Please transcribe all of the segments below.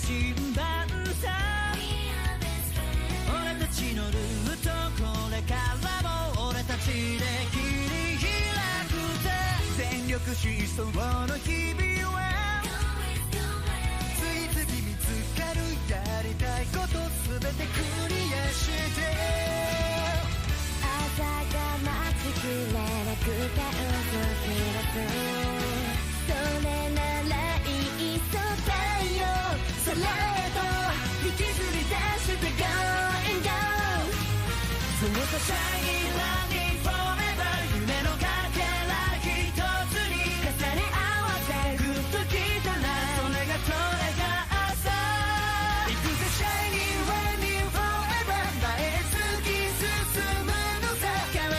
新版さ俺たちのルートこれからも俺たちで切り開くぜ全力疾走の日々は次々見つかるやりたいことすべてクリアして朝が待ちきれなくて嘘つき出すそれならいいそだよそれと引きずり出して Go and Go そのとシャイニーランディング Forever 夢のかけら一つに重ね合わせグッときたらそれが朝行くぜシャイニーランディング Forever 前へ突き進むのさ変わ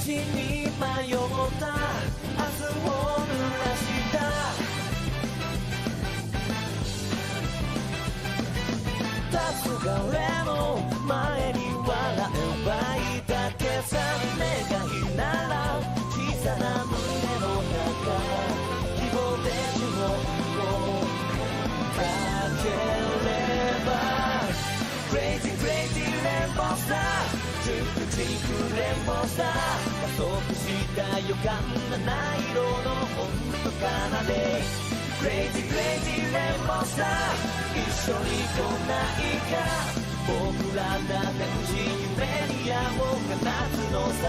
に迷った明日を濡らした黄昏の前に笑えばいいだけさ願いなら小さな胸の中希望で呪文をかければ Crazy Crazy Rainbow Star Twinkle Rainbow Star 加速した予感七色の本当かなで Crazy Crazy Rainbow Star 一緒に来ないか僕らだって欲しい夢に矢を放つのさ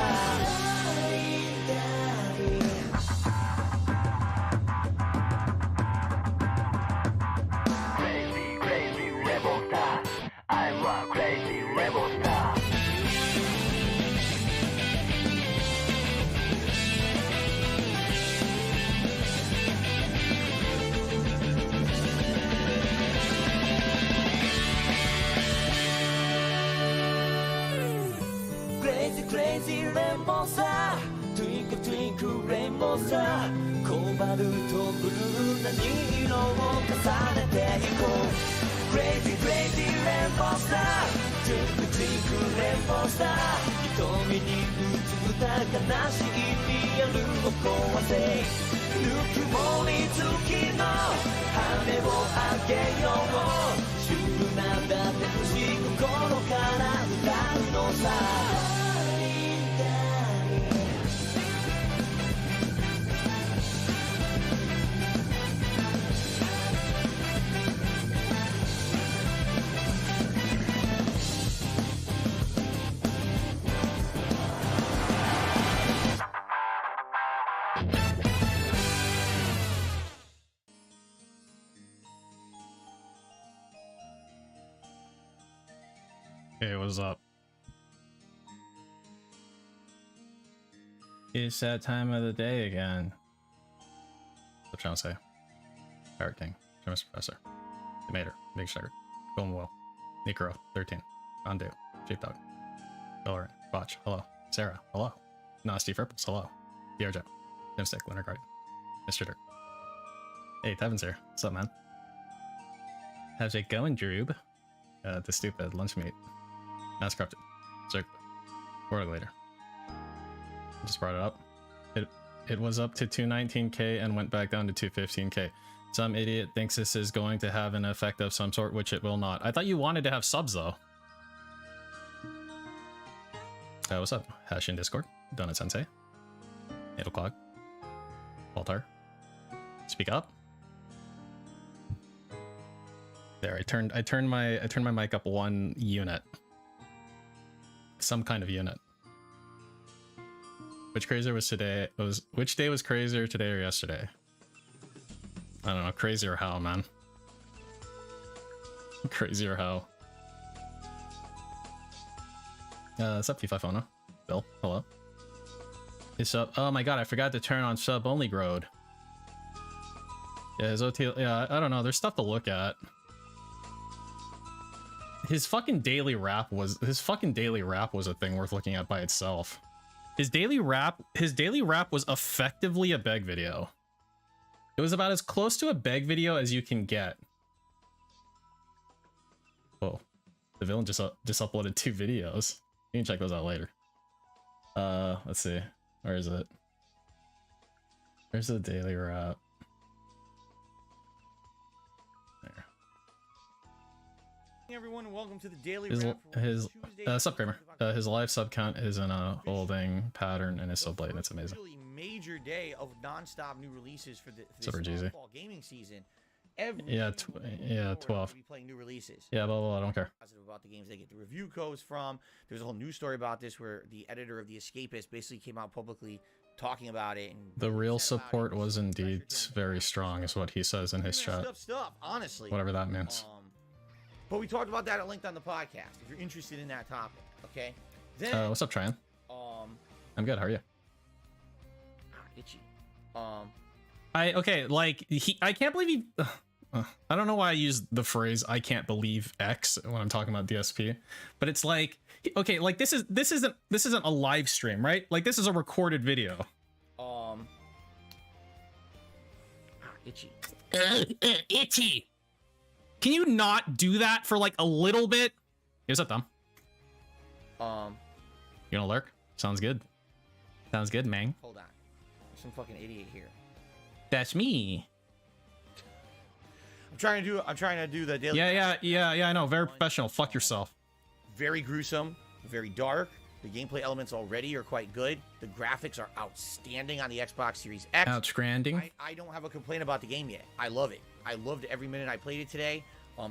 Crazy Rainbow Star Twinkle Twinkle Rainbow Star コバルトブルーな2色を重ねていこう Crazy Crazy Rainbow Star Twinkle Twinkle Rainbow Star 瞳に映った悲しいリアルを壊せぬくもり月の羽をあげようシュールなんだって不思議心から歌うのさHey, what's up? It's that time of the day again. What's I'm trying to say? Pirate King, Chemist Professor, Demeter, Big Sugar, Golden Will, Nikoro, 13, Undo, Sheepdog, Bellerin, Botch, hello, Sarah, hello, Nasty Ripples, hello, Diojo, Dimstick, Winter Guardian, Mr. Dirt. Hey, Tevin's here. What's up, man? How's it going, Droob? The stupid lunch meat. That's corrupted. Circle. World later. Just brought it up. It was up to 219k and went back down to 215k. Some idiot thinks this is going to have an effect of some sort, which it will not. I thought you wanted to have subs though. What's up? Hash in Discord. Donut Sensei. Natal Clog. Baltar. Speak up. There, I turned my mic up one unit. Some kind of unit. Which crazier was today? Which day was crazier, today or yesterday? I don't know, crazier how, man. Crazier how. What's up, FIFA Phono? Bill, hello. It's up. Oh my god, I forgot to turn on sub only Grode. Yeah, his OT. Yeah, I don't know. There's stuff to look at. His fucking daily rap was a thing worth looking at by itself. His daily rap was effectively a beg video. It was about as close to a beg video as you can get. Whoa. The villain just uploaded 2 videos. You can check those out later. Let's see. Where is it? Where's the daily rap? Everyone, welcome to the daily sub Kramer. His live sub count is in a holding pattern and is so blatant, it's amazing. Really major day of non-stop new releases for this fall gaming season. 12. Be playing new releases. Yeah, blah, I don't care. Positive about the games they get the review codes from. There's a whole news story about this where the editor of The Escapist basically came out publicly talking about it. And the real support was indeed very strong, is what he says in his chat. Stuff, honestly. Whatever that means. But we talked about that at length on the podcast, if you're interested in that topic, okay? Then, what's up, Tryon? I'm good, how are you? Itchy. I can't believe he... I don't know why I use the phrase "I can't believe X" when I'm talking about DSP, but it's like, okay, like this isn't a live stream, right? Like this is a recorded video. Itchy. Itchy. Can you not do that for like a little bit? Here's a thumb. You gonna lurk? Sounds good. Sounds good, man. Hold on. There's some fucking idiot here. That's me. I'm trying to do the daily. Yeah. I know. Very professional. Fuck yourself. Very gruesome. Very dark. The gameplay elements already are quite good. The graphics are outstanding on the Xbox Series X. Outstanding. I don't have a complaint about the game yet. I love it. I loved every minute I played it today.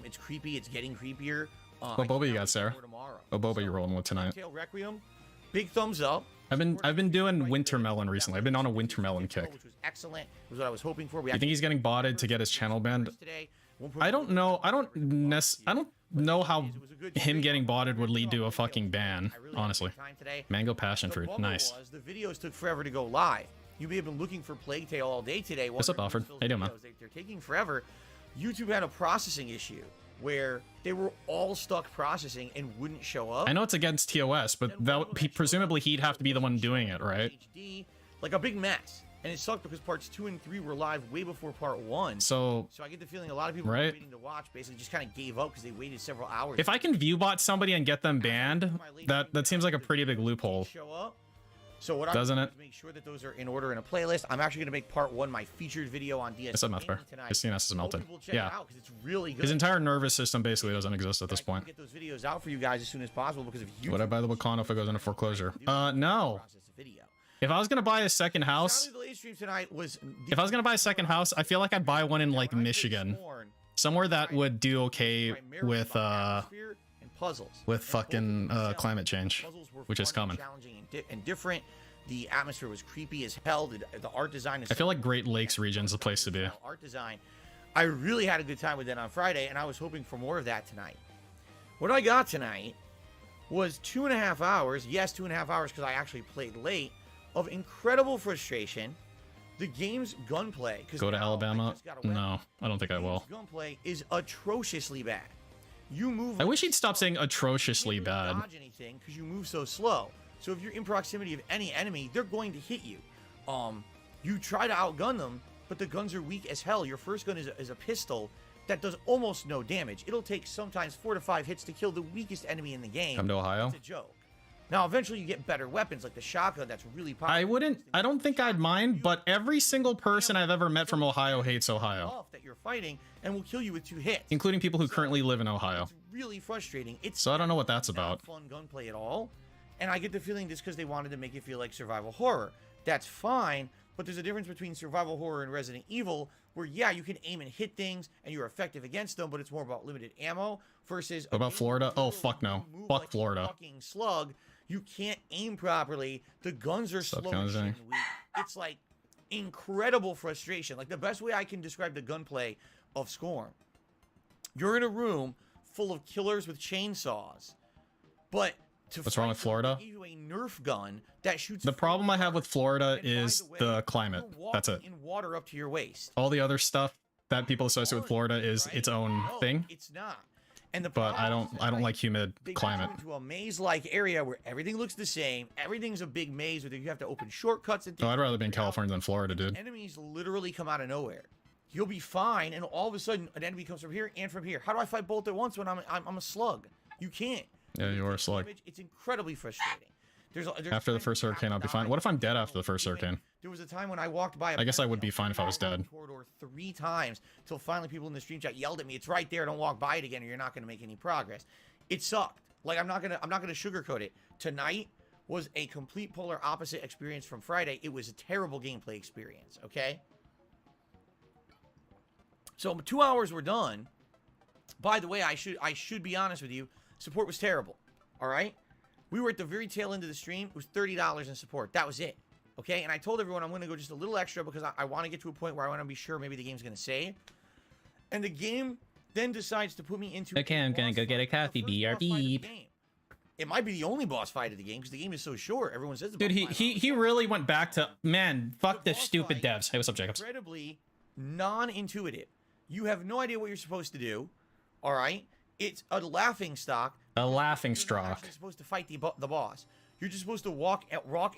It's creepy. It's getting creepier. What boba you got, Sarah? What boba you rolling with tonight? Tail Requiem. Big thumbs up. I've been doing winter melon recently. I've been on a winter melon kick. Which was excellent. It was what I was hoping for. You think he's getting botted to get his channel banned? I don't know. I don't know how him getting botted would lead to a fucking ban. Honestly. Mango passion fruit. Nice. The videos took forever to go live. You may have been looking for Plague Tale all day today. What's up, Alfred? How you doing, man? They're taking forever. YouTube had a processing issue where they were all stuck processing and wouldn't show up. I know it's against TOS, but presumably he'd have to be the one doing it, right? HD, like a big mess. And it sucked because parts 2 and 3 were live way before part 1. So I get the feeling a lot of people were waiting to watch basically just kind of gave up because they waited several hours. If I can view bot somebody and get them banned, that seems like a pretty big loophole. Show up. So what doesn't I'm it? going to make sure that those are in order in a playlist. I'm actually going to make part 1 my featured video on DS. It's a mouth tonight. His CNS is melted. Yeah. It's really good. His entire nervous system basically doesn't exist at this point. Get those videos out for you guys as soon as possible because if you would I buy the Wakanda if it goes into foreclosure? No. If I was gonna buy a second house, if I was gonna buy a second house, I feel like I'd buy one in like Michigan, somewhere that would do okay with fucking climate change, which is coming. Challenging and different. The atmosphere was creepy as hell. The art design is. I feel like Great Lakes region's the place to be. Art design. I really had a good time with it on Friday, and I was hoping for more of that tonight. What I got tonight was 2.5 hours. Yes, 2.5 hours because I actually played late. Of incredible frustration. The game's gunplay. Go to Alabama? No, I don't think I will. Gunplay is atrociously bad. You move. I wish he'd stop saying atrociously bad. Dodge anything because you move so slow. So if you're in proximity of any enemy, they're going to hit you. You try to outgun them, but the guns are weak as hell. Your first gun is a pistol that does almost no damage. It'll take sometimes 4 to 5 hits to kill the weakest enemy in the game. Come to Ohio? It's a joke. Now, eventually you get better weapons like the shotgun that's really popular. I don't think I'd mind, but every single person I've ever met from Ohio hates Ohio. That you're fighting and will kill you with 2 hits. Including people who currently live in Ohio. It's really frustrating. So I don't know what that's about. Not fun gunplay at all. And I get the feeling just because they wanted to make it feel like survival horror. That's fine, but there's a difference between survival horror and Resident Evil, where, yeah, you can aim and hit things, and you're effective against them, but it's more about limited ammo, versus... What about Florida? Oh, fuck no. Fuck like Florida. Fucking slug. You can't aim properly. The guns are slow and weak. It's like incredible frustration. Like the best way I can describe the gunplay of SkoRg. You're in a room full of killers with chainsaws, but what's wrong with Florida? Give you a Nerf gun that shoots. The problem I have with Florida is the climate. That's it. In water up to your waist. All the other stuff that people associate with Florida is its own thing. It's not. And but I don't like humid climate. Into a maze-like area where everything looks the same. Everything's a big maze where you have to open shortcuts. And I'd rather be in California than Florida, dude. Enemies literally come out of nowhere. You'll be fine, and all of a sudden an enemy comes from here and from here. How do I fight both at once when I'm a slug? You can't. Yeah, you are a slug. It's incredibly frustrating. There's after the first hurricane, I'll be fine. What if I'm dead after the first hurricane? There was a time when I walked by. I guess I would be fine if I was dead. Corridor 3 times till finally people in the stream chat yelled at me. It's right there. Don't walk by it again, or you're not going to make any progress. It sucked. Like I'm not gonna sugarcoat it. Tonight was a complete polar opposite experience from Friday. It was a terrible gameplay experience. Okay. So 2 hours were done. By the way, I should be honest with you. Support was terrible. All right. We were at the very tail end of the stream. It was $30 in support. That was it. Okay? And I told everyone I'm going to go just a little extra because I want to get to a point where I want to be sure maybe the game's going to save. And the game then decides to put me into... Okay, I'm going to go get a coffee. BRB. It might be the only boss fight of the game because the game is so short. Everyone says... Dude, he really went back to... Man, fuck the stupid devs. Hey, what's up, Jacobs? Incredibly non-intuitive. You have no idea what you're supposed to do. All right? It's a laughing stock. A laughing You're not stock. actually supposed to fight the boss. You're just supposed to rock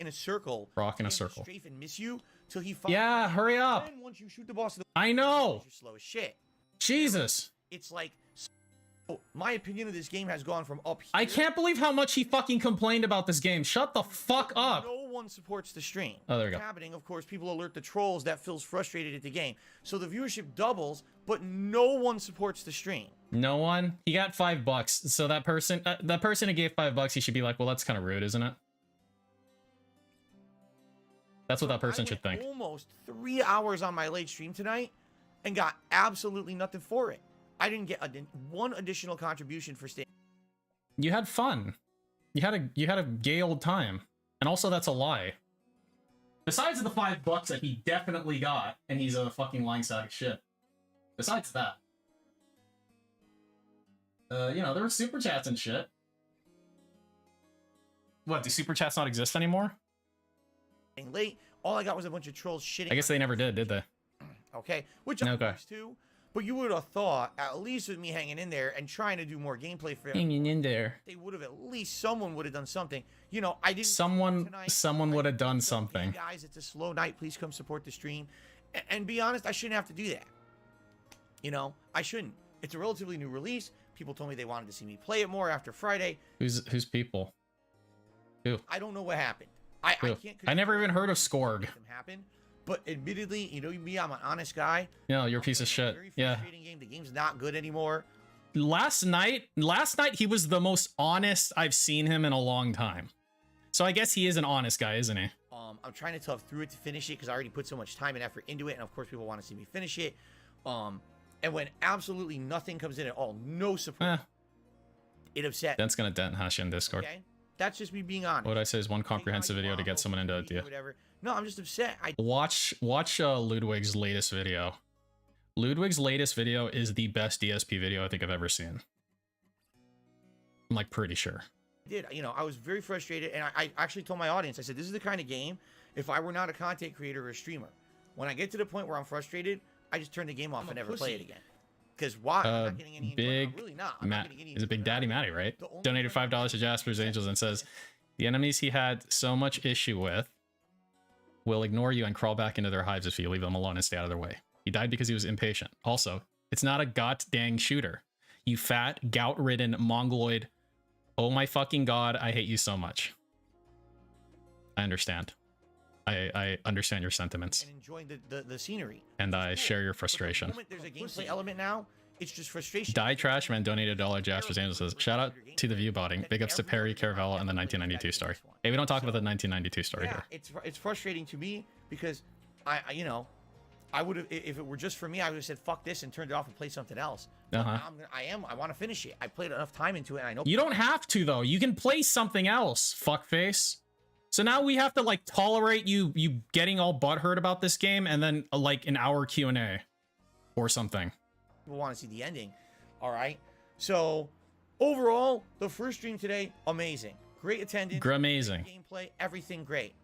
in a circle. Rock in a and circle. Strafe and miss you till he finds Yeah, hurry up. And once you shoot the boss, I know. you're slow as shit. Jesus. It's like, so my opinion of this game has gone from up here. I can't believe how much he fucking complained about this game. Shut the fuck up. No one supports the stream. Oh, there we go. What's happening, of course, people alert the trolls that feels frustrated at the game. So the viewership doubles, but no one supports the stream. No one? He got $5. So that person who gave $5, he should be like, well, that's kind of rude, isn't it? That's what that person should think. Almost 3 hours on my late stream tonight and got absolutely nothing for it. I didn't get one additional contribution for staying. You had fun. You had a gay old time. And also that's a lie. Besides the $5 that he definitely got, and he's a fucking lying sack of shit. Besides that. You know, there were super chats and shit. What, do super chats not exist anymore? Late, all I got was a bunch of trolls shitting. I guess they never did they? Okay, which I'm used to. But you would have thought, at least with me hanging in there and trying to do more gameplay for him, Hanging in there. they would have at least someone would have done something. You know, I didn't. Someone would have done something. Hey guys, it's a slow night. Please come support the stream. And be honest, I shouldn't have to do that. You know, I shouldn't. It's a relatively new release. People told me they wanted to see me play it more after Friday. Who's people? Who? I don't know what happened. I can't. I never even heard of SkoRg. Happened. But admittedly, you know me, I'm an honest guy. No, you're a piece of shit. Yeah. Game. The game's not good anymore. Last night he was the most honest I've seen him in a long time. So I guess he is an honest guy, isn't he? I'm trying to tough through it to finish it because I already put so much time and effort into it, and of course people want to see me finish it. And when absolutely nothing comes in at all, no support, it upset. That's gonna dent Hash in Discord. Okay? That's just me being honest. What I say is one comprehensive video to get someone into it. Yeah. No, I'm just upset. Watch Ludwig's latest video. Ludwig's latest video is the best DSP video I think I've ever seen. I'm like pretty sure. You know, I was very frustrated, and I actually told my audience, I said, this is the kind of game, if I were not a content creator or a streamer, when I get to the point where I'm frustrated, I just turn the game off and never play it again. Because why? I'm not getting any Big I'm really not. Matt is a Big Daddy Matty, right? Donated $5 to Jasper's Angels and says, the enemies he had so much issue with will ignore you and crawl back into their hives if you leave them alone and stay out of their way. He died because he was impatient. Also, it's not a god-dang shooter. You fat, gout-ridden mongoloid. Oh my fucking god, I hate you so much. I understand. I understand your sentiments. And enjoying the scenery. And I share your frustration. There's a gameplay element now. It's just frustration. Die Trash Man donated $1. Jasper's Angels says, shout out to the view botting. Big ups to Perry Caravella and the 1992 story. Hey, we don't talk about the 1992 story here. It's frustrating to me because you know, I would have, if it were just for me, I would have said fuck this and turned it off and played something else. I want to finish it. I played enough time into it, and I know you don't have to though. You can play something else, fuckface. So now we have to like tolerate you getting all butthurt about this game and then like an hour Q&A or something. People want to see the ending. All right. So overall, the first stream today, amazing. Great attendance. Amazing. Gameplay, everything great.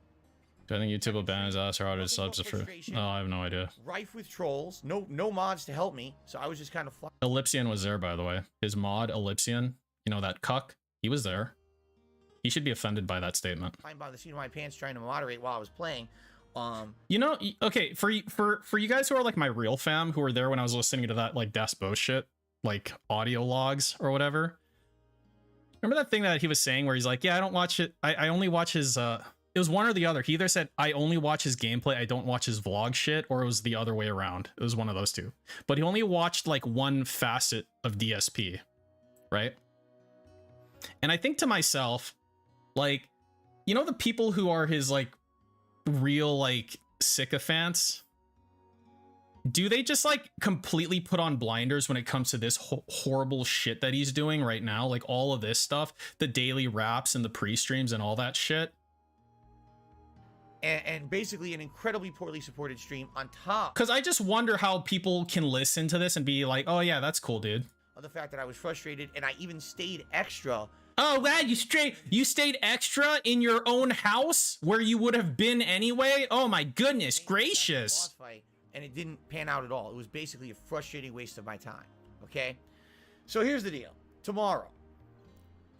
Do I think YouTube will ban his ass or how to subs for? Oh, I have no idea. Rife with trolls. No mods to help me. So I was just kind of Ellipsian was there, by the way. His mod, Ellipsian, you know, that cuck, he was there. He should be offended by that statement. I'm by the seat of my pants trying to moderate while I was playing. You know, okay, for you guys who are like my real fam, who were there when I was listening to that like Dasbo shit, like audio logs or whatever. Remember that thing that he was saying where he's like, yeah, I don't watch it. I only watch his, it was one or the other. He either said, I only watch his gameplay, I don't watch his vlog shit, or it was the other way around. It was one of those two. But he only watched like one facet of DSP, right? And I think to myself, like, you know, the people who are his like real like sycophants, do they just like completely put on blinders when it comes to this horrible shit that he's doing right now? Like all of this stuff, the daily raps and the pre-streams and all that shit. And basically an incredibly poorly supported stream on top. Because I just wonder how people can listen to this and be like, oh yeah, that's cool, dude. Of the fact that I was frustrated and I even stayed extra. Oh wow, you stayed extra in your own house where you would have been anyway? Oh my goodness gracious. Boss fight and it didn't pan out at all. It was basically a frustrating waste of my time, okay? So here's the deal. Tomorrow,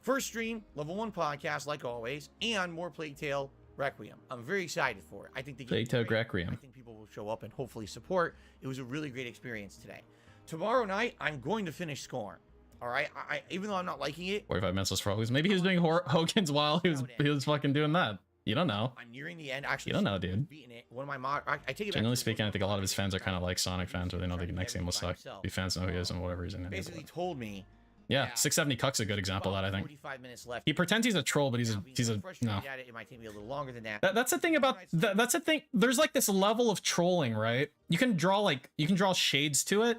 first stream, level 1 podcast, like always, and more Plague Tale Requiem. I'm very excited for it. I think the Plague Tale Requiem. I think people will show up and hopefully support. It was a really great experience today. Tomorrow night, I'm going to finish Scorn. All right, even though I'm not liking it. 45 minutes for Hogan's. Maybe he was doing Hogan's while he was fucking doing that. You don't know. I'm nearing the end. Actually, you don't know, dude. Beating it. One of my I take it. Generally speaking, I think a lot of his fans are kind of like Sonic fans, where they know the next game will suck. The fans know who he is and whatever he's in. Basically told me. Yeah, 670 Cuck's a good example of that, I think. 45 minutes left. He pretends he's a troll, but he's a no. It might take me a little longer than that. That's the thing about that's the thing. There's like this level of trolling, right? You can draw shades to it,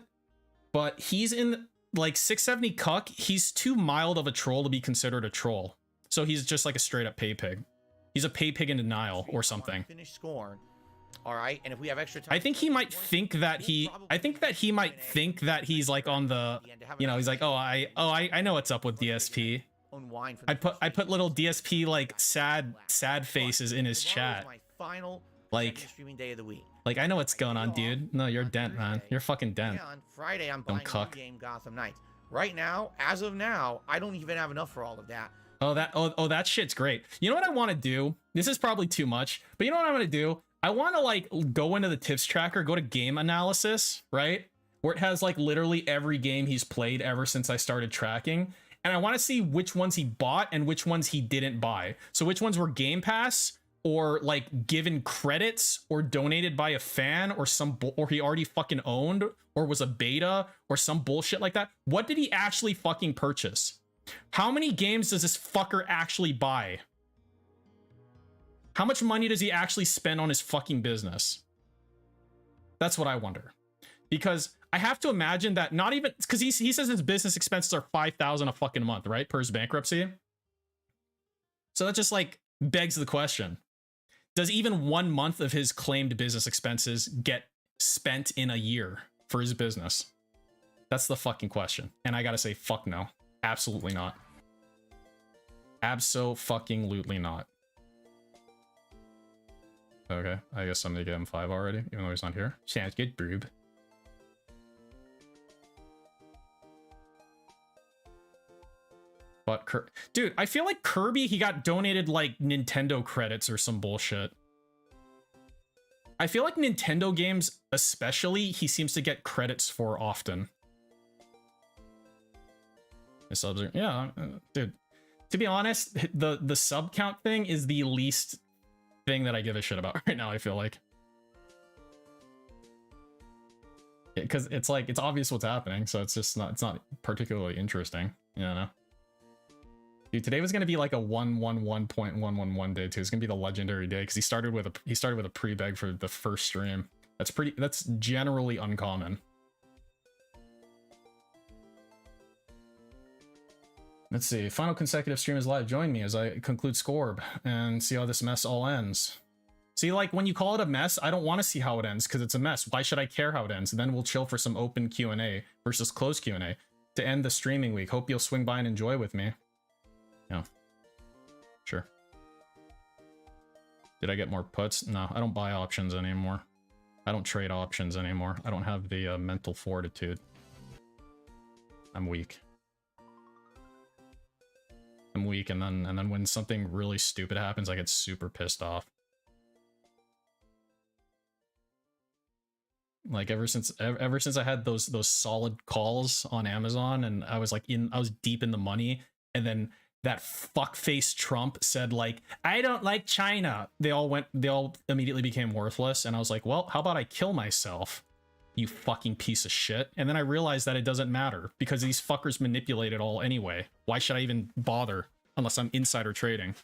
but he's in like 670 Cuck. He's too mild of a troll to be considered a troll. So he's just like a straight up pay pig. He's a pay pig in denial or something. Finish Scorn. All right, and if we have extra time, I think he might think that he might think that he's like on the, you know, he's like, oh I know what's up with DSP. I put little DSP like sad faces in his chat. Like streaming day of the week. Like I know what's going on, dude. No, you're dent, man. You're fucking dent. On Friday, I'm buying a game Gotham Knights. Right now, as of now, I don't even have enough for all of that. Oh, that shit's great. You know what I want to do? This is probably too much, but you know what I'm gonna do? I want to like go into the tips tracker, go to game analysis, right? Where it has like literally every game he's played ever since I started tracking. And I want to see which ones he bought and which ones he didn't buy. So which ones were Game Pass or like given credits or donated by a fan or or he already fucking owned or was a beta or some bullshit like that. What did he actually fucking purchase? How many games does this fucker actually buy? How much money does he actually spend on his fucking business? That's what I wonder. Because I have to imagine that not even, because he says his business expenses are $5,000 a fucking month, right? Per his bankruptcy. So that just like begs the question. Does even 1 month of his claimed business expenses get spent in a year for his business? That's the fucking question. And I gotta say, fuck no. Absolutely not. Abso-fucking-lutely not. Okay, I guess I'm gonna give him 5 already, even though he's not here. Sounds good, broob. But dude, I feel like Kirby, he got donated like Nintendo credits or some bullshit. I feel like Nintendo games, especially, he seems to get credits for often. The subs are, yeah, dude. To be honest, the sub count thing is the least thing that I give a shit about right now, I feel like. Because it's like, it's obvious what's happening, so it's just not, it's not particularly interesting, you know? Dude, today was gonna be like a 111.111 day too. It's gonna be the legendary day because he started with a pre-beg for the first stream. That's generally uncommon. Let's see. Final consecutive stream is live. Join me as I conclude SkoRg and see how this mess all ends. See, like when you call it a mess, I don't want to see how it ends because it's a mess. Why should I care how it ends? And then we'll chill for some open Q&A versus closed Q&A to end the streaming week. Hope you'll swing by and enjoy with me. Yeah, sure. Did I get more puts? No, I don't buy options anymore. I don't trade options anymore. I don't have the mental fortitude. I'm weak. I'm weak, and then when something really stupid happens, I get super pissed off. Like ever since I had those solid calls on Amazon, and I was deep in the money, and then that fuckface Trump said like, I don't like China. They all immediately became worthless. And I was like, well, how about I kill myself, you fucking piece of shit? And then I realized that it doesn't matter because these fuckers manipulate it all anyway. Why should I even bother unless I'm insider trading?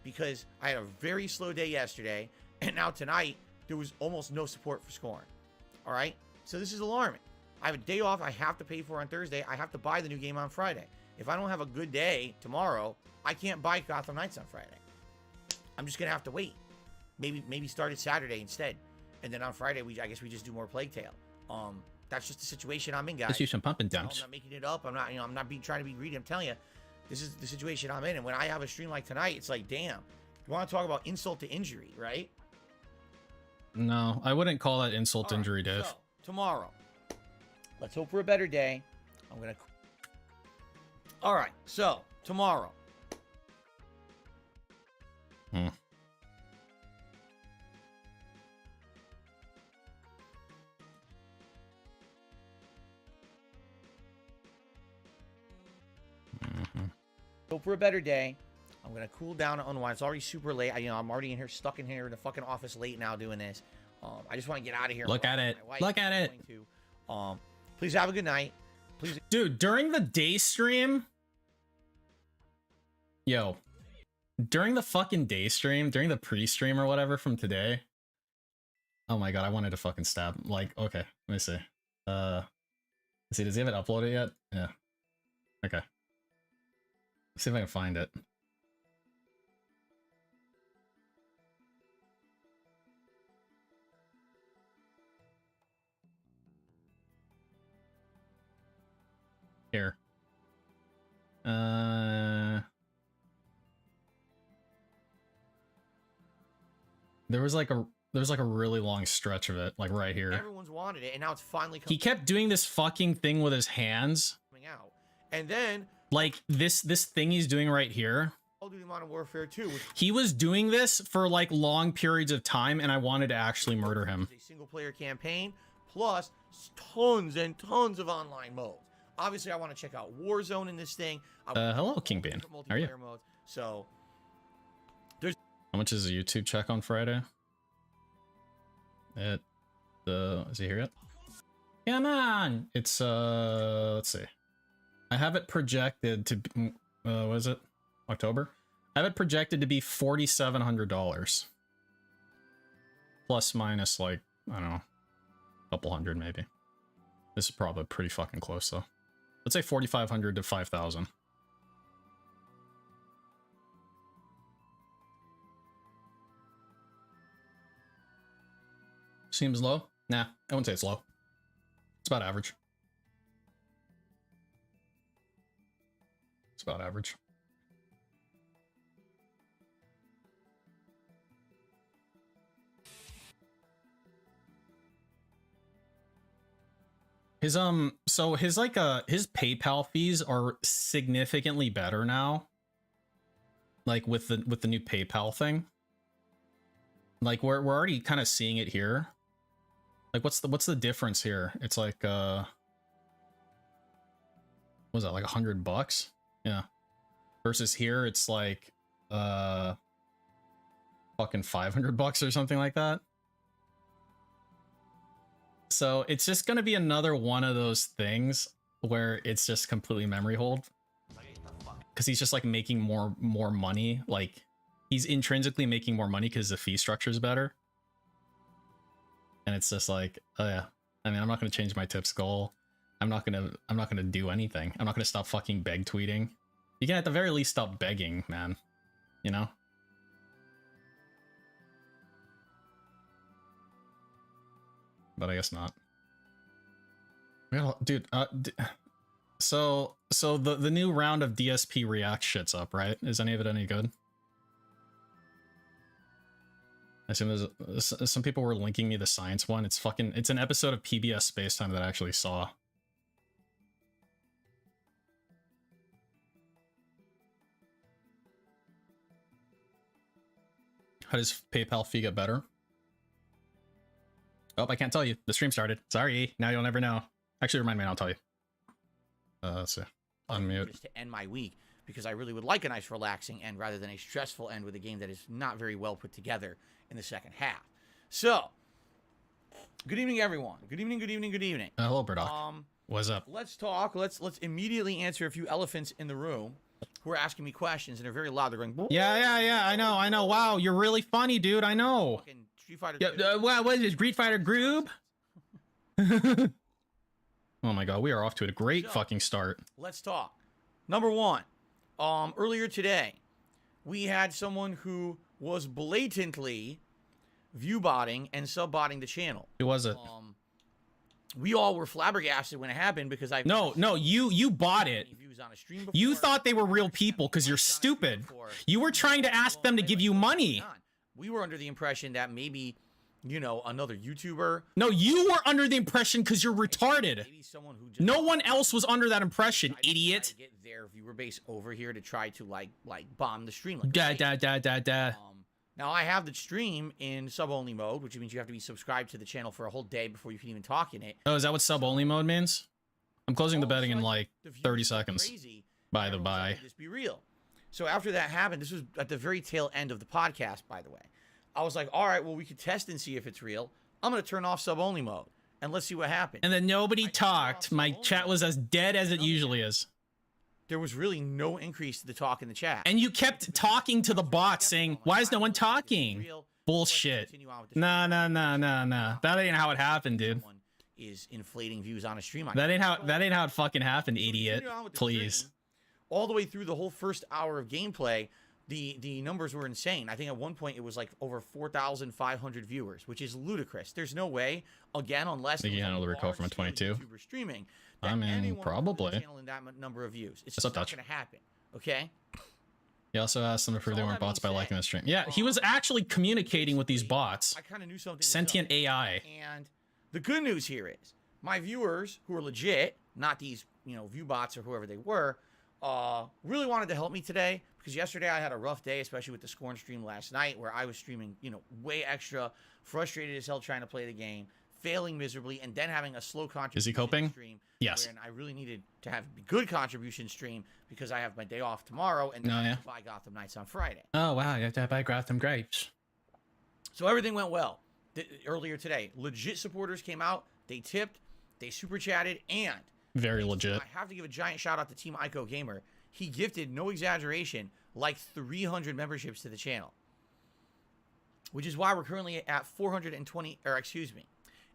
Because I had a very slow day yesterday, and now tonight there was almost no support for Scorn. All right, so this is alarming. I have a day off I have to pay for on Thursday. I have to buy the new game on Friday. If I don't have a good day tomorrow, I can't buy Gotham Knights on Friday. I'm just gonna have to wait. maybe start it Saturday instead, and then on Friday I guess we just do more Plague Tale. That's just the situation I'm in, guys. Let's use some pump and I'm dumps. not making it up. I'm not trying to be greedy. I'm telling you, this is the situation I'm in. And when I have a stream like tonight, it's like, damn, you want to talk about insult to injury, right? No, I wouldn't call that insult to injury, Dave. So, tomorrow, let's hope for a better day. I'm gonna. All right, so tomorrow. Hope for a better day. I'm gonna cool down and unwind. It's already super late. I'm already in here, stuck in here in the fucking office late now doing this. I just want to get out of here. Look at it. Look at it. Please have a good night. Please, dude. During the day stream, during the fucking day stream, during the pre-stream or whatever from today. Oh my god, I wanted to fucking stab. Like, okay, let me see. Let's see, does he have it uploaded yet? Yeah. Okay. Let's see if I can find it. Here. There was like a really long stretch of it, like right here. Everyone's wanted it, and now it's finally coming. He kept doing this fucking thing with his hands. Out. And then like this thing he's doing right here. Call of Duty Modern Warfare 2. He was doing this for like long periods of time, and I wanted to actually murder him. A single player campaign plus tons and tons of online modes. Obviously, I want to check out Warzone in this thing. Hello, Kingpin. How are you? Modes. So, how much is a YouTube check on Friday? Is he here yet? Come on! It's let's see. I have it projected to be, what is it? October? I have it projected to be $4,700. Plus minus like, I don't know, a couple hundred maybe. This is probably pretty fucking close though. Let's say 4,500 to 5,000. Seems low? Nah, I wouldn't say it's low. It's about average. It's about average. His so his like his PayPal fees are significantly better now. Like with the new PayPal thing. Like we're already kind of seeing it here. Like what's the difference here? It's like what was that, like $100? Yeah. Versus here it's like fucking $500 or something like that. So it's just gonna be another one of those things where it's just completely memory hold. Because he's just like making more money. Like he's intrinsically making more money because the fee structure is better. And it's just like, oh yeah. I mean, I'm not gonna change my tips goal. I'm not gonna do anything. I'm not gonna stop fucking beg tweeting. You can at the very least stop begging, man. You know? But I guess not. Dude, so the new round of DSP React shit's up, right? Is any of it any good? I assume there's some people were linking me the science one. It's an episode of PBS Spacetime that I actually saw. How does PayPal fee get better? Oh, I can't tell you. The stream started. Sorry. Now you'll never know. Actually, remind me and I'll tell you. Let's see. Unmute. Just to end my week, because I really would like a nice relaxing end rather than a stressful end with a game that is not very well put together in the second half. So, good evening, everyone. Good evening, good evening, good evening. Hello, Burdock. What's up? Let's talk. Let's immediately answer a few elephants in the room who are asking me questions and they're very loud. They're going, yeah. I know. Wow, you're really funny, dude. I know. Fucking Street Fighter. Yeah, what is it? Street Fighter Group? Oh my god, we are off to a great fucking start. Let's talk. Number one, earlier today, we had someone who was blatantly view botting and sub botting the channel. Who was it? We all were flabbergasted when it happened because I No, you bought it. You thought they were real people because you're stupid. You were trying to ask them to give you money. We were under the impression that maybe, you know, another YouTuber. No, you were under the impression because you're retarded. Maybe someone who just No one else was under that impression, idiot. get their viewer base over here to try to like bomb the stream. Now I have the stream in sub-only mode, which means you have to be subscribed to the channel for a whole day before you can even talk in it. Oh, is that what sub-only mode means? I'm closing the betting in like 30 seconds. By the by. Just be real. So after that happened, this was at the very tail end of the podcast, by the way. I was like, all right, well, we could test and see if it's real. I'm going to turn off sub-only mode, and let's see what happens. And then nobody talked. My chat was as dead as it usually is. There was really no increase to the talk in the chat. And you kept talking to the bot saying, why is no one talking? Bullshit. Nah. That ain't how it happened, dude. Is inflating views on a stream. That ain't how it fucking happened, idiot. Please. All the way through the whole first hour of gameplay, the numbers were insane. I think at one point it was like over 4,500 viewers, which is ludicrous. There's no way, again, unless you handle the recall from a 22. YouTuber streaming. I mean, probably. In that number of views. It's just not going to happen. Okay. He also asked them to prove they weren't bots by liking the stream. Yeah, he was actually communicating with these bots. I kind of knew something. Sentient AI. And the good news here is my viewers who are legit, not these, you know, view bots or whoever they were, really wanted to help me today because yesterday I had a rough day, especially with the Scorn stream last night where I was streaming, you know, way extra, frustrated as hell trying to play the game, failing miserably, and then having a slow contribution. Is he coping? Stream. Yes. And I really needed to have a good contribution stream because I have my day off tomorrow and then I have to buy Gotham Knights on Friday. Oh, wow. You have to buy Gotham Grapes. So everything went well. Earlier today, legit supporters came out, they tipped, they super chatted, and very legit. I have to give a giant shout out to Team Ico Gamer. He gifted, no exaggeration, like 300 memberships to the channel, which is why we're currently at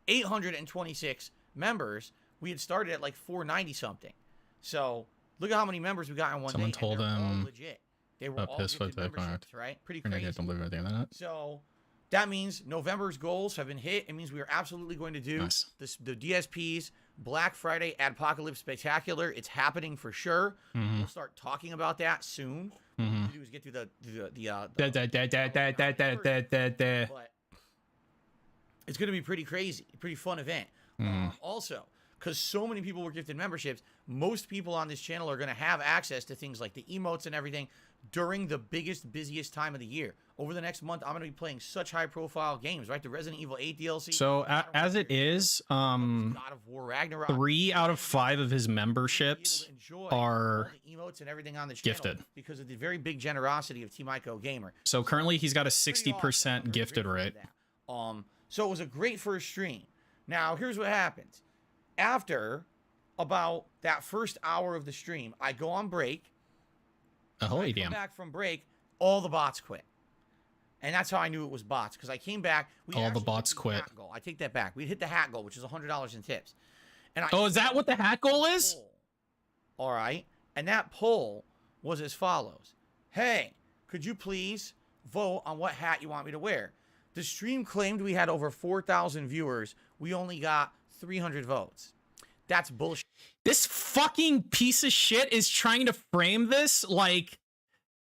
826 members. We had started at like 490 something. So look at how many members we got in one Someone day. Someone told him legit. They were all gifted memberships, right? Pretty crazy. Don't believe anything on that. So that means November's goals have been hit. It means we are absolutely going to do the DSPs Black Friday Adpocalypse Spectacular. It's happening for sure. We'll start talking about that soon. What we need to do is get through but it's going to be pretty crazy, pretty fun event. Also, because so many people were gifted memberships, most people on this channel are going to have access to things like the emotes and everything during the biggest, busiest time of the year. Over the next month, I'm going to be playing such high-profile games, right? The Resident Evil 8 DLC. So, as it is, God of War Ragnarok, 3 out of 5 of his memberships are emotes and everything on the channel gifted because of the very big generosity of Team Ico Gamer. So, currently, he's got a 60% gifted rate. So, it was a great first stream. Now, here's what happens. After about that first hour of the stream, I go on break. Holy damn. Come back from break, all the bots quit. And that's how I knew it was bots, because I came back. All the bots quit. I take that back. We hit the hat goal, which is $100 in tips. And is that what the hat goal is? All right. And that poll was as follows. Hey, could you please vote on what hat you want me to wear? The stream claimed we had over 4,000 viewers. We only got 300 votes. That's bullshit. This fucking piece of shit is trying to frame this like...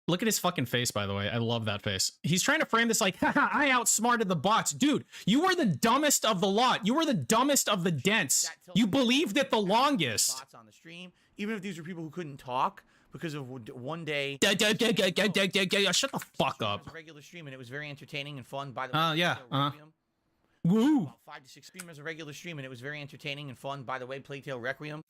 Look at his fucking face, by the way. I love that face. He's trying to frame this like, haha, I outsmarted the bots. Dude, you were the dumbest of the lot. You were the dumbest of the dense. You believed it the longest. Bots on the stream, even if these were people who couldn't talk because of one day. Shut the fuck up. It was a regular stream, and it was very entertaining and fun. By the way, yeah. Woo. About 5 to 6 streamers a regular stream, and it was very entertaining and fun. By the way, Playtale Requiem.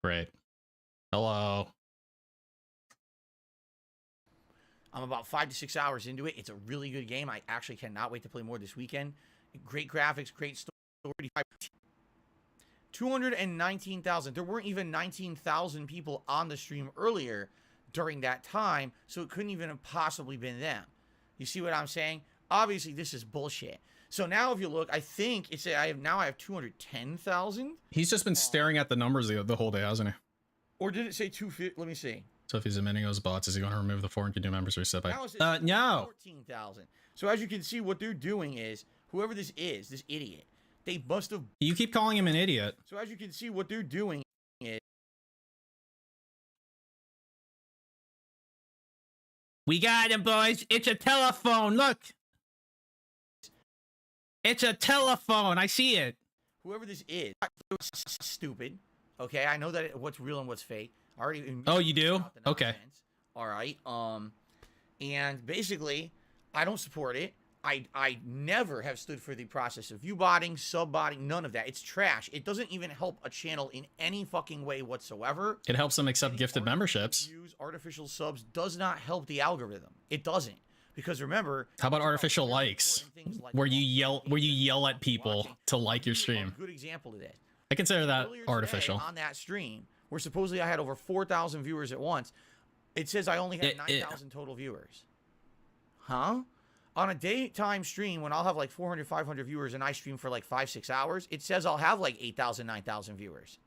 Great. Hello. I'm about 5 to 6 hours into it. It's a really good game. I actually cannot wait to play more this weekend. Great graphics, great story. 219,000. There weren't even 19,000 people on the stream earlier during that time, so it couldn't even have possibly been them. You see what I'm saying? Obviously, this is bullshit. So now if you look, I think it's I have 210,000. He's just been staring at the numbers the whole day, hasn't he? Or did it say 250? Let me see. So if he's admitting those bots, is he going to remove the foreign new members reset by? Now it says No. 14,000. So as you can see, what they're doing is whoever this is, this idiot, they must have. You keep calling him an idiot. So as you can see, what they're doing is. We got him, boys. It's a telephone. Look. It's a telephone. I see it. Whoever this is, stupid. Okay, I know that what's real and what's fake. I already. Oh, you do? Okay. All right. And basically, I don't support it. I never have stood for the process of view botting, sub botting, none of that. It's trash. It doesn't even help a channel in any fucking way whatsoever. It helps them accept gifted memberships. Use artificial subs does not help the algorithm. It doesn't. Because remember, how about artificial likes, where you yell at people to like your stream? Good example of this. I consider that Earlier artificial. today, on that stream, where supposedly I had over 4,000 viewers at once, it says I only had 9,000 total viewers. Huh? On a daytime stream, when I'll have like 400, 500 viewers and I stream for like 5-6 hours, it says I'll have like 8,000, 9,000 viewers.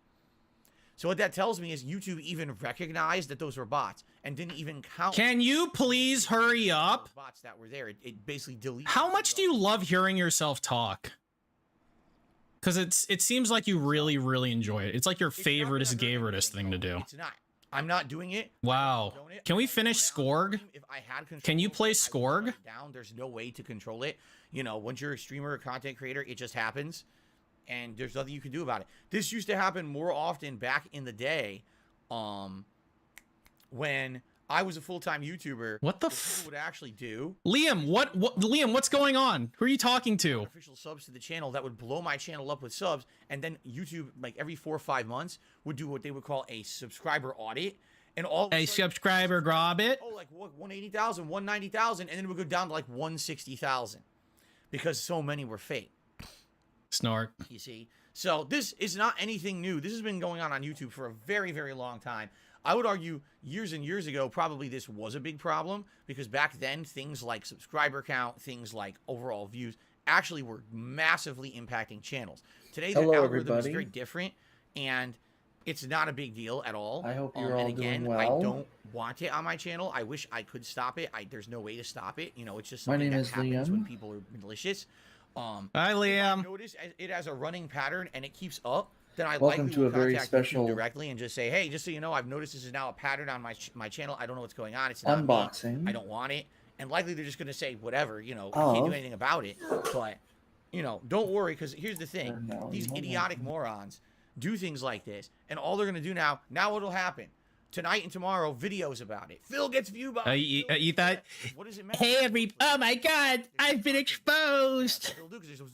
So what that tells me is YouTube even recognized that those were bots and didn't even count. Can you please hurry up? Bots that were there. It basically deleted. How much do you love hearing yourself talk? Because it seems like you really, really enjoy it. It's like your favoriteest thing to do. It's not. I'm not doing it. Wow. Can we finish SkoRg? If I had control, can you play SkoRg? Down. There's no way to control it. You know, once you're a streamer or content creator, it just happens. And there's nothing you can do about it. This used to happen more often back in the day, when I was a full-time YouTuber. What the would actually do? Liam, Liam, what's going on? Who are you talking to? Official subs to the channel that would blow my channel up with subs, and then YouTube, like every 4 or 5 months, would do what they would call a subscriber audit, and all a subscriber grab it. Oh, like 180,000, 190,000, and then it would go down to like 160,000 because so many were fake. Snort. You see? So this is not anything new. This has been going on YouTube for a very, very long time. I would argue years and years ago, probably this was a big problem because back then things like subscriber count, things like overall views actually were massively impacting channels. Today, the algorithm is very different and it's not a big deal at all. I hope you're all doing well. I don't want it on my channel. I wish I could stop it. There's no way to stop it. You know, it's just something that happens when people are malicious. Hi, Liam. If I notice it has a running pattern and it keeps up, then I Welcome to a very special YouTube directly and just say, hey, just so you know, I've noticed this is now a pattern on my channel. I don't know what's going on. It's not unboxing. Me. I don't want it. And likely they're just going to say whatever, you know, I can't do anything about it. But, you know, don't worry, because here's the thing. These idiotic morons do things like this. And all they're going to do now what'll happen? Tonight and tomorrow, videos about it. Phil gets view by. You thought? What does it matter? Hey, oh my God! I've been exposed.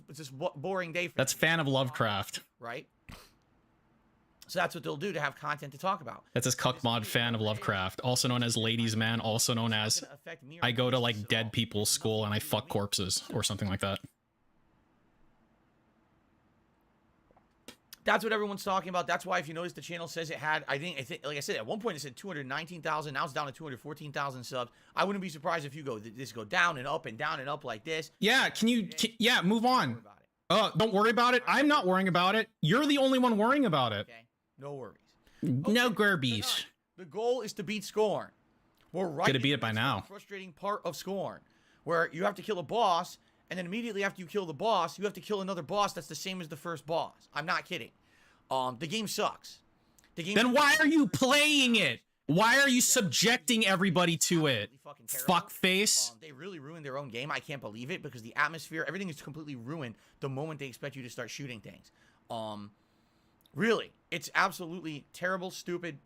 It's this boring day. For That's fan of Lovecraft, right? So that's what they'll do to have content to talk about. That's his cuck mod fan of Lovecraft, also known as Ladies Man, also known as I go to like dead people's school and I fuck corpses or something like that. That's what everyone's talking about. That's why if you notice the channel says it had, I think like I said, at one point it said 219,000. Now it's down to 214,000 subs. I wouldn't be surprised if you this go down and up like this. Yeah, yeah, move on. Don't worry about it. I'm not worrying about it. You're the only one worrying about it. Okay, no worries. No Gerbies. The goal is to beat Scorn. We're right. Gonna beat it by now. Frustrating part of Scorn, where you have to kill a boss. And then immediately after you kill the boss, you have to kill another boss that's the same as the first boss. I'm not kidding. The game sucks. Then why are you playing it? Why are you subjecting everybody to it? Fuck face. They really ruined their own game. I can't believe it because the atmosphere, everything is completely ruined the moment they expect you to start shooting things. Really, it's absolutely terrible, stupid,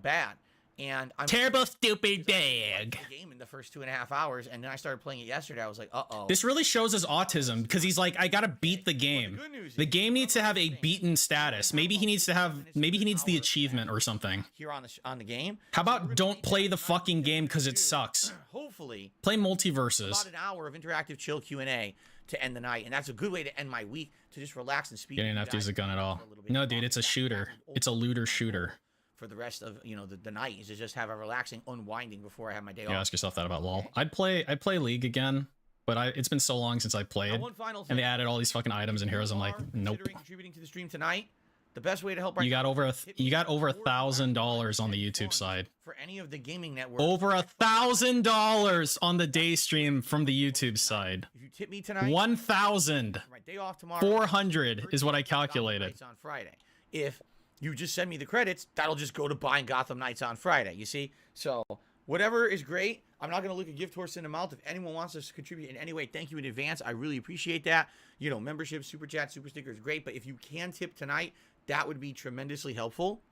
bad. And I'm terrible, stupid, bag. The game in the first 2.5 hours, and then I started playing it yesterday. I was like, uh-oh. This really shows his autism because he's like, I gotta beat the game. The game needs to have a beaten status. Maybe he needs the achievement or something. Here on the game. How about don't play the fucking game because it sucks? Hopefully. Play multiverses. About an hour of interactive chill Q&A to end the night, and that's a good way to end my week, to just relax and speak. You didn't have to use a gun at all. No, dude, it's a shooter. It's a looter shooter. For the rest of the night is to just have a relaxing unwinding before I have my day off. You ask yourself that about LOL. I'd play League again. but it's been so long since I Now, played, one final thing. and they added all these fucking items and heroes. I'm like, nope. Considering contributing to the stream tonight, the best way to help You got over $1,000 $1,000 on the YouTube side. for any of the gaming networks. Over $1,000 on the day stream from the YouTube side. If you tip me tonight, 1,000. my day off tomorrow. 400 is what I calculated. Nights on Friday. If you just send me the credits, that'll just go to buying Gotham Knights on Friday. You see? So whatever is great. I'm not going to look a gift horse in the mouth. If anyone wants us to contribute in any way, thank you in advance. I really appreciate that. You know, membership, super chat, super sticker is great. But if you can tip tonight, that would be tremendously helpful.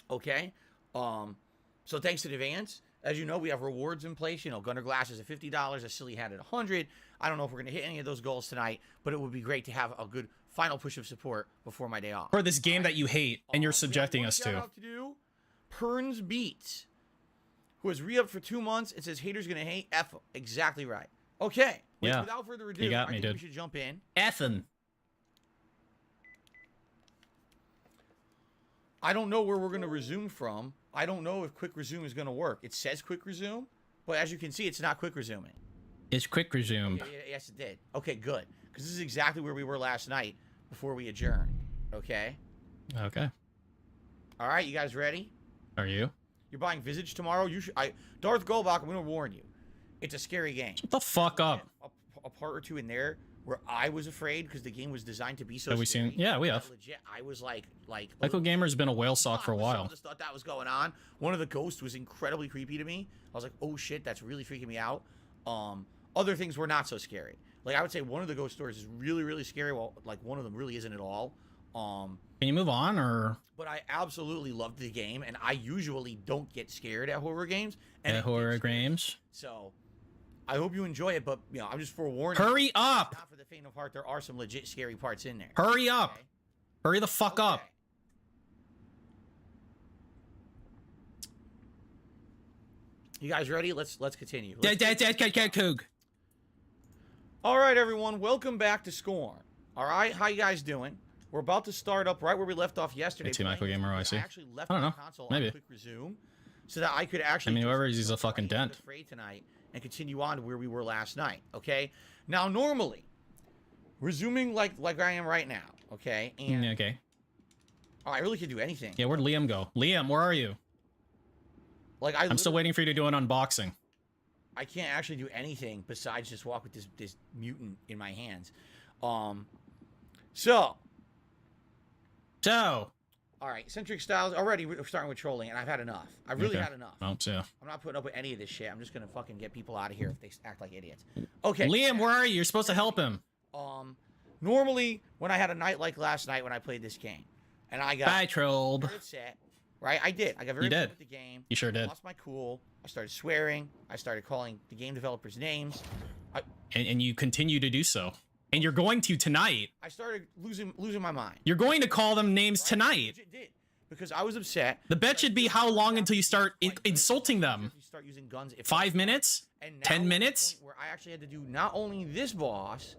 Okay. So thanks in advance. As you know, we have rewards in place. You know, Gunner Glass is at $50. A Silly Hat at $100. I don't know if we're going to hit any of those goals tonight, but it would be great to have a good final push of support before my day off. For this game that you hate and you're subjecting us to. Shout out to do. Perns Beats, who has re-upped for 2 months. It says haters gonna hate. F 'em. Exactly right. Okay. Yeah. Without further ado, You got me, I think dude. we should jump in. Ethan. I don't know where we're gonna resume from. I don't know if quick resume is gonna work. It says quick resume, but as you can see, it's not quick resuming. It's quick resumed. Yes, it did. Okay, good. Because this is exactly where we were last night before we adjourned. Okay. Okay. All right, you guys ready? Are you? You're buying Visage tomorrow. You should. Darth Golbach, I'm gonna warn you. It's a scary game. Shut the fuck up. A part or two in there where I was afraid because the game was designed to be so Have we scary. seen? Yeah, we have. Legit, I was like. Echo Gamer's been a whale sock for a while. I just thought that was going on. One of the ghosts was incredibly creepy to me. I was like, oh shit, that's really freaking me out. Other things were not so scary. Like I would say one of the ghost stories is really, really scary. Well, like one of them really isn't at all. Can you move on or? But I absolutely loved the game, and I usually don't get scared at horror games. And At horror games? So, I hope you enjoy it, but you know, I'm just forewarning. Hurry up! Not for the faint of heart. There are some legit scary parts in there. Hurry up! Okay? Hurry the fuck up! Okay. You guys ready? Let's continue. All right, everyone. Welcome back to Scorn. All right, how you guys doing? We're about to start up right where we left off yesterday. Hey, Team Echo Gamer, I see. I actually left I don't my know. console Maybe. on quick resume so that I could actually. I mean, whoever uses a fucking dent. Afraid tonight and continue on to where we were last night. Okay. Now, normally, resuming like I am right now. Okay. And Okay. oh, I really could do anything. Yeah, where'd Liam go? Liam, where are you? Like I'm still waiting for you to do an unboxing. I can't actually do anything besides just walk with this mutant in my hands. So. All right, Centric Styles. Already we're starting with trolling, and I've had enough. I've really had enough. Oh, yeah. I'm not putting up with any of this shit. I'm just gonna fucking get people out of here if they act like idiots. Okay. Liam, where are you? You're supposed to help him. Normally when I had a night like last night when I played this game, and I got Bye, trolled. very upset. Right, I did. I got very upset with the game. You sure did. I lost my cool. I started swearing. I started calling the game developers names. And you continue to do so. And you're going to tonight. I started losing my mind. You're going to call them names tonight. It did because I was upset. The bet should be how long until you start insulting them. You start using guns. 5 minutes? And now 10 minutes? to the point where I actually had to do not only this boss,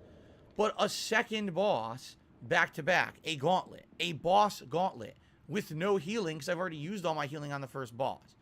but a second boss back to back, a gauntlet, a boss gauntlet with no healing because I've already used all my healing on the first boss.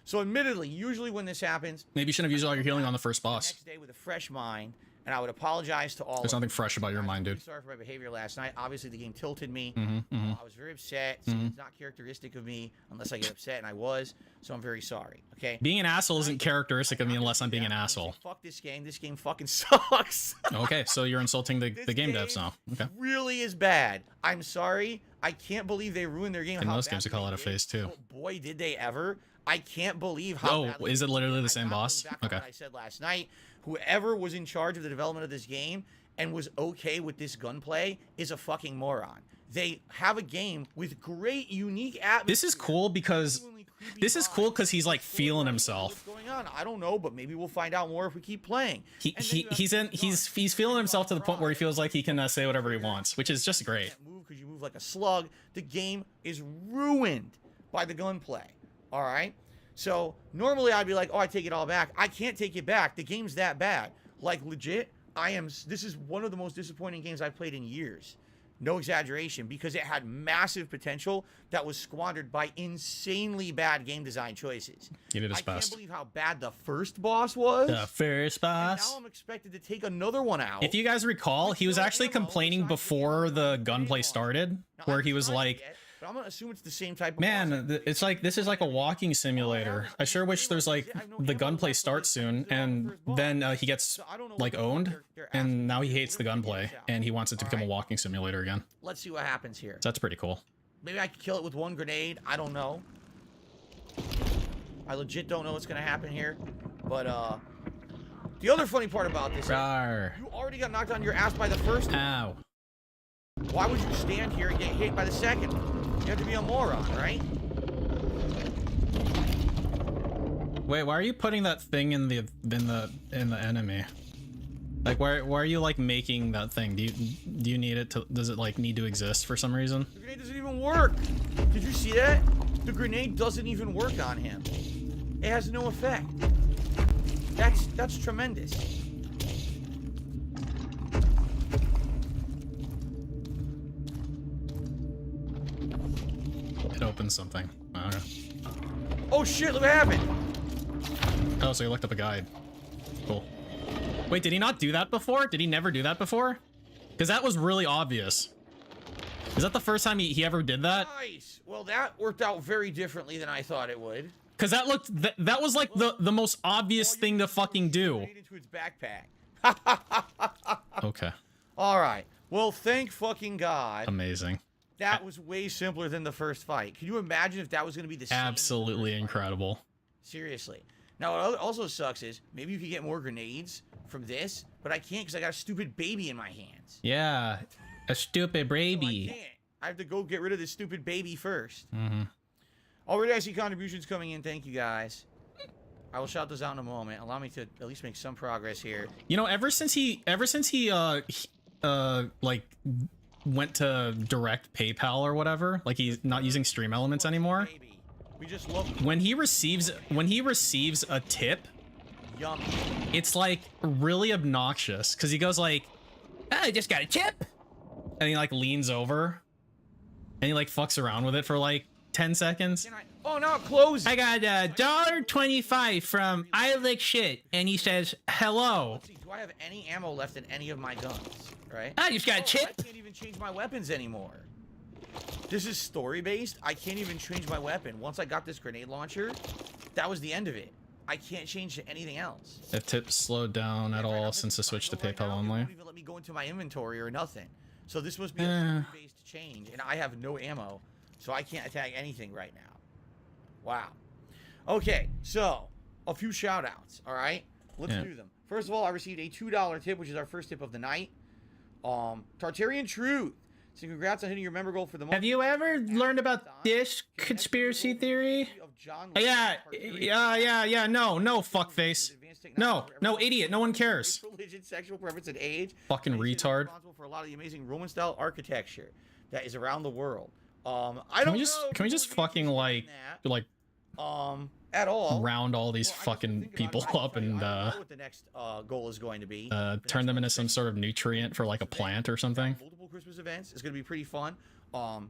So admittedly, usually when this happens, Maybe you shouldn't have used all your healing on the first boss. next day with a fresh mind, and I would apologize to all. There's of nothing you. fresh about your I'm mind, really dude. Sorry for my behavior last night. Obviously, the game tilted me. Mm-hmm. I was very upset. It's not characteristic of me unless I get upset, and I was. So I'm very sorry. Okay. Being an asshole isn't characteristic of me unless I'm being an Yeah, asshole. Fuck this game. This game fucking sucks. Okay, so you're insulting the This game devs now. Okay. Really is bad. I'm sorry. I can't believe they ruined their game. In how most games, they badly call it a did. phase 2. Oh, boy, did they ever. I can't believe how Oh, badly is they it did literally it. the same I'm not boss? going back on Okay. what I said last night. Whoever was in charge of the development of this game and was okay with this gunplay is a fucking moron. They have a game with great, unique atmosphere. This is cool because genuinely creepy this is vibes. cool because he's like feeling himself. What's going on? I don't know, but maybe we'll find out more if we keep playing. And then you have He's feeling himself to the point where he feels like he can say whatever he wants, which is just great. Can't move because you move like a slug. The game is ruined by the gunplay. All right. So normally I'd be like, oh, I take it all back. I can't take it back. The game's that bad. Like legit, this is one of the most disappointing games I've played in years. No exaggeration, because it had massive potential that was squandered by insanely bad game design choices. You did his I can't best. believe how bad the first boss was. The first And boss. now I'm expected to take another one out. If you guys recall, he was actually complaining before the gunplay started, where he was like, but I'm gonna assume it's the same type of man, it's like, this is like a walking simulator. I sure wish there's like the gunplay starts soon, and then he gets like owned, and now he hates the gunplay, and he wants it to become a walking simulator again. Let's see what happens here. So that's pretty cool. Maybe I could kill it with one grenade. I don't know. I legit don't know what's gonna happen here. But the other funny part about this, Rawr. you already got knocked on your ass by the first one. Ow. Why would you stand here and get hit by the second one? You have to be a moron, right? Wait, why are you putting that thing in the enemy? Like, why are you like making that thing? Do you need it to? Does it like need to exist for some reason? The grenade doesn't even work. Did you see that? The grenade doesn't even work on him. It has no effect. That's tremendous. It opens something. I don't know. Oh shit! Look what happened. Oh, so he looked up a guide. Cool. Wait, did he not do that before? Did he never do that before? Because that was really obvious. Is that the first time he ever did that? Nice. Well, that worked out very differently than I thought it would. Because that looked, that was like the most obvious thing to fucking do. Into its backpack. Okay. All right. Well, thank fucking God. Amazing. That was way simpler than the first fight. Can you imagine if that was going to be the same? Absolutely incredible. Seriously. Now, what also sucks is maybe you could get more grenades from this, but I can't because I got a stupid baby in my hands. Yeah, a stupid So baby. I can't. I have to go get rid of this stupid baby first. Mm-hmm. Already I see contributions coming in. Thank you, guys. I will shout those out in a moment. Allow me to at least make some progress here. You know, ever since he like went to direct PayPal or whatever, like he's not using Stream Elements anymore. Baby. We just love When he receives a tip, yummy. it's like really obnoxious because he goes like, "I just got a tip," and he like leans over and he like fucks around with it for like 10 seconds. Oh, now it closed. I got $1.25 from I Lick Shit, and he says hello. Let's see, do I have any ammo left in any of my guns? Right? I just got a chip. I can't even change my weapons anymore. This is story-based. I can't even change my weapon. Once I got this grenade launcher, that was the end of it. I can't change to anything else. The tip slowed down at all since the switch to PayPal It only. won't even let me go into my inventory or nothing. So this must be a story-based change, and I have no ammo, so I can't attack anything right now. Wow. Okay, so a few shout-outs, all right? Let's do them. First of all, I received a $2 tip, which is our first tip of the night. Tartarian Truth. So congrats on hitting your member goal for the month. Have you ever learned about this conspiracy theory? Yeah. No, fuckface. No, idiot. No one cares. Religion, sexual preference, and age. Fucking retard. Responsible for a lot of the amazing Roman-style architecture that is around the world. I don't know. Can we just fucking like at all round all these fucking people up and I don't know what the next goal is going to be. turn them into some sort of nutrient for like a plant or something? Multiple Christmas events. It's going to be pretty fun. Well.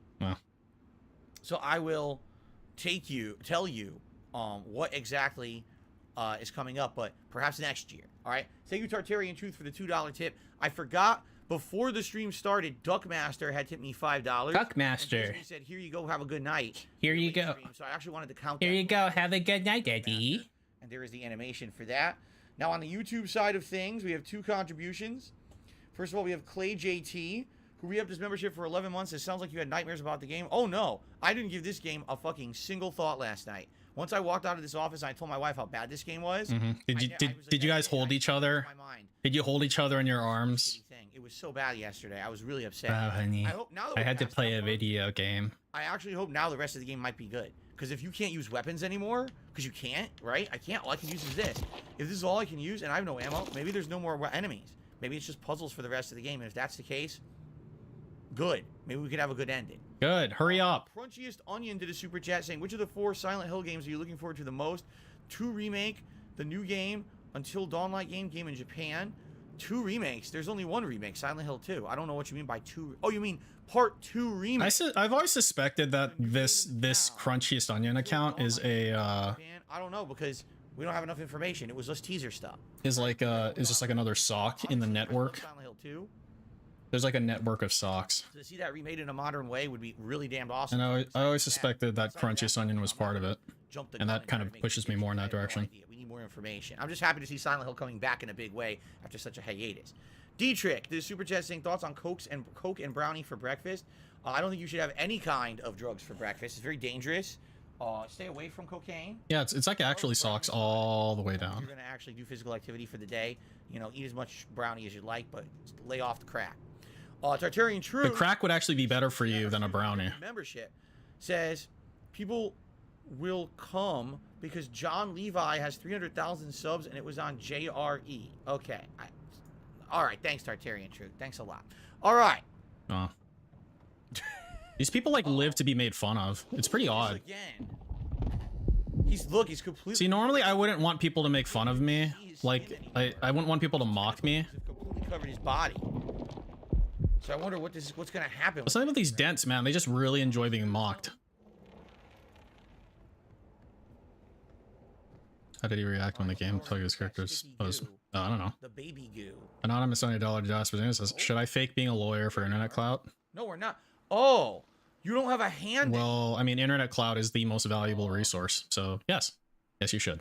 So I will tell you what exactly is coming up, but perhaps next year. All right. Thank you, Tartarian Truth, for the $2 tip. I forgot before the stream started, Duckmaster had tipped me $5. Duckmaster. He said, "Here you go. Have a good night." Here you go. So I actually wanted to count. Here you go. Have a good night, Daddy. And there is the animation for that. Now on the YouTube side of things, we have 2 contributions. First of all, we have Clay JT, who re-upped his membership for 11 months. It sounds like you had nightmares about the game. Oh no, I didn't give this game a fucking single thought last night. Once I walked out of this office, I told my wife how bad this game was. Did you guys hold each other? Did you hold each other in your arms? It was so bad yesterday. I was really upset. Oh, honey. I had to play a video. video game. I actually hope now the rest of the game might be good. Because if you can't use weapons anymore, because you can't, right? I can't. All I can use is this. If this is all I can use and I have no ammo, maybe there's no more enemies. Maybe it's just puzzles for the rest of the game. And if that's the case, good. Maybe we could have a good ending. Good. Hurry up. Crunchiest Onion did a super chat saying, which of the 4 Silent Hill games are you looking forward to the most? 2 remake, the new game, Until Dawnlight game in Japan, 2 remakes. There's only 1 remake, Silent Hill 2. I don't know what you mean by 2. Oh, you mean part 2 remake? I've always suspected that this Crunchiest Onion account is a I don't know, because we don't have enough information. It was just teaser stuff. Is just like another sock in the network. Silent Hill 2. There's like a network of socks. To see that remade in a modern way would be really damned awesome. And I always suspected that Crunchiest Onion was part of it. And that kind of pushes me more in that direction. We need more information. I'm just happy to see Silent Hill coming back in a big way after such a hiatus. D-Trick, the super chat saying thoughts on Coke and brownie for breakfast. I don't think you should have any kind of drugs for breakfast. It's very dangerous. Stay away from cocaine. Yeah, it's like actually socks all the way down. You're gonna actually do physical activity for the day. You know, eat as much brownie as you like, but lay off the crack. Tartarian True. The crack would actually be better for you than a brownie. Membership says people will come because John Levi has 300,000 subs and it was on JRE. Okay. All right. Thanks, Tartarian True. Thanks a lot. All right. Oh. These people like live to be made fun of. It's pretty odd. Again. He's completely. See, normally I wouldn't want people to make fun of me. Like I wouldn't want people to mock me. He's completely covered his body. So I wonder what's gonna happen. What's up with these dents, man? They just really enjoy being mocked. How did he react when the game told you his characters was? I don't know. The baby goo. Anonymous $20 Jasper says, should I fake being a lawyer for internet clout? No, we're not. Oh, you don't have a hand. Well, I mean, internet clout is the most valuable resource, so yes, you should.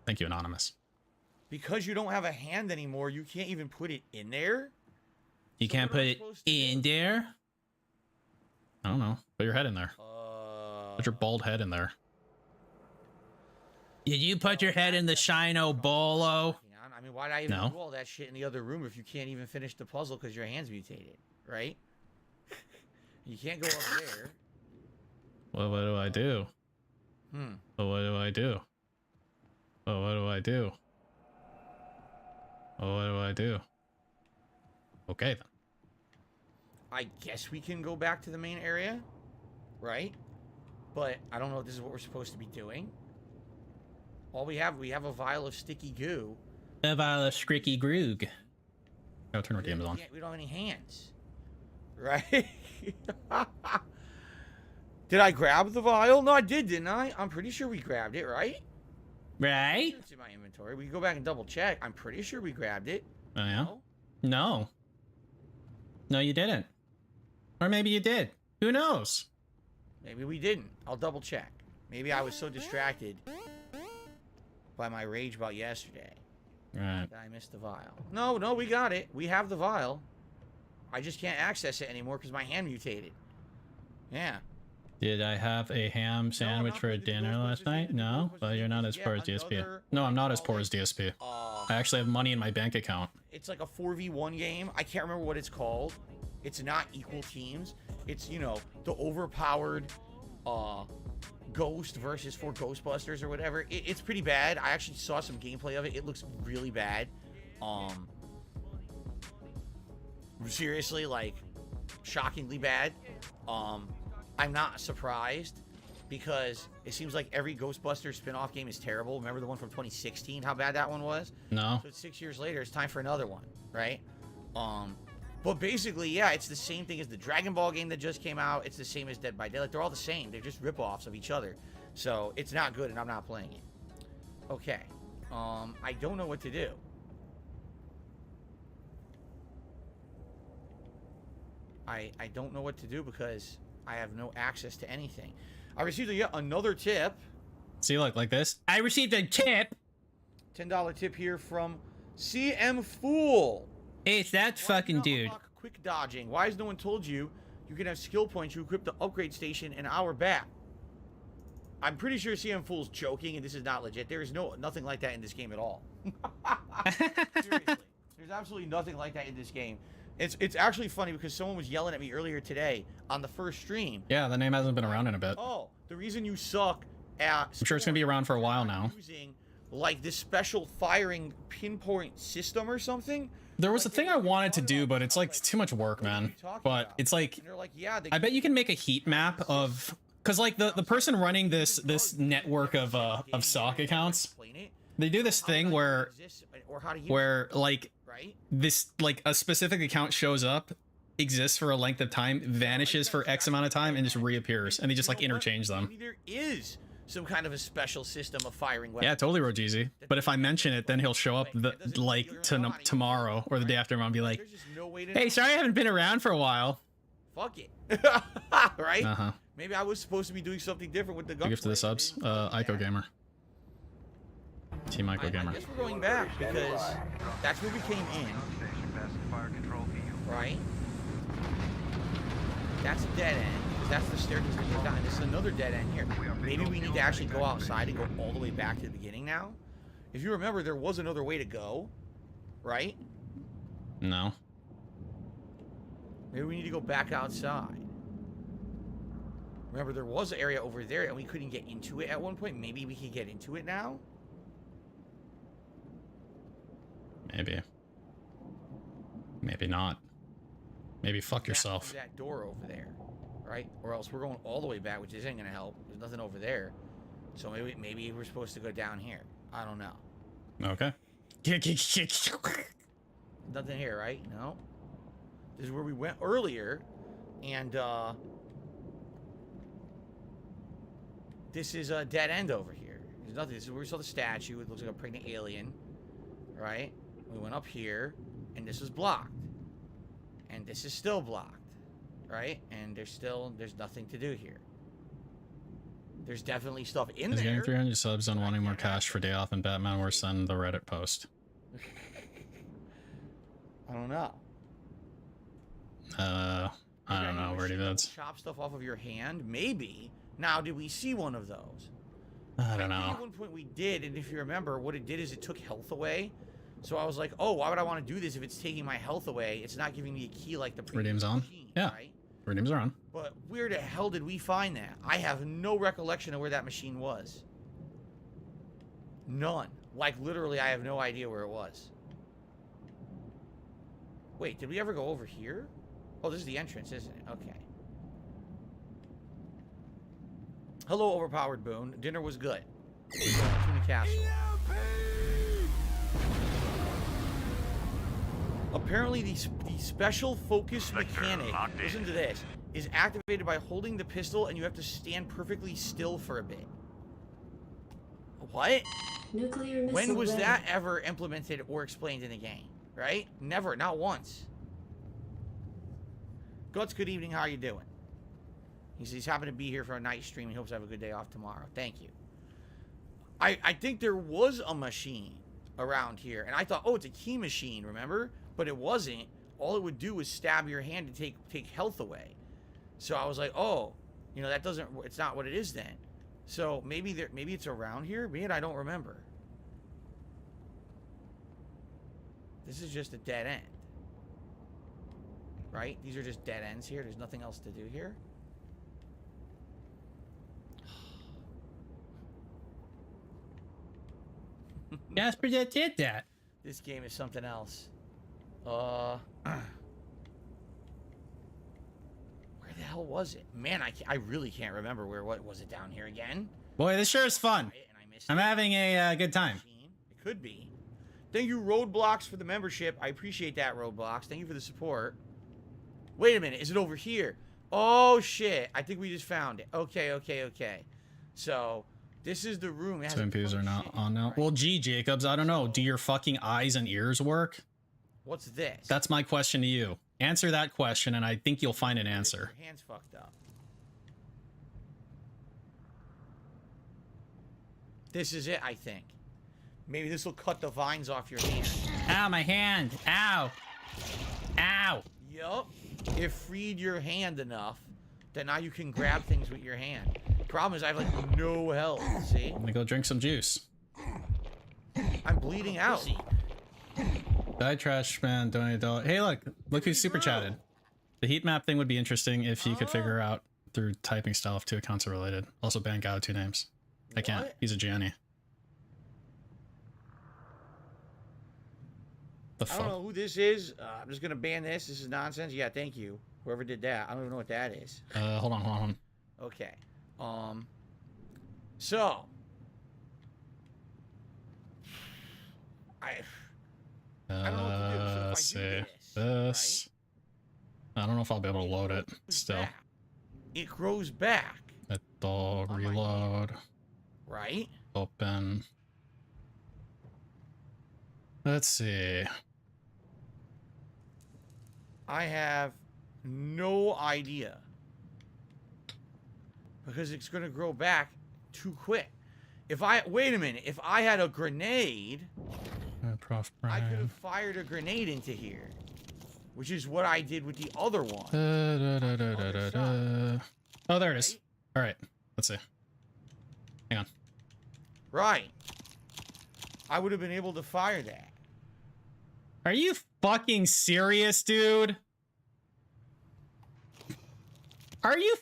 Thank you, Anonymous. Because you don't have a hand anymore, you can't even put it in there? You can't put it in there? I don't know. Put your head in there. Put your bald head in there. Did you put your head in the Shino Bolo? I mean, why'd I even do all that shit in the other room if you can't even finish the puzzle because your hand's mutated, right? You can't go up there. Well, what do I do? Well, what do I do? Well, what do I do? Oh, what do I do? Okay, then. I guess we can go back to the main area, right? But I don't know if this is what we're supposed to be doing. All we have a vial of sticky goo. A vial of scricky groog. Oh, turn our games on. We don't have any hands. Right? Did I grab the vial? No, I did, didn't I? I'm pretty sure we grabbed it, right? Right? It's in my inventory. We can go back and double check. I'm pretty sure we grabbed it. Oh, yeah? No? No. No, you didn't. Or maybe you did. Who knows? Maybe we didn't. I'll double check. Maybe I was so distracted by my rage about yesterday. Right. That I missed the vial. No, we got it. We have the vial. I just can't access it anymore because my hand mutated. Yeah. Did I have a ham sandwich for dinner last night? No? Well, you're not as poor as DSP. No, I'm not as poor as DSP. I actually have money in my bank account. It's like a 4v1 game. I can't remember what it's called. It's not equal teams. It's, you know, the overpowered Ghost versus 4 Ghostbusters or whatever. It's pretty bad. I actually saw some gameplay of it. It looks really bad. Seriously, like, shockingly bad. I'm not surprised because it seems like every Ghostbusters spin-off game is terrible. Remember the one from 2016, how bad that one was? No. So it's 6 years later, it's time for another one, right? But basically, yeah, it's the same thing as the Dragon Ball game that just came out. It's the same as Dead by Daylight. They're all the same. They're just rip-offs of each other. So it's not good, and I'm not playing it. Okay. I don't know what to do. I don't know what to do because I have no access to anything. I received yet another tip. See, look, like this. I received a tip. $10 tip here from CM Fool. Hey, it's that fucking dude. Quick dodging. Why has no one told you you can have skill points you equip the upgrade station an hour back? I'm pretty sure CM Fool's joking and this is not legit. There is nothing like that in this game at all. Seriously. There's absolutely nothing like that in this game. It's actually funny because someone was yelling at me earlier today on the first stream. Yeah, the name hasn't been around in a bit. Oh, the reason you suck at... I'm sure it's going to be around for a while now. Using, like, this special firing pinpoint system or something. There was a thing I wanted to do, but it's, like, too much work, man. But it's like... I bet you can make a heat map of... Because, like, the person running this network of sock accounts... They do this thing where or how to use where like it, right? this, like a specific account shows up, exists for a length of time, vanishes for X amount of time, and just reappears, and they just like interchange them. Maybe there is some kind of a special system of firing weapons. Yeah, totally, Rogeezy. But if I mention it, then he'll show up tomorrow or the day after, and I'll be like, There's just no way to "Hey, know. sorry, I haven't been around for a while." Fuck it. Right? Uh-huh. Maybe I was supposed to be doing something different with the gun. Gift to the subs. Ico Gamer. Team Ico Gamer. I guess we're going back because that's where we came in. Right? That's a dead end. That's the staircase we came down. And this is another dead end here. Maybe we need to actually go outside and go all the way back to the beginning now. If you remember, there was another way to go. Right? No. Maybe we need to go back outside. Remember, there was an area over there and we couldn't get into it at one point. Maybe we can get into it now? Maybe. Maybe not. Maybe fuck yourself. That door over there, right? Or else we're going all the way back, which isn't gonna help. There's nothing over there, so maybe we're supposed to go down here. I don't know. Okay. Nothing here, right? No. This is where we went earlier, and this is a dead end over here. There's nothing. This is where we saw the statue. It looks like a pregnant alien, right? We went up here, and this was blocked. And this is still blocked, right? And there's nothing to do here. There's definitely stuff in Is there. getting 300 subs on wanting more cash for day off and Batman worse than the Reddit post. I don't know. I don't know where it is. Chop stuff off of your hand, maybe. Now, did we see one of those? I don't think know. At one point we did, and if you remember, what it did is it took health away. So I was like, oh, why would I want to do this if it's taking my health away? It's not giving me a key like the previous Redeem's on. machine, Yeah. right? Redeems are on. But where the hell did we find that? I have no recollection of where that machine was. None. Like, literally, I have no idea where it was. Wait, did we ever go over here? Oh, this is the entrance, isn't it? Okay. Hello, overpowered Boone. Dinner was good. Tuna casserole. Apparently, the special focus mechanic, listen to this, is activated by holding the pistol, and you have to stand perfectly still for a bit. What? Nuclear missile When was ready. that ever implemented or explained in the game? Right? Never. Not once. Guts, good evening. How are you doing? He says he's happy to be here for a night stream. He hopes to have a good day off tomorrow. Thank you. I think there was a machine around here, and I thought, oh, it's a key machine, remember? But it wasn't. All it would do was stab your hand to take health away. So I was like, oh, you know, that doesn't, it's not what it is then. So maybe it's around here. Maybe I don't remember. This is just a dead end. Right? These are just dead ends here. There's nothing else to do here. Jasper just did that. This game is something else. Where the hell was it? Man, I really can't remember where. What was it down here again? Boy, this sure is fun. Right, and I missed I'm it. having a good time. It could be. Thank you, Roadblocks, for the membership. I appreciate that, Roadblocks. Thank you for the support. Wait a minute. Is it over here? Oh, shit. I think we just found it. Okay. So, this is the room. It has Twin a Peas ton are of not shit, on now. right? Well, gee, Jacobs, I don't know. Do your fucking eyes and ears work? What's this? That's my question to you. Answer that question, and I think you'll find an answer. Your hand's fucked up. This is it, I think. Maybe this will cut the vines off your hand. Ow, my hand. Ow. Ow. Yup. It freed your hand enough that now you can grab things with your hand. Problem is I have like no health, see? Let me go drink some juice. I'm bleeding out. Die Trash Man, donate $1. Hey, look who's super chatted. The heat map thing would be interesting if you could figure out through typing style if two accounts are related. Also ban Gao 2 names. I can't. What? He's a Gianni. The I don't fuck? know who this is. I'm just gonna ban this. This is nonsense. Yeah, thank you. Whoever did that. I don't even know what that is. Hold on. Okay. So I don't know what to do. So Let's if I do see. this, I don't know if I'll be able to load it right, still. it grows back. It'll on my reload. Right? Open. Let's see. I have no idea. Because it's going to grow back too quick. Wait a minute, if I had a grenade, Prof. I could Brian. have fired a grenade into here. Which is what I did with the other one. Oh, there it is. Right? All right, let's see. Hang on. Right. I would have been able to fire that. Are you fucking serious, dude? Are you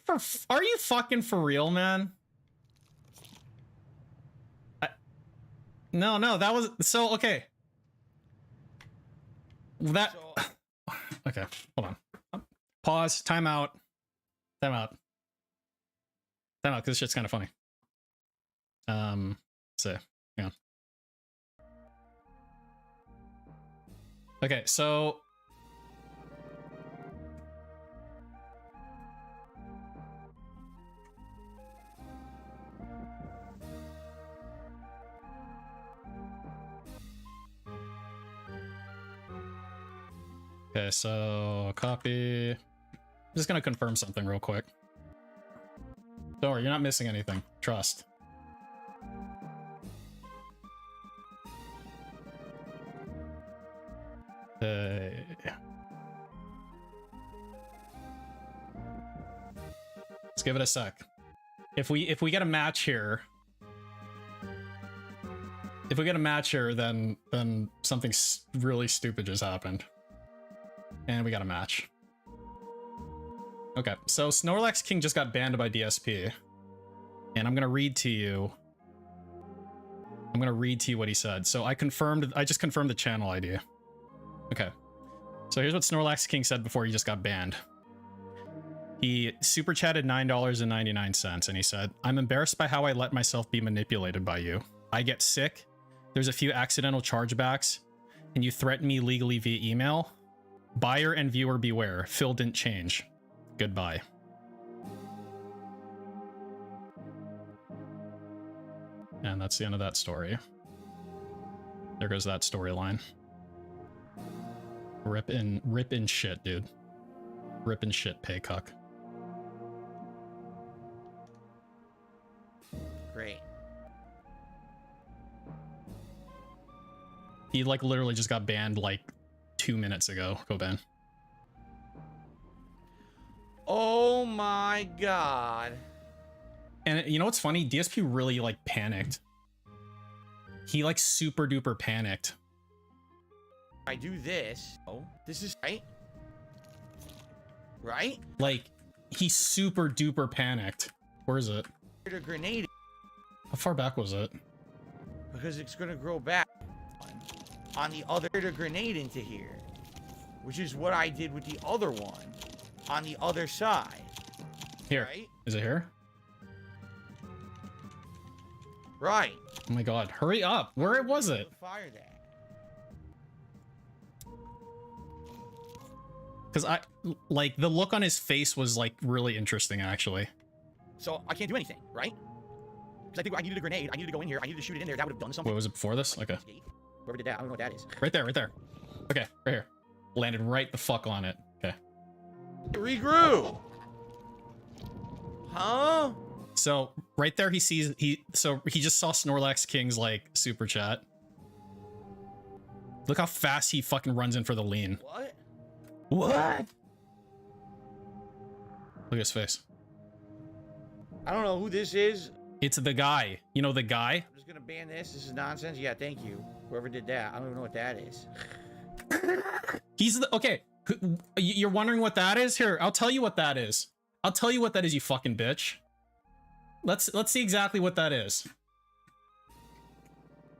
fucking for real, man? No, that was so okay. That So, okay, hold on. Pause, time out, because this shit's kind of funny. Let's see, hang on. Okay, so okay, so copy. I'm just gonna confirm something real quick. Don't worry, you're not missing anything. Trust. Let's give it a sec. If we get a match here, then something really stupid just happened, and we got a match. Okay, so Snorlax King just got banned by DSP, and I'm gonna read to you what he said. So I just confirmed the channel ID. Okay, so here's what Snorlax King said before he just got banned. He super chatted $9.99, and he said, "I'm embarrassed by how I let myself be manipulated by you. I get sick. There's a few accidental chargebacks, and you threaten me legally via email. Buyer and viewer beware. Phil didn't change. Goodbye." And that's the end of that story. There goes that storyline. Rip in shit, dude. Rip in shit, paycock. great. He like literally just got banned like 2 minutes ago. Go ban. Oh my god. And you know what's funny? DSP really like panicked. He like super duper panicked. I do this. Oh, this is right. Right? Like he super duper panicked. Where is it? A grenade How far back was it? because it's gonna grow back on the other a grenade into here, which is what I did with the other one on the other side. Here. Right? Is it here? Right. Oh my god, hurry up. Where was it? Fire that. Because I like the look on his face was like really interesting actually. So I can't do anything, right? Because I think I needed a grenade. I needed to go in here. I needed to shoot it in there. That would have done something. What was it before this? Okay. Whoever did that, I don't know what that is. Right there, right there. Okay, right here. Landed right the fuck on it. Okay. It regrew. Huh? So right there he sees he just saw Snorlax King's like super chat. Look how fast he fucking runs in for the lean. What? What? Look at his face. I don't know who this is. It's the guy. You know the guy? I'm just gonna ban this. This is nonsense. Yeah, thank you. Whoever did that. I don't even know what that is. He's the okay. You're wondering what that is? Here, I'll tell you what that is. I'll tell you what that is, you fucking bitch. Let's see exactly what that is.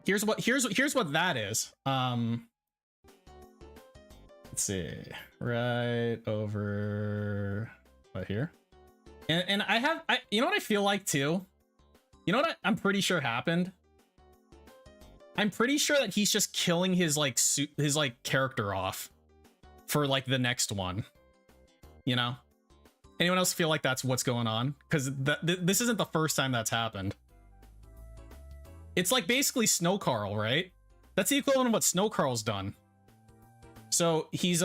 Here's what that is. Let's see. Right over right here. And I you know what I feel like too? You know what I'm pretty sure happened? I'm pretty sure that he's just killing his like character off for like the next one. You know? Anyone else feel like that's what's going on? Because this isn't the first time that's happened. It's like basically Snow Carl, right? That's the equivalent of what Snow Carl's done. So he's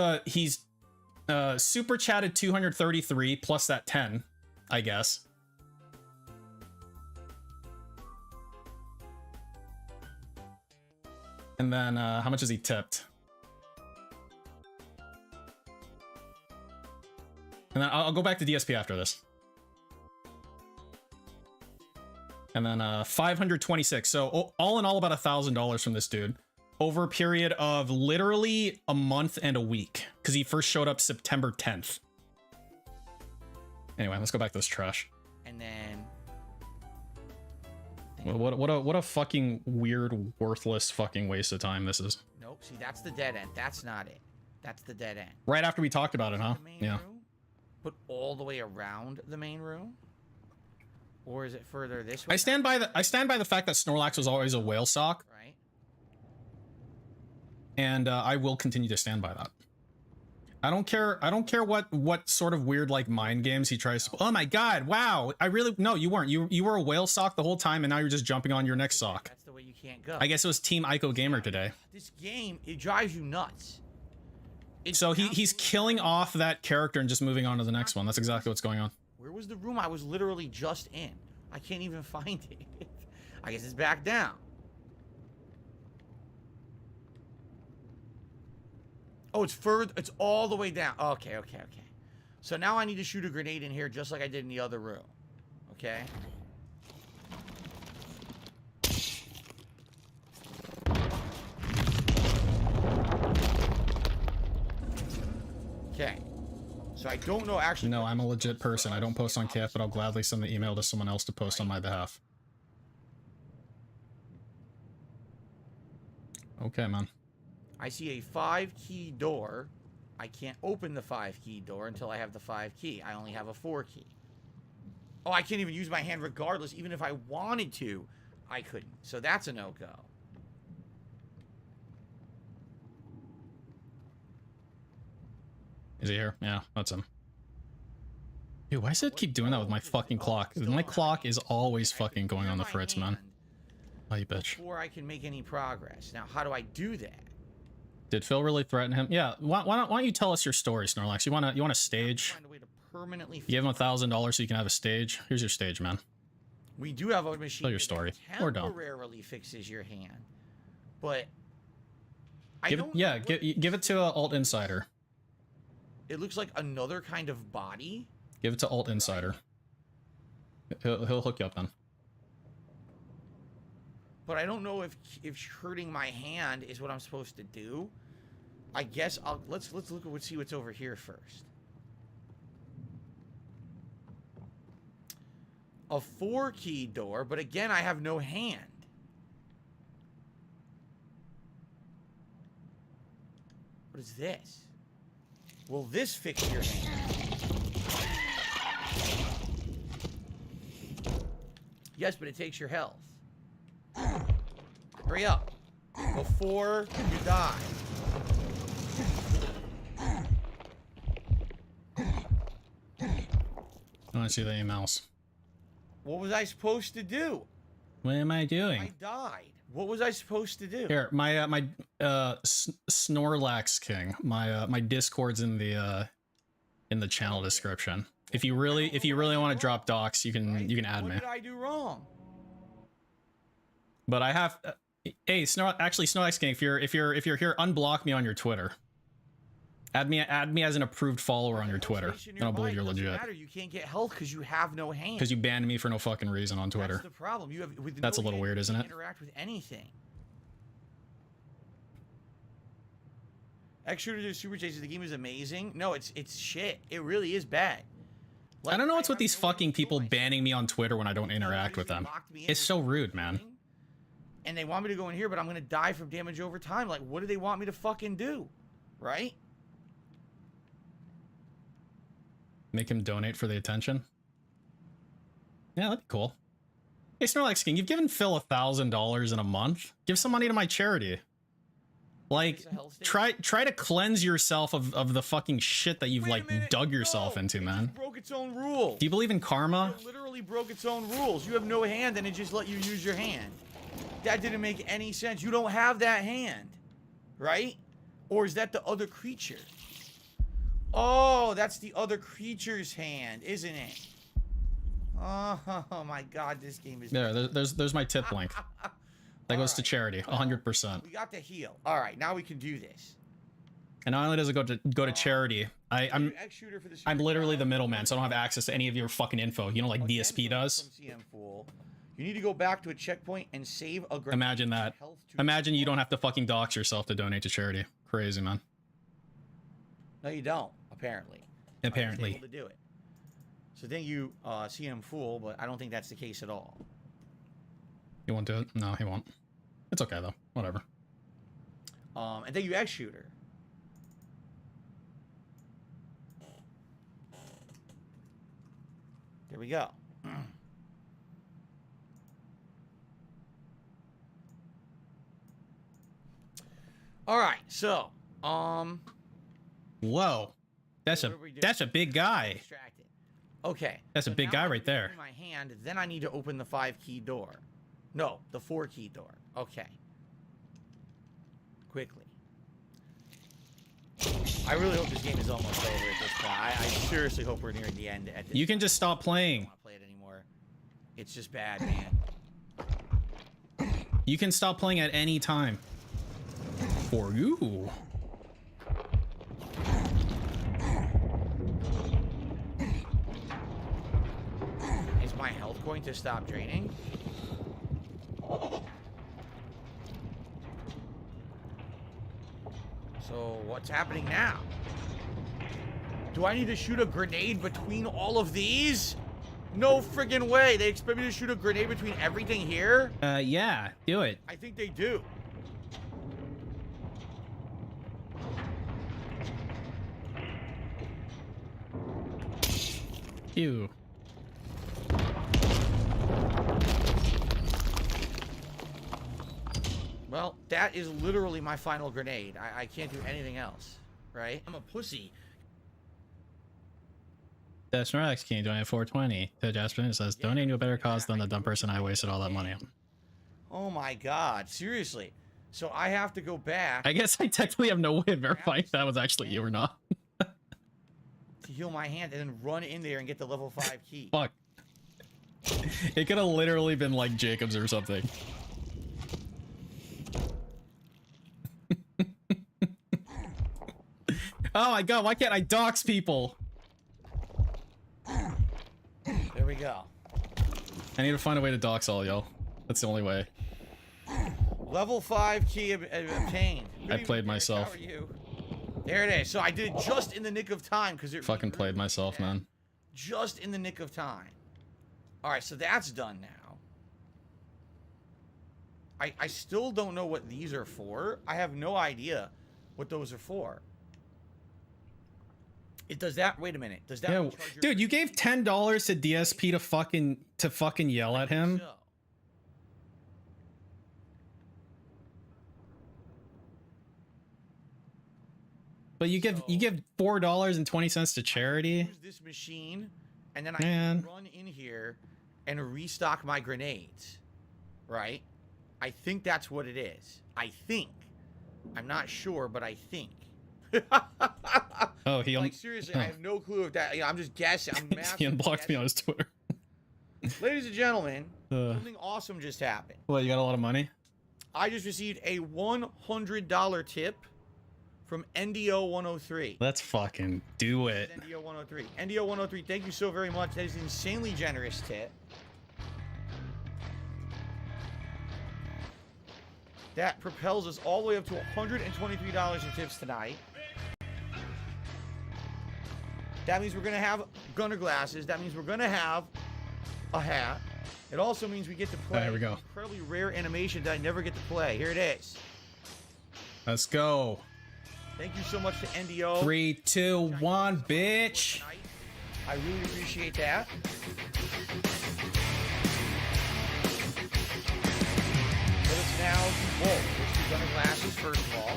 super chatted 233 plus that 10, I guess. And then how much has he tipped? And then I'll go back to DSP after this. And then 526. So all in all, about $1,000 from this dude over a period of literally a month and a week, because he first showed up September 10th. Anyway, let's go back to this trash. And then what a fucking weird, worthless fucking waste of time this is. Nope. See, that's the dead end. That's not it. That's the dead end. Right after we talked about it, huh? Yeah. Room? Put all the way around the main room, or is it further this way? I stand by the fact that Snorlax was always a whale sock, right? And I will continue to stand by that. I don't care what sort of weird like mind games he tries to. Oh my god! Wow! No, you weren't. You were a whale sock the whole time, and now you're just jumping on your next sock. That's the way you can't go. I guess it was Team Ico Gamer today. This game, it drives you nuts. So he's killing off that character and just moving on to the next one. That's exactly what's going on. Where was the room I was literally just in? I can't even find it. I guess it's back down. Oh, it's further. It's all the way down. Okay. So now I need to shoot a grenade in here just like I did in the other room. Okay. Okay, so I don't know actually. No, I'm a legit person. I don't post on KF, but I'll gladly send the email to someone else to post on my behalf. Okay, man. I see a 5-key door. I can't open the 5-key door until I have the 5-key. I only have a 4-key. Oh, I can't even use my hand regardless. Even if I wanted to, I couldn't. So that's a no-go. Is he here? Yeah, that's him. Dude, why does it keep doing that with my fucking clock? My clock is always fucking going on the fritz, man. Oh, you bitch. Before I can make any progress. Now, how do I do that? Did Phil really threaten him? Yeah. Why don't you tell us your story, Snorlax? You want a stage? Find a way to permanently. You give him $1,000 so you can have a stage. Here's your stage, man. We do have a machine. Tell your story. That temporarily fixes your hand, but give it to Alt Insider. It looks like another kind of body. Give it to Alt Insider. He'll hook you up then. But I don't know if hurting my hand is what I'm supposed to do. I guess let's look at see what's over here first. A 4-key door, but again, I have no hand. What is this? Will this fix your hand? Yes, but it takes your health. Hurry up before you die. I want to see the emails. What was I supposed to do? What am I doing? I died. What was I supposed to do? Here, my Snorlax King. My Discord's in the channel description. If you really want to drop docs, you can add me. What did I do wrong? But I have hey, Snorlax King, if you're here, unblock me on your Twitter. Add me as an approved follower on your Twitter. And I'll believe you're legit. You can't get health because you have no hand. Because you banned me for no fucking reason on Twitter. That's the problem. You have That's a little weird, isn't it? Interact with anything. X Shooter to Super Chases, the game is amazing. No, it's shit. It really is bad. Like, I don't know what's with these fucking people banning me on Twitter when I don't interact with them. It's so rude, man. And they want me to go in here, but I'm gonna die from damage over time. Like, what do they want me to fucking do? Right? Make him donate for the attention? Yeah, that'd be cool. Hey, Snorlax King, you've given Phil $1,000 in a month. Give some money to my charity. Like, try to cleanse yourself of the fucking shit that you've like dug yourself into, man. It broke its own rule. Do you believe in karma? It literally broke its own rules. You have no hand, and it just let you use your hand. That didn't make any sense. You don't have that hand, right? Or is that the other creature? Oh, that's the other creature's hand, isn't it? Oh my God, this game is. There's my tip link. That goes to charity, 100%. We got the heal. All right, now we can do this. And not only does it go to charity, I'm literally the middleman, so I don't have access to any of your fucking info. You know, like DSP does. You need to go back to a checkpoint and save a grenade. Imagine that. Imagine you don't have to fucking dox yourself to donate to charity. Crazy, man. No, you don't. Apparently. Apparently. Able to do it. So then you see him fool, but I don't think that's the case at all. He won't do it. No, he won't. It's okay though. Whatever. And then you X shooter. There we go. All right, so whoa, that's a big guy. Okay, that's a big guy right there. My hand. Then I need to open the 5-key door. No, the 4-key door. Okay. Quickly. I really hope this game is almost over at this point. I seriously hope we're nearing the end. At this you can just stop playing. I don't want to play it anymore. It's just bad, man. You can stop playing at any time. For you. Is my health going to stop draining? So what's happening now? Do I need to shoot a grenade between all of these? No friggin' way. They expect me to shoot a grenade between everything here? Yeah, do it. I think they do. Ew. Well, that is literally my final grenade. I can't do anything else, right? I'm a pussy. That's Snorlax King doing 420 to Jasper. It says, donating to a better cause than the dumb person I wasted all that money on. Oh my God, seriously. So I have to go back. I guess I technically have no way of verifying if that was actually you or not. To heal my hand and then run in there and get the level 5 key. Fuck. It could have literally been like Jacobs or something. Oh my God, why can't I dox people? There we go. I need to find a way to dox all y'all. That's the only way. Level 5 key obtained. I played myself. How are you? There it is. So I did it just in the nick of time because it fucking played myself, man. Just in the nick of time. All right, so that's done now. I still don't know what these are for. I have no idea what those are for. It does that. Wait a minute. Does that? Yeah, dude, you gave $10 to DSP to fucking yell at him. So. But you give $4.20 to charity. Use this machine, and then I can run in here and restock my grenades. Right? I think that's what it is. I think. I'm not sure, but I think. Oh, he like seriously, I have no clue if that. I'm just guessing. I'm he unblocked me on his Twitter. Ladies and gentlemen, something awesome just happened. Well, you got a lot of money? I just received a $100 tip from NDO103. Let's fucking do it. NDO103. NDO103, thank you so very much. That is an insanely generous tip. That propels us all the way up to $123 in tips tonight. That means we're going to have gunner glasses. That means we're going to have a hat. It also means we get to play there we go. An incredibly rare animation that I never get to play. Here it is. Let's go. Thank you so much to NDO. 3, 2, 1, bitch. I really appreciate that. on the glasses, first of all.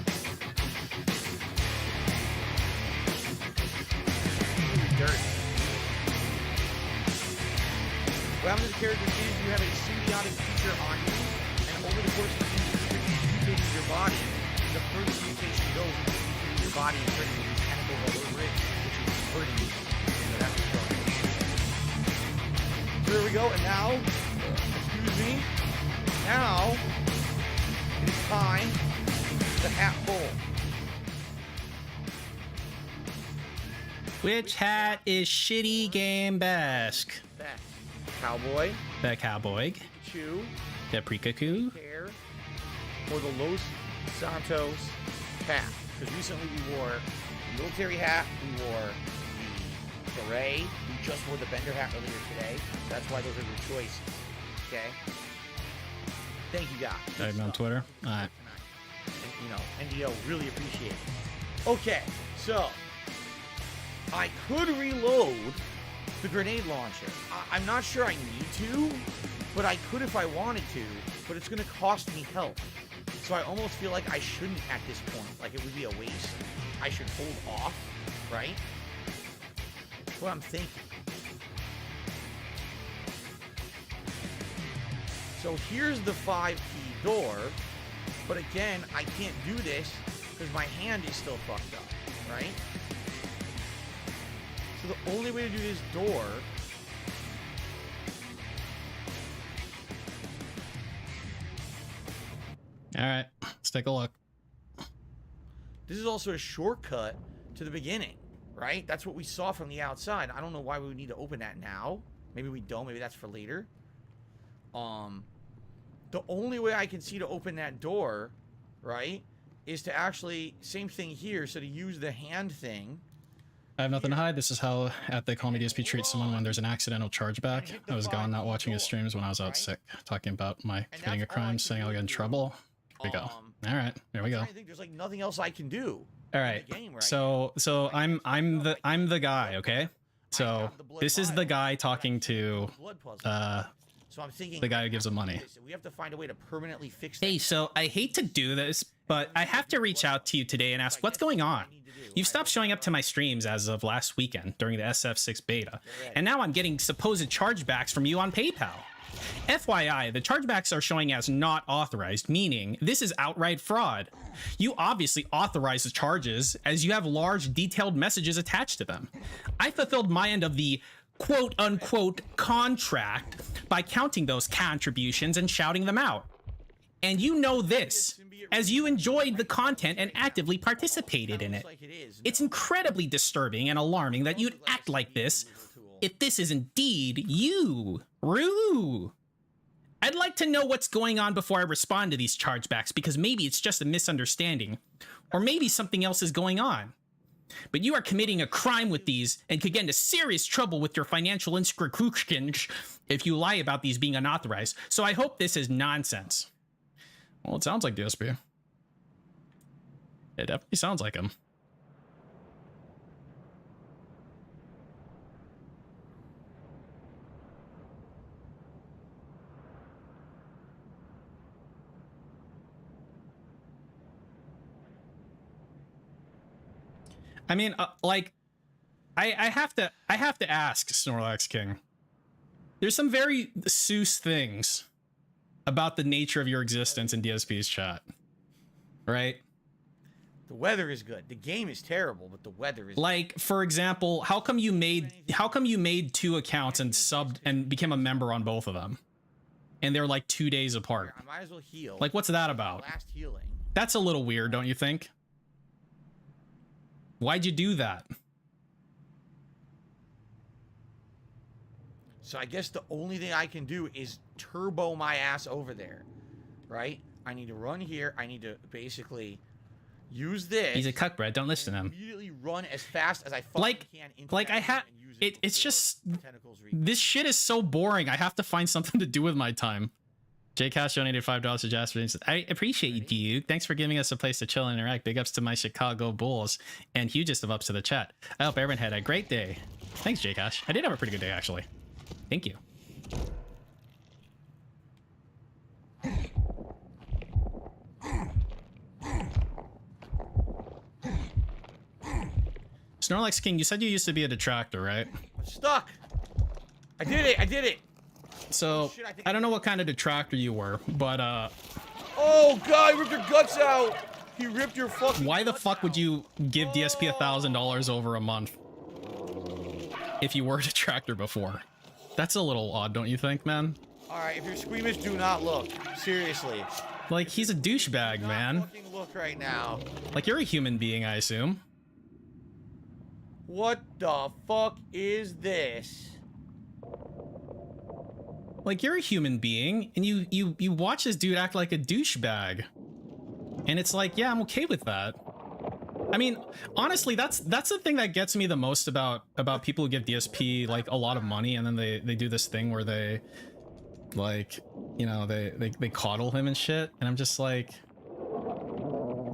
Ooh, dirty. What happens to the character is you have a symbiotic feature on you, and over the course of the few mutating your body, the further the mutation goes, into your body and turning these tentacles all over it, which is hurting you. So that's what's going on. So there we go, and now, excuse me, now it is time for the hat pull. Which hat is shitty game best? Best. Cowboy. The cowboy. Pikachu. The Prikaku. Hair. Or the Los Santos hat. Because recently we wore the military hat, we wore the beret, we just wore the Bender hat earlier today. So that's why those are your choices. Okay? Thank you, guys. Tag me on Twitter. Alright. And, you know, NDO, really appreciate it. Okay, so I could reload the grenade launcher. I'm not sure I need to, but I could if I wanted to, but it's going to cost me health. So I almost feel like I shouldn't at this point. Like, it would be a waste. I should hold off, right? That's what I'm thinking. So here's the 5-key door, but again, I can't do this because my hand is still fucked up, right? So the only way to do this door Alright, let's take a look. This is also a shortcut to the beginning, right? That's what we saw from the outside. I don't know why we would need to open that now. Maybe we don't. Maybe that's for later. The only way I can see to open that door, right, is to actually, same thing here, so to use the hand thing. I have nothing to hide. This is how at the Call Me DSP treats someone when there's an accidental chargeback. I was gone not watching his streams when I was out sick, talking about my committing a crime, saying I'll get in trouble. Here we go. All right, there we go. I think there's like nothing else I can do. All right. So I'm the guy, okay? So this is the guy talking to so I'm thinking the guy who gives him money. We have to find a way to permanently fix Hey, so I hate to do this, but I have to reach out to you today and ask what's going on. You've stopped showing up to my streams as of last weekend during the SF6 beta, and now I'm getting supposed chargebacks from you on PayPal. FYI, the chargebacks are showing as not authorized, meaning this is outright fraud. You obviously authorize the charges as you have large detailed messages attached to them. I fulfilled my end of the quote-unquote contract by counting those contributions and shouting them out. And you know this, as you enjoyed the content and actively participated in it. It's incredibly disturbing and alarming that you'd act like this if this is indeed you. Rue. I'd like to know what's going on before I respond to these chargebacks, because maybe it's just a misunderstanding, or maybe something else is going on. But you are committing a crime with these and could get into serious trouble with your financial inscriptions if you lie about these being unauthorized. So I hope this is nonsense. Well, it sounds like DSP. It definitely sounds like him. I mean, like, I have to ask Snorlax King. There's some very Seuss things about the nature of your existence in DSP's chat, right? The weather is good. The game is terrible, but the weather is like, for example, how come you made 2 accounts and subbed and became a member on both of them, and they're like 2 days apart? I might as well heal. Like, what's that about? Last healing. That's a little weird, don't you think? Why'd you do that? So I guess the only thing I can do is turbo my ass over there, right? I need to run here. I need to basically use this. He's a cuckbread. Don't listen to him. Immediately run as fast as I fucking can. Like I have. It's just this shit is so boring. I have to find something to do with my time. Jcash donated $5 to Jasper. I appreciate you, dude. Thanks for giving us a place to chill and interact. Big ups to my Chicago Bulls, and hugest of ups to the chat. I hope everyone had a great day. Thanks, Jcash. I did have a pretty good day, actually. Thank you. Snorlax King, you said you used to be a detractor, right? I'm stuck. I did it. I did it. So, Shit, I don't know what kind of detractor you were, but, Oh, God, he ripped your guts out. He ripped your fucking why the guts fuck would out. you give DSP $1,000 over a month if you were a detractor before? That's a little odd, don't you think, man? All right, if you're squeamish, do not look. Seriously. Like, he's a douchebag, Do not man. fucking look right now. Like, you're a human being, I assume. What the fuck is this? Like, you're a human being, and you watch this dude act like a douchebag. And it's like, yeah, I'm okay with that. I mean, honestly, that's the thing that gets me the most about people who give DSP, like, a lot of money, and then they do this thing where they, like, you know, they coddle him and shit. And I'm just like,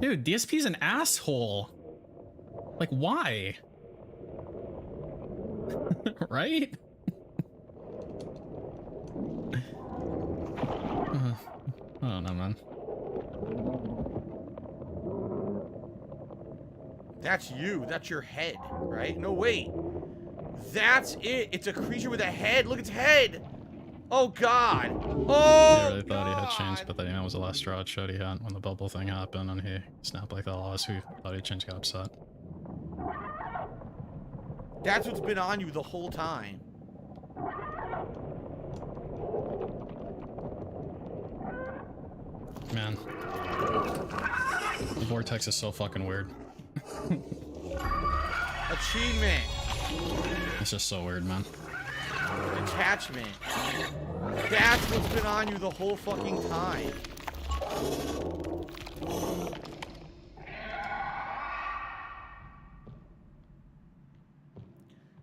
dude, DSP's an asshole. Like, why? Right? I don't know, man. That's you. That's your head, right? No, wait. That's it. It's a creature with a head. Look, its head. Oh, God. Oh, I really thought he God. had changed, but that was the last straw it showed he had when the bubble thing happened, and he snapped like all of us who thought he changed got upset. That's what's been on you the whole time. Man. The vortex is so fucking weird. Achievement. It's just so weird, man. Attachment. That's what's been on you the whole fucking time.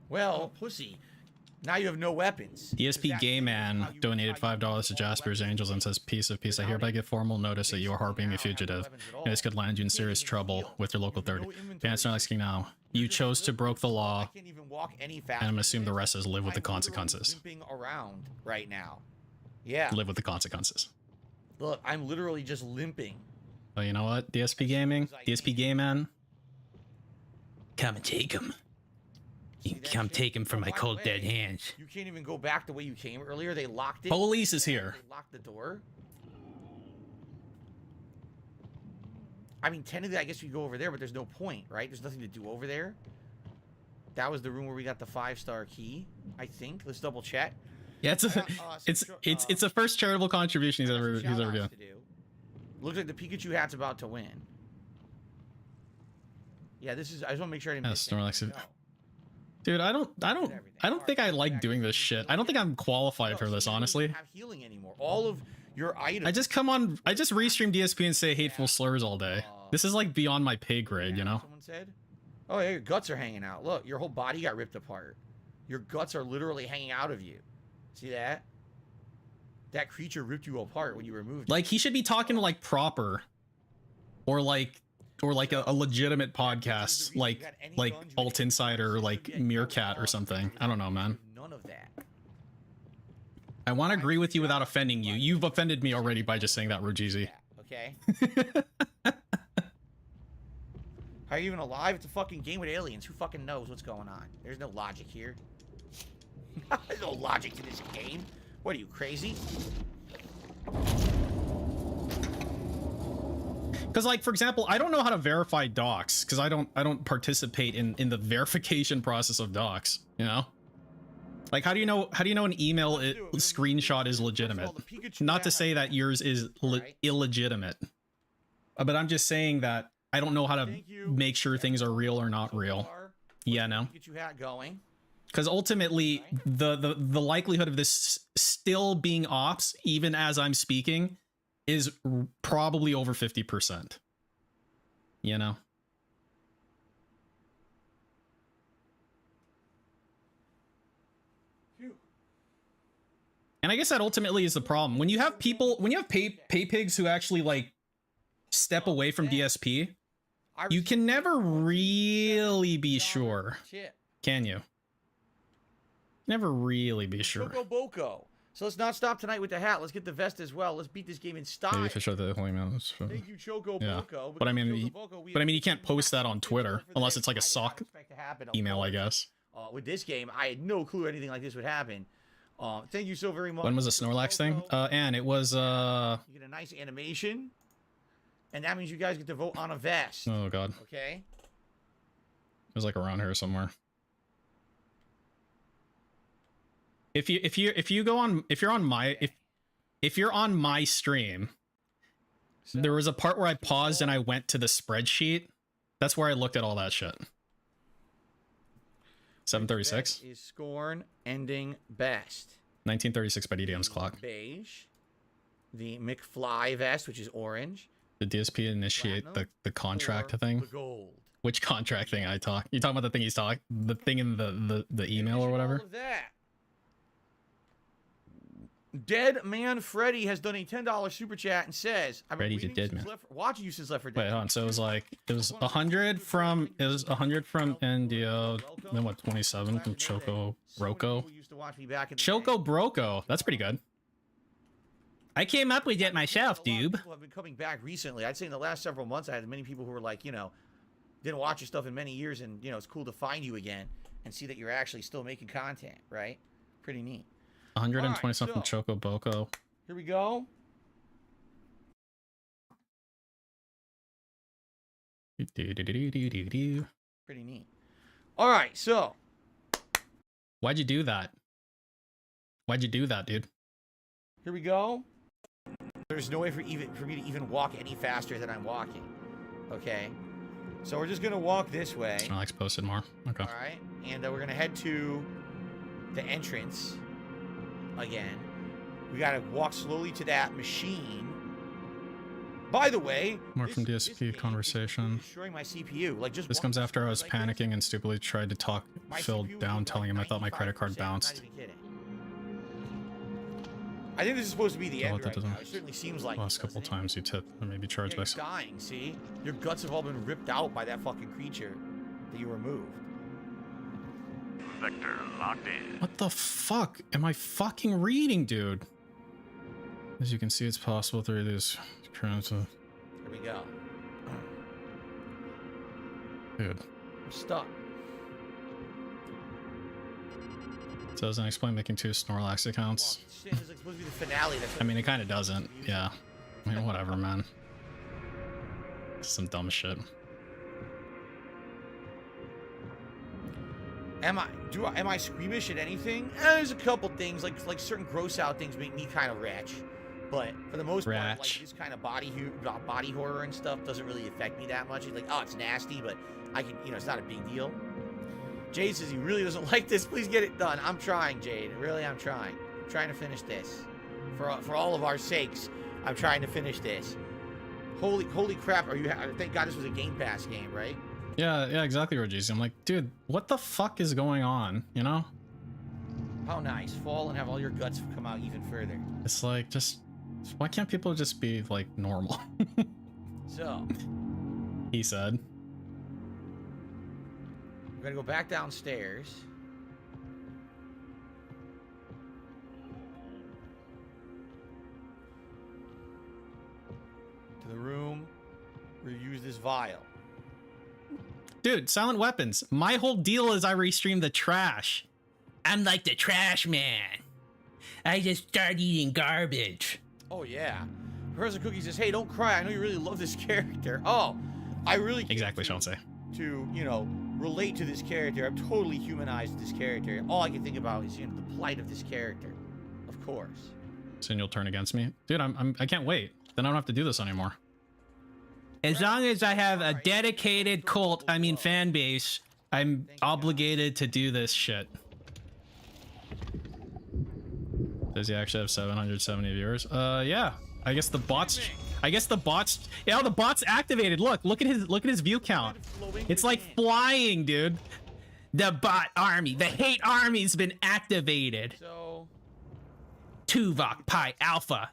Well, pussy. Now you have no weapons. DSP Gay Man donated $5 to Jasper's Angels and says, Peace of peace. I hereby give formal notice that you are harboring a fugitive, and this could land you in serious trouble with your local 30. Dance not asking now. You chose to broke the law, I can't even walk any and faster. I'm gonna assume the rest is live with the I'm literally consequences. limping around right now. Yeah. Live with the consequences. Look, I'm literally just limping. But you know what, DSP Gaming? DSP Gay Man? Come and take him. See that Come shit? take him from Oh, my by the cold way, dead hands. You can't even go back the way you came earlier. They locked it. Police is here. They locked the door. I mean, technically, I guess you go over there, but there's no point, right? There's nothing to do over there. That was the room where we got the 5-star key, I think. Let's double check. Yeah, it's the first charitable contribution he's ever done. Looks like the Pikachu hat's about to win. Yeah, this is. I just want to make sure I didn't miss Snorlax. anything. No. Dude, I don't think I like doing this shit. I don't think I'm qualified for this, so you don't honestly. even have healing anymore. All of your items. I just restream DSP and say hateful slurs all day. This is like beyond my pay grade, you know? Someone said. Oh, yeah, your guts are hanging out. Look, your whole body got ripped apart. Your guts are literally hanging out of you. See that? That creature ripped you apart when you removed it. Like, he should be talking to like proper, or like a legitimate podcast, like Alt Insider or like Meerkat or something. I don't know, man. None of that. I want to agree with you without offending you. You've offended me already by just saying that, Rogeezy. Okay. How are you even alive? It's a fucking game with aliens. Who fucking knows what's going on? There's no logic here. There's no logic to this game. What are you, crazy? Because, like, for example, I don't know how to verify docs because I don't participate in the verification process of docs. You know, like, how do you know an email screenshot is legitimate? Not to say that yours is illegitimate, but I'm just saying that I don't know how to make sure things are real or not real. Yeah, no. Get you hat going. Because ultimately, the likelihood of this still being ops, even as I'm speaking, is probably over 50%. You know? And I guess that ultimately is the problem. When you have people, when you have pay pigs who actually like step away from DSP, you can never really be sure. Can you? Never really be sure. Boko Boko. So let's not stop tonight with the hat. Let's get the vest as well. Let's beat this game in style. Maybe fish out the holy mountains. Thank you, Choco Yeah. Boko. But I mean, you can't post that on Twitter unless it's like a sock email, I guess. With this game, I had no clue anything like this would happen. Thank you so very much. When was the Snorlax thing? And it was You get a nice animation, and that means you guys get to vote on a vest. oh god, Okay. it was like around here somewhere. If you're on my stream, there was a part where I paused and I went to the spreadsheet. That's where I looked at all that shit. 736. Is Scorn ending best? 1936 by DDM's clock. Beige. The McFly vest, which is orange. Did DSP initiate the contract Or thing? The gold. Which contract thing I talk? You talking about the thing he's talking? The thing in the email or whatever? All of that. Dead Man Freddy has done a $10 super chat and says, "I've been Freddy's a dead man. watching you since Left 4 Dead." Wait, hold on. So it was 100 from NDO, then what? 27 from Choco Broco. Choco Broco. That's pretty good. I came up with it myself, dude. People have been coming back recently. I'd say in the last several months, I had many people who were like, didn't watch your stuff in many years, and it's cool to find you again and see that you're actually still making content, right? Pretty neat. 120 All right, something from so, Choco Boko. Here we go. Pretty neat. All right, so Why'd you do that? Why'd you do that, dude? here we go. There's no way for me to even walk any faster than I'm walking. Okay, so we're just gonna walk this way. Alex posted more. Okay. All right, and we're gonna head to the entrance again. We gotta walk slowly to that machine. By the way, More from DSP conversation. destroying my CPU. Like just This comes after I was panicking and stupidly tried to talk Phil down, telling him I thought my credit card bounced. I think this is supposed to be the Oh, end that right doesn't- now. It certainly seems like Last couple times you tipped, or maybe charged you're by some. dying, see? Your guts have all been ripped out by that fucking creature that you removed. Vector locked in. What the fuck am I fucking reading, dude? As you can see, it's possible through this current. Here we go. Dude. I'm stuck. So doesn't explain making 2 Snorlax accounts. This shit is like supposed to be the finale. That's I mean, it kind of doesn't. Yeah. I mean, whatever, man. Some dumb shit. Am I squeamish at anything? There's a couple things like certain gross out things make me kind of retch, but for the most part, like this kind of body horror and stuff doesn't really affect me that much. It's like, oh, it's nasty, but I can, it's not a big deal. Jade says he really doesn't like this. Please get it done. I'm trying, Jade. Really, I'm trying. I'm trying to finish this. For all of our sakes, I'm trying to finish this. Holy crap! Thank God this was a Game Pass game, right? Yeah, exactly, Regis. I'm like, dude, what the fuck is going on? You know? How nice. Fall and have all your guts come out even further. It's like, just why can't people just be like normal? So, he said. we're gonna go back downstairs. To the room where you use this vial. Dude, Silent Weapons. My whole deal is I restream the trash. I'm like the trash man. I just start eating garbage. Oh yeah. Professor Cookie says, "Hey, don't cry. I know you really love this character." Oh, I really can't Exactly, Shanse. to relate to this character. I'm totally humanized this character. All I can think about is the plight of this character, of course. Soon you'll turn against me, dude. I can't wait. Then I don't have to do this anymore. As long as I have a dedicated fan base, I'm obligated to do this shit. Does he actually have 770 viewers? Yeah. I guess the bots. Yeah, the bots activated. Look at his view count. It's like flying, dude. The bot army, the hate army's been activated. So, Tuvok Pi Alpha,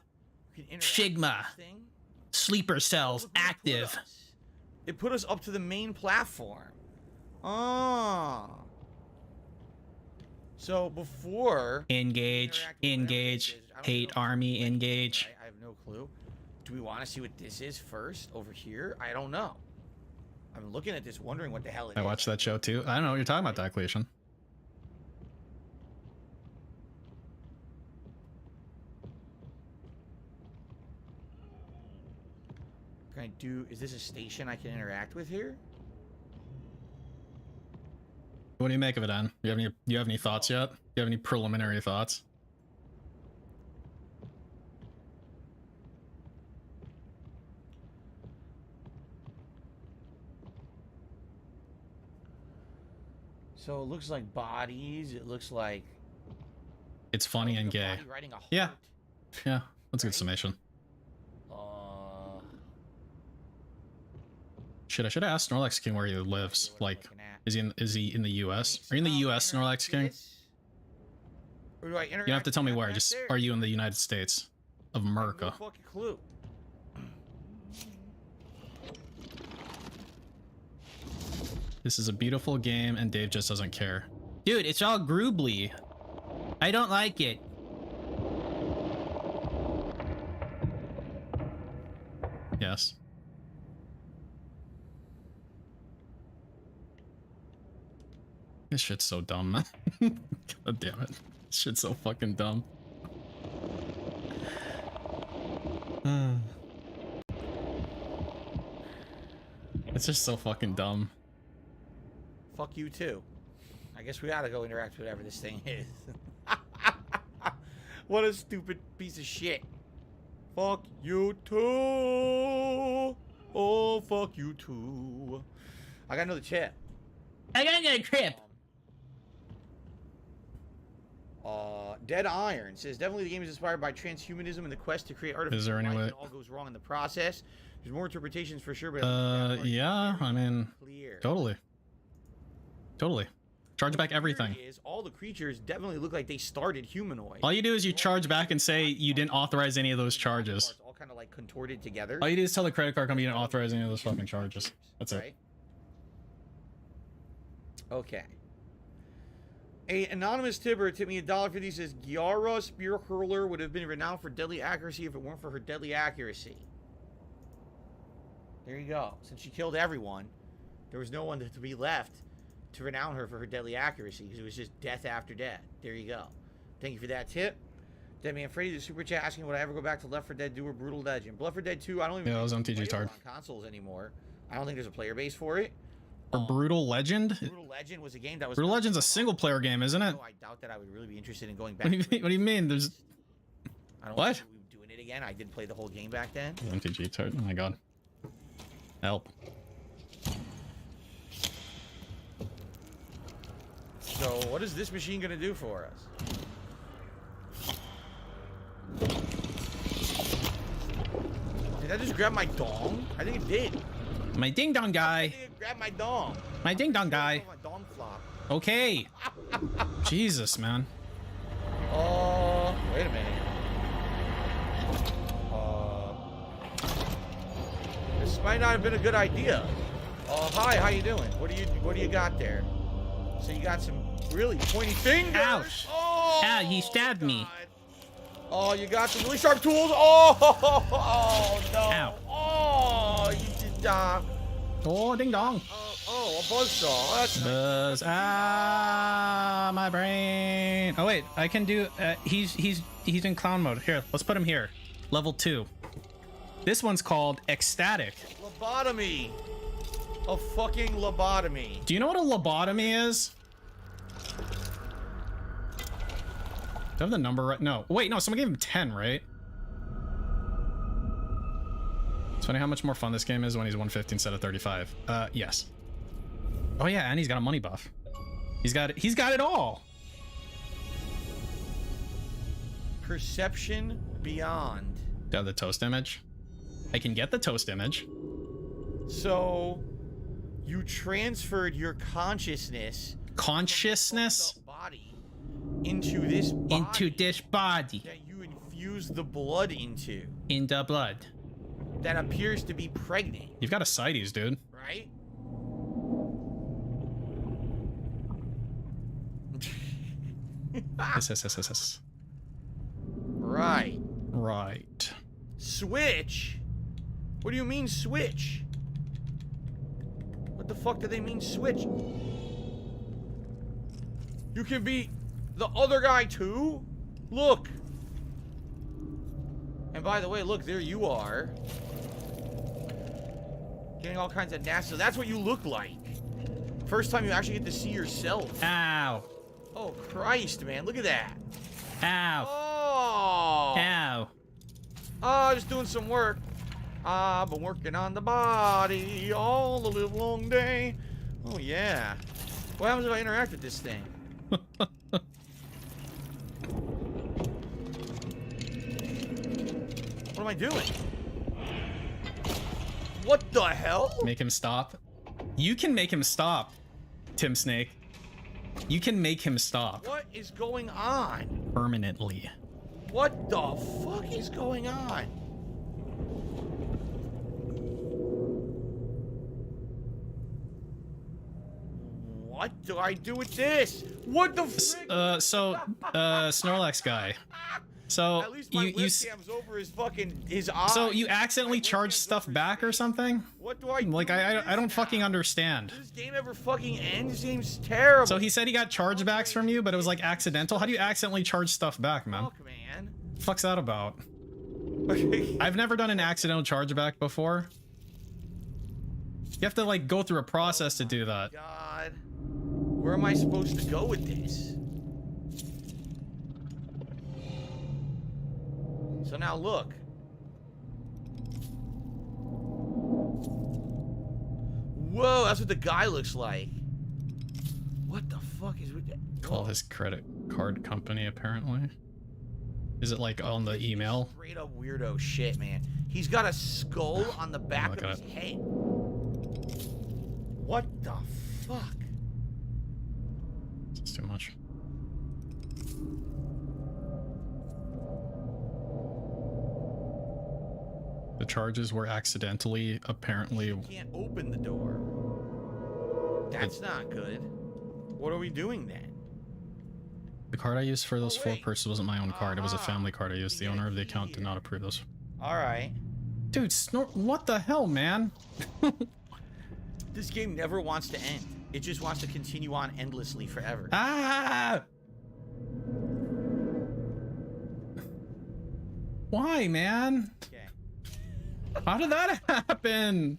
Sigma, sleeper cells active. It put us up to the main platform. Oh. So before Engage, engage, hate army, engage. I have no clue. Do we want to see what this is first over here? I don't know. I'm looking at this, wondering what the hell it is. I watched that show too. I don't know what you're talking about, Diocletian. Can I do? Is this a station I can interact with here? What do you make of it, Ann? Do you have any thoughts yet? Do you have any preliminary thoughts? So it looks like bodies. It looks like It's funny and gay. Writing a heart. Yeah. Yeah, that's a good summation. Shit, I should have asked Snorlax King where he lives. Like, is he in the US? Are you in the US, Snorlax King? Or do I You don't have to tell me where. Just are you in the United States of America? No fucking clue. This is a beautiful game, and Dave just doesn't care. Dude, it's all groobly. I don't like it. Yes. This shit's so dumb, man. God damn it. This shit's so fucking dumb. It's just so fucking dumb. Fuck you too. I guess we gotta go interact with whatever this thing is. What a stupid piece of shit. Fuck you too. Oh, fuck you too. I got another chip. I gotta get a crib. Dead Iron says definitely the game is inspired by transhumanism and the quest to create artificial Is there any life, way? and all goes wrong in the process. There's more interpretations for sure, but Yeah, I mean, clear. totally. Totally. Charge back everything. Is all the creatures definitely look like they started humanoid. All you do is you charge back and say you didn't authorize any of those charges. All kind of like contorted together. All you do is tell the credit card company you didn't authorize any of those fucking charges. That's it. Right? Okay. A anonymous tipper tipped me $1.50. Says Gyara Spear Hurler would have been renowned for deadly accuracy if it weren't for her deadly accuracy. There you go. Since she killed everyone, there was no one to be left to renown her for her deadly accuracy because it was just death after death. There you go. Thank you for that tip. Deadman Freddy, the super chat asking, would I ever go back to Left 4 Dead 2 or Brutal Legend? Left 4 Dead 2, I don't even Yeah, that was on play TG it Tard. on consoles anymore. I don't think there's a player base for it. Or Brutal Legend? Brutal Legend was a game that was... Brutal Legend's a single player game, isn't it? No, I doubt that I would really be interested in going back. What do you mean? There's... I don't What? think we were doing it again. I did play the whole game back then. MTG Tard. Oh my god. Help. So, what is this machine going to do for us? Did I just grab my dong? I think it did. My ding dong I guy. think it grabbed my dong. My ding dong guy. My dong flop. Okay. Jesus, man. Wait a minute. This might not have been a good idea. Hi, how you doing? What do you got there? So you got some really pointy fingers. Ouch. Oh, Ow, he stabbed me. God. Oh, you got some really sharp tools. Oh no. Ow. Oh, you did. Oh, ding dong. A buzzsaw. That's Buzz. Ah, my brain. Oh wait, I can do. He's in clown mode. Here, let's put him here. Level 2. This one's called Ecstatic. lobotomy. A fucking lobotomy. Do you know what a lobotomy is? Do I have the number right? No. Wait, no. Someone gave him 10, right? It's funny how much more fun this game is when he's 150 instead of 35. Yes. Oh yeah, and he's got a money buff. He's got it all. Perception beyond. Do I have the toast image? I can get the toast image. So, you transferred your consciousness body into this body into this body. that you infuse the blood into. In the blood. That appears to be pregnant, You've got a sighties, dude. right? Yes. Right. Right. Switch? What do you mean switch? What the fuck do they mean switch? You can be the other guy too? Look. And by the way, look, there you are. Getting all kinds of nasty. So that's what you look like. First time you actually get to see yourself. Ow. Oh, Christ, man. Look at that. Ow. Oh. Ow. Oh, just doing some work. I've been working on the body all the live long day. Oh, yeah. What happens if I interact with this thing? What am I doing? What the hell? Make him stop. You can make him stop, Tim Snake. You can make him stop. What is going on? Permanently. What the fuck is going on? What do I do with this? What the frick? Snorlax guy. So At least my webcam's over his eye. So you accidentally charge stuff back or something? What do I do? Like I don't fucking understand. Does this game ever fucking end? This game's terrible. So he said he got chargebacks from you, but it was like accidental. How do you accidentally charge stuff back, man? Fuck, man. Fuck's that about? I've never done an accidental chargeback before. You have to like go through a process to do that. God. Where am I supposed to go with this? So now look. Whoa, that's what the guy looks like. What the fuck is with that? Call his credit card company, apparently. Is it like on the email? Straight up weirdo shit, man. He's got a skull on the back of his head. What the fuck? It's too much. The charges were accidentally, apparently. You can't open the door. That's not good. What are we doing then? The card I used for those 4 purses wasn't my own card. It was a family card I used. The owner of the account did not approve those. Alright. Dude, what the hell, man? This game never wants to end. It just wants to continue on endlessly forever. Ah! Why, man? Okay. How did that happen?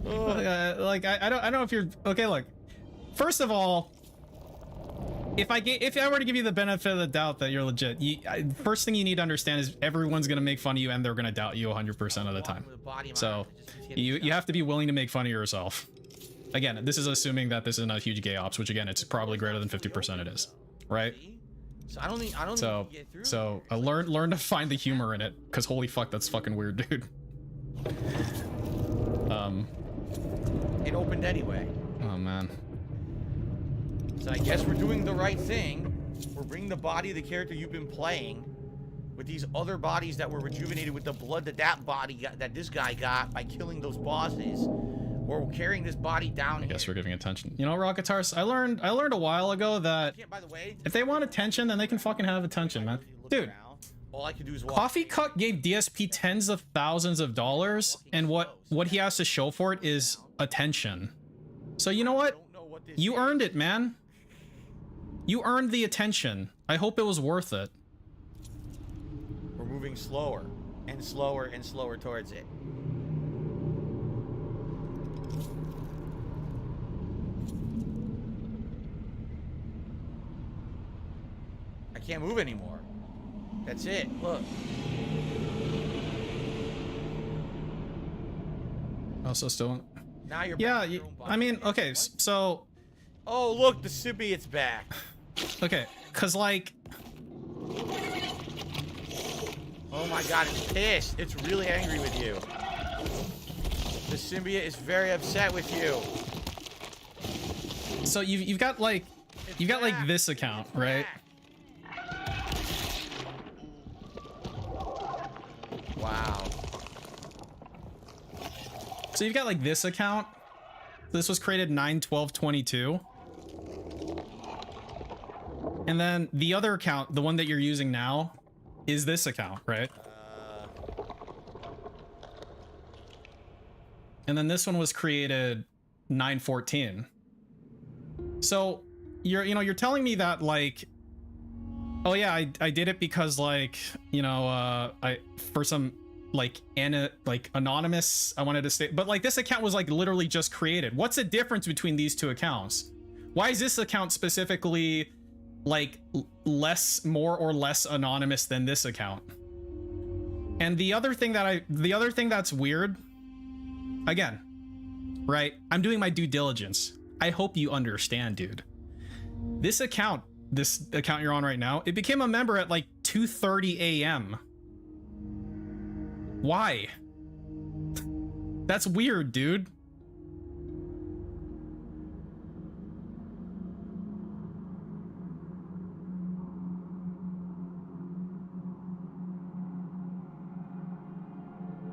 Like, I don't know if you're okay. Look, first of all, if I were to give you the benefit of the doubt that you're legit, first thing you need to understand is everyone's gonna make fun of you and they're gonna doubt you 100% of the time. So you have to be willing to make fun of yourself. Again, this is assuming that this isn't a huge gay ops, which again, it's probably greater than 50% it is, right? So I don't need to get through. So learn to find the humor in it, because holy fuck, that's fucking weird, dude. It opened anyway. Oh man. So I guess we're doing the right thing. We're bringing the body of the character you've been playing with these other bodies that were rejuvenated with the blood that body got, that this guy got by killing those bosses. We're carrying this body down. I guess we're giving attention. You know, Rocketars, I learned a while ago that by the way, if they want attention, then they can fucking have attention, man. Dude, all I can do is watch. Coffee Cup gave DSP tens of thousands of dollars, and what he has to show for it is attention. So you know what? You earned it, man. You earned the attention. I hope it was worth it. We're moving slower and slower and slower towards it. I can't move anymore. That's it. Look. Also still. Now you're yeah, I mean, okay, so. Oh, look, the symbiote's back. Okay, cause like. Oh my god, it's pissed. It's really angry with you. The symbiote is very upset with you. So you've got like this account, right? Wow. So you've got like this account. This was created 9/12/22. And then the other account, the one that you're using now, is this account, right? And then this one was created 9/14. So you're telling me that like, oh yeah, I did it because like, I for some like anonymous, I wanted to stay, but like this account was like literally just created. What's the difference between these two accounts? Why is this account specifically like more or less anonymous than this account? And the other thing that's weird, again, right? I'm doing my due diligence. I hope you understand, dude. This account you're on right now, it became a member at like 2:30 a.m. Why? That's weird, dude.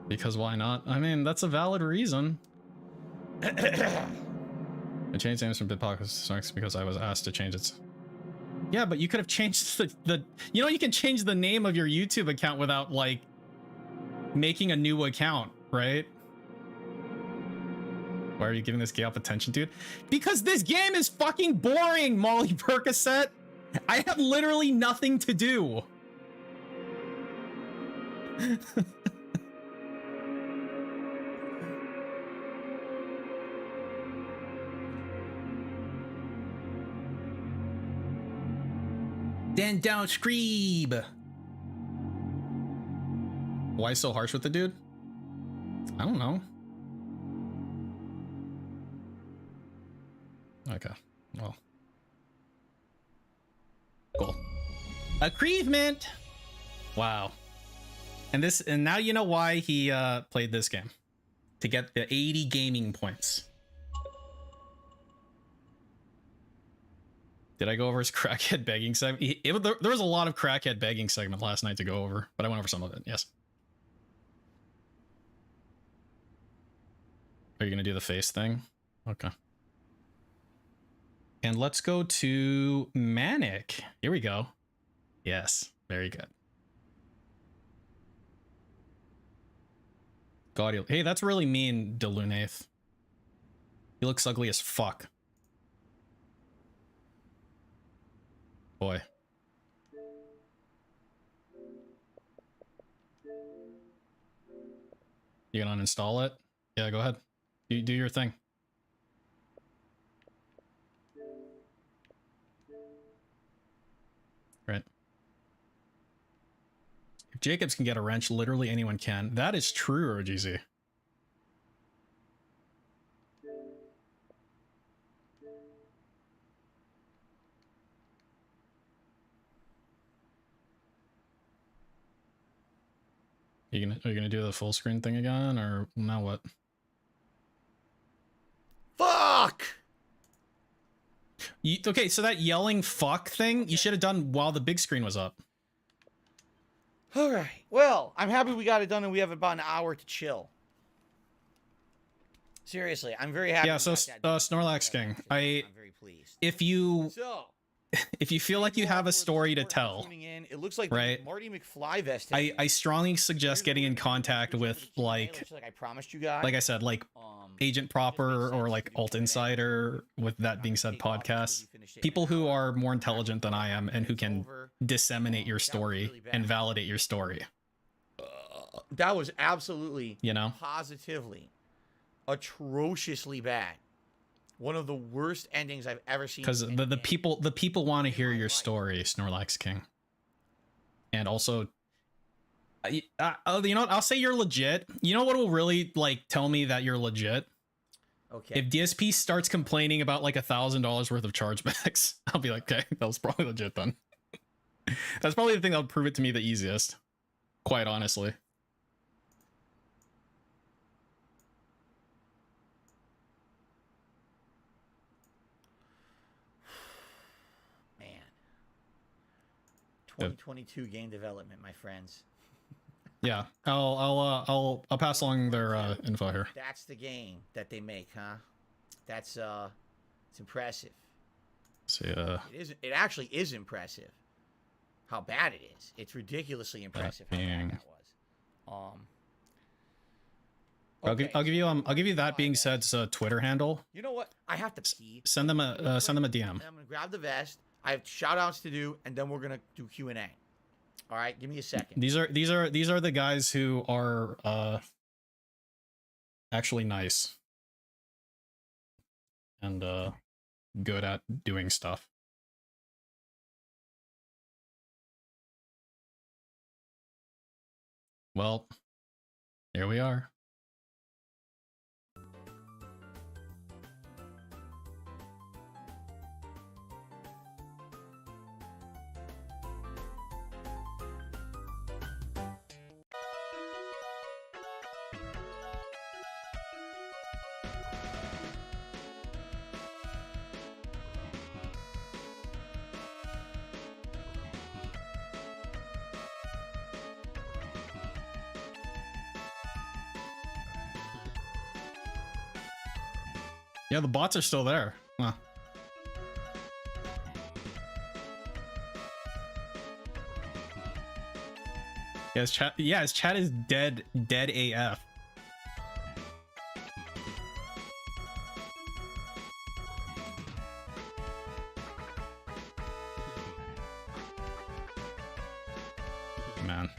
Because why not? I mean, that's a valid reason. I changed names from BitPocket to Snorlax because I was asked to change it. Yeah, but you could have changed the you can change the name of your YouTube account without like making a new account, right? Why are you giving this game up attention, dude? Because this game is fucking boring, Molly Percocet. I have literally nothing to do. Then don't scream. Why so harsh with the dude? I don't know. Okay, well. Cool. Achievement! Wow. And now you know why he played this game. To get the 80 gaming points. Did I go over his crackhead begging segment? There was a lot of crackhead begging segment last night to go over, but I went over some of it, yes. Are you gonna do the face thing? Okay. And let's go to Manic. Here we go. Yes, very good. God, hey, that's really mean, Delunath. He looks ugly as fuck. Boy. You gonna uninstall it? Yeah, go ahead. You do your thing. Right. If Jacobs can get a wrench, literally anyone can. That is true, RGZ. Are you gonna do the full screen thing again, or now what? Fuck! Okay, so that yelling fuck thing, you should have done while the big screen was up. All right. Well, I'm happy we got it done and we have about an hour to chill. Seriously, I'm very happy. Yeah, so Snorlax King, I'm very pleased. If you feel like you have a story to tell, it looks like right? Marty McFly vest. I strongly suggest getting in contact with like I promised you guys. Like I said, like Agent Proper or like Alt Insider. With that being said, podcasts, people who are more intelligent than I am and who can disseminate your story and validate your story. That was absolutely, positively, atrociously bad. One of the worst endings I've ever seen. Because the people want to hear your story, Snorlax King. And also, you know what? I'll say you're legit. You know what will really like tell me that you're legit? Okay. If DSP starts complaining about like $1,000 worth of chargebacks, I'll be like, okay, that was probably legit then. That's probably the thing that would prove it to me the easiest. Quite honestly. Man. 2022 game development, my friends. Yeah, I'll pass along their info here. That's the game that they make, huh? That's it's impressive. See, It actually is impressive. How bad it is. It's ridiculously impressive how bad that was. Okay. I'll give you that being said's Twitter handle. You know what? I have to pee. Send them a DM. I'm gonna grab the vest. I have shout outs to do, and then we're gonna do Q&A. All right, give me a second. These are the guys who are actually nice and good at doing stuff. Well, here we are. Yeah, the bots are still there. Huh. Yeah, his chat is dead AF. Man.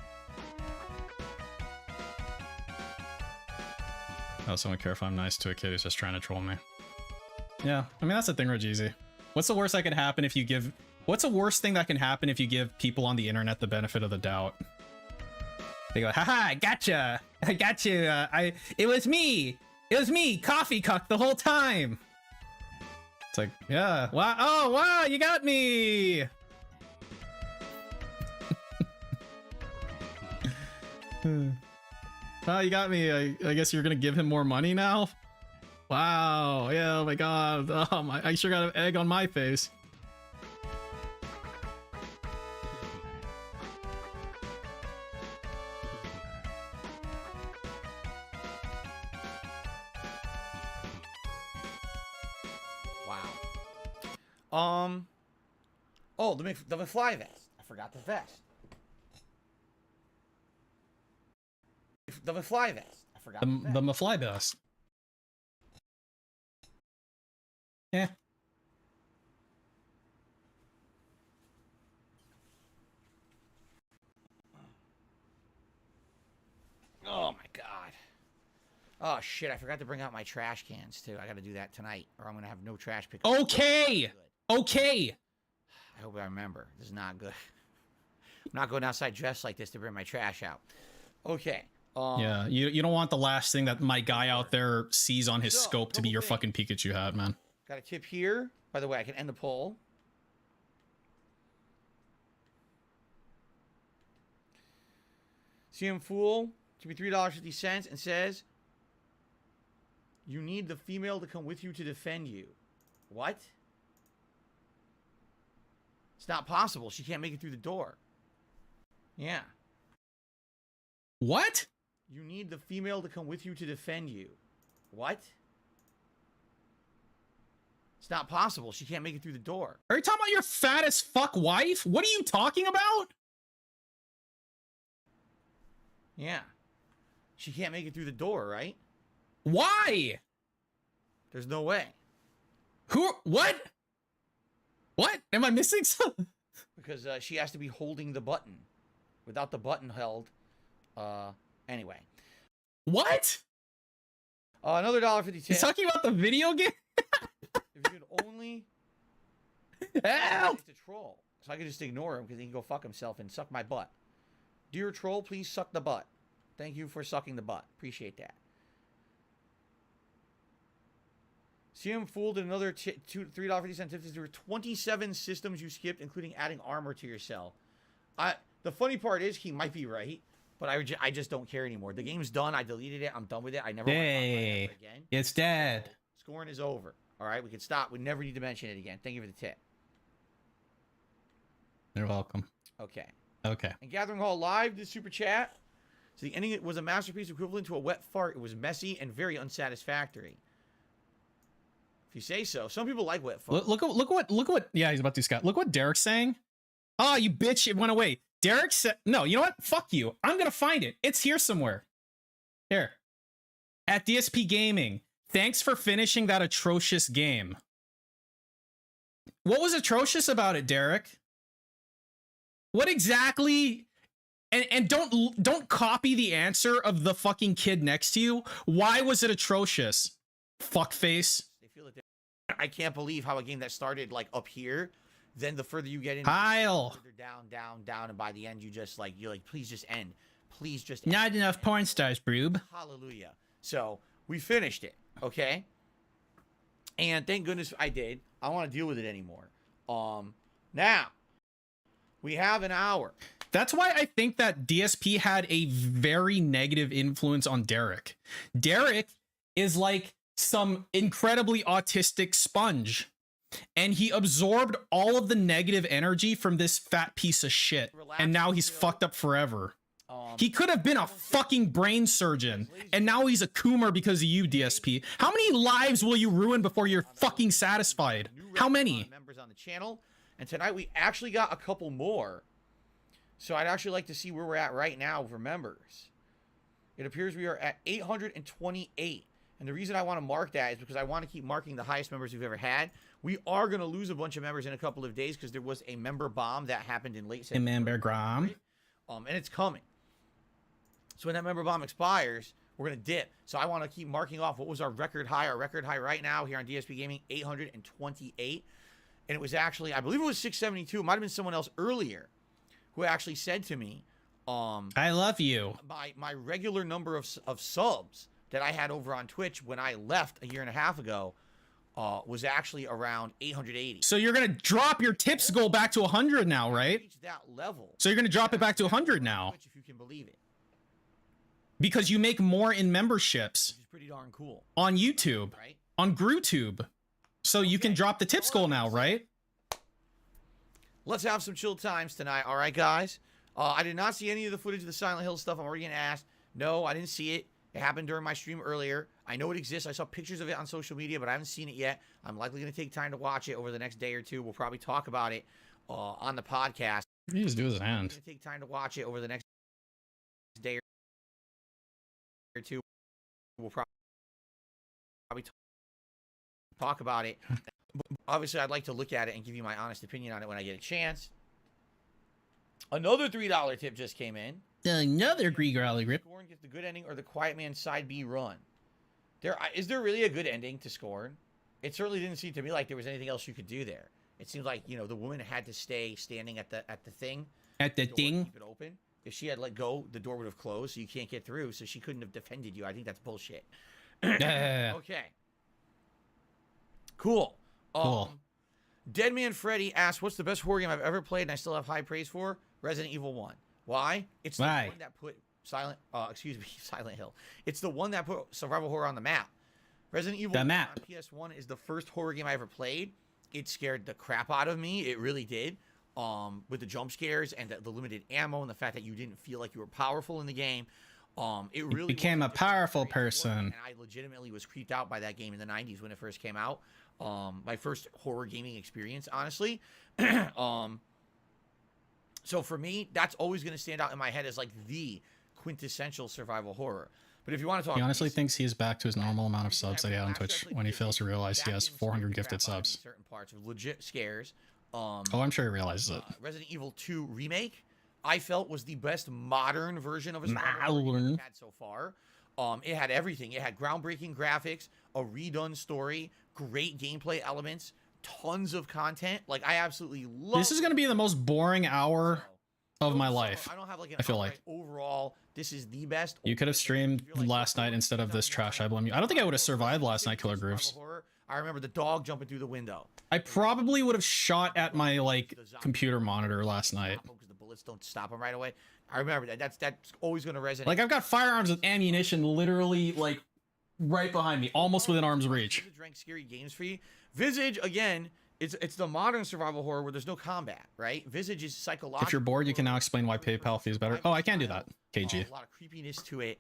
I also don't care if I'm nice to a kid who's just trying to troll me. Yeah, I mean, that's the thing, Rajeezy. What's the worst that can happen if you give... What's the worst thing that can happen if you give people on the internet the benefit of the doubt? They go, haha, gotcha! I got you! It was me! It was me, Coffee Cuck, the whole time! It's like, yeah, wow, oh, wow, you got me! Oh, you got me. I guess you're gonna give him more money now? Wow, yeah, oh my god. Oh my, I sure got an egg on my face. Wow. Oh, the McFly vest. I forgot the vest. The McFly vest. I forgot the vest. The McFly vest. Yeah. Oh my god. Oh shit, I forgot to bring out my trash cans too. I gotta do that tonight or I'm gonna have no trash pickup. Okay! Okay! I hope I remember. This is not good. I'm not going outside dressed like this to bring my trash out. Okay. Yeah, you don't want the last thing that my guy out there sees on his scope to be your fucking Pikachu hat, man. Got a tip here. By the way, I can end the poll. CM Fool to be $3.50 and says, you need the female to come with you to defend you. What? It's not possible. She can't make it through the door. Yeah. What? You need the female to come with you to defend you. What? It's not possible. She can't make it through the door. Are you talking about your fat as fuck wife? What are you talking about? Yeah. She can't make it through the door, right? Why? There's no way. Who? What? What? Am I missing something? Because she has to be holding the button. Without the button held. Anyway. What? Another $1.50. He's talking about the video game? If you could only... Help! It's a troll. So I could just ignore him because he can go fuck himself and suck my butt. Dear troll, please suck the butt. Thank you for sucking the butt. Appreciate that. CM fooled another $3.50 tips. There were 27 systems you skipped, including adding armor to yourself. The funny part is he might be right, but I just don't care anymore. The game's done. I deleted it. I'm done with it. I never want to talk about it ever again. It's dead. Scorn is over. All right, we can stop. We never need to mention it again. Thank you for the tip. You're welcome. Okay. Okay. And Gathering Hall Live, this super chat. So the ending was a masterpiece equivalent to a wet fart. It was messy and very unsatisfactory. If you say so. Some people like wet foot. Look at what. Yeah, he's about to, Scott. Look what Derek's saying. Oh, you bitch! It went away. Derek said, "No, you know what? Fuck you. I'm gonna find it. It's here somewhere. Here, at DSP Gaming. Thanks for finishing that atrocious game. What was atrocious about it, Derek? What exactly?" And don't copy the answer of the fucking kid next to you. Why was it atrocious? Fuckface. They feel like I can't believe how a game that started like up here, then the further you get in, Kyle. down, and by the end you're like, please just end. Please just end. Not enough porn stars, broob. Hallelujah. So we finished it, okay? And thank goodness I did. I don't want to deal with it anymore. Now we have an hour. That's why I think that DSP had a very negative influence on Derek. Derek is like some incredibly autistic sponge, and he absorbed all of the negative energy from this fat piece of shit, and now he's fucked up forever. He could have been a fucking brain surgeon, and now he's a coomer because of you, DSP. How many lives will you ruin before you're fucking satisfied? How many? Members on the channel, and tonight we actually got a couple more. So I'd actually like to see where we're at right now for members. It appears we are at 828. And the reason I want to mark that is because I want to keep marking the highest members we've ever had. We are going to lose a bunch of members in a couple of days because there was a member bomb that happened in late September. Member Grom. And it's coming. So when that member bomb expires, we're going to dip. So I want to keep marking off what was our record high. Our record high right now here on DSP Gaming, 828. And it was actually, I believe it was 672. It might have been someone else earlier who actually said to me, I love you. My regular number of subs that I had over on Twitch when I left a year and a half ago was actually around 880. So you're going to drop your tips goal back to 100 now, right? Reach that level. So you're going to drop it back to 100 now. Twitch, if you can believe it. Because you make more in memberships. Which is pretty darn cool. On YouTube. Right? On GrewTube. So you can drop the tips goal now, right? Let's have some chill times tonight, all right, guys? I did not see any of the footage of the Silent Hill stuff. I'm already getting asked. No, I didn't see it. It happened during my stream earlier. I know it exists. I saw pictures of it on social media, but I haven't seen it yet. I'm likely going to take time to watch it over the next day or two. We'll probably talk about it on the podcast. He just do his hand. I'm going to take time to watch it over the next day or two. We'll probably talk about it. Obviously, I'd like to look at it and give you my honest opinion on it when I get a chance. Another $3 tip just came in. Another Gree-Growly Grip. Scorn gets the good ending or the Quiet Man side B run. Is there really a good ending to Scorn? It certainly didn't seem to me like there was anything else you could do there. It seems like, you know, the woman had to stay standing at the thing. At the thing? Keep it open. If she had let go, the door would have closed, so you can't get through, so she couldn't have defended you. I think that's bullshit. Okay. Cool. Cool. Deadman Freddy asks, what's the best horror game I've ever played and I still have high praise for? Resident Evil 1. Why? It's the one that put Silent Hill. It's the one that put survival horror on the map. Resident Evil 1 on PS1 is the first horror game I ever played. It scared the crap out of me. It really did. With the jump scares and the limited ammo and the fact that you didn't feel like you were powerful in the game. It really became a powerful person. And I legitimately was creeped out by that game in the 90s when it first came out. My first horror gaming experience, honestly. So for me, that's always going to stand out in my head as like the quintessential survival horror. But if you want to talk, he honestly thinks he's back to his normal amount of subs that he had on Twitch when he fails to realize he has 400 gifted subs. Certain parts of legit scares. Oh, I'm sure he realizes it. Resident Evil 2 Remake, I felt was the best modern version of a survival horror we've had so far. It had everything. It had groundbreaking graphics, a redone story, great gameplay elements, tons of content. Like, I absolutely love this. Is going to be the most boring hour of my life. I don't have like an I feel like overall this is the best. You could have streamed last night instead of this trash. I blame you. I don't think I would have survived last night, Killer Grooves. I remember the dog jumping through the window. I probably would have shot at my like computer monitor last night. Because the bullets don't stop them right away. I remember that. That's always going to resonate. Like, I've got firearms with ammunition literally like right behind me, almost within arm's reach. Visage ranks scary games for you. Visage, again, it's the modern survival horror where there's no combat, right? Visage is psychological. If you're bored, you can now explain why PayPal fees better. Oh, I can do that. KG. A lot of creepiness to it.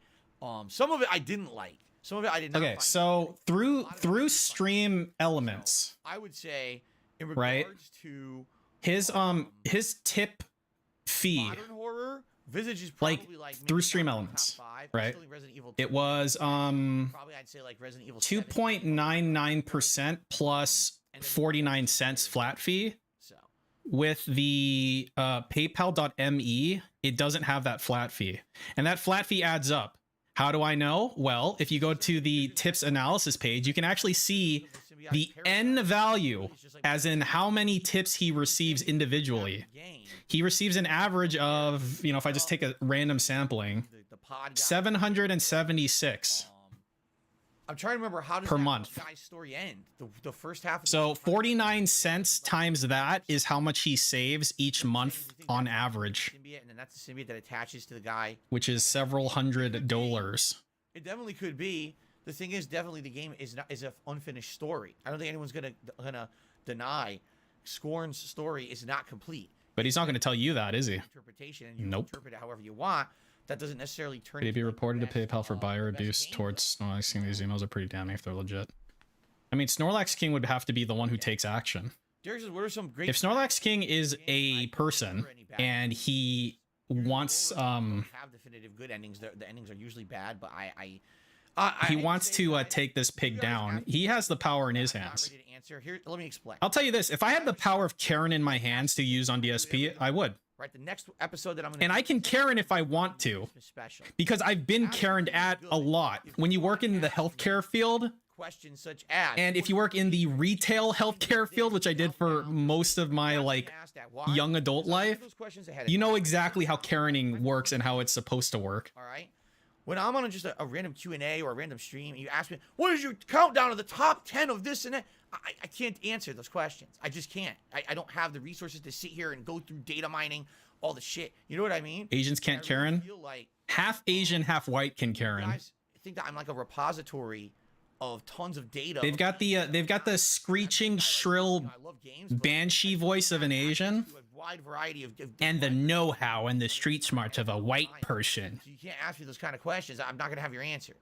Some of it I didn't like. Some of it I did not. Okay, find so useful. through stream elements, So I would say in right? regards to his tip fee, modern horror, Visage is like probably like through maybe stream not in the elements, top 5. right? Still think Resident Evil 2. It was Probably I'd say like Resident Evil 7. 2.99% plus And then 49 cents flat fee. So With the PayPal.me, it doesn't have that flat fee, and that flat fee adds up. How do I know? Well, if you go to the tips analysis page, you can actually see the N value, as in how many tips he receives individually. He receives an average of, you know, if I just take a random sampling, 776 I'm trying to remember how does per that month. guy's story end? The first half. Of So 49 cents times that is how much he saves each month on average, symbiote, and then that's the symbiote that attaches to the guy, which is several $100s. It definitely could be. The thing is, definitely the game is an unfinished story. I don't think anyone's gonna deny Scorn's story is not complete. But he's not going to tell you that, is he? Interpretation, and you Nope. interpret it however you want. That doesn't necessarily turn. Maybe into, like, reported to the best, PayPal for buyer best abuse game. towards Snorlax King. These emails are pretty damning if they're legit. I mean, Snorlax King would have to be the one who takes action. Derek says, what are some great? If Snorlax King is a person and he wants have definitive good endings. The endings are usually bad, but he wants to take this pig down, he has the power in his I'm not hands. ready to answer. Here, let me explain. I'll tell you this, if I had the power of Karen in my hands to use on DSP, I would. Right, the next episode that I'm gonna And I can Karen if I want to, special because I've been Karened at a lot. When you work in the healthcare field, questions such as, and if you work in the retail healthcare field, which I did for most of my like young adult life, you know exactly how Karening works and how it's supposed to work. All right. When I'm on just a random Q&A or a random stream, and you ask me, what is your countdown of the top 10 of this and that? I can't answer those questions. I just can't. I don't have the resources to sit here and go through data mining, all the shit. You know what I mean? Asians can't Karen. Feel like Half Asian, half white can Karen. guys think that I'm like a repository of tons of data. They've got the screeching, shrill I love games, but banshee voice of an Asian, a wide variety of and the know-how and the street smarts of a white person. So you can't ask me those kind of questions. I'm not going to have your answer.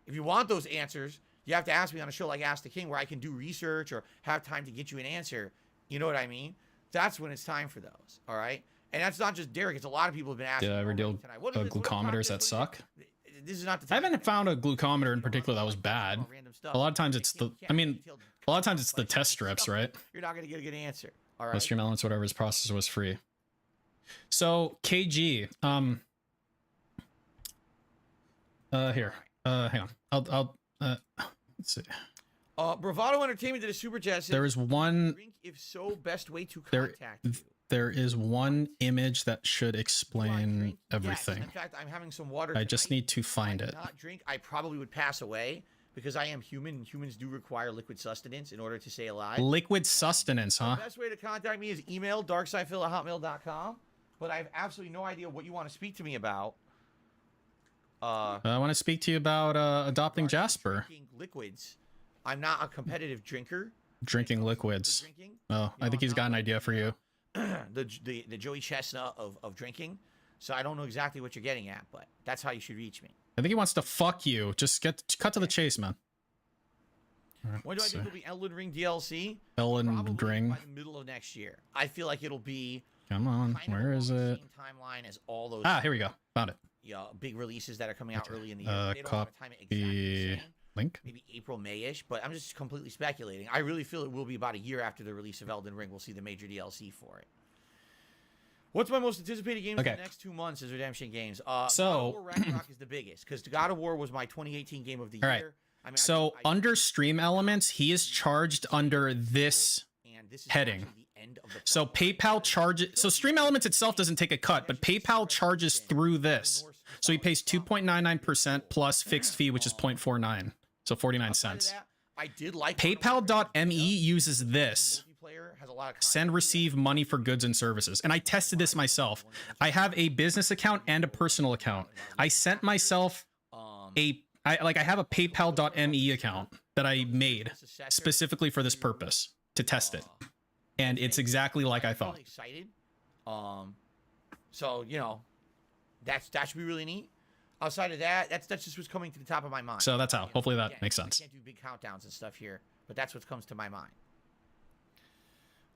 If you want those answers, you have to ask me on a show like Ask the King, where I can do research or have time to get you an answer. You know what I mean? That's when it's time for those. All right. And that's not just Derek. It's a lot of people have been asking. Did I ever deal with glucometers that suck? This is not the I haven't found a glucometer in particular that was bad. A lot of times it's the, I mean, a lot of times it's the test strips, right? You're not going to get a good answer. All Most right. stream elements, whatever his processor was free. So KG, here, hang on. Let's see. Bravado Entertainment did a super chat. There is one. Drink, if so, best way to There, contact you. there is one image that should Do I explain drink? Yes. everything. In fact, I'm having some water. I just tonight. need to find If I it. did not drink, I probably would pass away because I am human, and humans do require liquid sustenance in order to stay alive. Liquid sustenance, huh? The best way to contact me is email darksidephil@hotmail.com. But I have absolutely no idea what you want to speak to me about. I want to speak to you about adopting Jasper. Drinking liquids. I'm not a competitive drinker. Drinking liquids. Drinking. Oh, I think he's got an idea for you. the Joey Chestnut of drinking. So I don't know exactly what you're getting at, but that's how you should reach me. I think he wants to fuck you. Just cut to the chase, man. All right, When do I let's think see. will be Elden Ring DLC? Ellen Probably Ring. by the middle of next year. I feel like it'll be Come on, kind of where is along the it? same timeline as all those Ah, here we go. Found it. big releases that are coming out early in the year. They don't have Copy a time exactly the same. link. Maybe April, May-ish, but I'm just completely speculating. I really feel it will be about a year after the release of Elden Ring. We'll see the major DLC for it. What's my most anticipated game Okay. for the next 2 months is Redemption Games. So- God of War Ragnarok is the biggest because God of War was my 2018 game of the All right. year. I mean, So under stream elements, he is charged under this and this is heading. actually the end of the So PayPal charges, so stream elements itself doesn't take a cut, but PayPal charges through this. So he pays 2.99% plus fixed fee, which is 0.49. So 49 cents. I did like PayPal.me uses this. Multiplayer has a lot of Send, receive money for goods and services. And I tested this myself. I have a business account and a personal account. I sent myself I have a PayPal.me account that I made specifically for this purpose to test it. And it's exactly like I thought. really excited. So you know, that should be really neat. Outside of that, that's just what's coming to the top of my mind. So that's how. Hopefully that Again, makes sense. I can't do big countdowns and stuff here, but that's what comes to my mind.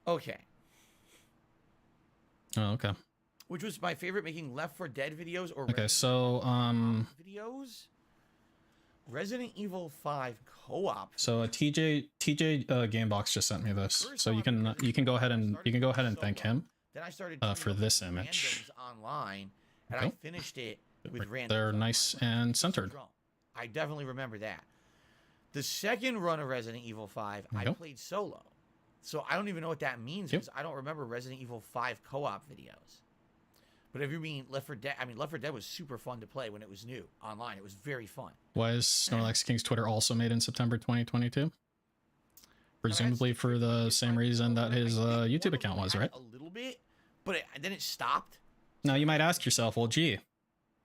Okay. Oh, okay. Which was my favorite, making Left 4 Dead videos or Okay, Resident so Evil videos. Resident Evil 5 co-op. So TJ Gamebox just sent me this, so you can go ahead and thank him Then I started for this image. online, and I finished it with randoms. They're nice and centered. I definitely remember that. The second run of Resident Evil 5, I played solo. So I don't even know what that means because I don't remember Resident Evil 5 co-op videos. But if you mean Left 4 Dead, I mean, Left 4 Dead was super fun to play when it was new online. It was very fun. Was Snorlax King's Twitter also made in September 2022? Presumably for the same reason that his YouTube account was, right? A little bit, but then it stopped. Now you might ask yourself, well, gee,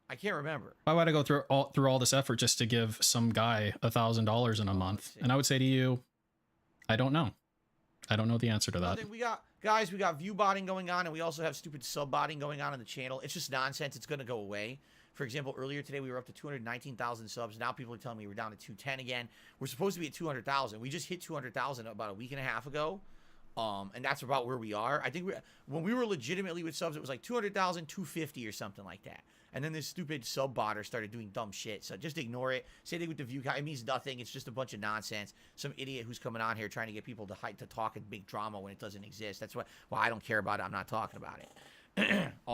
I can't remember. why would I go through all this effort just to give some guy $1,000 in a month? And I would say to you, I don't know. I don't know the answer to that. We got view botting going on, and we also have stupid sub botting going on the channel. It's just nonsense. It's going to go away. For example, earlier today we were up to 219,000 subs. Now people are telling me we're down to 210 again. We're supposed to be at 200,000. We just hit 200,000 about a week and a half ago. And that's about where we are. I think when we were legitimately with subs, it was like 200,000, 250 or something like that. And then this stupid sub botter started doing dumb shit. So just ignore it. Same thing with the view count. It means nothing. It's just a bunch of nonsense. Some idiot who's coming on here trying to get people to talk and big drama when it doesn't exist. That's why. Well, I don't care about it. I'm not talking about it.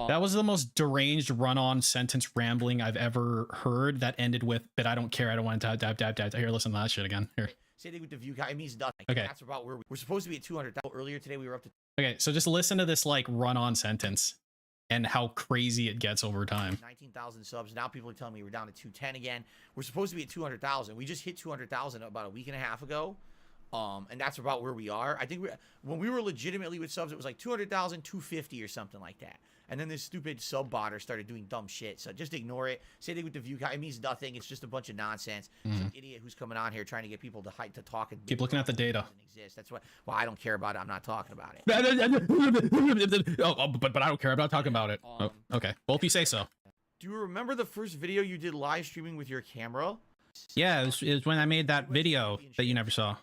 That was the most deranged run-on sentence rambling I've ever heard that ended with, but I don't care. I don't want to dab. Here, listen to that shit again. Here. Same thing with the view count. It means nothing. Okay. That's about where we're supposed to be at 200,000. Earlier today we were up to. Okay, so just listen to this like run-on sentence and how crazy it gets over time. 19,000 subs. Now people are telling me we're down to 210 again. We're supposed to be at 200,000. We just hit 200,000 about a week and a half ago. And that's about where we are. I think when we were legitimately with subs, it was like 200,000, 250 or something like that. And then this stupid sub botter started doing dumb shit. So just ignore it. Same thing with the view count. It means nothing. It's just a bunch of nonsense. Some idiot who's coming on here trying to get people to talk and keep looking at the data. Exist. That's why. Well, I don't care about it. I'm not talking about it. But I don't care. I'm not talking about it. Okay. Well, if you say so. Do you remember the first video you did live streaming with your camera? Yeah, it was when I made that video that you never saw.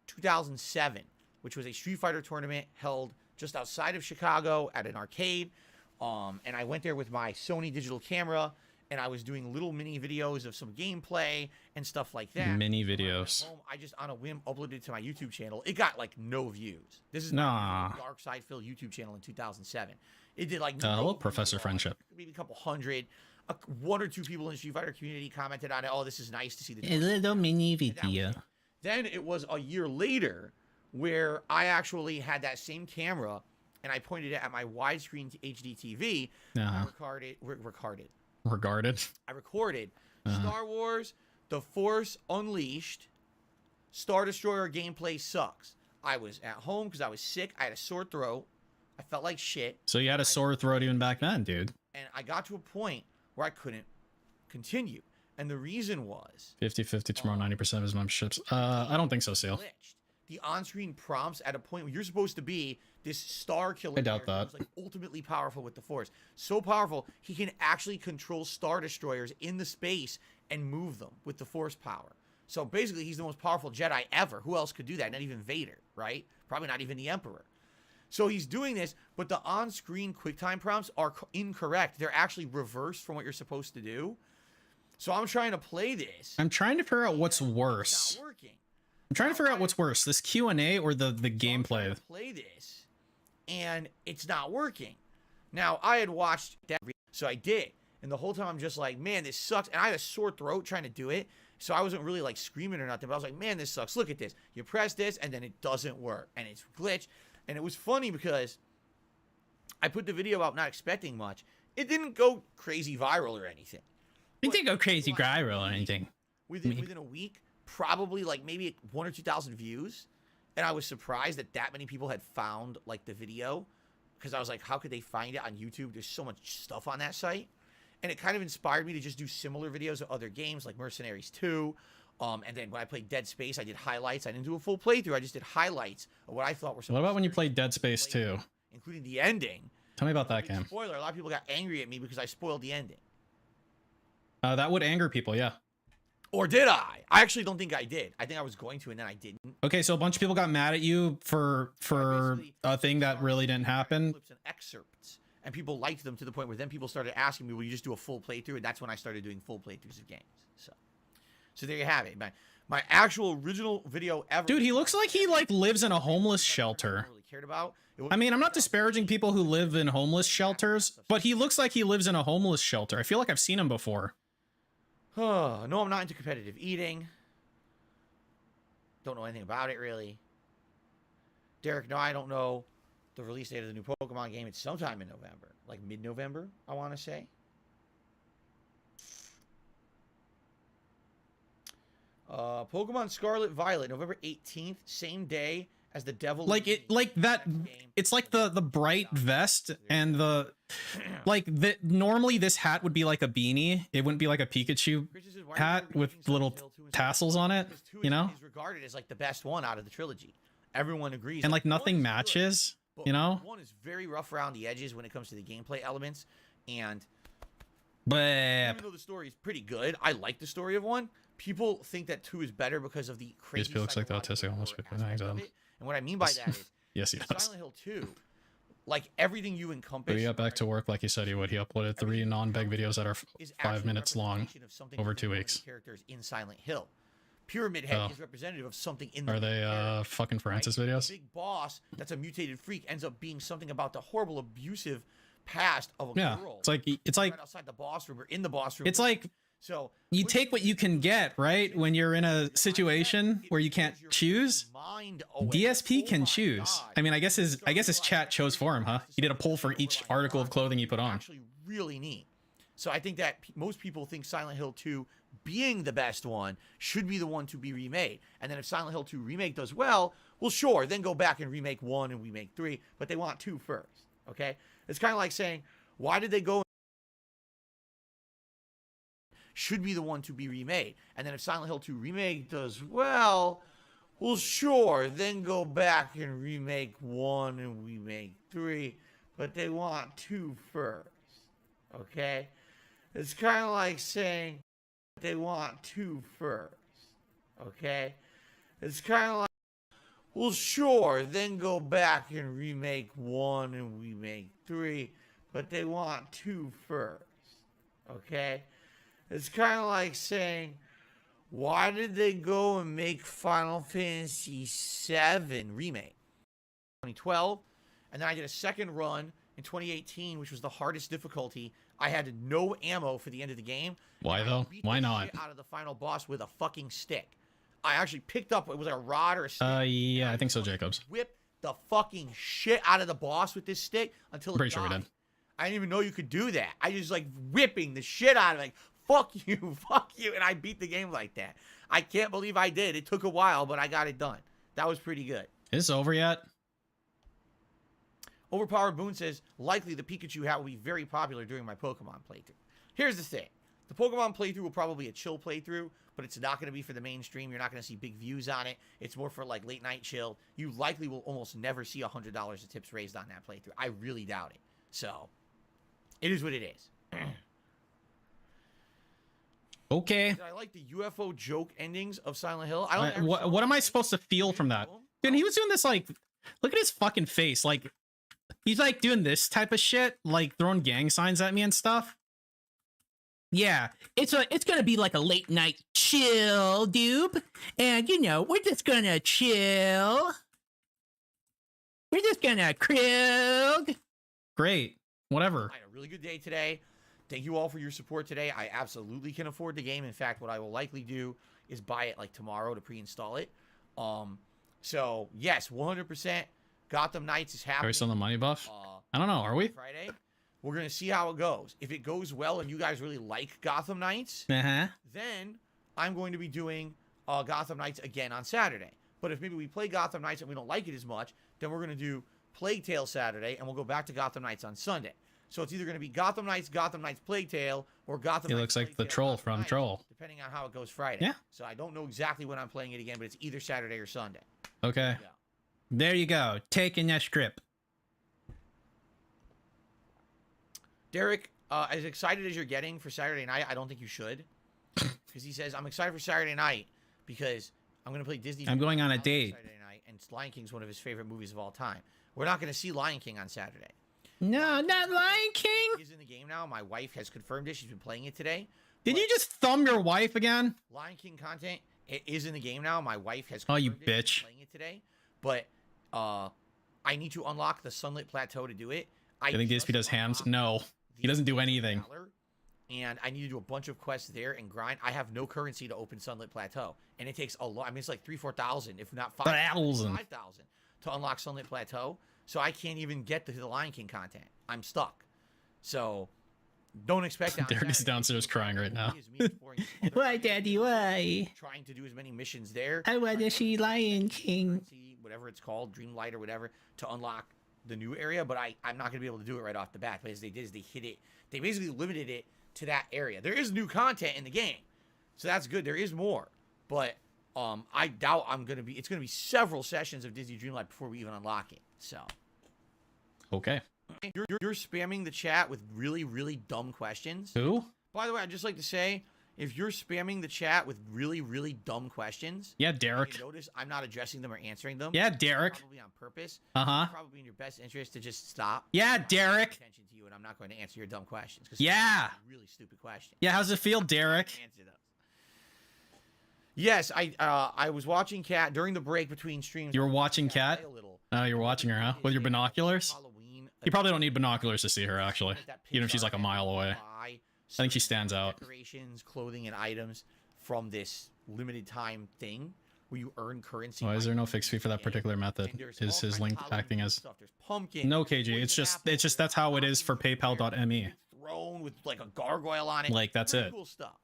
2007, which was a Street Fighter tournament held just outside of Chicago at an arcade. And I went there with my Sony digital camera, and I was doing little mini videos of some gameplay and stuff like that. Mini videos. I just on a whim uploaded it to my YouTube channel. It got like no views. This is Dark Side Phil YouTube channel in 2007. It did like hello, Professor Friendship. Maybe a couple hundred. One or two people in the Street Fighter community commented on it. Oh, this is nice to see the a little mini video. Then it was a year later where I actually had that same camera and I pointed it at my widescreen HD TV. I recorded Star Wars, The Force Unleashed, Star Destroyer gameplay sucks. I was at home because I was sick. I had a sore throat. I felt like shit. So you had a sore throat even back then, dude. And I got to a point where I couldn't continue. And the reason was 50-50 tomorrow, 90% of his memberships. I don't think so, Seal. The on-screen prompts at a point where you're supposed to be this star killer. I doubt that. Who's like ultimately powerful with the Force. So powerful, he can actually control Star Destroyers in the space and move them with the Force power. So basically, he's the most powerful Jedi ever. Who else could do that? Not even Vader, right? Probably not even the Emperor. So he's doing this, but the on-screen QuickTime prompts are incorrect. They're actually reversed from what you're supposed to do. So I'm trying to play this. I'm trying to figure out what's worse. It's not working. I'm trying to figure out what's worse, this Q&A or the gameplay. Play this, and it's not working. Now, I had watched that, so I did. And the whole time I'm just like, man, this sucks. And I had a sore throat trying to do it, so I wasn't really like screaming or nothing, but I was like, man, this sucks. Look at this. You press this, and then it doesn't work, and it's glitched. And it was funny because I put the video out not expecting much. It didn't go crazy viral or anything. It didn't go crazy viral or anything. Within a week, probably like maybe 1,000 or 2,000 views. And I was surprised that many people had found like the video, because I was like, how could they find it on YouTube? There's so much stuff on that site. And it kind of inspired me to just do similar videos of other games like Mercenaries 2. And then when I played Dead Space, I did highlights. I didn't do a full playthrough. I just did highlights of what I thought were some. What about when you played Dead Space 2? Including the ending. Tell me about that game. Spoiler, a lot of people got angry at me because I spoiled the ending. That would anger people, yeah. Or did I? I actually don't think I did. I think I was going to, and then I didn't. Okay, so a bunch of people got mad at you for a thing that really didn't happen. Clips and excerpts, and people liked them to the point where then people started asking me, "Will you just do a full playthrough?" And that's when I started doing full playthroughs of games. So there you have it. My actual original video ever. Dude, he looks like he lives in a homeless shelter. Really cared about. I mean, I'm not disparaging people who live in homeless shelters, but he looks like he lives in a homeless shelter. I feel like I've seen him before. No, I'm not into competitive eating. Don't know anything about it, really. Derek, no, I don't know the release date of the new Pokemon game. It's sometime in November. Like mid-November, I want to say. Pokemon Scarlet Violet, November 18th, same day as the Devil. It's like the bright vest and the normally this hat would be like a beanie. It wouldn't be like a Pikachu hat with little tassels on it, you know? Is regarded as like the best one out of the trilogy. Everyone agrees. And like nothing matches, you know? One is very rough around the edges when it comes to the gameplay elements, and but even though the story is pretty good, I like the story of one. People think that 2 is better because of the crazy. He looks like the autistic homeless people. And what I mean by that is, yes, he does. Silent Hill 2, like everything you encompass. But he got back to work like he said he would. He uploaded 3 non-beg videos that are 5 minutes long over 2 weeks. Characters in Silent Hill. Pyramid Head is representative of something in the. Are they fucking Francis videos? The big boss that's a mutated freak ends up being something about the horrible, abusive past of a girl. It's like right outside the boss room or in the boss room. It's like. So you take what you can get, right? When you're in a situation where you can't choose, DSP can choose. I mean, I guess his chat chose for him, huh? He did a poll for each article of clothing he put on. Actually, really neat. So I think that most people think Silent Hill 2, being the best one, should be the one to be remade. And then if Silent Hill 2 remake does well, sure, then go back and remake 1 and remake 3. But they want 2 first. Okay, it's kind of like saying, why did they go? Should be the one to be remade. And then if Silent Hill 2 remake does well, sure, then go back and remake 1 and remake 3, but they want 2 first. Okay? It's kind of like saying they want 2 first. Okay? It's kind of like, sure, then go back and remake 1 and remake 3, but they want 2 first. Okay? It's kind of like saying, why did they go and make Final Fantasy VII Remake? 2012, and then I did a second run in 2018, which was the hardest difficulty. I had no ammo for the end of the game. Why though? Why not? Out of the final boss with a fucking stick. I actually picked up, it was like a rod or a stick. Yeah, I think so, Jacobs. Whip the fucking shit out of the boss with this stick until it Pretty died. sure we did. I didn't even know you could do that. I just like whipping the shit out of it. Like, fuck you, and I beat the game like that. I can't believe I did. It took a while, but I got it done. That was pretty good. Is this over yet? Overpowered Boone says, likely the Pikachu hat will be very popular during my Pokemon playthrough. Here's the thing. The Pokemon playthrough will probably be a chill playthrough, but it's not going to be for the mainstream. You're not going to see big views on it. It's more for like late night chill. You likely will almost never see $100 of tips raised on that playthrough. I really doubt it. So, it is what it is. Okay. Did I like the UFO joke endings of Silent Hill? What am I supposed to feel from that? Dude, he was doing this like, look at his fucking face. Like, he's like doing this type of shit, like throwing gang signs at me and stuff. Yeah, it's gonna be like a late night chill, dude. And you know, we're just gonna chill. We're just gonna krug. Great. Whatever. I had a really good day today. Thank you all for your support today. I absolutely can afford the game. In fact, what I will likely do is buy it like tomorrow to pre-install it. So yes, 100%. Gotham Knights is happening. Are we still on the money buff? I don't know. Are we? Friday. We're gonna see how it goes. If it goes well and you guys really like Gotham Knights, then I'm going to be doing Gotham Knights again on Saturday. But if maybe we play Gotham Knights and we don't like it as much, then we're gonna do Plague Tale Saturday, and we'll go back to Gotham Knights on Sunday. So it's either going to be Gotham Knights, Plague Tale, or Gotham Knights. He looks like the troll from Troll. Depending on how it goes Friday. Yeah. So I don't know exactly when I'm playing it again, but it's either Saturday or Sunday. Okay. Yeah. There you go. Taking that script. Derek, as excited as you're getting for Saturday night, I don't think you should. Because he says, I'm excited for Saturday night because I'm going to play Disney. I'm going on a date. Saturday night, and Lion King's one of his favorite movies of all time. We're not going to see Lion King on Saturday. No, not Lion King. He's in the game now. My wife has confirmed it. She's been playing it today. Did you just thumb your wife again? Lion King content it is in the game now. My wife has confirmed you bitch. She's playing it today. But I need to unlock the Sunlit Plateau to do it. I think DSP does hams. No, he doesn't do anything. And I need to do a bunch of quests there and grind. I have no currency to open Sunlit Plateau, and it takes a lot. I mean, it's like 3,000-4,000, if not 5,000 to unlock Sunlit Plateau. So I can't even get to the Lion King content. I'm stuck. So don't expect that. Daddy's downstairs crying right now. Why, Daddy? Why? Trying to do as many missions there. I want to see Lion King. Whatever it's called, Dreamlight or whatever, to unlock the new area. But I'm not going to be able to do it right off the bat because they did is they hit it. They basically limited it to that area. There is new content in the game, so that's good. There is more, but I doubt it's gonna be several sessions of Disney Dreamlight before we even unlock it. So okay, you're spamming the chat with really, really dumb questions. Who? By the way, I'd just like to say, if you're spamming the chat with really, really dumb questions, yeah, Derek. You notice I'm not addressing them or answering them. Yeah, Derek. Probably on purpose. Uh-huh. Probably in your best interest to just stop. Yeah, Derek. Attention to you, and I'm not going to answer your dumb questions. Yeah. Really stupid questions. Yeah, how's it feel, Derek? Answer those. Yes, I was watching Kat during the break between streams. You were watching Kat? Oh, you're watching her, huh? With your binoculars? You probably don't need binoculars to see her, actually. Even if she's like a mile away. I think she stands out. Decorations, clothing, and items from this limited time thing where you earn currency. Why is there no fixed fee for that particular method? Is his link acting as... No, KG, it's just that's how it is for PayPal.me. Thrown with like a gargoyle on it. Like, that's it. Cool stuff.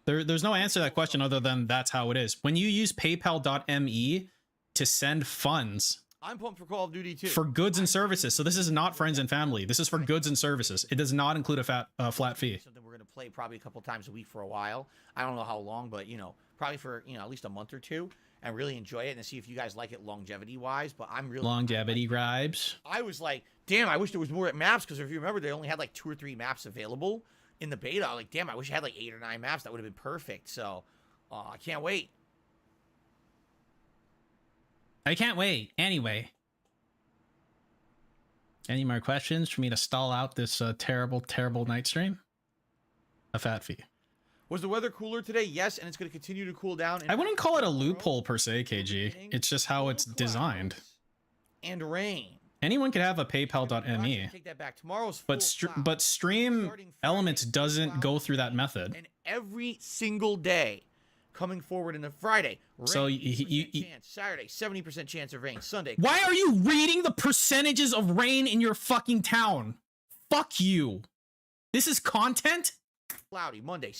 There's no answer to that question other than that's how it is. When you use PayPal.me to send funds... I'm pumped for Call of Duty too. For goods and services. So this is not friends and family. This is for goods and services. It does not include a flat fee. Something we're going to play probably a couple times a week for a while. I don't know how long, but, you know, probably for, you know, at least a month or two and really enjoy it and see if you guys like it longevity-wise. But I'm really... Longevity gripes. I was like, damn, I wish there was more maps because if you remember, they only had like 2 or 3 maps available in the beta. I was like, damn, I wish I had like 8 or 9 maps. That would have been perfect. So I can't wait. I can't wait. Anyway. Any more questions for me to stall out this terrible, terrible night stream? A fat fee. Was the weather cooler today? Yes, and it's going to continue to cool down. I wouldn't call it a loophole per se, KG. It's just how it's designed. And rain. Anyone could have a PayPal.me. Take that back. Tomorrow's but Stream Elements doesn't go through that method. And every single day coming forward in the Friday. Rain, so chance. Saturday, 70% chance of rain. Sunday. Why are you reading the percentages of rain in your fucking town? Fuck you. This is content? Cloudy. Monday.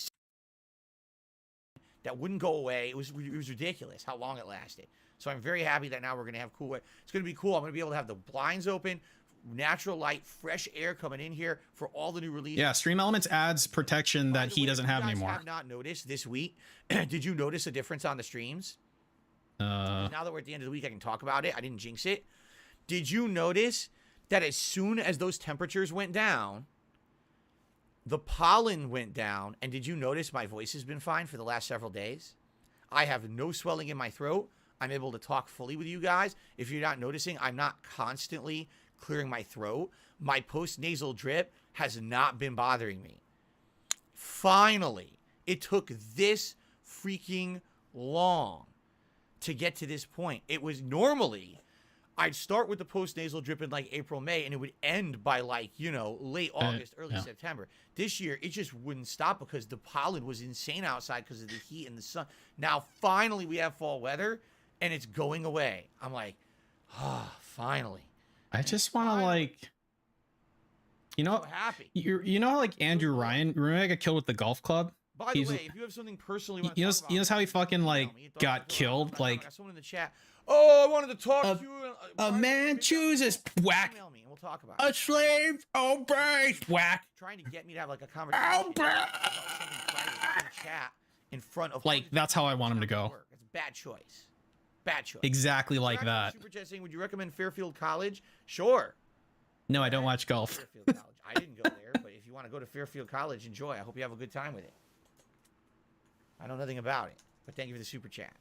That wouldn't go away. It was ridiculous how long it lasted. So I'm very happy that now we're going to have cool weather. It's going to be cool. I'm going to be able to have the blinds open, natural light, fresh air coming in here for all the new releases. Yeah, Stream Elements adds protection that he doesn't have anymore. Have not noticed this week. Did you notice a difference on the streams? Now that we're at the end of the week, I can talk about it. I didn't jinx it. Did you notice that as soon as those temperatures went down, the pollen went down? And did you notice my voice has been fine for the last several days? I have no swelling in my throat. I'm able to talk fully with you guys. If you're not noticing, I'm not constantly clearing my throat. My post-nasal drip has not been bothering me. Finally, it took this freaking long to get to this point. It was normally, I'd start with the post-nasal drip in like April, May, and it would end by like, you know, late August, early September. This year, it just wouldn't stop because the pollen was insane outside because of the heat and the sun. Now, finally, we have fall weather, and it's going away. I'm like, finally. I just want to like, you know, so happy. You know how like Andrew Ryan, remember I got killed with the golf club? By the way, if you have something personally, you know how he fucking like got killed? Like, someone in the chat. Oh, I wanted to talk to you. A man chooses whack. Email me and we'll talk about a slave obeys whack. Trying to get me to have like a conversation. Chat in front of like that's how I want him to go. It's a bad choice. Bad choice. Exactly like that. Super chat saying, would you recommend Fairfield College? Sure. No, I don't watch golf. Fairfield College. I didn't go there, but if you you want to go to Fairfield College, enjoy. I hope you have a good time with it. I know nothing about it, but thank you for the super chat.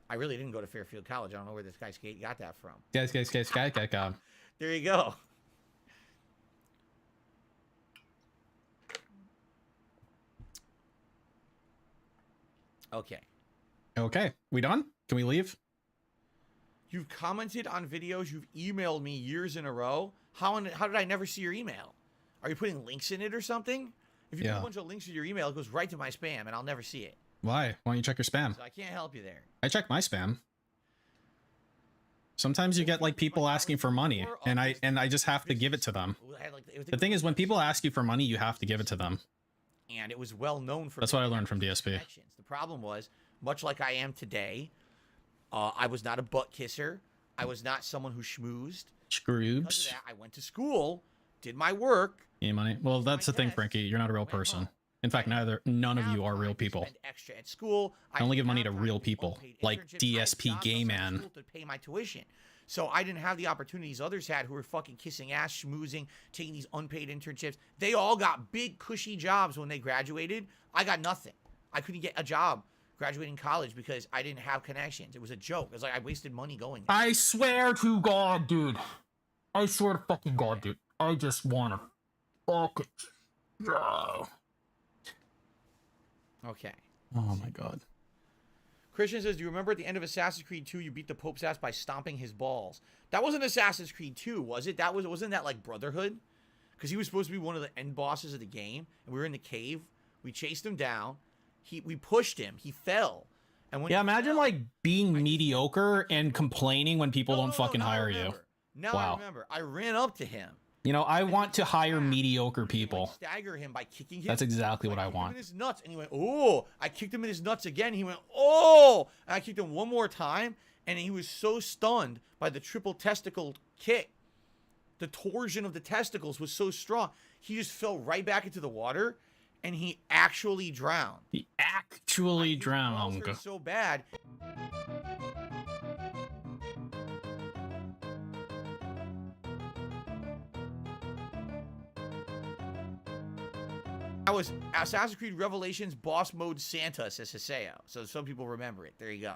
I really didn't go to Fairfield College. I don't know where this guy got that from. Guys. There you go. Okay. Okay, we done? Can we leave? You've commented on videos. You've emailed me years in a row. How did I never see your email? Are you putting links in it or something? If you put a bunch of links in your email, it goes right to my spam, and I'll never see it. Why? Why don't you check your spam? So I can't help you there. I check my spam. Sometimes you get like people asking for money, and I just have to give it to them. The thing is, when people ask you for money, you have to give it to them. And it was well known for. That's what I learned from DSP. The problem was, much like I am today, I was not a butt kisser. I was not someone who schmoozed. Scroobs. Because of that, I went to school, did my work. Yeah, money. Well, that's the thing, Frankie. You're not a real person. In fact, none of you are real people. Extra at school. I only give money to real people, like DSP Gay Man. To pay my tuition. So I didn't have the opportunities others had who were fucking kissing ass, schmoozing, taking these unpaid internships. They all got big, cushy jobs when they graduated. I got nothing. I couldn't get a job graduating college because I didn't have connections. It was a joke. It was like I wasted money going there. I swear to God, dude. I swear to fucking God, dude. I just want to fuck it. Oh. Okay. Oh my God. Christian says, do you remember at the end of Assassin's Creed 2, you beat the Pope's ass by stomping his balls? That wasn't Assassin's Creed 2, was it? Wasn't that like Brotherhood? Because he was supposed to be one of the end bosses of the game, and we were in the cave. We chased him down. We pushed him. He fell. And when imagine like being mediocre and complaining when people don't fucking hire you. Now I remember. I ran up to him. You know, I want to hire mediocre people. Stagger him by kicking him. That's exactly what I want. Him in his nuts, and he went, oh. I kicked him in his nuts again. He went, oh. And I kicked him one more time, and he was so stunned by the triple testicle kick. The torsion of the testicles was so strong. He just fell right back into the water, and he actually drowned. He actually drowned. Hurt so bad. That was Assassin's Creed Revelations boss mode Santa, says Hiseo. So some people remember it. There you go.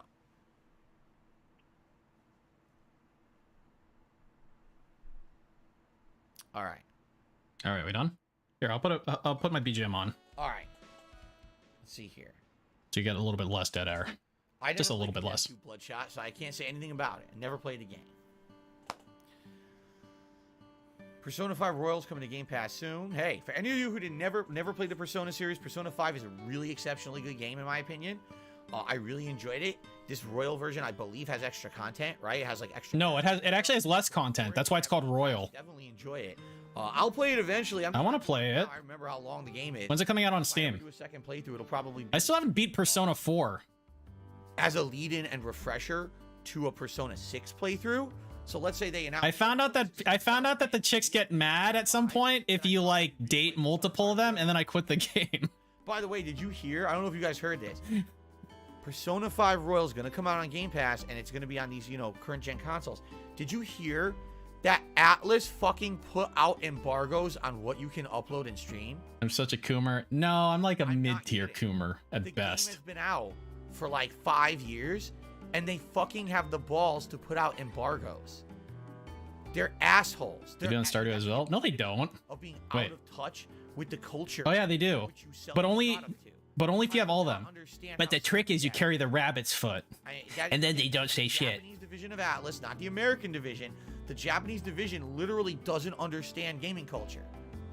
All right. All right, we done? Here, I'll put my BGM on. All right. Let's see here. So you get a little bit less dead air. Just a little bit less. Bloodshot, so I can't say anything about it. I never played the game. Persona 5 Royals coming to Game Pass soon. Hey, for any of you who never played the Persona series, Persona 5 is a really exceptionally good game in my opinion. I really enjoyed it. This Royal version, I believe, has extra content, right? It has like extra. No, it actually has less content. That's why it's called Royal. Definitely enjoy it. I'll play it eventually. I want to play it. I remember how long the game is. When's it coming out on Steam? If I do a second playthrough, it'll probably. I still haven't beat Persona 4. As a lead-in and refresher to a Persona 6 playthrough. So let's say they announce. I found out that the chicks get mad at some point if you like date multiple of them, and then I quit the game. By the way, did you hear? I don't know if you guys heard this. Persona 5 Royal is going to come out on Game Pass, and it's going to be on these, current gen consoles. Did you hear that Atlas fucking put out embargoes on what you can upload and stream? I'm such a coomer. No, I'm like a mid-tier coomer at best. The game has been out for like 5 years, and they fucking have the balls to put out embargoes. They're assholes. They're doing Stardew as well? No, they don't. Of being out of touch with the culture. Oh yeah, they do. But only if you have all of them. But the trick is you carry the rabbit's foot, and then they don't say shit. The Japanese division of Atlas, not the American division. The Japanese division literally doesn't understand gaming culture.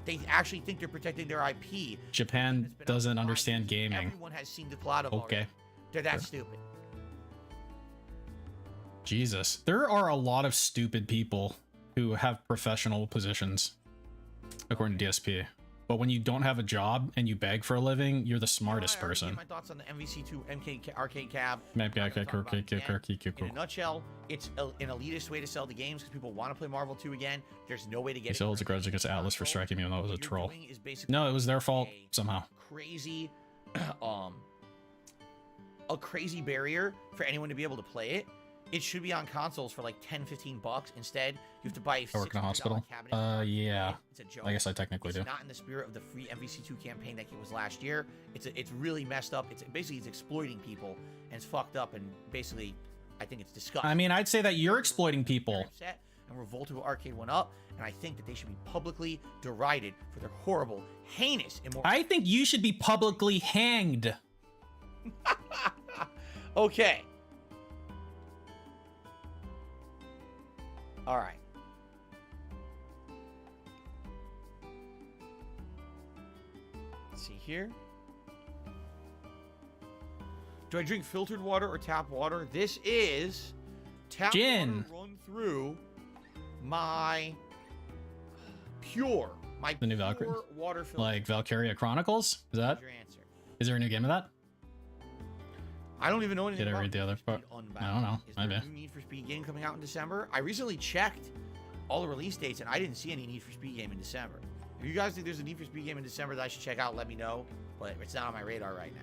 They actually think they're protecting their IP. Japan doesn't understand gaming. Everyone has seen the plot of it. They're that stupid. Jesus. There are a lot of stupid people who have professional positions, according to DSP. But when you don't have a job and you beg for a living, you're the smartest person. My thoughts on the MVC2 MK Arcade Cab. In a nutshell, it's an elitist way to sell the games because people want to play Marvel 2 again. There's no way to get it. He holds a grudge against Atlas for striking me when that was a troll. No, it was their fault somehow. Crazy, a crazy barrier for anyone to be able to play it. It should be on consoles for like 10, 15 bucks. Instead, you have to buy a I work in a $600 hospital. cabinet. Yeah. It's a joke. I guess I technically It's do. not in the spirit of the free MVC2 campaign that was last year. It's really messed up. It's basically it's exploiting people, and it's fucked up, and basically, I think it's disgusting. I mean, I'd say that you're exploiting people. Upset and revolted with Arcade 1-Up, and I think that they should be publicly derided for their horrible, heinous, immoral. I think you should be publicly hanged. Okay. All right. Let's see here. Do I drink filtered water or tap water? This is tap Gin. water run through my pure, The new Valkyrie? pure water filter. Like Valkyria Chronicles? Is that? Your answer. Is there a new game of that? I don't even know anything Did I about read the other part? Unbound. I don't know. Is there Maybe. a new Need for Speed game coming out in December? I recently checked all the release dates, and I didn't see any Need for Speed game in December. If you guys think there's a Need for Speed game in December that I should check out, let me know. But it's not on my radar right now.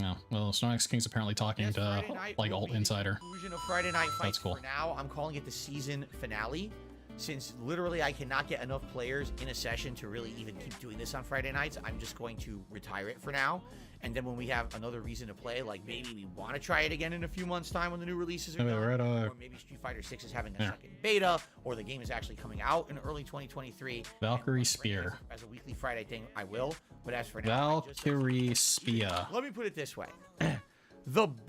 No. Well, Snorlax King's apparently talking Yes, to Friday night like will Alt be the Insider. conclusion of Friday Night Fights. That's cool. For now, I'm calling it the season finale, since literally I cannot get enough players in a session to really even keep doing this on Friday nights. I'm just going to retire it for now. And then when we have another reason to play, like maybe we want to try it again in a few months' time when the new releases are done, or maybe Street Fighter 6 is having a second beta, or the game is actually coming out in early 2023. Valkyrie Spear. As a weekly Friday thing, I will. But as for now, Valkyrie Spear. let me put it this way: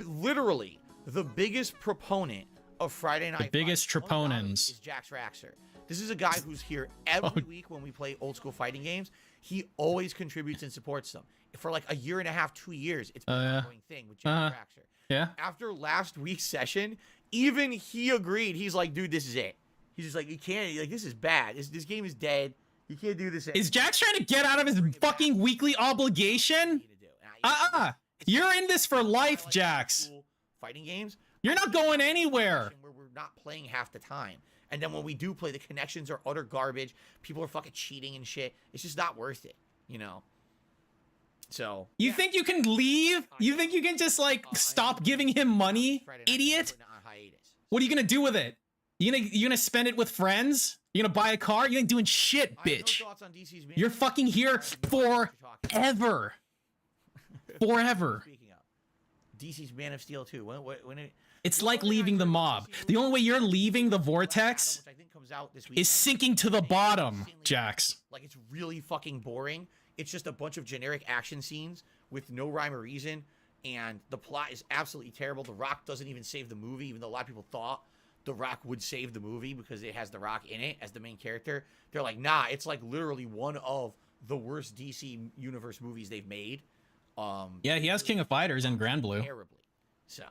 literally the biggest proponent of Friday Night, biggest Fights, troponins. is Jax Raxer. This is a guy who's here every week when we play old school fighting games. He always contributes and supports them. For like a year and a half, 2 years, it's been an ongoing thing with Jax Raxer. Yeah. After last week's session, even he agreed. He's like, dude, this is it. He's just like, you can't, like, this is bad. This game is dead. You can't do this anymore. Is Jax trying to get out of his fucking weekly obligation? You're in this for life, Jax. Fighting games. You're not going anywhere. Where we're not playing half the time. And then when we do play, the connections are utter garbage. People are fucking cheating and shit. It's just not worth it, you know? So. You think you can leave? You think you can just like stop giving him money, idiot? What are you gonna do with it? You gonna spend it with friends? You gonna buy a car? You ain't doing shit, bitch. You're fucking here forever. Forever. Speaking of DC's Man of Steel 2. It's like leaving the mob. The only way you're leaving the vortex is sinking to the bottom, Jax. Like, it's really fucking boring. It's just a bunch of generic action scenes with no rhyme or reason, and the plot is absolutely terrible. The Rock doesn't even save the movie, even though a lot of people thought The Rock would save the movie because it has The Rock in it as the main character. They're like, nah, it's like literally one of the worst DC Universe movies they've made. Yeah, he has King of Fighters and Grand Blue. Terribly. So.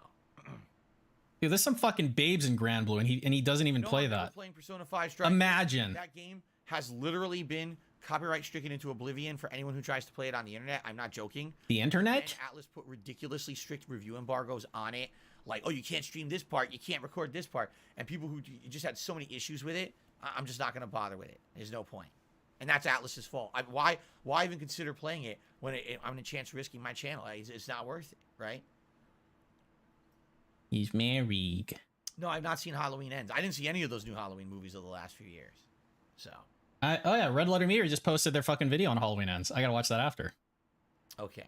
Dude, there's some fucking babes in Grand Blue, and he doesn't even play that. Playing Persona 5 Strike. Imagine. That game has literally been copyright stricken into oblivion for anyone who tries to play it on the internet. I'm not joking. The internet? And Atlas put ridiculously strict review embargoes on it. Like, oh, you can't stream this part, you can't record this part. And people who just had so many issues with it, I'm just not going to bother with it. There's no point. And that's Atlas's fault. Why even consider playing it when I'm a chance risking my channel? It's not worth it, right? He's married. No, I've not seen Halloween Ends. I didn't see any of those new Halloween movies of the last few years. So. Oh yeah, Red Letter Media just posted their fucking video on Halloween Ends. I gotta watch that after. Okay.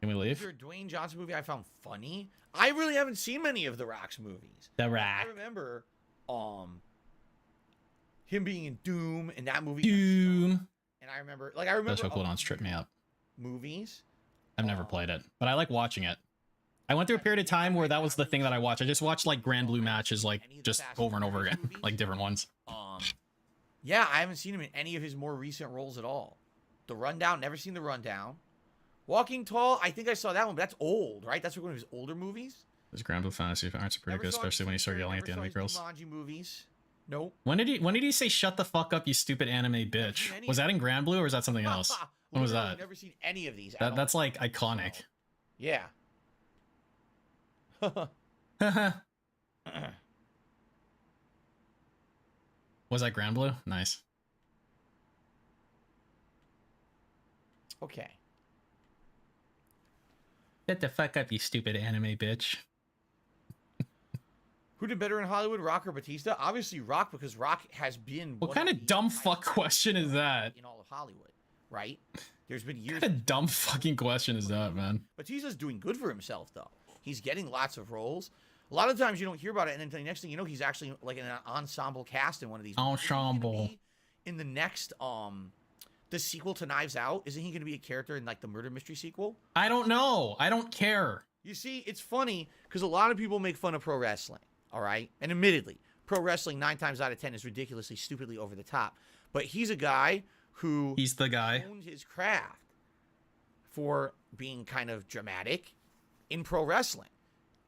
Can we leave? Is there a Dwayne Johnson movie I found funny? I really haven't seen many of The Rock's movies. The Rock. I remember him being in Doom and that movie. Doom. And I remember Those Hookloadons trip me up. Movies. I've never played it, but I like watching it. I went through a period of time where that was the thing that I watched. I just watched like Grand Blue matches, like just over and over again, like different ones. Yeah, I haven't seen him in any of his more recent roles at all. The Rundown, never seen The Rundown. Walking Tall, I think I saw that one, but that's old, right? That's one of his older movies. Those Grand Blue fantasy arts are pretty good, especially when you start yelling at the enemy girls. Jumanji movies. Nope. When did he say "shut the fuck up, you stupid anime bitch"? Was that in Grand Blue or was that something else? When was that? I've never seen any of these. That's like iconic. Yeah. Was that Grand Blue? Nice. Okay. Get the fuck up, you stupid anime bitch. Who did better in Hollywood, Rock or Batista? Obviously Rock, because Rock has been What kind of dumb fuck question is that? in all of Hollywood, right? There's been years. What kind of dumb fucking question is that, man? Batista's doing good for himself, though. He's getting lots of roles. A lot of times you don't hear about it, and then the next thing you know, he's actually like in an ensemble cast in one of these. Ensemble. In the next, the sequel to Knives Out, isn't he going to be a character in like the murder mystery sequel? I don't know. I don't care. You see, it's funny because a lot of people make fun of pro wrestling, all right? And admittedly, pro wrestling 9 times out of 10 is ridiculously, stupidly over the top. But he's a guy who he's the guy honed his craft for being kind of dramatic in pro wrestling.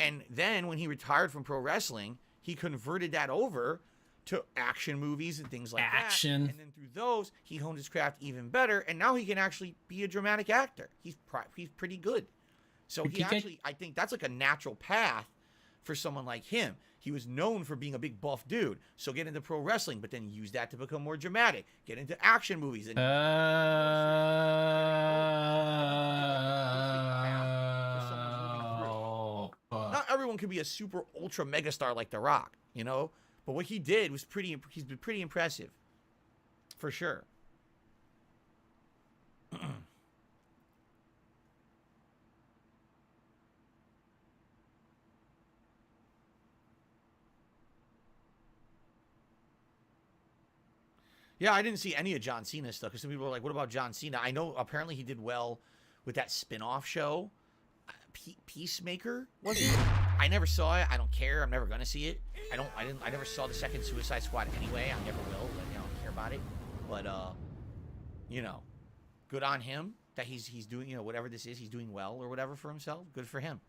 And then when he retired from pro wrestling, he converted that over to action movies and things like that. And then through those, he honed his craft even better. And now he can actually be a dramatic actor. He's pretty good. So he actually, I think that's like a natural path for someone like him. He was known for being a big buff dude. So get into pro wrestling, but then use that to become more dramatic. Get into action movies. And not everyone can be a super ultra megastar like The Rock, you know? But what he did was he's been pretty impressive. For sure. Yeah, I didn't see any of John Cena's stuff because some people were like, what about John Cena? I know apparently he did well with that spin-off show. Peacemaker, was it? I never saw it. I don't care. I'm never gonna see it. I never saw the second Suicide Squad anyway. I never will. But, I don't care about it. But you know, good on him that he's doing, you know, whatever this is, he's doing well or whatever for himself. Good for him.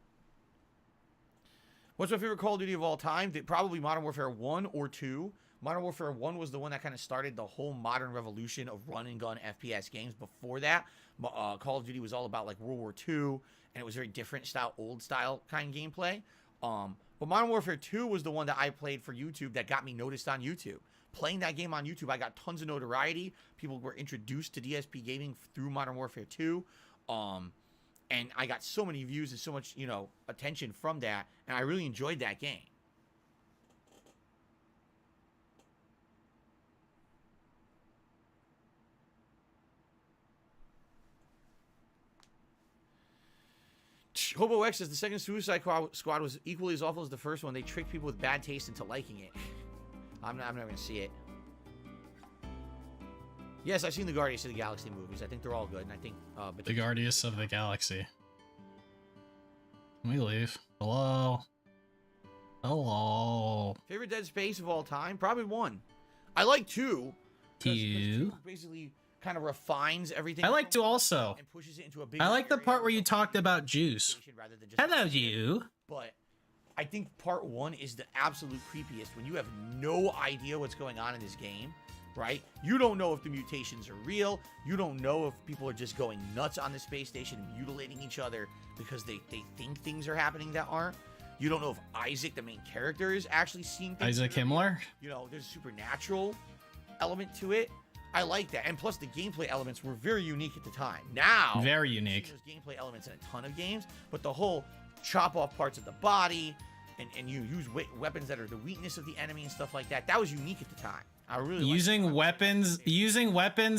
What's my favorite Call of Duty of all time? Probably Modern Warfare 1 or 2. Modern Warfare 1 was the one that kind of started the whole modern revolution of run and gun FPS games. Before that, Call of Duty was all about like World War II, and it was very different style, old style kind of gameplay. But Modern Warfare 2 was the one that I played for YouTube that got me noticed on YouTube. Playing that game on YouTube, I got tons of notoriety. People were introduced to DSP gaming through Modern Warfare 2. And I got so many views and so much, you know, attention from that, and I really enjoyed that game. Hobo X says the second Suicide Squad was equally as awful as the first one. They tricked people with bad taste into liking it. I'm never going to see it. Yes, I've seen the Guardians of the Galaxy movies. I think they're all good. And I think the Guardians of the Galaxy. Let me leave. Hello. Hello. Favorite Dead Space of all time? Probably 1. I like 2. 2 basically kind of refines everything. I like 2 also. And pushes it into a big. I like the part where you talked about juice. Hello, you. But I think part 1 is the absolute creepiest when you have no idea what's going on in this game, right? You don't know if the mutations are real. You don't know if people are just going nuts on the space station and mutilating each other because they think things are happening that aren't. You don't know if Isaac, the main character, is actually seeing things. Isaac Himmler? You know, there's a supernatural element to it. I like that. And plus, the gameplay elements were very unique at the time. Now, very unique. There's gameplay elements in a ton of games, but the whole chop off parts of the body and you use weapons that are the weakness of the enemy and stuff like that. That was unique at the time. I really using weapons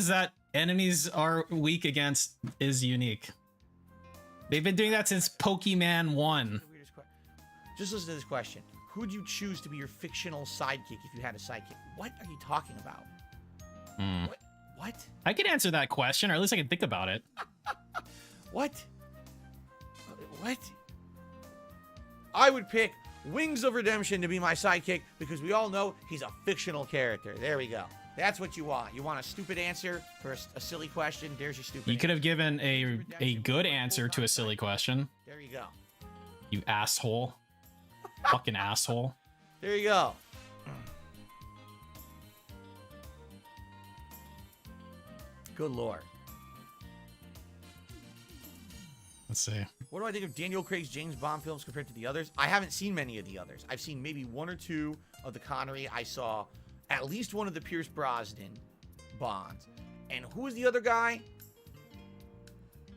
that enemies are weak against is unique. They've been doing that since Pokemon 1. Just listen to this question. Who would you choose to be your fictional sidekick if you had a sidekick? What are you talking about? What? I can answer that question, or at least I can think about it. What? I would pick Wings of Redemption to be my sidekick because we all know he's a fictional character. There we go. That's what you want. You want a stupid answer for a silly question? There's your stupid You could have given a good answer to a silly question. There you go. You asshole. Fucking asshole. There you go. Good lord. Let's see. What do I think of Daniel Craig's James Bond films compared to the others? I haven't seen many of the others. I've seen maybe 1 or 2 of the Connery. I saw at least one of the Pierce Brosnan Bonds. And who was the other guy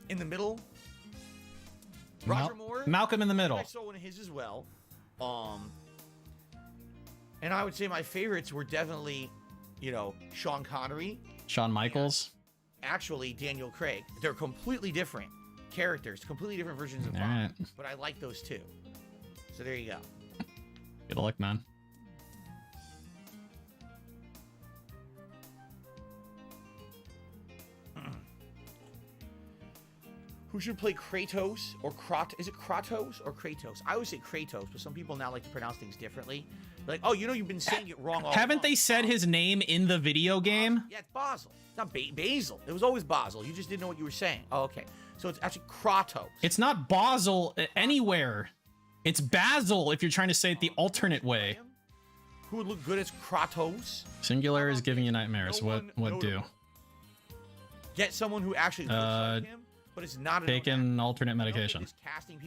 in the middle? Roger Moore. Malcolm in the Middle. I saw one of his as well. And I would say my favorites were definitely, you know, Sean Connery. Shawn Michaels. Actually, Daniel Craig. They're completely different characters, completely different versions of Bond. Right. But I like those two. So there you go. Good luck, man. Who should play Kratos or Is it Kratos or Kratos? I always say Kratos, but some people now like to pronounce things differently. They're like, oh, you know, you've been saying it wrong all Haven't along. they said his name in the video game? Yeah, it's Basil. It's not Basil. It was always Basil. You just didn't know what you were saying. Oh, okay. So it's actually Kratos. It's not Basil anywhere. It's Basil if you're trying to say it the alternate way. Who would look good as Kratos? Singular is giving you nightmares. No What one do? Get someone who actually looks like him, but it's not an Taking alternate medication.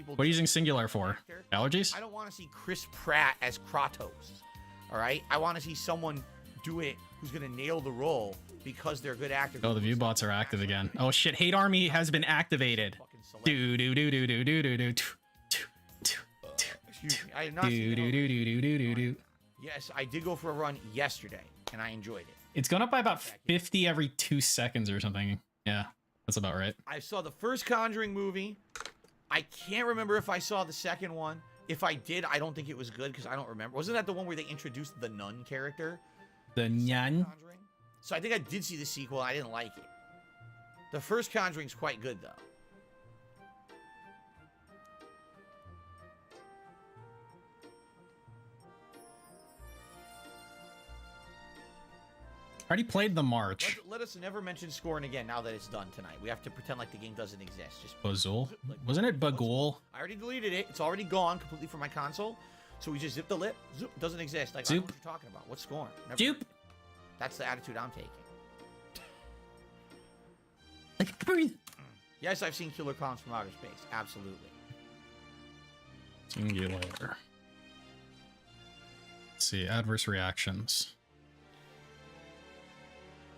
What are you using Singular for? Allergies? I don't want to see Chris Pratt as Kratos. All right? I want to see someone do it who's going to nail the role because they're good actors. Oh, the view bots are active again. Oh shit, Hate Army has been activated. Do do do do do do do do. Excuse me. I did not see that. Yes, I did go for a run yesterday, and I enjoyed it. It's gone up by about 50 every 2 seconds or something. Yeah, that's about right. I saw the first Conjuring movie. I can't remember if I saw the second one. If I did, I don't think it was good because I don't remember. Wasn't that the one where they introduced the nun character? The nun? So I think I did see the sequel. I didn't like it. The first Conjuring's quite good, though. Already played the March. Let us never mention Scorn again now that it's done tonight. We have to pretend like the game doesn't exist. Just Bazul? Wasn't it Bagul? I already deleted it. It's already gone completely from my console. So we just zip the lip. Zoop. Doesn't exist. Like, I don't know what you're talking about. What's Scorn? Zoop. That's the attitude I'm taking. Like, breathe. Yes, I've seen Killer Clowns from Outer Space. Absolutely. Singular. Let's see. Adverse reactions.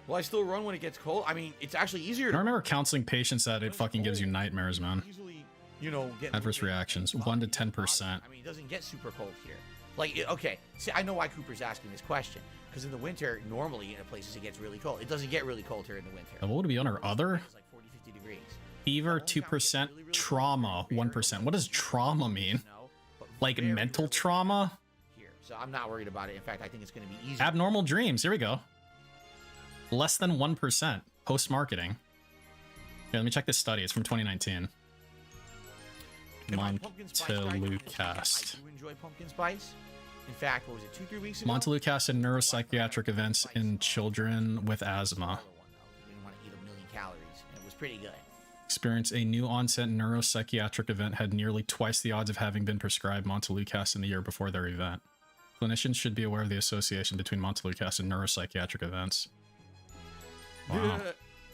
Will I still run when it gets cold? I mean, it's actually easier I to remember counseling patients that it fucking gives you nightmares, man. easily, you know, get Adverse reactions, 1 to 10%. I mean, it doesn't get super cold here. Like, okay, see, I know why Cooper's asking this question. Because in the winter, normally in places it gets really cold. It doesn't get really cold here in the winter. What would it be on our other? It's like 40, 50 degrees. Fever, 2%. Trauma, 1%. What does trauma mean? Like mental trauma? Here, so I'm not worried about it. In fact, I think it's going to be easier. Abnormal dreams. Here we go. Less than 1% post-marketing. Here, let me check this study. It's from 2019. Montelukast. I do enjoy pumpkin spice. In fact, what was it, 2-3 weeks ago? Montelukast and neuropsychiatric events in children with asthma. Didn't want to eat 1,000,000 calories, and it was pretty good. Experienced a new onset neuropsychiatric event, had nearly twice the odds of having been prescribed Montelukast in the year before their event. Clinicians should be aware of the association between Montelukast and neuropsychiatric events. Wow.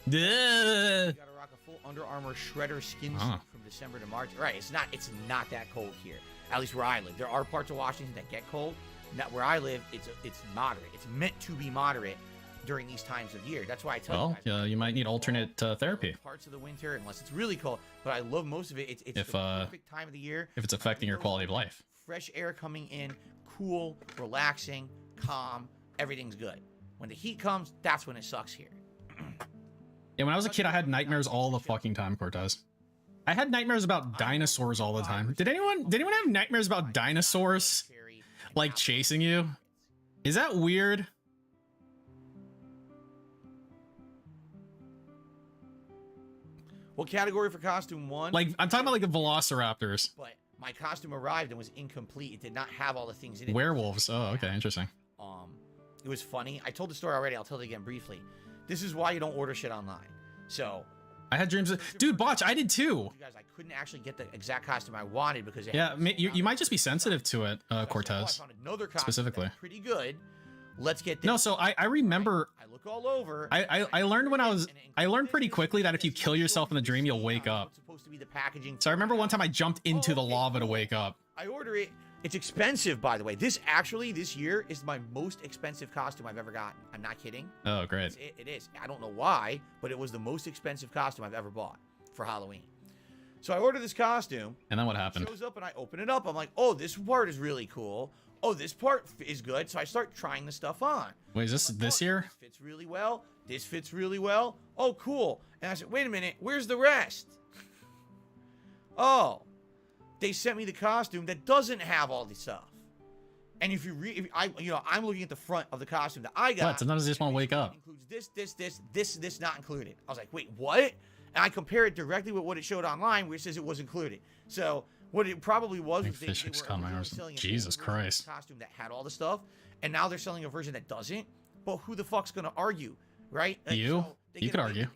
You gotta rock a full Under Armour shredder skin suit from December to March. Right, it's not that cold here. At least where I live. There are parts of Washington that get cold. Not where I live, it's moderate. It's meant to be moderate during these times of year. That's why I tell you guys. You might need alternate therapy. Parts of the winter, unless it's really cold. But I love most of it. It's the perfect time of the year. If it's affecting your quality of life. Fresh air coming in, cool, relaxing, calm, everything's good. When the heat comes, that's when it sucks here. Yeah, when I was a kid, I had nightmares all the fucking time, Cortez. I had nightmares about dinosaurs all the time. Did anyone have nightmares about dinosaurs? Like chasing you? Is that weird? What category for costume 1? Like, I'm talking about like the velociraptors. But my costume arrived and was incomplete. It did not have all the things in it. Werewolves. Oh, okay, interesting. It was funny. I told the story already. I'll tell it again briefly. This is why you don't order shit online. So I had dreams of, dude, Botch, I did too. You guys, I couldn't actually get the exact costume I wanted because it you might just be sensitive to it, Cortez. I found another costume specifically. Pretty good. Let's get this. No, so I remember. I look all over. I learned when I learned pretty quickly that if you kill yourself in the dream, you'll wake up. Supposed to be the packaging. So I remember one time I jumped into the lava to wake up. I order it. It's expensive, by the way. This year is my most expensive costume I've ever gotten. I'm not kidding. Oh, great. It is. I don't know why, but it was the most expensive costume I've ever bought for Halloween. So I order this costume. And then what happened? It shows up and I open it up. I'm like, oh, this part is really cool. Oh, this part is good. So I start trying the stuff on. Wait, is this I'm like, this year? This fits really well. This fits really well. Oh, cool. And I said, wait a minute. Where's the rest? Oh, they sent me the costume that doesn't have all the stuff. And if I'm looking at the front of the costume that I got. What? Sometimes I just want to wake up. Includes this not included. I was like, wait, what? And I compare it directly with what it showed online, where it says it was included. So what it probably was they were selling Jesus Christ costume that had all the stuff, and now they're selling a version that doesn't. But who the fuck's gonna argue, right? You could argue.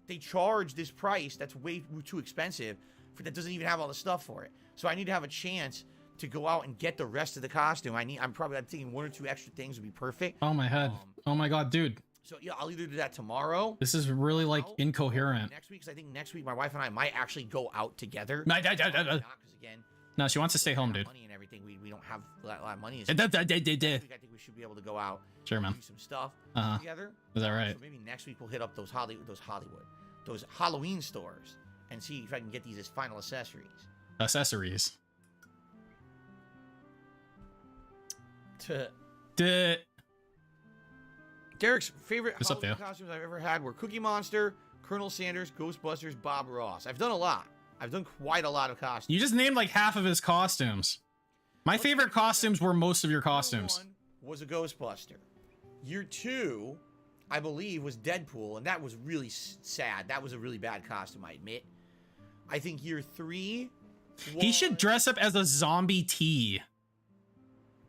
They charge this price that's way too expensive for that doesn't even have all the stuff for it. So I need to have a chance to go out and get the rest of the costume. I'm thinking 1 or 2 extra things would be perfect. Oh my head. Oh my god, dude. So yeah, I'll either do that tomorrow. This is really like incoherent. Next week, because I think next week my wife and I might actually go out together. Because again, no, she wants to stay home, dude. Money and everything. We don't have a lot of money. I think we should be able to go out. Sure, man. Do some stuff together. Is that right? So maybe next week we'll hit up those Halloween stores and see if I can get these as final accessories. Accessories. Derek's favorite What's Halloween costumes I've ever had were Cookie Monster, Colonel Sanders, Ghostbusters, Bob Ross. I've done a lot. I've done quite a lot of costumes. You just named like half of his costumes. My favorite costumes were most of your costumes. Year 1 was a Ghostbuster. Year 2, I believe, was Deadpool, and that was really sad. That was a really bad costume, I admit. I think year 3... He should dress up as a zombie T.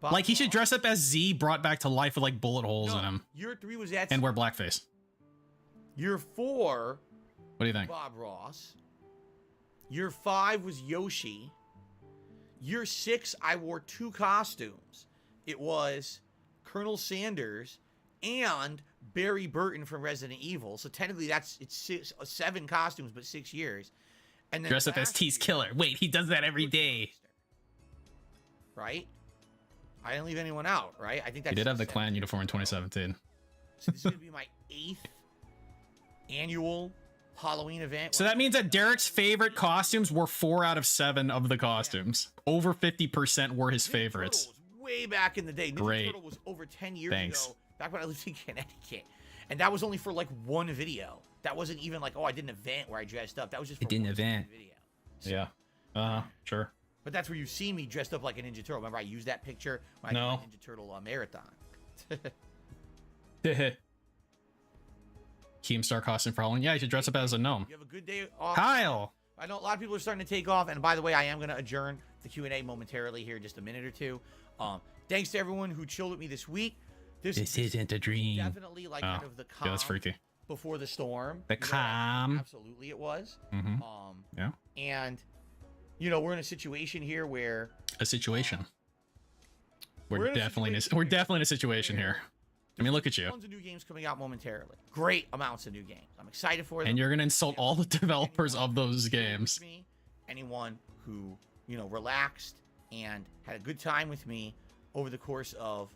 Like, he should dress up as Z brought back to life with, like, bullet holes in him. Year 3 was that. And wear blackface. Year 4... What do you think? Bob Ross. Year 5 was Yoshi. Year 6, I wore 2 costumes. It was Colonel Sanders and Barry Burton from Resident Evil. So technically, it's 7 costumes, but 6 years. And then dress up as T's killer. Wait, he does that every day. Right? I didn't leave anyone out, right? I think that's. He did have the clan uniform in 2017. So this is gonna be my 8th annual Halloween event. So that means that Derek's favorite costumes were 4 out of 7 of the costumes. Over 50% were his favorites. Turtle was way back in the day. Great. Turtle was over 10 years ago. Back when I lived in Connecticut, and that was only for like 1 video. That wasn't even like, oh, I did an event where I dressed up. That was just for one video. So, yeah. Sure. But that's where you see me dressed up like a Ninja Turtle. Remember, I used that picture when I did the Ninja Turtle marathon. Keemstar costume for Halloween. Yeah, you should dress up as a gnome. You have a good day off. Kyle! I know a lot of people are starting to take off. And by the way, I am going to adjourn the Q&A momentarily here, just a minute or two. Thanks to everyone who chilled with me this week. This isn't a dream. Definitely like kind of the calm that's freaky. Before the storm. The calm. Absolutely it was. Yeah. And... You know, we're in a situation here where we're definitely in a situation here. I mean, look at you. Tons of new games coming out momentarily. Great amounts of new games. I'm excited for them. And you're gonna insult all the developers of those games. Anyone who, you know, relaxed and had a good time with me over the course of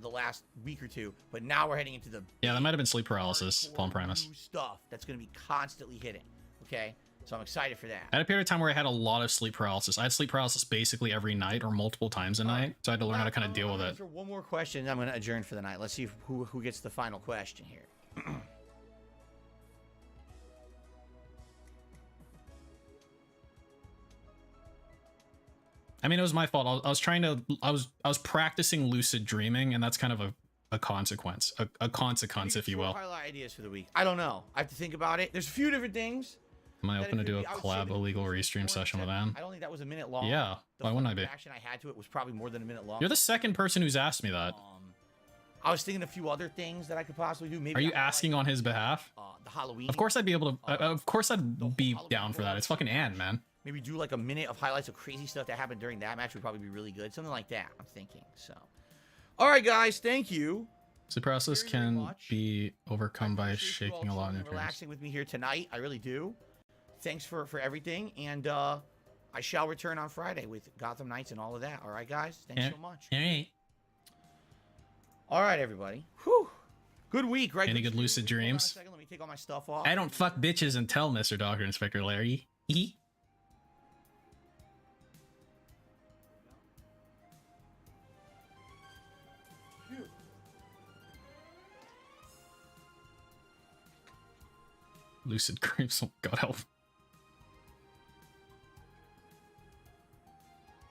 the last week or 2, but now we're heading into the that might have been sleep paralysis, Palm Primus. New stuff that's gonna be constantly hitting. Okay. So I'm excited for that. I had a period of time where I had a lot of sleep paralysis. I had sleep paralysis basically every night or multiple times a night. So I had to learn how to kind of deal with it. For one more question, I'm going to adjourn for the night. Let's see who gets the final question here. I mean, it was my fault. I was practicing lucid dreaming, and that's kind of a consequence, a consequence, if you will. Highlight ideas for the week. I don't know. I have to think about it. There's a few different things. Am I open to do a collab illegal REEstream session with them? I don't think that was a minute long. Yeah, why wouldn't I be? The reaction I had to it was probably more than a minute long. You're the second person who's asked me that. I was thinking a few other things that I could possibly do. Maybe. Are you asking on his behalf? The Halloween. Of course I'd be able to. Of course I'd be down for that. It's fucking Ann, man. Maybe do like a minute of highlights of crazy stuff that happened during that match would probably be really good. Something like that, I'm thinking. So, all right, guys, thank you. The process can be overcome by shaking a lot in relaxing with me here tonight. I really do. Thanks for everything, and I shall return on Friday with Gotham Knights and all of that. All right, guys? Thanks so much. All right. All right, everybody. Whew. Good week, right? Any good lucid dreams? Let me take all my stuff off. I don't fuck bitches and tell Mr. Dr. Inspector Larry. Lucid creeps. God help.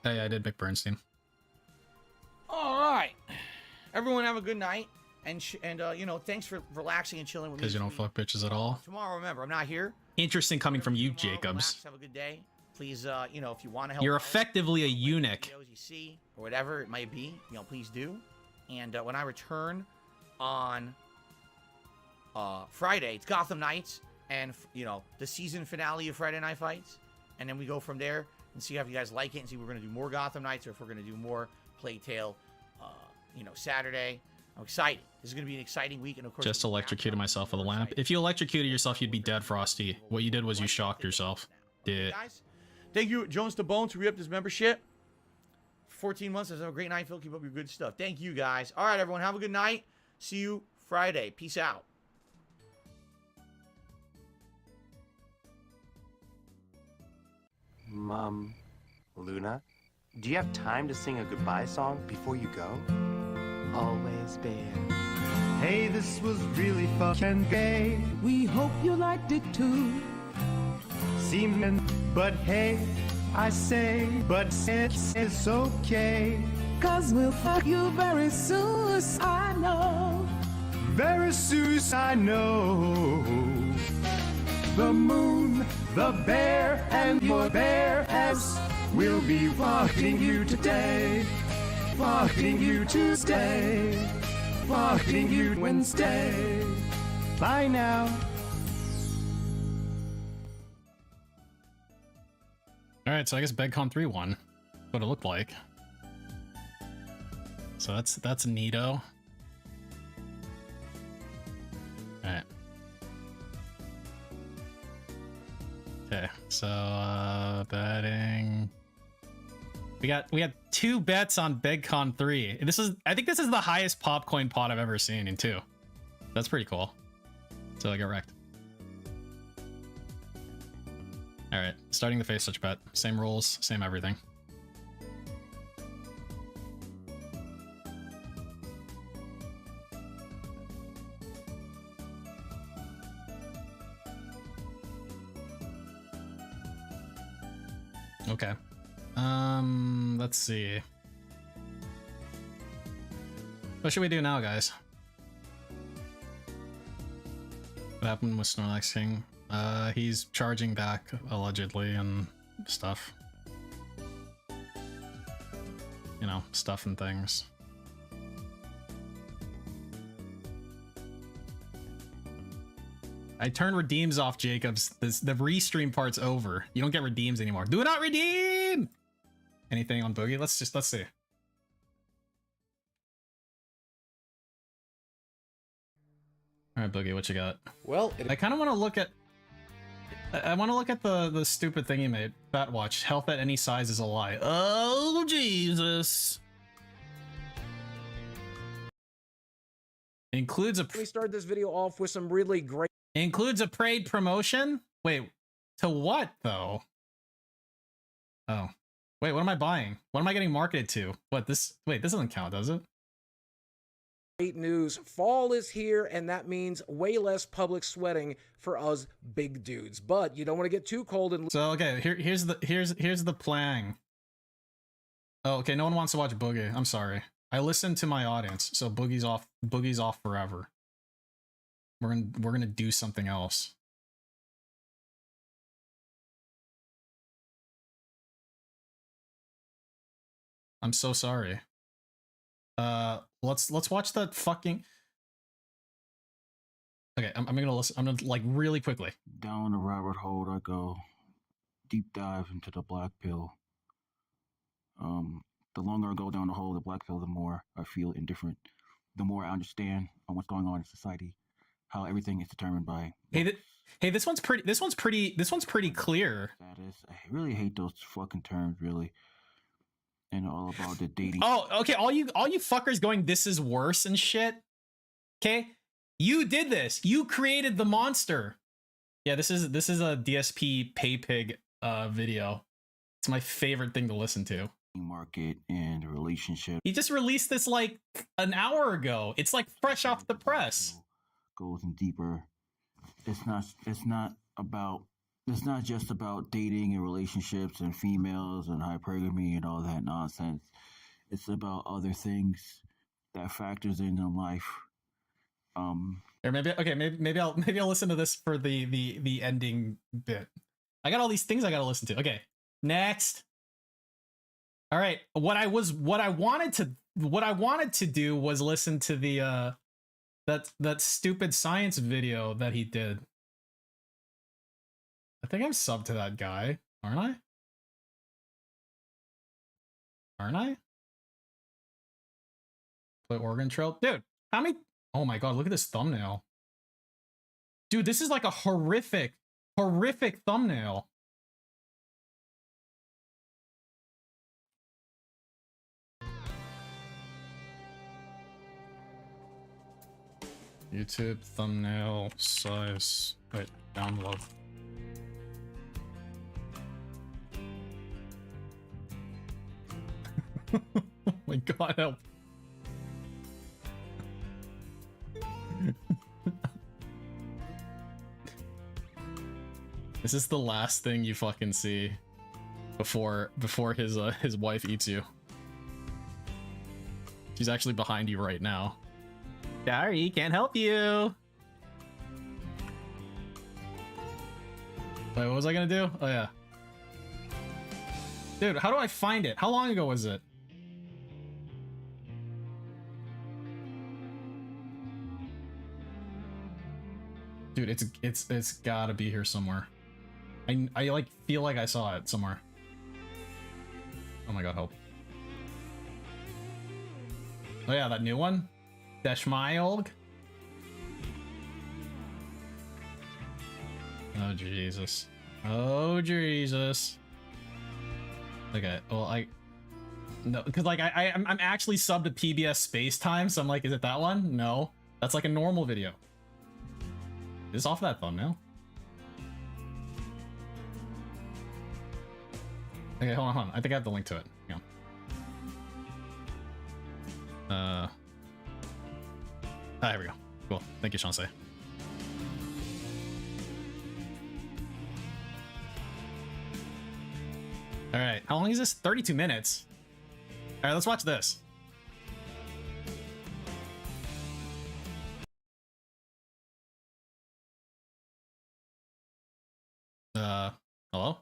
Hey, I did Mick Bernstein. All right. Everyone have a good night. And you know, thanks for relaxing and chilling with me. Because you don't fuck bitches at all. Tomorrow, remember, I'm not here. Interesting coming from you, Tomorrow, Jacobs. relax, have a good day. Please, you know, if you want to help, You're out, effectively a like eunuch. videos you see or whatever it might be, you know, please do. And when I return on Friday, it's Gotham Knights, and you know, the season finale of Friday Night Fights, and then we go from there and see if you guys like it, and see if we're gonna do more Gotham Knights or if we're gonna do more Plague Tale, you know, Saturday. I'm excited. This is going to be an exciting week. And of course, Just electrocuted myself with a lamp. If you electrocuted yourself, you'd be dead, Frosty. What you did was you shocked yourself. Okay, guys, thank you, Jones to Bones, for re-up this membership. 14 months. Have a great night, Phil. Keep up your good stuff. Thank you, guys. All right, everyone. Have a good night. See you Friday. Peace out. Luna, do you have time to sing a goodbye song before you go? Always bear. Hey, this was really fun and gay. We hope you liked it too. Seemed, but hey, I say, but it's okay. 'Cause we'll fuck you very soon, I know. Very soon I know. The moon, the bear, and your bear ass will be fucking you today. Fucking you Tuesday. Fucking you Wednesday. Bye now. Alright, so I guess BegCon 3 won. What it looked like. So that's neato. Alright. Okay, so betting. We had 2 bets on BegCon 3. I think this is the highest popcoin pot I've ever seen in 2. That's pretty cool. So I got wrecked. Alright, starting the face touch bet. Same rules, same everything. Okay. Let's see. What should we do now, guys? What happened with Snorlax King? He's charging back, allegedly, and stuff. You know, stuff and things. I turned redeems off, Jacobs. The restream part's over. You don't get redeems anymore. Do not redeem! Anything on Boogie? Let's see. Alright, Boogie, what you got? Well, I kind of want to look at... I want to look at the stupid thing he made. Bat watch. Health at any size is a lie. Oh, Jesus. Includes a... we started this video off with some really great... Includes a paid promotion? Wait, to what, though? Oh. Wait, what am I buying? What am I getting marketed to? What, this... Wait, this doesn't count, does it? Great news. Fall is here, and that means way less public sweating for us big dudes. But you don't want to get too cold and... So, okay, here's the plan. Oh, okay, no one wants to watch Boogie. I'm sorry. I listen to my audience, so Boogie's off forever. We're gonna do something else. I'm so sorry. Let's watch that fucking... Okay, I'm gonna listen. I'm gonna, like, really quickly. Down the rabbit hole I go. Deep dive into the black pill. The longer I go down the hole of the black pill, the more I feel indifferent. The more I understand on what's going on in society, how everything is determined by... Hey, this one's pretty clear. Status. I really hate those fucking terms, really. And all about the dating. Oh, okay, all you fuckers going, this is worse and shit. Okay? You did this. You created the monster. Yeah, this is a DSP pay pig video. It's my favorite thing to listen to. Market and relationship. He just released this like an hour ago. It's like fresh off the press. Goes in deeper it's not just about dating and relationships and females and hypergamy and all that nonsense. It's about other things that factors in life. Or maybe I'll listen to this for the ending bit. I got all these things I gotta listen to. Okay, next. All right, what I wanted to do was listen to the that stupid science video that he did. I think I'm subbed to that guy, aren't I? Aren't I? Play Oregon Trail, dude. How many? Oh my god, look at this thumbnail. Dude, this is like a horrific thumbnail. YouTube thumbnail size. Wait, download. Oh my god, help. This is the last thing you fucking see before his wife eats you. She's actually behind you right now. Sorry, can't help you. Wait, what was I gonna do? Oh yeah. Dude, how do I find it? How long ago was it? Dude, it's gotta be here somewhere. I like feel like I saw it somewhere. Oh my god, help. Oh yeah, that new one? Deshmilg? Oh Jesus. Oh Jesus. Okay, well no, because like I'm actually subbed to PBS Space Time, so I'm like, is it that one? No. That's like a normal video. Is this off that thumbnail? Okay, hold on. I think I have the link to it. Hang on. Here we go. Cool. Thank you, Shansei. All right. How long is this? 32 minutes. All right, let's watch this. Hello?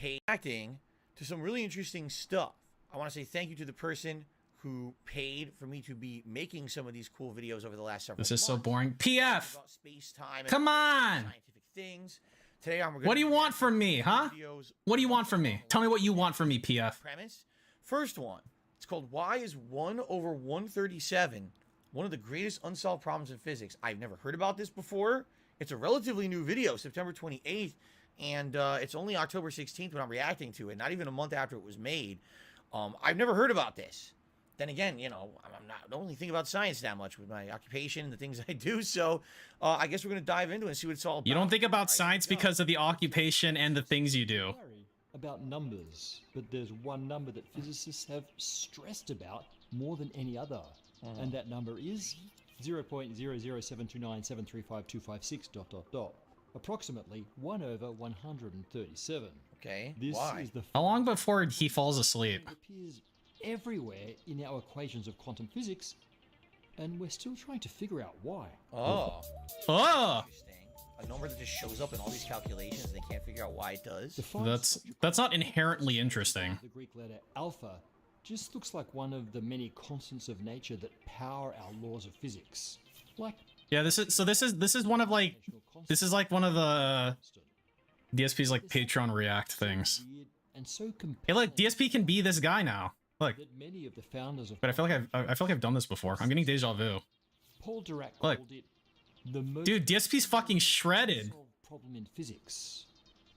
Reacting to some really interesting stuff. I want to say thank you to the person who paid for me to be making some of these cool videos over the last several months. This is so boring. PF! Space time come on! Scientific things. Today what do you want from me, huh? What do you want from me? Tell me what you want from me, PF. Premise. First one. It's called Why is 1 over 137 one of the greatest unsolved problems in physics? I've never heard about this before. It's a relatively new video, September 28th, and it's only October 16th when I'm reacting to it, not even a month after it was made. I've never heard about this. Then again, you know, I don't really think about science that much with my occupation and the things I do, so I guess we're going to dive into it and see what it's all about. You don't think about science because of the occupation and the things you do. About numbers, but there's one number that physicists have stressed about more than any other, and that number is 0.00729735256 ... approximately 1 over 137. Okay, this why? Is the How long before he falls asleep? It appears everywhere in our equations of quantum physics, and we're still trying to figure out why. Oh. Interesting. A number that just shows up in all these calculations and they can't figure out why it does. That's not inherently interesting. The Greek letter alpha just looks like one of the many constants of nature that power our laws of physics. Like yeah, this is one of like one of the DSP's like Patreon React things. And so hey, look, DSP can be this guy now. Look, many of the founders of but I feel like I've done this before. I'm getting deja vu. Paul Dirac look, called it the most dude, DSP's fucking shredded. Problem in physics.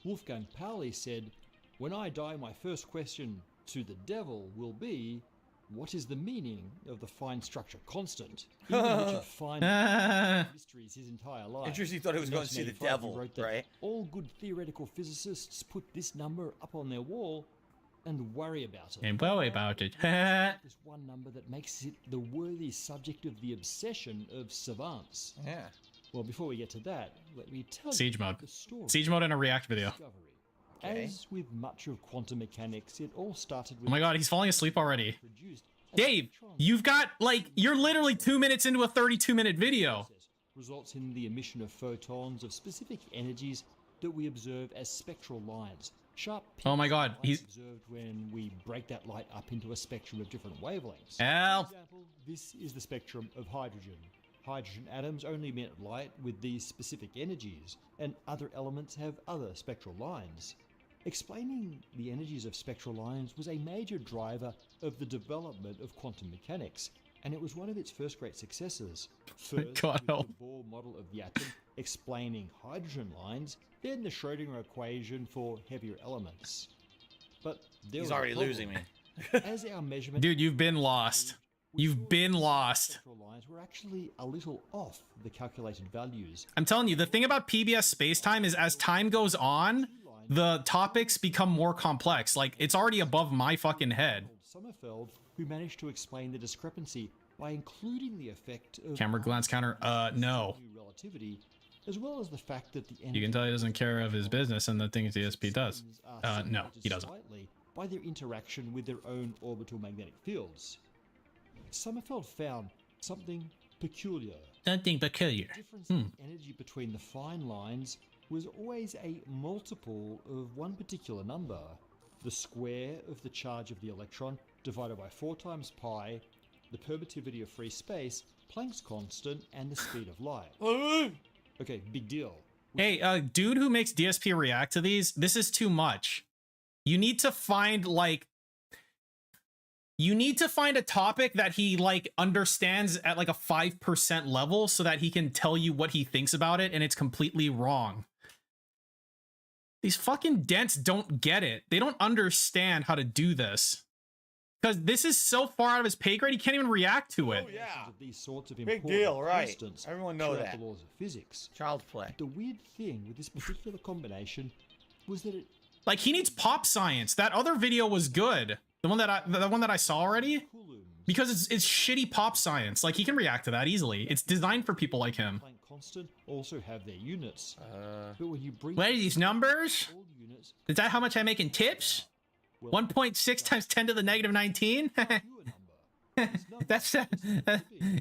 Wolfgang Pauli said, "When I die, my first question to the devil will be, what is the meaning of the fine structure constant?" Even Richard Feynman mysteries his entire life. Interesting, thought he was going to see the devil, right? All good theoretical physicists put this number up on their wall, and worry about it. And worry about it. There's one number that makes it the worthy subject of the obsession of savants. Yeah. Well, before we get to that, let me tell Siege you mode. the story. Siege mode in a React video. Discovery. Okay. As with much of quantum mechanics, it all started with... Oh my god, he's falling asleep already. produced as Dave, electrons. you've got, like, you're literally 2 minutes into a 32-minute video. Results in the emission of photons of specific energies that we observe as spectral lines. Sharp Oh my peaks god, of light he's... observed when we break that light up into a spectrum of different wavelengths. Help! For example, this is the spectrum of hydrogen. Hydrogen atoms only emit light with these specific energies, and other elements have other spectral lines. Explaining the energies of spectral lines was a major driver of the development of quantum mechanics, and it was one of its first great successes. First, God with the help. Bohr model of the atom explaining hydrogen lines, then the Schrödinger equation for heavier elements. But there He's was a already problem. losing me. As our measurement Dude, you've been lost. You've been lost. spectral lines were actually a little off the calculated values. I'm telling you, the thing about PBS spacetime is as time goes on, the topics become more complex. Like, it's already above my fucking head. Sommerfeld, who managed to explain the discrepancy by including the effect of Camera glance counter, no. relativity, as well as the fact that the You can tell he doesn't care of his business and the things DSP does. No, he doesn't. Slightly by their interaction with their own orbital magnetic fields. Sommerfeld found something peculiar. Something peculiar. The difference in energy between the fine lines was always a multiple of one particular number. The square of the charge of the electron divided by 4 times pi, the permittivity of free space, Planck's constant, and the speed of light. Okay, big deal. Hey, dude who makes DSP react to these, this is too much. You need to find, like... You need to find a topic that he, like, understands at, like, a 5% level so that he can tell you what he thinks about it, and it's completely wrong. These fucking dents don't get it. They don't understand how to do this. Because this is so far out of his pay grade, he can't even react to it. Oh, yeah. Of these sorts of Big important deal, right. constants Everyone know throughout that. the laws of physics. Child's play. The weird thing with this particular combination was that it Like, he needs pop science. That other video was good. The one that I saw already, because it's shitty pop science. Like, he can react to that easily. It's designed for people like him. Planck constant also have their units. But when you bring What are these numbers? all units, Is that how much I make in tips? 1.6 times 10 to the negative 19? fewer number.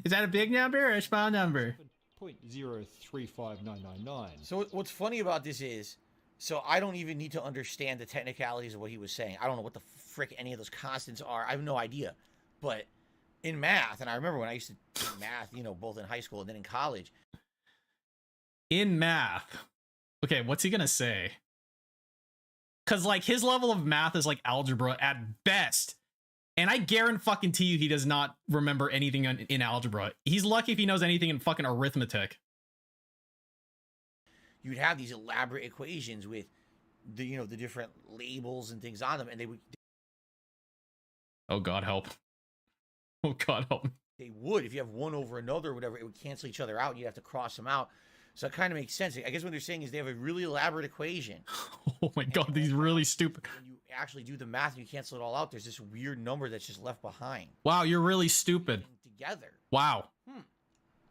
Is that a big number or a small number? 0.035999. So what's funny about this is, so I don't even need to understand the technicalities of what he was saying. I don't know what the frick any of those constants are. I have no idea. But in math, and I remember when I used to take math, you know, both in high school and then in college. In math. Okay, what's he gonna say? Because, like, his level of math is, like, algebra at best. And I guarantee you he does not remember anything in algebra. He's lucky if he knows anything in fucking arithmetic. You'd have these elaborate equations with the, you know, the different labels and things on them, and they would Oh, God help. Oh, God help. if you have one over another or whatever, it would cancel each other out and you'd have to cross them out. So it kind of makes sense. I guess what they're saying is they have a really elaborate equation. Oh my God, these really stupid. When you actually do the math and you cancel it all out, there's this weird number that's just left behind. Wow, you're really stupid. Together. Wow.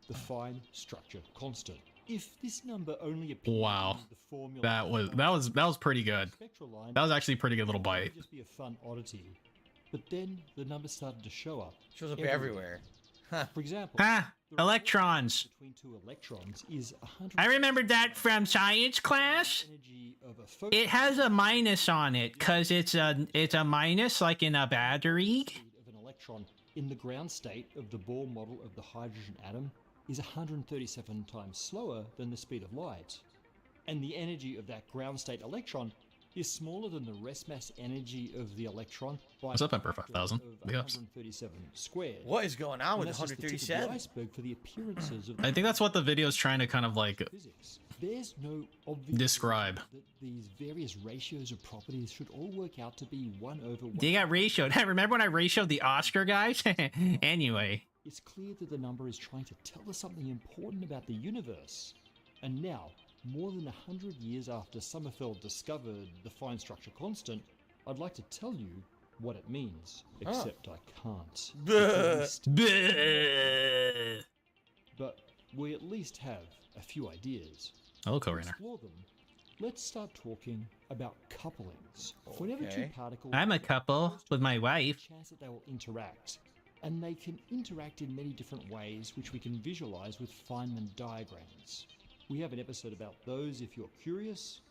The fine structure constant. If this number only appears Wow. in the formula, That was pretty good. spectral line, That was actually a pretty good little it bite. would just be a fun oddity. But then the number started to show up. Shows up everywhere. Huh. For example, Ah, the electrons. between 2 electrons is 100. I remember that from science class. Energy of a photon. It has a minus on it because it's a minus like in a battery. Speed of an electron in the ground state of the Bohr model of the hydrogen atom is 137 times slower than the speed of light. And the energy of that ground state electron is smaller than the rest mass energy of the electron by What's up, a Emperor factor 5000? of Big ups. 137 squared. What is going on with And that's just the tip of the 137? iceberg for the appearances of I think that's what the video is trying to kind of like physics. There's no obvious describe. reason that these various ratios of properties should all work out to be 1 over 1. They got ratioed. Remember when I ratioed the Oscar guys? Anyway. It's clear that the number is trying to tell us something important about the universe. And now, more than 100 years after Sommerfeld discovered the fine structure constant, I'd like to tell you what it means, except I can't. But we at least have a few ideas. Hello, To co-rainer. explore them, let's start talking about couplings. Whenever two particles I'm a couple with my wife. chance that they will interact, and they can interact in many different ways, which we can visualize with Feynman diagrams. We have an episode about those if you're curious.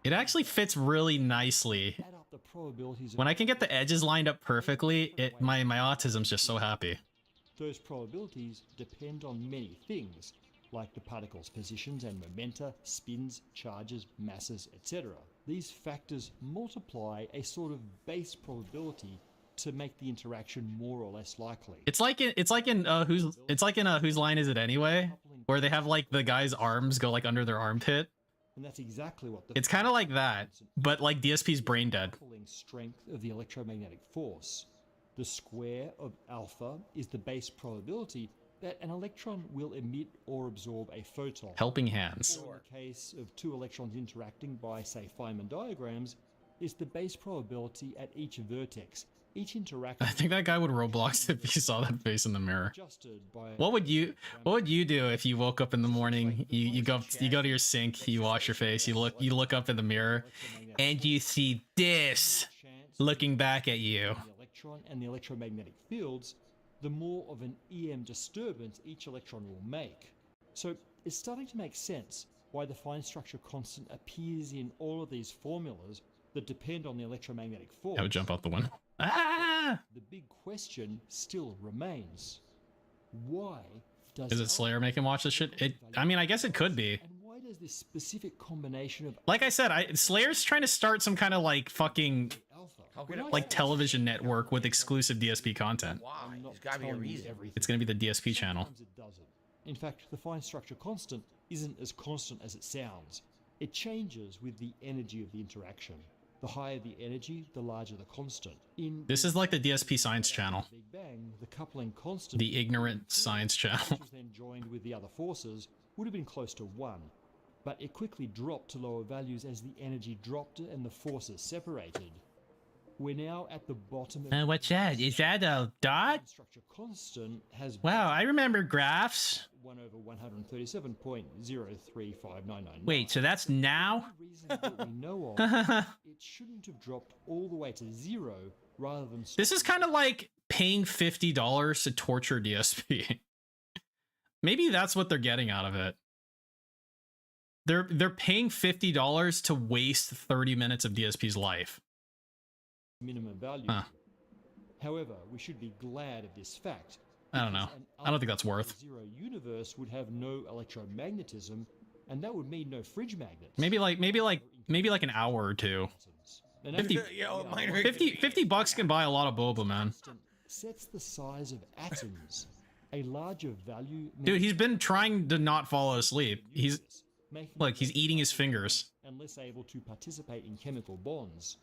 It actually fits really nicely. Add up the probabilities of When I can get the edges lined up perfectly, my autism's just so happy. Those probabilities depend on many things, like the particle's positions and momenta, spins, charges, masses, etc. These factors multiply a sort of base probability to make the interaction more or less likely. It's like in whose line is it anyway? Where they have like the guy's arms go like under their armpit. And that's exactly what the It's kind of like that, but like DSP's brain dead. coupling strength of the electromagnetic force. The square of alpha is the base probability that an electron will emit or absorb a photon. Helping hands. Or in the case of two electrons interacting by, say, Feynman diagrams, is the base probability at each vertex. Each interaction I think that guy would Roblox if he saw that face in the mirror. adjusted by What would you do if you woke up in the morning, you go to your sink, you wash your face, you look up in the mirror, and you see this looking back at you? the electron and the electromagnetic fields, the more of an EM disturbance each electron will make. So it's starting to make sense why the fine structure constant appears in all of these formulas that depend on the electromagnetic force. I would jump out the window. Ah! The big question still remains. Why does Is it Slayer make him watch this shit? I mean, I guess it could be. And why does this specific combination of Like I said, Slayer's trying to start some kind of like fucking alpha? How can it like television network with exclusive DSP content. Why? I'm not There's gotta be a telling you reason. everything. It's gonna be the DSP channel. Sometimes it doesn't. In fact, the fine structure constant isn't as constant as it sounds. It changes with the energy of the interaction. The higher the energy, the larger the constant. In This is like the DSP science channel. Big Bang, the coupling constant, The ignorant science channel. which was then joined with the other forces, would have been close to 1. But it quickly dropped to lower values as the energy dropped and the forces separated. We're now at the bottom of What's that? Is that a dot? fine structure constant has Wow, I remember graphs. 1 over 137.035999. Wait, so that's now? For reasons that we know of, it shouldn't have dropped all the way to 0 rather than This is kind of like paying $50 to torture DSP. Maybe that's what they're getting out of it. They're paying $50 to waste 30 minutes of DSP's life. minimum value. However, we should be glad of this fact. I don't know. I don't think that's worth. Zero universe would have no electromagnetism, and that would mean no fridge magnets. Maybe like an hour or two. And 50 Yo, minor 50 bucks can buy a lot of boba, man. sets the size of atoms. A larger value. Dude, he's been trying to not fall asleep. He's eating his fingers. And less able to participate in chemical bonds.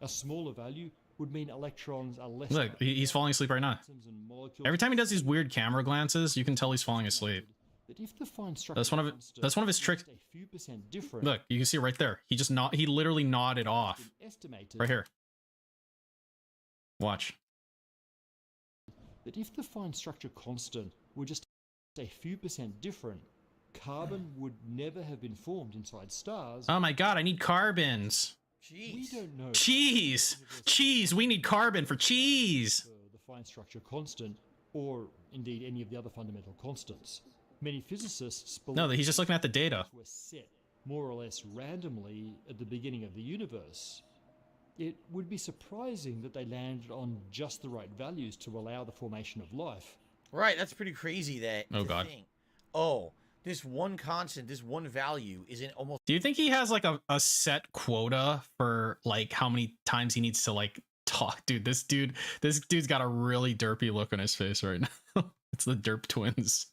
A smaller value would mean electrons are less. Look, he's falling asleep right now. atoms and molecules. Every time he does these weird camera glances, you can tell he's falling asleep. That if the fine structure That's one of his tricks. a few percent different. Look, you can see right there. He literally nodded off. Estimated Right here. Watch. that if the fine structure constant were just a few percent different, carbon would never have been formed inside stars. Oh my god, I need carbons. We Jeez. don't know. Cheese! Cheese! We need carbon for cheese! The fine structure constant, or indeed any of the other fundamental constants. Many physicists believe No, he's just looking at the data. were set more or less randomly at the beginning of the universe. It would be surprising that they landed on just the right values to allow the formation of life. Right, that's pretty crazy that. Oh, to God. think, oh, this one constant, this one value is in almost. Do you think he has like a set quota for like how many times he needs to like talk? Dude, this dude's got a really derpy look on his face right now. It's the Derp twins.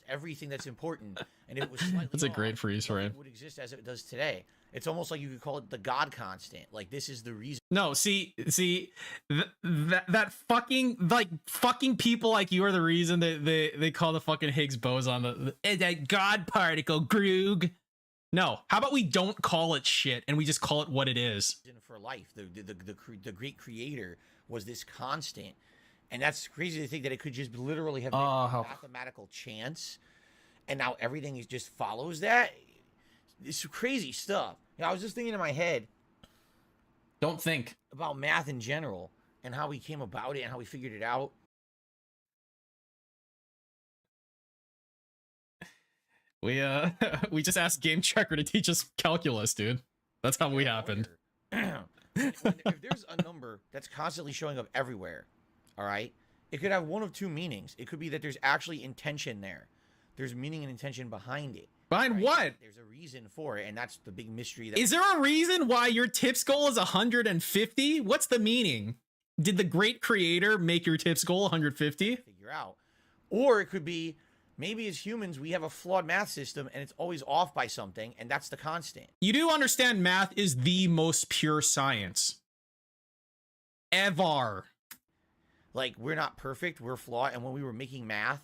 everything that's important, and if it was slightly That's a off, great freeze frame. it would exist as it does today. It's almost like you could call it the God constant. Like, this is the reason. No, see, that fucking people like you are the reason that they call the fucking Higgs boson that God particle, Groog. No. How about we don't call it shit and we just call it what it is? For life, the great creator was this constant, and that's crazy to think that it could just literally have been a mathematical chance, and now everything is just follows that. It's crazy stuff. You know, I was just thinking in my head. Don't think about math in general and how we came about it and how we figured it out. We just asked Game Checker to teach us calculus, dude. That's how we happened. If there's a number that's constantly showing up everywhere, all right, it could have one of two meanings. It could be that there's actually intention there. There's meaning and intention behind it. Behind what? There's a reason for it, and that's the big mystery. Is there a reason why your tips goal is 150? What's the meaning? Did the great creator make your tips goal 150? Figure out. Or it could be, maybe as humans, we have a flawed math system, and it's always off by something, and that's the constant. You do understand math is the most pure science. Ever. Like, we're not perfect, we're flawed, and when we were making math,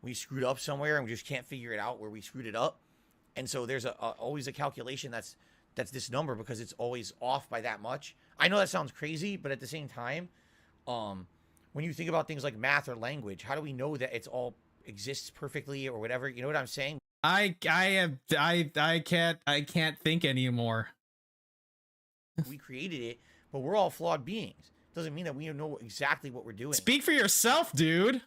we screwed up somewhere, and we just can't figure it out where we screwed it up. And so there's always a calculation that's this number because it's always off by that much. I know that sounds crazy, but at the same time, when you think about things like math or language, how do we know that it's all exists perfectly or whatever? You know what I'm saying? I can't think anymore. We created it, but we're all flawed beings. Doesn't mean that we know exactly what we're doing. Speak for yourself, dude.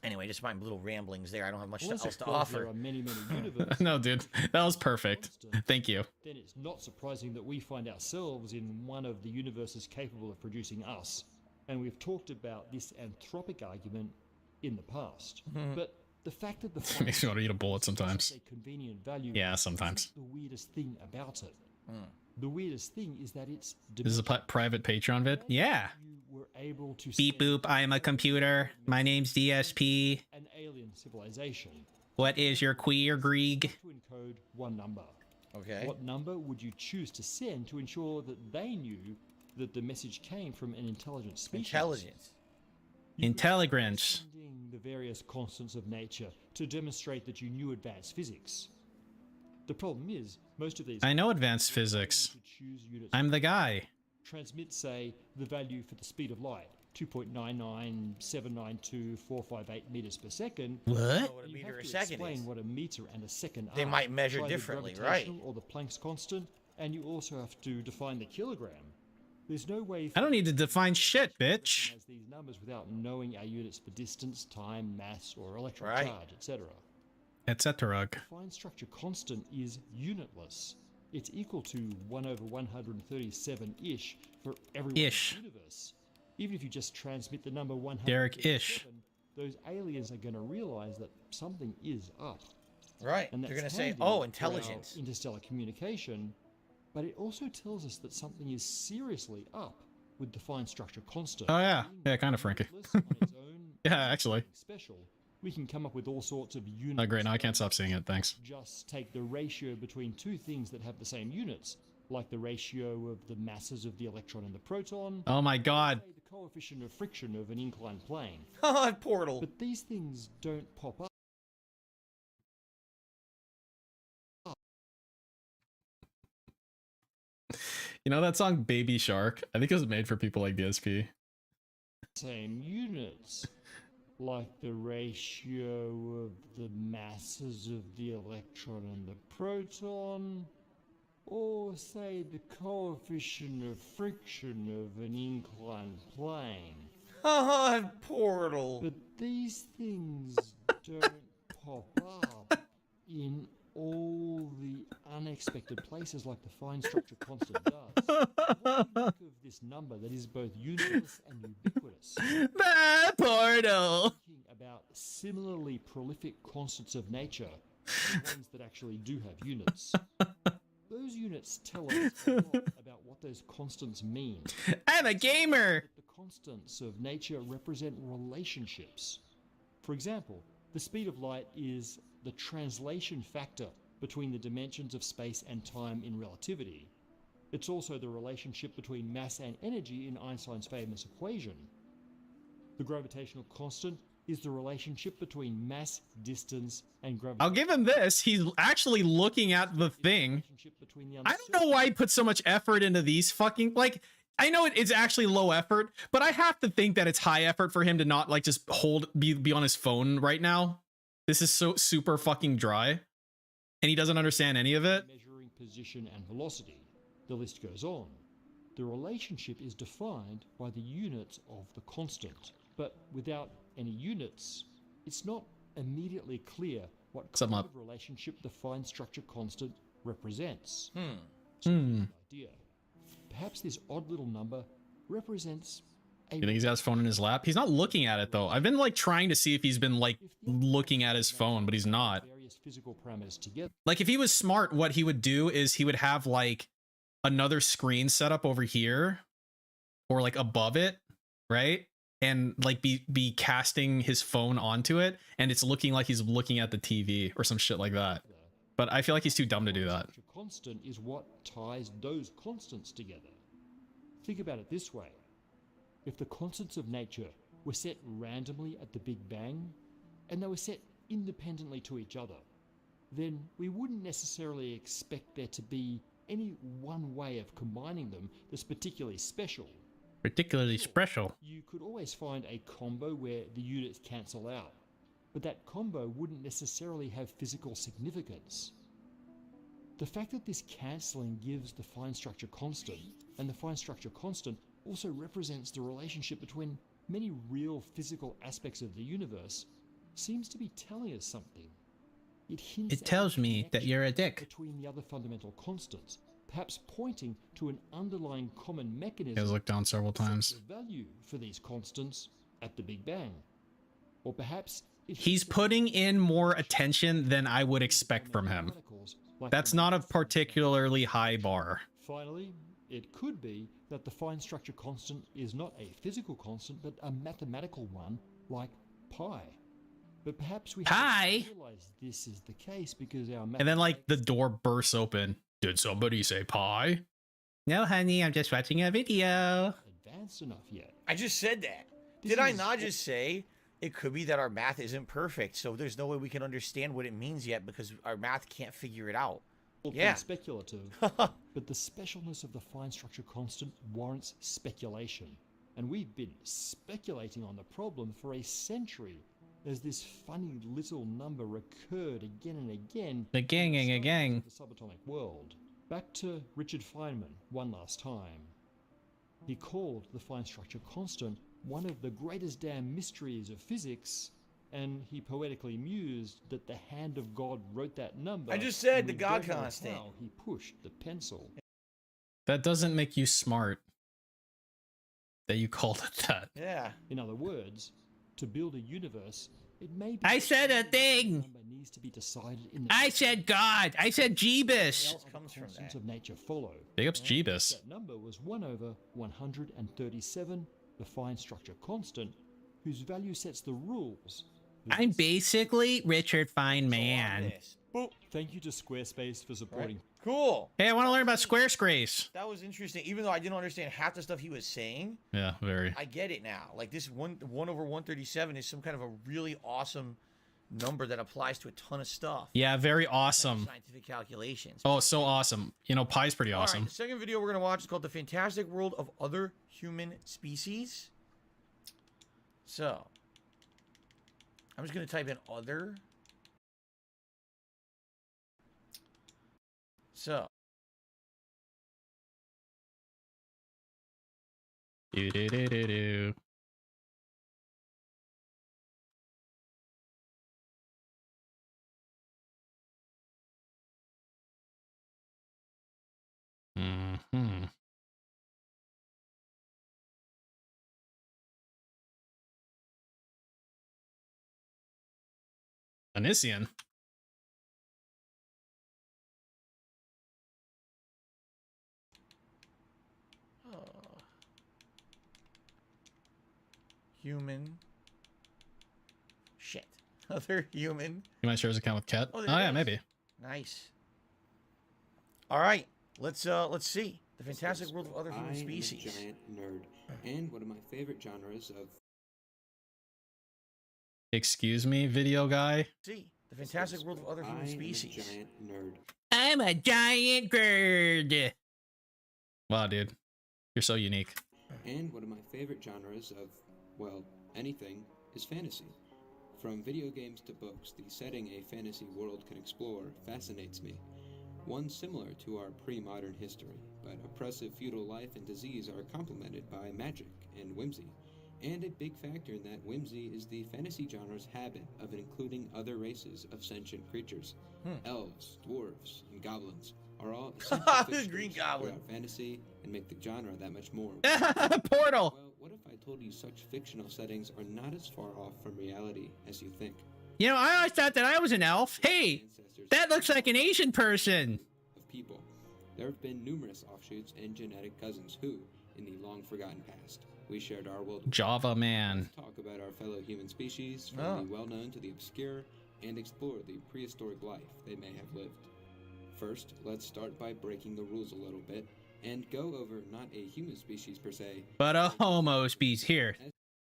Anyway, just my little ramblings there. I don't have much Well, else to offer. There are many universes. No, dude, that was perfect. Thank you. Then it's not surprising that we find ourselves in one of the universes capable of producing us. And we've talked about this anthropic argument in the past. But the fact that the makes me want to eat a bullet sometimes. a convenient value, yeah, sometimes. the weirdest thing about it. The weirdest thing is that it's this is a private Patreon vid. Yeah. You were able to beep boop. I am a computer. My name's DSP. An alien civilization. What is your queer Greeg? To encode one number. Okay. What number would you choose to send to ensure that they knew that the message came from an intelligent species? Intelligence. The various constants of nature to demonstrate that you knew advanced physics. The problem is, most of these... I know advanced physics. I'm the guy. Transmit, say, the value for the speed of light, 2.99792,458 meters per second. What? What a meter a second explain is. what a meter and a second are. They might measure Try the differently, right? gravitational or the Planck's constant, and you also have to define the kilogram. There's no way... I don't need to define shit, bitch. ...these numbers without knowing our units for distance, time, mass, or electron charge, etc. Etc. The fine structure constant is unitless. It's equal to 1/137-ish for everyone in the universe. Even if you just transmit the number 137, Derek-ish. those aliens are going to realize that something is up. Right. And They're that's going to say, handy oh, for intelligence. our interstellar communication, but it also tells us that something is seriously up with the fine structure constant. Oh yeah, yeah, kind of Frankie. Yeah, actually. Special. We can come up with all sorts of units. Oh great, now I can't stop seeing it. Thanks. Just take the ratio between two things that have the same units, like the ratio of the masses of the electron and the proton. Oh my god. The coefficient of friction of an inclined plane. Portal. But these things don't pop up. You know that song Baby Shark? I think it was made for people like DSP. Same units. Like the ratio of the masses of the electron and the proton. Or say the coefficient of friction of an inclined plane. Portal. But these things don't pop up in all the unexpected places like the fine structure constant does. What do you make of this number that is both unitless and ubiquitous? The portal! Thinking about similarly prolific constants of nature, the ones that actually do have units. Those units tell us a lot about what those constants mean. I'm a gamer! The constants of nature represent relationships. For example, the speed of light is the translation factor between the dimensions of space and time in relativity. It's also the relationship between mass and energy in Einstein's famous equation. The gravitational constant is the relationship between mass, distance, and gravity. I'll give him this. He's actually looking at the thing. I don't know why he put so much effort into these fucking, like, I know it's actually low effort, but I have to think that it's high effort for him to not like just be on his phone right now. This is so super fucking dry, and he doesn't understand any of it. Measuring position and velocity. The list goes on. The relationship is defined by the units of the constant, but without any units, it's not immediately clear what kind of relationship the fine structure constant represents. Idea. Perhaps this odd little number represents a... You think he's got his phone in his lap? He's not looking at it though. I've been like trying to see if he's been like looking at his phone, but he's not. Various physical parameters together. Like if he was smart, what he would do is he would have like another screen set up over here or like above it, right? And like be casting his phone onto it, and it's looking like he's looking at the TV or some shit like that. But I feel like he's too dumb to do that. The constant is what ties those constants together. Think about it this way. If the constants of nature were set randomly at the Big Bang, and they were set independently to each other, then we wouldn't necessarily expect there to be any one way of combining them that's particularly special. Particularly special. You could always find a combo where the units cancel out, but that combo wouldn't necessarily have physical significance. The fact that this cancelling gives the fine structure constant, and the fine structure constant also represents the relationship between many real physical aspects of the universe, seems to be telling us something. It tells me that you're a dick. Between the other fundamental constants, perhaps pointing to an underlying common mechanism. He's looked down several times. The value for these constants at the Big Bang, or perhaps he's putting in more attention than I would expect from him. That's not a particularly high bar. Finally, it could be that the fine structure constant is not a physical constant, but a mathematical one, like pi. But perhaps we haven't realized this is the case because our and then like the door bursts open. Did somebody say pie? No, honey, I'm just watching a video. Advanced enough yet? I just said that. Did I not just say it could be that our math isn't perfect, so there's no way we can understand what it means yet because our math can't figure it out? Yeah. Speculative, but the specialness of the fine structure constant warrants speculation, and we've been speculating on the problem for a century. As this funny little number recurred again and again. The gang. The subatomic world. Back to Richard Feynman one last time. He called the fine structure constant one of the greatest damn mysteries of physics, and he poetically mused that the hand of God wrote that number. I just said the God constant. How he pushed the pencil. That doesn't make you smart. That you called it that. Yeah. In other words, to build a universe, it may be... I said a thing! ...needs to be decided in the... I said God! I said Jeebus! What else comes from that? Of nature follow. Big ups Jeebus. That number was 1/137, the fine structure constant, whose value sets the rules. I'm basically Richard Feynman. Boop. Thank you to Squarespace for supporting... Cool. Hey, I want to learn about Squarespace. That was interesting. Even though I didn't understand half the stuff he was saying. Yeah, very. I get it now. Like this 1/137 is some kind of a really awesome number that applies to a ton of stuff. Yeah, very awesome. Scientific calculations. Oh, so awesome. You know, pi's pretty awesome. All right, the second video we're going to watch is called The Fantastic World of Other Human Species. So, I'm just going to type in other. So. Do. Mm-hmm. Anisian. Human. Shit. Other human. You might share his account with Cat. Oh yeah, maybe. Nice. All right. Let's see. The Fantastic World of Other Human Species. I'm a giant nerd, and one of my favorite genres of excuse me, video guy. See, the fantastic world of other human species. Giant nerd. I'm a giant bird. Wow, dude. You're so unique. And one of my favorite genres of, well, anything, is fantasy. From video games to books, the setting a fantasy world can explore fascinates me. One similar to our pre-modern history, but oppressive feudal life and disease are complemented by magic and whimsy. And a big factor in that whimsy is the fantasy genre's habit of including other races of sentient creatures. Elves, dwarves, and goblins are all essential Green fixtures Goblin. throughout fantasy and make the genre that much more. Portal. Well, what if I told you such fictional settings are not as far off from reality as you think? You know, I always thought that I was an elf. Hey, that looks like an Asian person. Of people. There have been numerous offshoots and genetic cousins who, in the long-forgotten past, we shared our world with. Java man. Let's talk about our fellow human species, from the well-known to the obscure, and explore the prehistoric life they may have lived. First, let's start by breaking the rules a little bit, and go over not a human species per se, But a homo species. Here.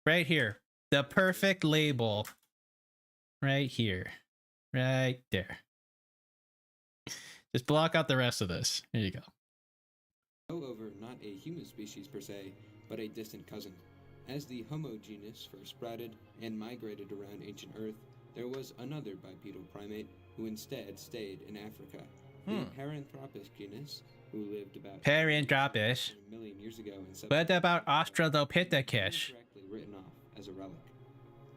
Right here. The perfect label. Right here. Right there. Just block out the rest of this. Here you go. Go over not a human species per se, but a distant cousin. As the Homo genus first sprouted and migrated around ancient Earth, there was another bipedal primate who instead stayed in Africa. The Paranthropus genus, who lived about Paranthropus. a million years ago in What about Australopithecus? incorrectly written off as a relic.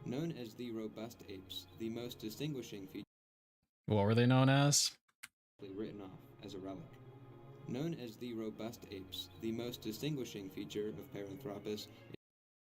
Known as the robust apes, the most distinguishing feature What were they known as? written off as a relic. Known as the robust apes, the most distinguishing feature of Paranthropus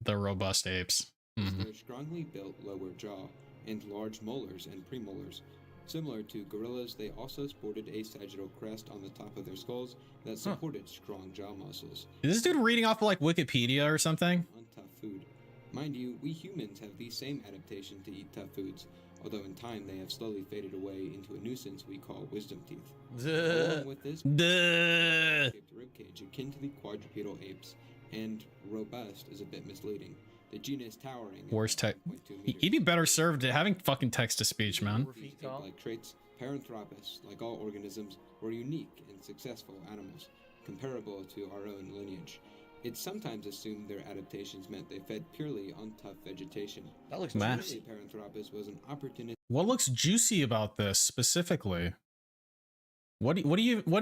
The robust apes. is their strongly built lower jaw and large molars and premolars. Similar to gorillas, they also sported a sagittal crest on the top of their skulls that supported strong jaw muscles. Is this dude reading off of like Wikipedia or something? On tough food. Mind you, we humans have the same adaptation to eat tough foods, although in time they have slowly faded away into a nuisance we call wisdom teeth. Along with this, shaped ribcage akin to the quadrupedal apes, and robust is a bit misleading. The genus towering. Worst tech. He'd be better served at having fucking text to speech, man. Like traits, Paranthropus, like all organisms, were unique and successful animals, comparable to our own lineage. It's sometimes assumed their adaptations meant they fed purely on tough vegetation. That looks Man. juicy. Paranthropus was an opportunist. What looks juicy about this specifically? What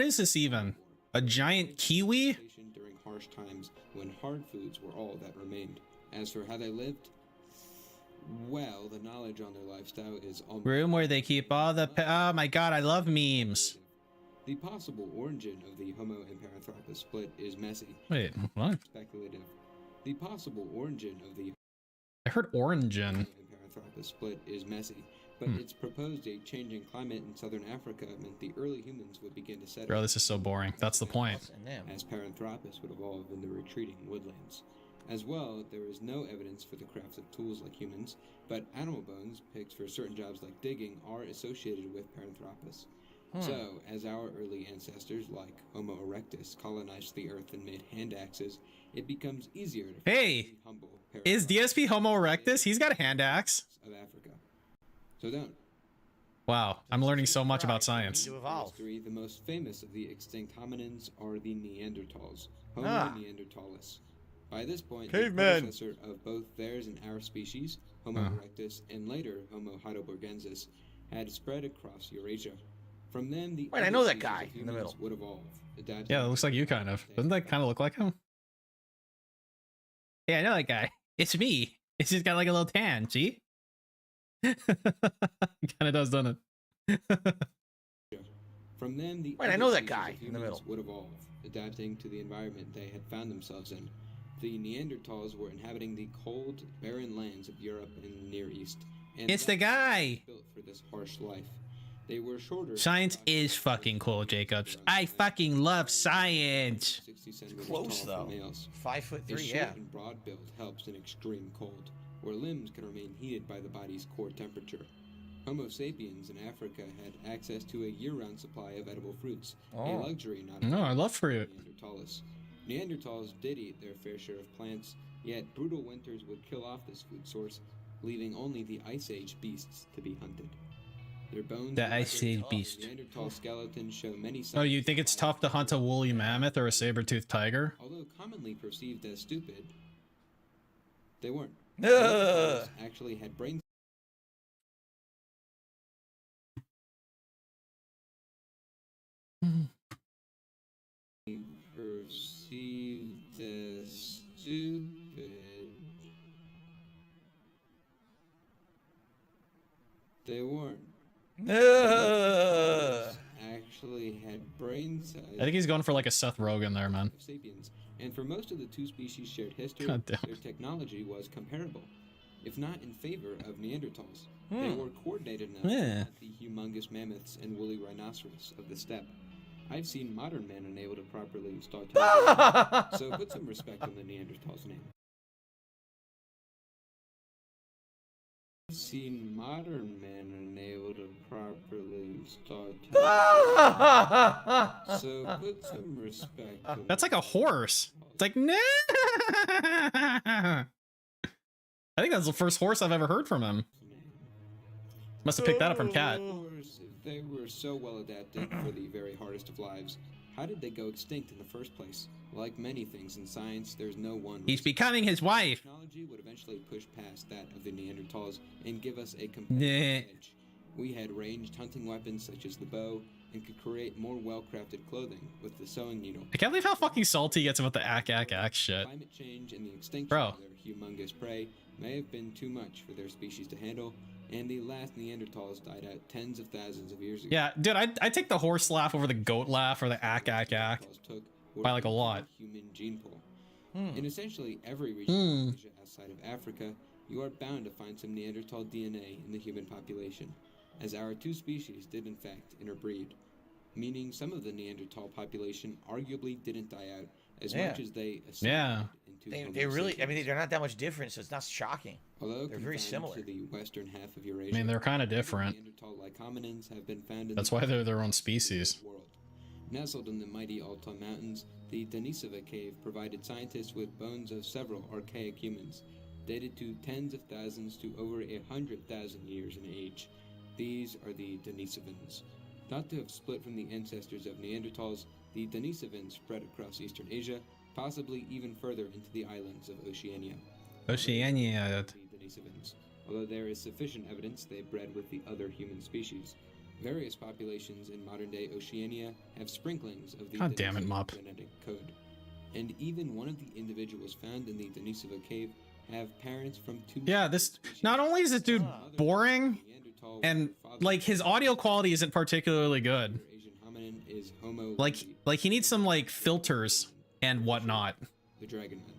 is this even? A giant kiwi? During harsh times when hard foods were all that remained. As for how they lived, well, the knowledge on their lifestyle is almost Room where they keep all the oh my god, I love memes. The possible origin of the Homo and Paranthropus split is messy. Wait, what? Speculative. The possible origin of the I heard origin. Homo and Paranthropus split is messy, but it's proposed a changing climate in southern Africa meant the early humans would begin to settle. Bro, this is so boring. That's the point. As Paranthropus would evolve in the retreating woodlands. As well, there is no evidence for the crafts of tools like humans, but animal bones picked for certain jobs like digging are associated with Paranthropus. So, as our early ancestors, like Homo erectus, colonized the earth and made hand axes, it becomes easier to Hey, humble is DSP Homo erectus? He's got a hand axe. of Africa. So don't. Wow, I'm learning so much about science. To evolve. History, the most famous of the extinct hominins are the Neanderthals, Homo neanderthalis. By this point, the predecessor of both theirs and our species, Homo erectus, and later Homo heidelbergensis, had spread across Eurasia. From them, the Wait, I know that guy in the middle. would evolve, adapting Yeah, it looks like you kind of. Doesn't that kind of look like him? Yeah, I know that guy. It's me. It's just got like a little tan, see? Kind of does, doesn't it? From them, the Wait, I know that guy in the middle. would evolve, adapting to the environment they had found themselves in. The Neanderthals were inhabiting the cold, barren lands of Europe and the Near East. And It's the guy. built for this harsh life. They were shorter. Science is fucking cool, Jacobs. I fucking love science. 60 centimeters Close tall for though. males. 5'3", A short yeah. and broad build helps in extreme cold, where limbs can remain heated by the body's core temperature. Homo sapiens in Africa had access to a year-round supply of edible fruits, a luxury not No, I love fruit. Neanderthalis. Neanderthals did eat their fair share of plants, yet brutal winters would kill off this food source, leaving only the Ice Age beasts to be hunted. Their bones The Ice Age beast. Neanderthal skeletons show many signs Oh, you think it's tough to hunt a woolly mammoth or a saber-toothed tiger? Although commonly perceived as stupid, they weren't. Ugh. Actually had brain perceived as stupid. They weren't. Actually had brain size. I think he's going for like a Seth Rogen there, man. Sapiens, and for most of the two species shared history, God damn. their technology was comparable, if not in favor of Neanderthals. They were coordinated enough to hunt the humongous mammoths and woolly rhinoceros of the steppe. I've seen modern men unable to properly start to so put some respect on the Neanderthals' name. I've seen modern men unable to properly start to so put some respect on That's like a horse. It's like, nah. I think that's the first horse I've ever heard from him. Must have picked that up from Cat. They were so well adapted for the very hardest of lives. How did they go extinct in the first place? Like many things in science, there's no one. He's becoming his wife. Technology would eventually push past that of the Neanderthals and give us a competitive edge. We had ranged hunting weapons such as the bow and could create more well-crafted clothing with the sewing needle. I can't believe how fucking salty he gets about the ack shit. Climate change and the extinction Bro. of their humongous prey may have been too much for their species to handle, and the last Neanderthals died out tens of thousands of years ago. Yeah, dude, I take the horse laugh over the goat laugh or the ack. Took By like a lot. Human gene pool. In essentially every region of Asia outside of Africa, you are bound to find some Neanderthal DNA in the human population, as our two species did in fact interbreed, meaning some of the Neanderthal population arguably didn't die out as much as they assimilated into They really, I mean, they're not that much different, so it's not shocking. Although they're very similar. To the western half of Eurasia, I mean, they're kind of different. Neanderthal-like hominins have been found in That's why they're their own species. world. Nestled in the mighty Altai Mountains, the Denisova cave provided scientists with bones of several archaic humans, dated to tens of thousands to over 100,000 years in age. These are the Denisovans. Thought to have split from the ancestors of Neanderthals, the Denisovans spread across eastern Asia, possibly even further into the islands of Oceania. Oceania. The Denisovans. Although there is sufficient evidence they bred with the other human species, various populations in modern-day Oceania have sprinklings of the God damn it, Denisovan Mop. genetic code. And even one of the individuals found in the Denisova cave have parents from two Yeah, this not only is this dude boring, and like his audio quality isn't particularly good. Asian hominin is Homo Like he needs some like filters and whatnot. the dragon man.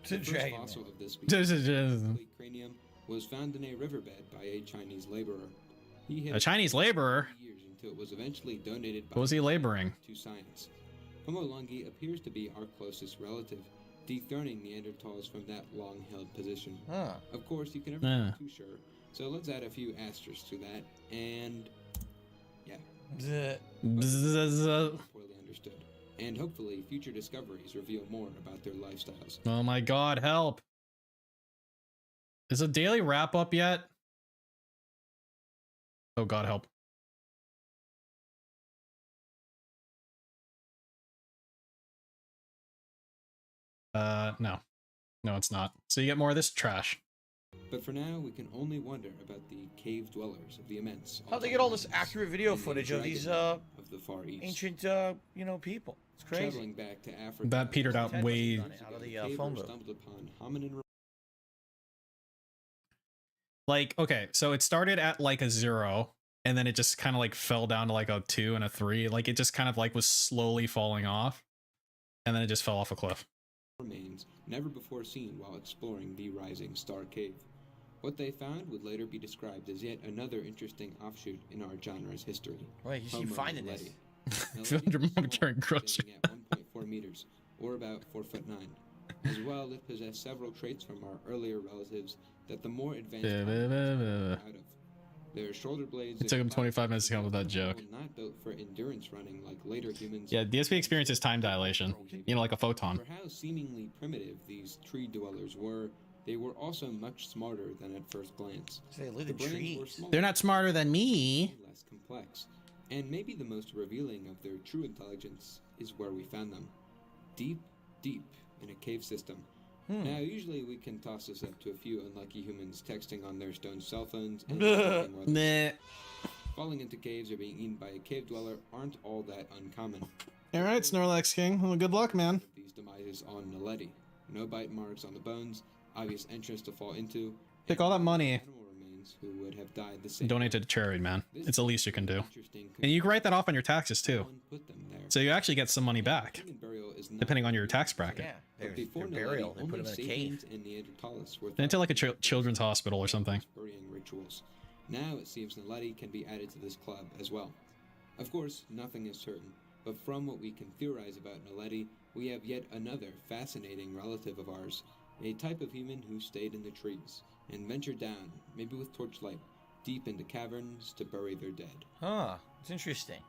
The first dragon fossil man. of this species, cranium, was found in a riverbed by a Chinese laborer. He had A Chinese laborer. years until it was eventually donated by What was he laboring? to science. Homo longi appears to be our closest relative, dethroning Neanderthals from that long-held position. Of course, you can never be too sure, so let's add a few asterisks to that, and yeah. Poorly understood. And hopefully future discoveries reveal more about their lifestyles. Oh my god, help. Is a daily wrap up yet? Oh god, help. No. No, it's not. So you get more of this trash. But for now, we can only wonder about the cave dwellers of the immense. How'd they get all this accurate video footage of these of the Far East. ancient you know, people? It's crazy. Traveling back to Africa, That petered out way. Out of the cavers phone booth. stumbled upon hominin Like, okay, so it started at like a 0, and then it just kind of like fell down to like a 2 and a 3. Like it just kind of like was slowly falling off, and then it just fell off a cliff. remains never before seen while exploring the Rising Star Cave. What they found would later be described as yet another interesting offshoot in our genre's history. Wait, you keep finding this. Feel your mom carrying groceries. At 1.4 meters, or about 4'9". As well, it possessed several traits from our earlier relatives that the more advanced are out of. Their shoulder blades. It took him 25 minutes to come up with that joke. Not built for endurance running like later humans. Yeah, DSP experiences time dilation. You know, like a photon. For how seemingly primitive these tree dwellers were, they were also much smarter than at first glance. So they live The in brains were trees. smaller, They're not smarter than me. less complex. And maybe the most revealing of their true intelligence is where we found them. Deep, deep in a cave system. Now, usually we can toss this up to a few unlucky humans texting on their stone cell phones and Nah. falling into caves or being eaten by a cave dweller aren't all that uncommon. All right, Snorlax King. Well, good luck, man. These demises on Naledi. No bite marks on the bones, obvious entrance to fall into. Take all that money. Animal remains who would have died the same. Donate to charity, man. This It's the least you can do. interesting And you can write that off on your taxes too. one put them there. So you actually get some money back, Human burial is not depending on your tax bracket. Yeah, But their before burial. Naledi, They put only them in a cave. Sapiens and Neanderthals were Then into like a thought children's hospital or something. burying rituals. Now it seems Naledi can be added to this club as well. Of course, nothing is certain, but from what we can theorize about Naledi, we have yet another fascinating relative of ours, a type of human who stayed in the trees and ventured down, maybe with torchlight, deep into caverns to bury their dead. Huh. It's interesting.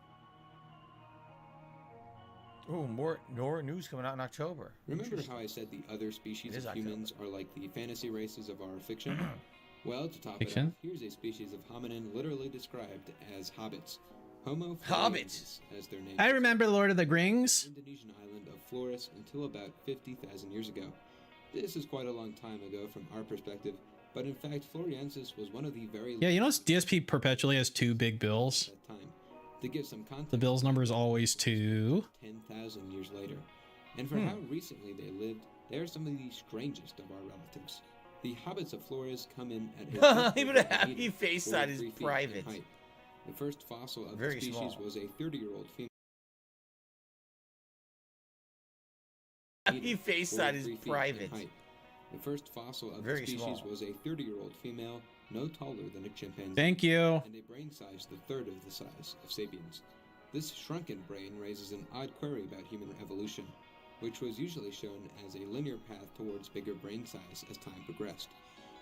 Ooh, more news coming out in October. Remember how I said the other species It is of humans are like the fantasy races of our fiction? Well, to top Fiction? it off, here's a species of hominin literally described as hobbits. Homo Hobbits? floresiensis, as their name I is. remember Lord of the Rings. Indonesian island of Flores until about 50,000 years ago. This is quite a long time ago from our perspective, but in fact, Floriensis was one of the very Yeah, you know, DSP perpetually has 2 big bills. at that time. To give some context, The bill's number is always 2. 10,000 years later. And for how recently they lived, they are some of the strangest of our relatives. The hobbits of Flores come in at Even a happy face on his 43 feet in private. height. The first fossil of Very the species small. was a 30-year-old female. Happy face on his 43 feet in private. height. The first fossil of Very the species small. was a 30-year-old female, no taller than a chimpanzee. Thank you. And a brain size the third of the size of sapiens. This shrunken brain raises an odd query about human evolution, which was usually shown as a linear path towards bigger brain size as time progressed.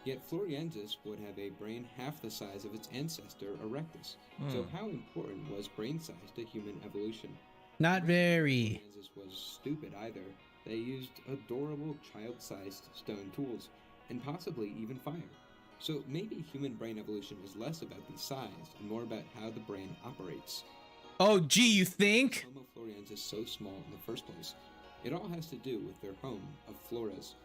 Yet Floriensis would have a brain half the size of its ancestor Erectus. So how important was brain size to human evolution? Not very. Floriensis was stupid either. They used adorable child-sized stone tools, and possibly even fire. So maybe human brain evolution is less about the size and more about how the brain operates. Oh, gee, you think? Homo floriensis is so small in the first place. It all has to do with their home of Flores.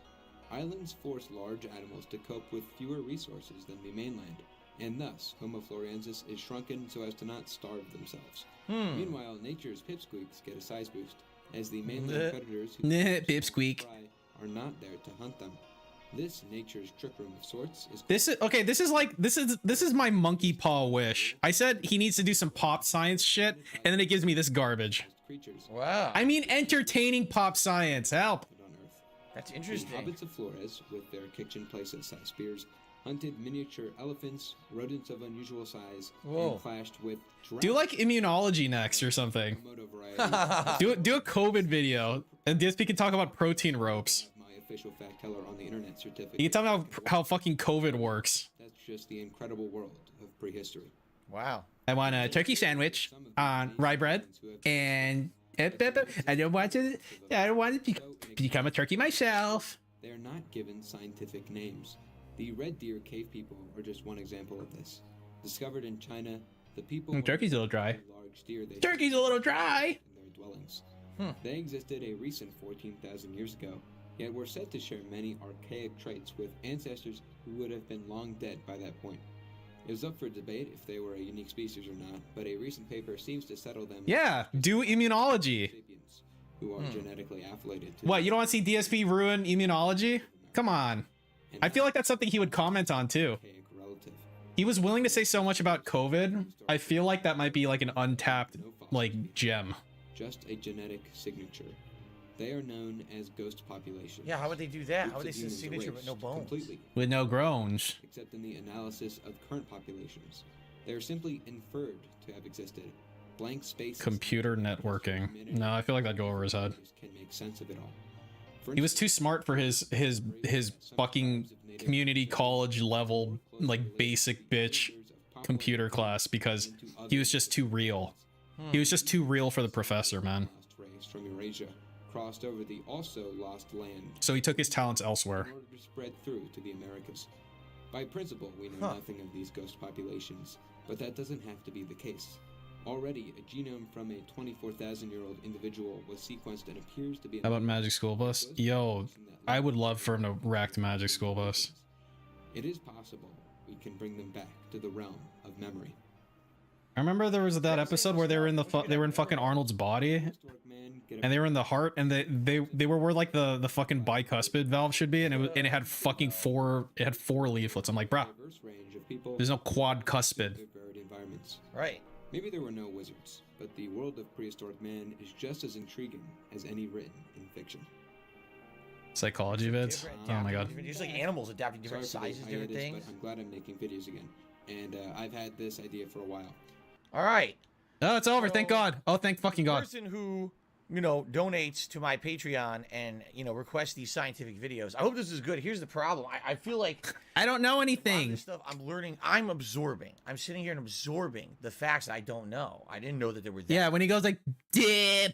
Islands force large animals to cope with fewer resources than the mainland, and thus Homo floriensis is shrunken so as to not starve themselves. Meanwhile, nature's pipsqueaks get a size boost, as the mainland predators who Pipsqueak. fry are not there to hunt them. This nature's trick room of sorts is This is okay. This is my monkey paw wish. I said he needs to do some pop science shit, and then it gives me this garbage. creatures Wow. I mean, entertaining pop science. Help. on Earth. That's The interesting. hobbits of Flores, with their kitchen place-sized spears, hunted miniature elephants, rodents of unusual size, Whoa. and clashed with Do like immunology next or something. Komodo variety. Do a COVID video, and DSP can talk about protein ropes. My official fact teller on the internet certificate. You can tell me how fucking COVID works. That's just the incredible world of prehistory. Wow. I want a turkey sandwich on rye bread, and I don't want to become a turkey myself. They are not given scientific names. The red deer cave people are just one example of this. Discovered in China, the people Turkey's a little dry. large deer they Turkey's a little dry. in their dwellings. They existed a recent 14,000 years ago, yet were said to share many archaic traits with ancestors who would have been long dead by that point. It was up for debate if they were a unique species or not, but a recent paper seems to settle them Yeah, do immunology. sapiens, who are genetically affiliated to What, you don't want to see DSP ruin immunology? Come on. an I feel like that's something he would comment on too. archaic relative. He was willing to say so much about COVID. I feel like that might be like an untapped like gem. Just a genetic signature. They are known as ghost populations. Yeah, how would they do that? How would they Groups see of the humans signature with no erased bones? Completely. With no groans. Except in the analysis of current populations. They are simply inferred to have existed. Blank spaces. Computer networking. No, I feel like that'd go over his head. Can make sense of it all. For He was too smart for his fucking community college level like basic bitch computer class because he was just too real. He was just too real for the professor, man. Lost race from Eurasia, crossed over the also lost land. So he took his talents elsewhere. In order to spread through to the Americas. By principle, we know nothing of these ghost populations, but that doesn't have to be the case. Already, a genome from a 24,000-year-old individual was sequenced and appears to be... How about Magic School Bus? Yo, I would love for him to rack the Magic School Bus. It is possible we can bring them back to the realm of memory. I remember there was that episode where they were in fucking Arnold's body, and they were in the heart, and they were where like the fucking bicuspid valve should be, and it had fucking four leaflets. I'm like, bruh, there's no quadcuspid. Right. Maybe there were no wizards, but the world of prehistoric man is just as intriguing as any written in fiction. Psychology vids. Oh my god. Just like animals adapting different sizes, different things. But I'm glad I'm making videos again, and I've had this idea for a while. All right. Oh, it's over. Thank God. Oh, thank fucking God. The person who, you know, donates to my Patreon and, you know, requests these scientific videos. I hope this is good. Here's the problem. I feel like I don't know anything. This stuff I'm learning. I'm absorbing. I'm sitting here and absorbing the facts that I don't know. I didn't know that there were. Yeah, when he goes like,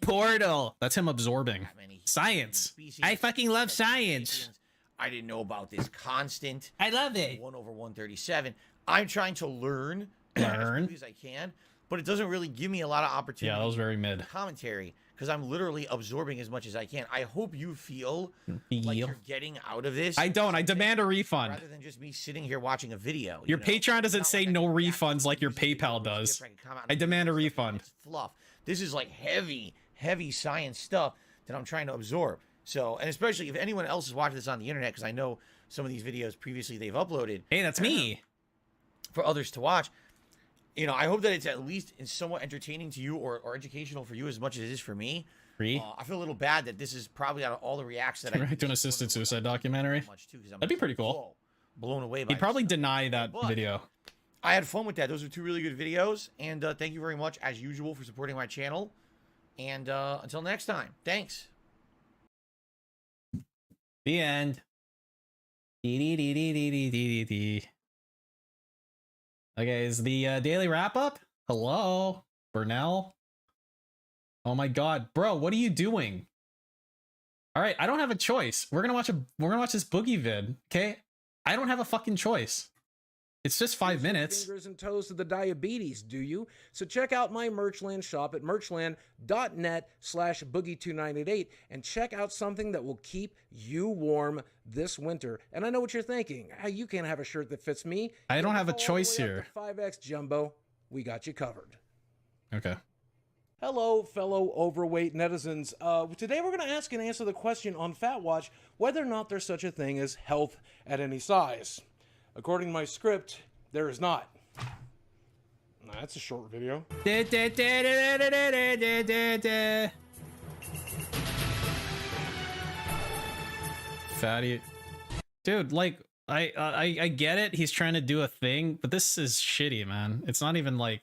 portal. That's him absorbing. Science. I fucking love science. I didn't know about this constant. I love it. 1/137. I'm trying to learn as quickly as I can. But it doesn't really give me a lot of opportunity. Yeah, that was very mid. Commentary, because I'm literally absorbing as much as I can. I hope you feel like you're getting out of this. I don't. I demand a refund. Rather than just me sitting here watching a video. Your Patreon doesn't say no refunds like your PayPal does. I demand a refund. It's fluff. This is like heavy, heavy science stuff that I'm trying to absorb. So, and especially if anyone else is watching this on the internet, because I know some of these videos previously they've uploaded. Hey, that's me. For others to watch. You know, I hope that it's at least somewhat entertaining to you or educational for you as much as it is for me. I feel a little bad that this is probably out of all the reacts that I do an assisted suicide documentary. That'd be pretty cool. Blown away by He'd probably deny that video. I had fun with that. Those are two really good videos. And thank you very much, as usual, for supporting my channel. And until next time, thanks. The end. Okay, is the daily wrap up? Hello, Burnell. Oh my God, bro, what are you doing? All right, I don't have a choice. We're gonna watch this boogie vid. Okay, I don't have a fucking choice. It's just 5 minutes. Fingers and toes to the diabetes, do you? So check out my Merchland shop at merchland.net/boogie2988 and check out something that will keep you warm this winter. And I know what you're thinking. You can't have a shirt that fits me. I don't have a choice here. 5X Jumbo, we got you covered. Okay. Hello, fellow overweight netizens. Today we're going to ask and answer the question on Fat Watch whether or not there's such a thing as health at any size. According to my script, there is not. Nah, that's a short video. Fatty. Dude, like, I get it. He's trying to do a thing, but this is shitty, man. It's not even like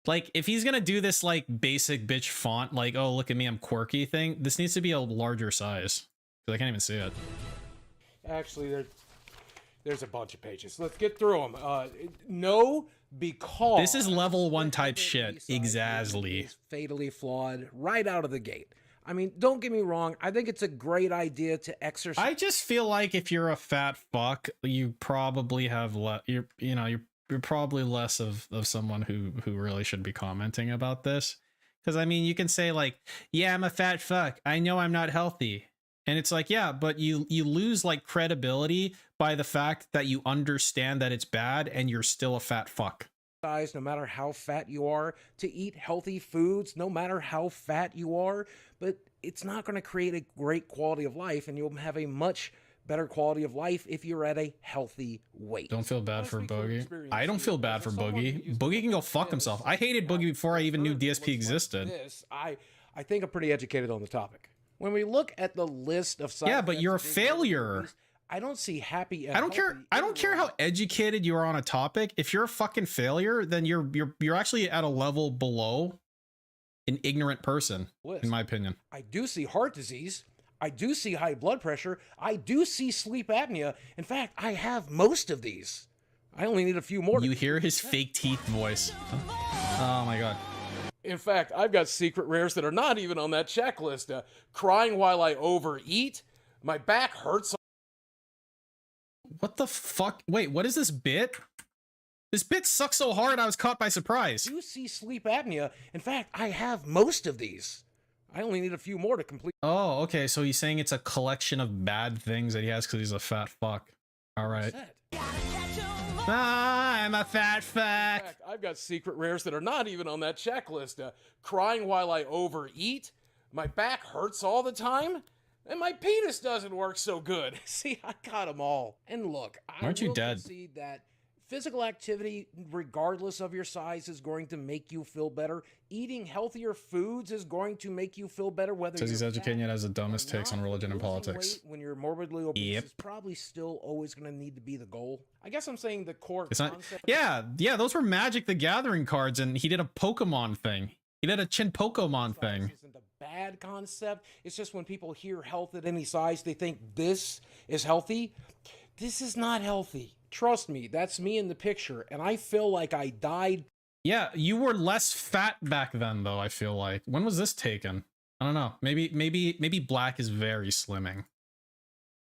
if he's gonna do this like basic bitch font, like, oh, look at me, I'm quirky thing, this needs to be a larger size. Because I can't even see it. Actually, there's a bunch of pages. Let's get through them. No, because this is level 1 type shit. Exactly. Fatally flawed right out of the gate. I mean, don't get me wrong. I think it's a great idea to exercise. I just feel like if you're a fat fuck, you probably have you're probably less of someone who really should be commenting about this. Because I mean, you can say like, yeah, I'm a fat fuck. I know I'm not healthy. And it's like, yeah, but you lose like credibility by the fact that you understand that it's bad and you're still a fat fuck. No matter how fat you are, to eat healthy foods, no matter how fat you are, but it's not going to create a great quality of life, and you'll have a much better quality of life if you're at a healthy weight. Don't feel bad for Boogie. I don't feel bad for Boogie. Boogie can go fuck himself. I hated Boogie before I even knew DSP existed. I think I'm pretty educated on the topic. When we look at the list of yeah, but you're a failure. I don't see happy. And I don't care. I don't care how educated you are on a topic. If you're a fucking failure, then you're actually at a level below an ignorant person, in my opinion. I do see heart disease. I do see high blood pressure. I do see sleep apnea. In fact, I have most of these. I only need a few more. You hear his fake teeth voice. Oh my God. In fact, I've got secret rares that are not even on that checklist. Crying while I overeat. My back hurts. What the fuck? Wait, what is this bit? This bit sucks so hard I was caught by surprise. You see sleep apnea. In fact, I have most of these. I only need a few more to complete. Oh, okay, so he's saying it's a collection of bad things that he has because he's a fat fuck. All right. I'm a fat fuck. In fact, I've got secret rares that are not even on that checklist. Crying while I overeat. My back hurts all the time. And my penis doesn't work so good. See, I got them all. And look, Aren't you dead? Concede that physical activity, regardless of your size, is going to make you feel better. Eating healthier foods is going to make you feel better. Whether Says he's educating it as the dumbest takes on religion and politics. When you're morbidly obese, is probably still always going to need to be the goal. I guess I'm saying the core concept. Yeah, those were Magic the Gathering cards, and he did a Pokemon thing. He did a Chin Pokemon thing. Isn't a bad concept. It's just when people hear health at any size, they think this is healthy. This is not healthy. Trust me, that's me in the picture, and I feel like I died. Yeah, you were less fat back then, though, I feel like. When was this taken? I don't know. Maybe black is very slimming.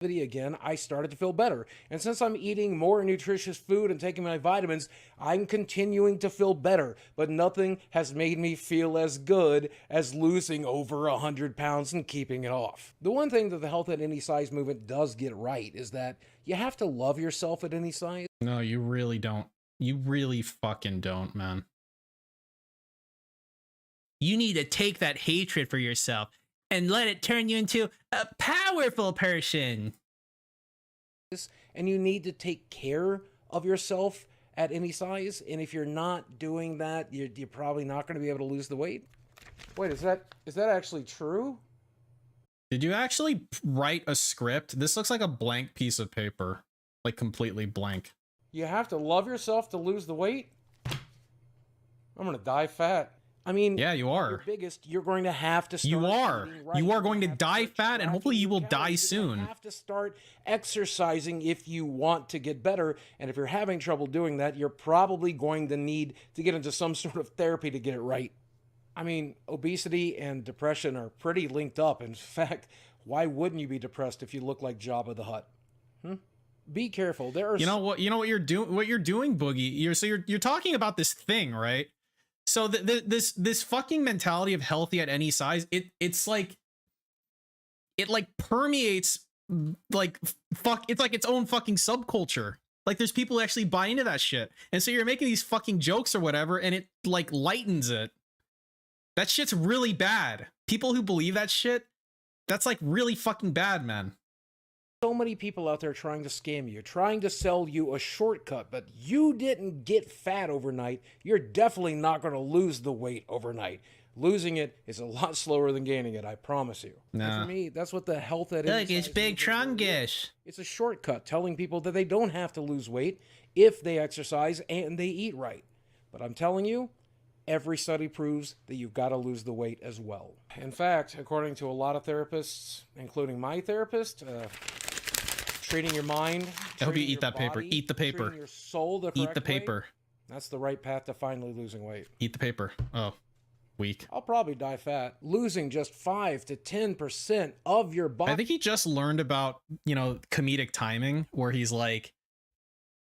Again, I started to feel better. And since I'm eating more nutritious food and taking my vitamins, I'm continuing to feel better. But nothing has made me feel as good as losing over 100 pounds and keeping it off. The one thing that the Health at Any Size movement does get right is that you have to love yourself at any size. No, you really don't. You really fucking don't, man. You need to take that hatred for yourself and let it turn you into a powerful person. And you need to take care of yourself at any size. And if you're not doing that, you're probably not going to be able to lose the weight. Wait, is that actually true? Did you actually write a script? This looks like a blank piece of paper. Like completely blank. You have to love yourself to lose the weight? I'm going to die fat. I mean, yeah, you are. You're going to have to start. You are. Right. You are going to die fat, and hopefully you will die soon. You have to start exercising if you want to get better. And if you're having trouble doing that, you're probably going to need to get into some sort of therapy to get it right. I mean, obesity and depression are pretty linked up. In fact, why wouldn't you be depressed if you look like Jabba the Hutt? Be careful. There are. You know what you're doing. What you're doing, Boogie. You're talking about this thing, right? So this fucking mentality of healthy at any size, it's like permeates like fuck. It's like its own fucking subculture. Like there's people who actually buy into that shit, and so you're making these fucking jokes or whatever, and it like lightens it. That shit's really bad. People who believe that shit, that's like really fucking bad, man. So many people out there trying to scam you, trying to sell you a shortcut, but you didn't get fat overnight. You're definitely not going to lose the weight overnight. Losing it is a lot slower than gaining it, I promise you. Nah. And for me, that's what the Health at Look, it's Big Trungus. It's a shortcut telling people that they don't have to lose weight if they exercise and they eat right. But I'm telling you, every study proves that you've got to lose the weight as well. In fact, according to a lot of therapists, including my therapist, treating your mind, I hope you eat that paper. Body, Eat the paper. treating your soul the Eat correct the paper. way, that's the right path to finally losing weight. Eat the paper. Oh, weak. I'll probably die fat. Losing just 5 to 10% of your body. I think he just learned about, comedic timing, where he's like,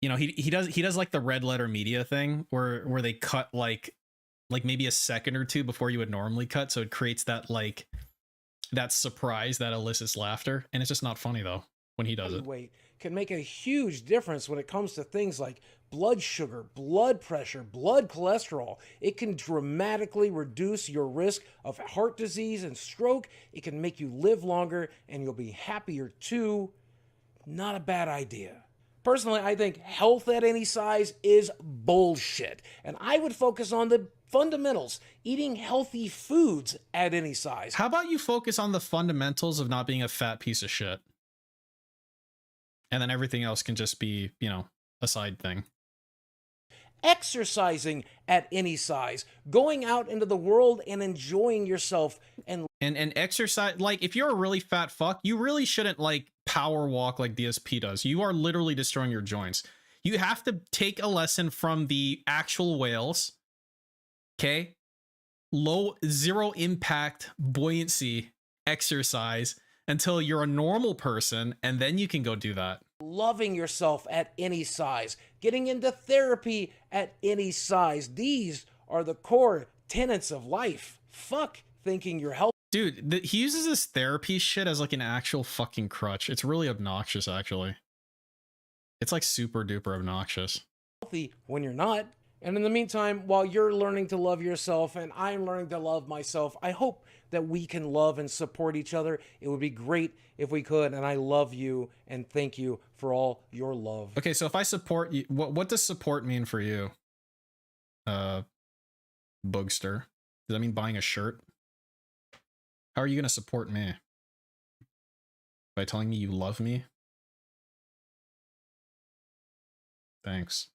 he does like the red letter media thing where they cut like maybe a second or two before you would normally cut, so it creates that that surprise that elicits laughter, and it's just not funny though when he does it. Weight can make a huge difference when it comes to things like blood sugar, blood pressure, blood cholesterol. It can dramatically reduce your risk of heart disease and stroke. It can make you live longer and you'll be happier too. Not a bad idea. Personally, I think health at any size is bullshit. And I would focus on the fundamentals, eating healthy foods at any size. How about you focus on the fundamentals of not being a fat piece of shit? And then everything else can just be, a side thing. Exercising at any size, going out into the world and enjoying yourself and exercise. Like if you're a really fat fuck, you really shouldn't power walk like DSP does. You are literally destroying your joints. You have to take a lesson from the actual whales. Okay? zero impact buoyancy exercise until you're a normal person, and then you can go do that. Loving yourself at any size, getting into therapy at any size. These are the core tenets of life. Fuck thinking you're healthy. Dude, he uses this therapy shit as like an actual fucking crutch. It's really obnoxious, actually. It's like super duper obnoxious. When you're not. And in the meantime, while you're learning to love yourself and I'm learning to love myself, I hope that we can love and support each other. It would be great if we could, and I love you and thank you for all your love. Okay, so if I support you, what does support mean for you? Boogster. Does that mean buying a shirt? How are you gonna support me? By telling me you love me? Thanks.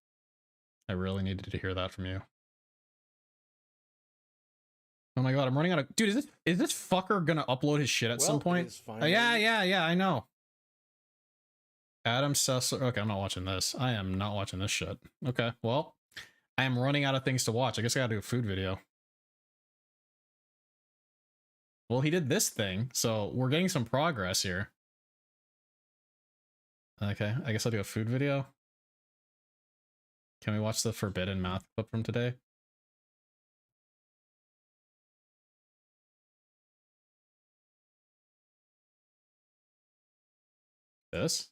I really needed to hear that from you. Oh my god, I'm running out of... Dude, is this fucker gonna upload his shit at some point? Yeah, I know. Adam Sessler... Okay, I'm not watching this. I am not watching this shit. Okay, well, I am running out of things to watch. I guess I gotta do a food video. Well, he did this thing, so we're getting some progress here. Okay, I guess I'll do a food video. Can we watch the forbidden math clip from today? This?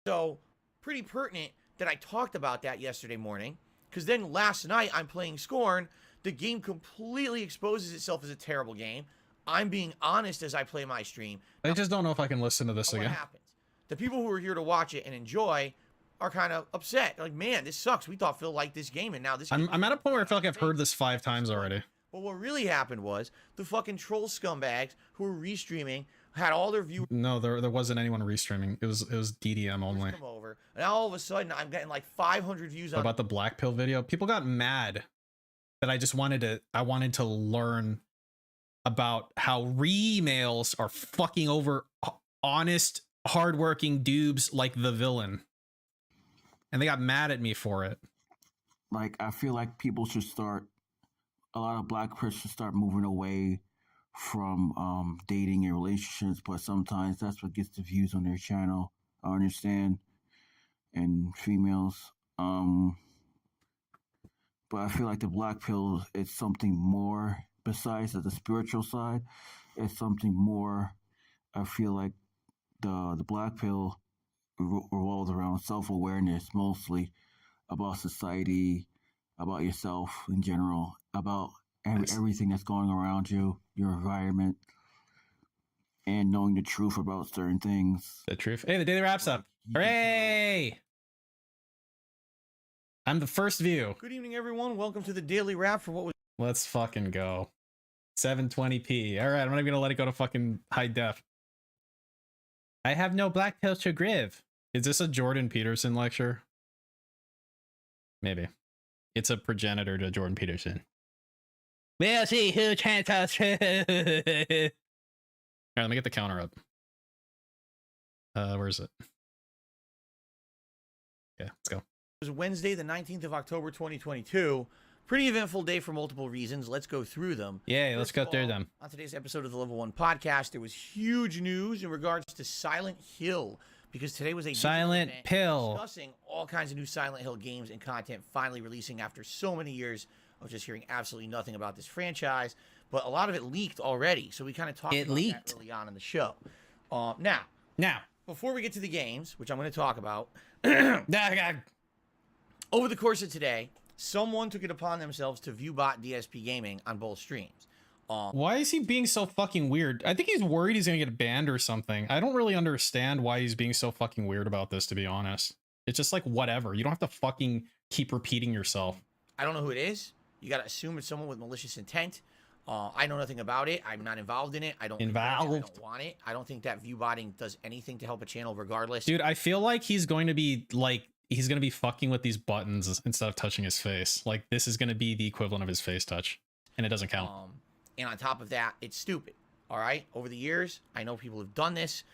So, pretty pertinent that I talked about that yesterday morning, because then last night I'm playing Scorn. The game completely exposes itself as a terrible game. I'm being honest as I play my stream. I just don't know if I can listen to this again. What happens? The people who are here to watch it and enjoy are kind of upset. They're like, man, this sucks. We thought Phil liked this game, and now this game... I'm at a point where I feel like I've heard this 5 times already. But what really happened was the fucking troll scumbags who were restreaming had all their viewers... No, there wasn't anyone restreaming. It was DDM only. Come over, and now all of a sudden I'm getting like 500 views on... About the black pill video? People got mad that I just wanted to learn about how re-males are fucking over honest, hardworking dubes like the villain. And they got mad at me for it. Like, I feel like people should start, a lot of black people should start moving away from dating and relationships, but sometimes that's what gets the views on their channel. I understand. And females. But I feel like the black pill is something more besides the spiritual side. It's something more. I feel like the black pill revolves around self-awareness, mostly about society, about yourself in general, about everything that's going around you, your environment, and knowing the truth about certain things. The truth. Hey, the daily wraps up. Hooray! I'm the first view. Good evening, everyone. Welcome to the daily wrap for what was... Let's fucking go. 720p. All right, I'm not even gonna let it go to fucking high def. I have no black pill to give. Is this a Jordan Peterson lecture? Maybe. It's a progenitor to Jordan Peterson. We'll see who chances true. All right, let me get the counter up. Where is it? Yeah, let's go. It was Wednesday, the 19th of October, 2022. Pretty eventful day for multiple reasons. Let's go through them. Yeah, let's go through them. On today's episode of the Level 1 podcast, there was huge news in regards to Silent Hill, because today was a Silent Pill discussing all kinds of new Silent Hill games and content finally releasing after so many years of just hearing absolutely nothing about this franchise. But a lot of it leaked already, so we kind of talked about that early on in the show. Now, before we get to the games, which I'm going to talk about, over the course of today, someone took it upon themselves to viewbot DSP Gaming on both streams. Why is he being so fucking weird? I think he's worried he's gonna get banned or something. I don't really understand why he's being so fucking weird about this, to be honest. It's just like, whatever. You don't have to fucking keep repeating yourself. I don't know who it is. You gotta assume it's someone with malicious intent. I know nothing about it. I'm not involved in it. I don't want it. I don't think that viewbotting does anything to help a channel regardless. Dude, I feel like he's going to be like, he's going to be fucking with these buttons instead of touching his face. Like, this is going to be the equivalent of his face touch, and it doesn't count. And on top of that, it's stupid. All right. Over the years, I know people have done this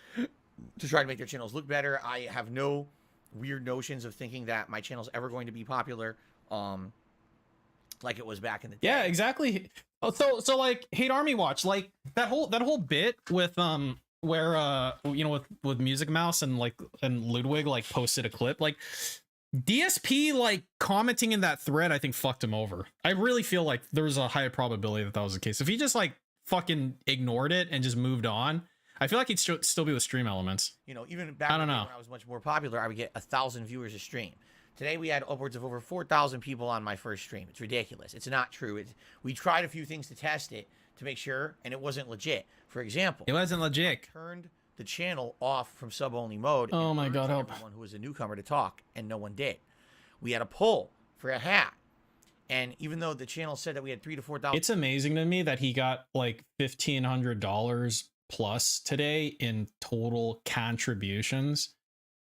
to try to make their channels look better. I have no weird notions of thinking that my channel's ever going to be popular. like it was back in the day. Yeah, exactly. Oh, so like Hate Army Watch, like that whole bit with where you know with Music Mouse and Ludwig like posted a clip, like DSP like commenting in that thread I think fucked him over. I really feel like there was a high probability that was the case. If he just like fucking ignored it and just moved on, I feel like he'd still be with Stream Elements. You know, even back when I was much more popular, I would get 1,000 viewers a stream. Today we had upwards of over 4,000 people on my first stream. It's ridiculous. It's not true. We tried a few things to test it to make sure, and it wasn't legit. For example, it wasn't legit. I turned the channel off from sub-only mode. Oh my God, help! Everyone who was a newcomer to talk, and no one did. We had a poll for a hat, and even though the channel said that we had 3,000 to 4,000, it's amazing to me that he got like $1,500 plus today in total contributions,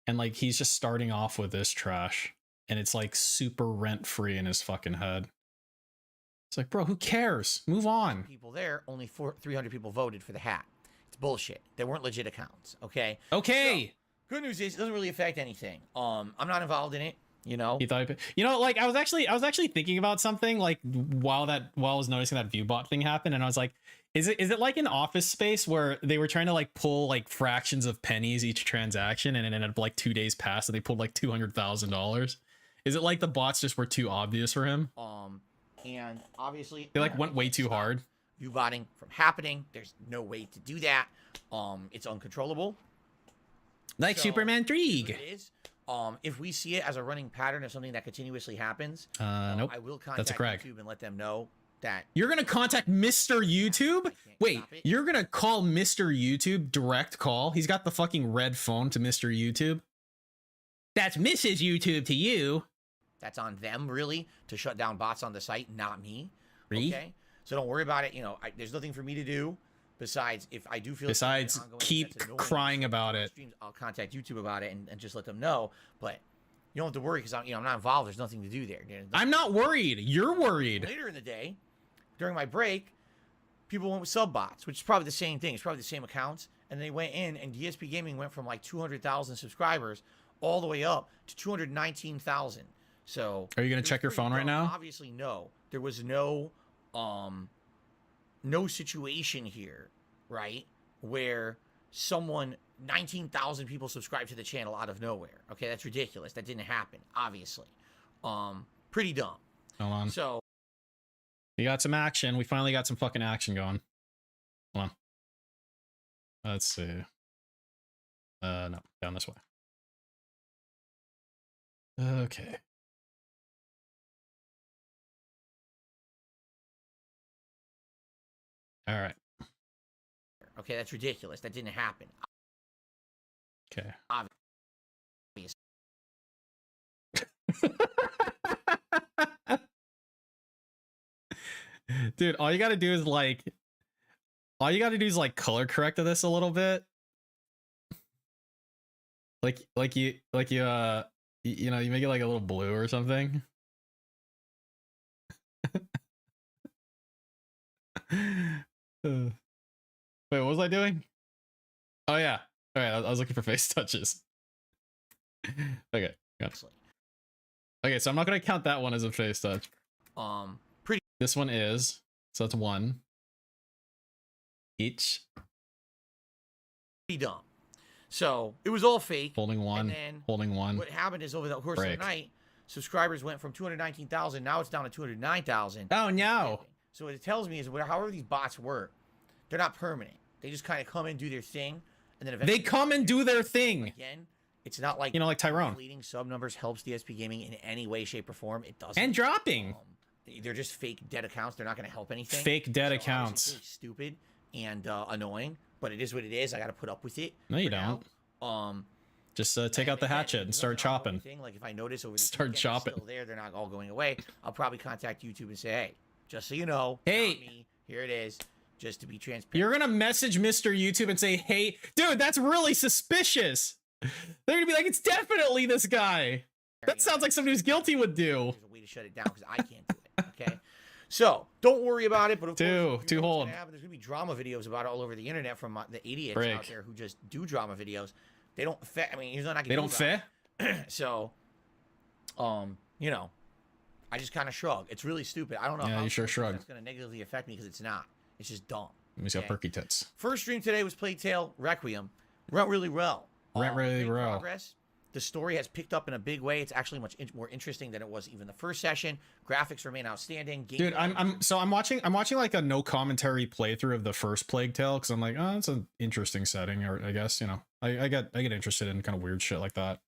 and like he's just starting off with this trash. And it's like super rent free in his fucking head. It's like, bro, who cares? Move on. People there, only 300 people voted for the hat. It's bullshit. They weren't legit accounts. Okay. Okay. So, good news is it doesn't really affect anything. I'm not involved in it. You know. He thought, you know, like I was actually thinking about something like while I was noticing that ViewBot thing happen, and I was like, is it like an Office Space where they were trying to like pull like fractions of pennies each transaction, and it ended up like 2 days past, and they pulled like $200,000. Is it like the bots just were too obvious for him? And obviously they like went way too hard. View botting from happening. There's no way to do that. It's uncontrollable. Like so, Superman 3. It is. If we see it as a running pattern of something that continuously happens, nope. I will contact YouTube and let them know that you're gonna contact Mr. YouTube. Wait, you're gonna call Mr. YouTube direct call? He's got the fucking red phone to Mr. YouTube. That's Mrs. YouTube to you. That's on them, really, to shut down bots on the site, not me. Okay? So don't worry about it. You know, there's nothing for me to do besides if I do feel... Besides, keep crying about it. I'll contact YouTube about it and just let them know. But you don't have to worry because I'm not involved. There's nothing to do there. I'm not worried. You're worried. Later in the day, during my break, people went with sub bots, which is probably the same thing. It's probably the same accounts. And they went in, and DSP Gaming went from like 200,000 subscribers all the way up to 219,000. So are you gonna check your phone right now? Obviously, no. There was no situation here, right, where 19,000 people subscribed to the channel out of nowhere. Okay, that's ridiculous. That didn't happen. Obviously, pretty dumb. Hold on. So we got some action. We finally got some fucking action going. Hold on. Let's see. No, down this way. Okay. All right. Okay, that's ridiculous. That didn't happen. Okay. Obvious. Dude, all you gotta do is color correct this a little bit. You know, you make it like a little blue or something. Wait, what was I doing? Oh yeah. All right, I was looking for face touches. Okay, got it. Okay, so I'm not gonna count that one as a face touch. This one is, so that's one each. Pretty dumb. So it was all fake. Holding one. Holding one. What happened is over the course of the night, subscribers went from 219,000. Now it's down to 209,000. Oh no! So what it tells me is, however these bots work, they're not permanent. They just kind of come in, do their thing, and then eventually they come and do their thing. Again, it's not like, you know, like Tyrone. Leading sub numbers helps DSP Gaming in any way, shape, or form. It doesn't. And dropping. They're just fake dead accounts. They're not going to help anything. Fake dead accounts. It's really stupid and annoying, but it is what it is. I got to put up with it. No, you don't. Just take out the hatchet and start chopping. Like if I notice over the start chopping. Still there, they're not all going away. I'll probably contact YouTube and say, hey, just so you know, hey, here it is, just to be transparent. You're gonna message Mr. YouTube and say, hey, dude, that's really suspicious. They're gonna be like, it's definitely this guy. That sounds like somebody who's guilty would do. There's a way to shut it down because I can't do it. Okay, so don't worry about it. But of course, hold. There's gonna be drama videos about it all over the internet from the idiots out there who just do drama videos. They don't fit. I mean, he's not. They don't fit. So, you know, I just kind of shrug. It's really stupid. I don't know Yeah, how you sure shrug. that's going to negatively affect me because it's not. It's just dumb. He's got perky tits. First stream today was Plague Tale Requiem. Went really well. Went really great well. Progress. The story has picked up in a big way. It's actually much more interesting than it was even the first session. Graphics remain outstanding. Dude, I'm watching like a no commentary playthrough of the first Plague Tale because I'm like, oh, it's an interesting setting, or I guess, you know, I get interested in kind of weird shit like that.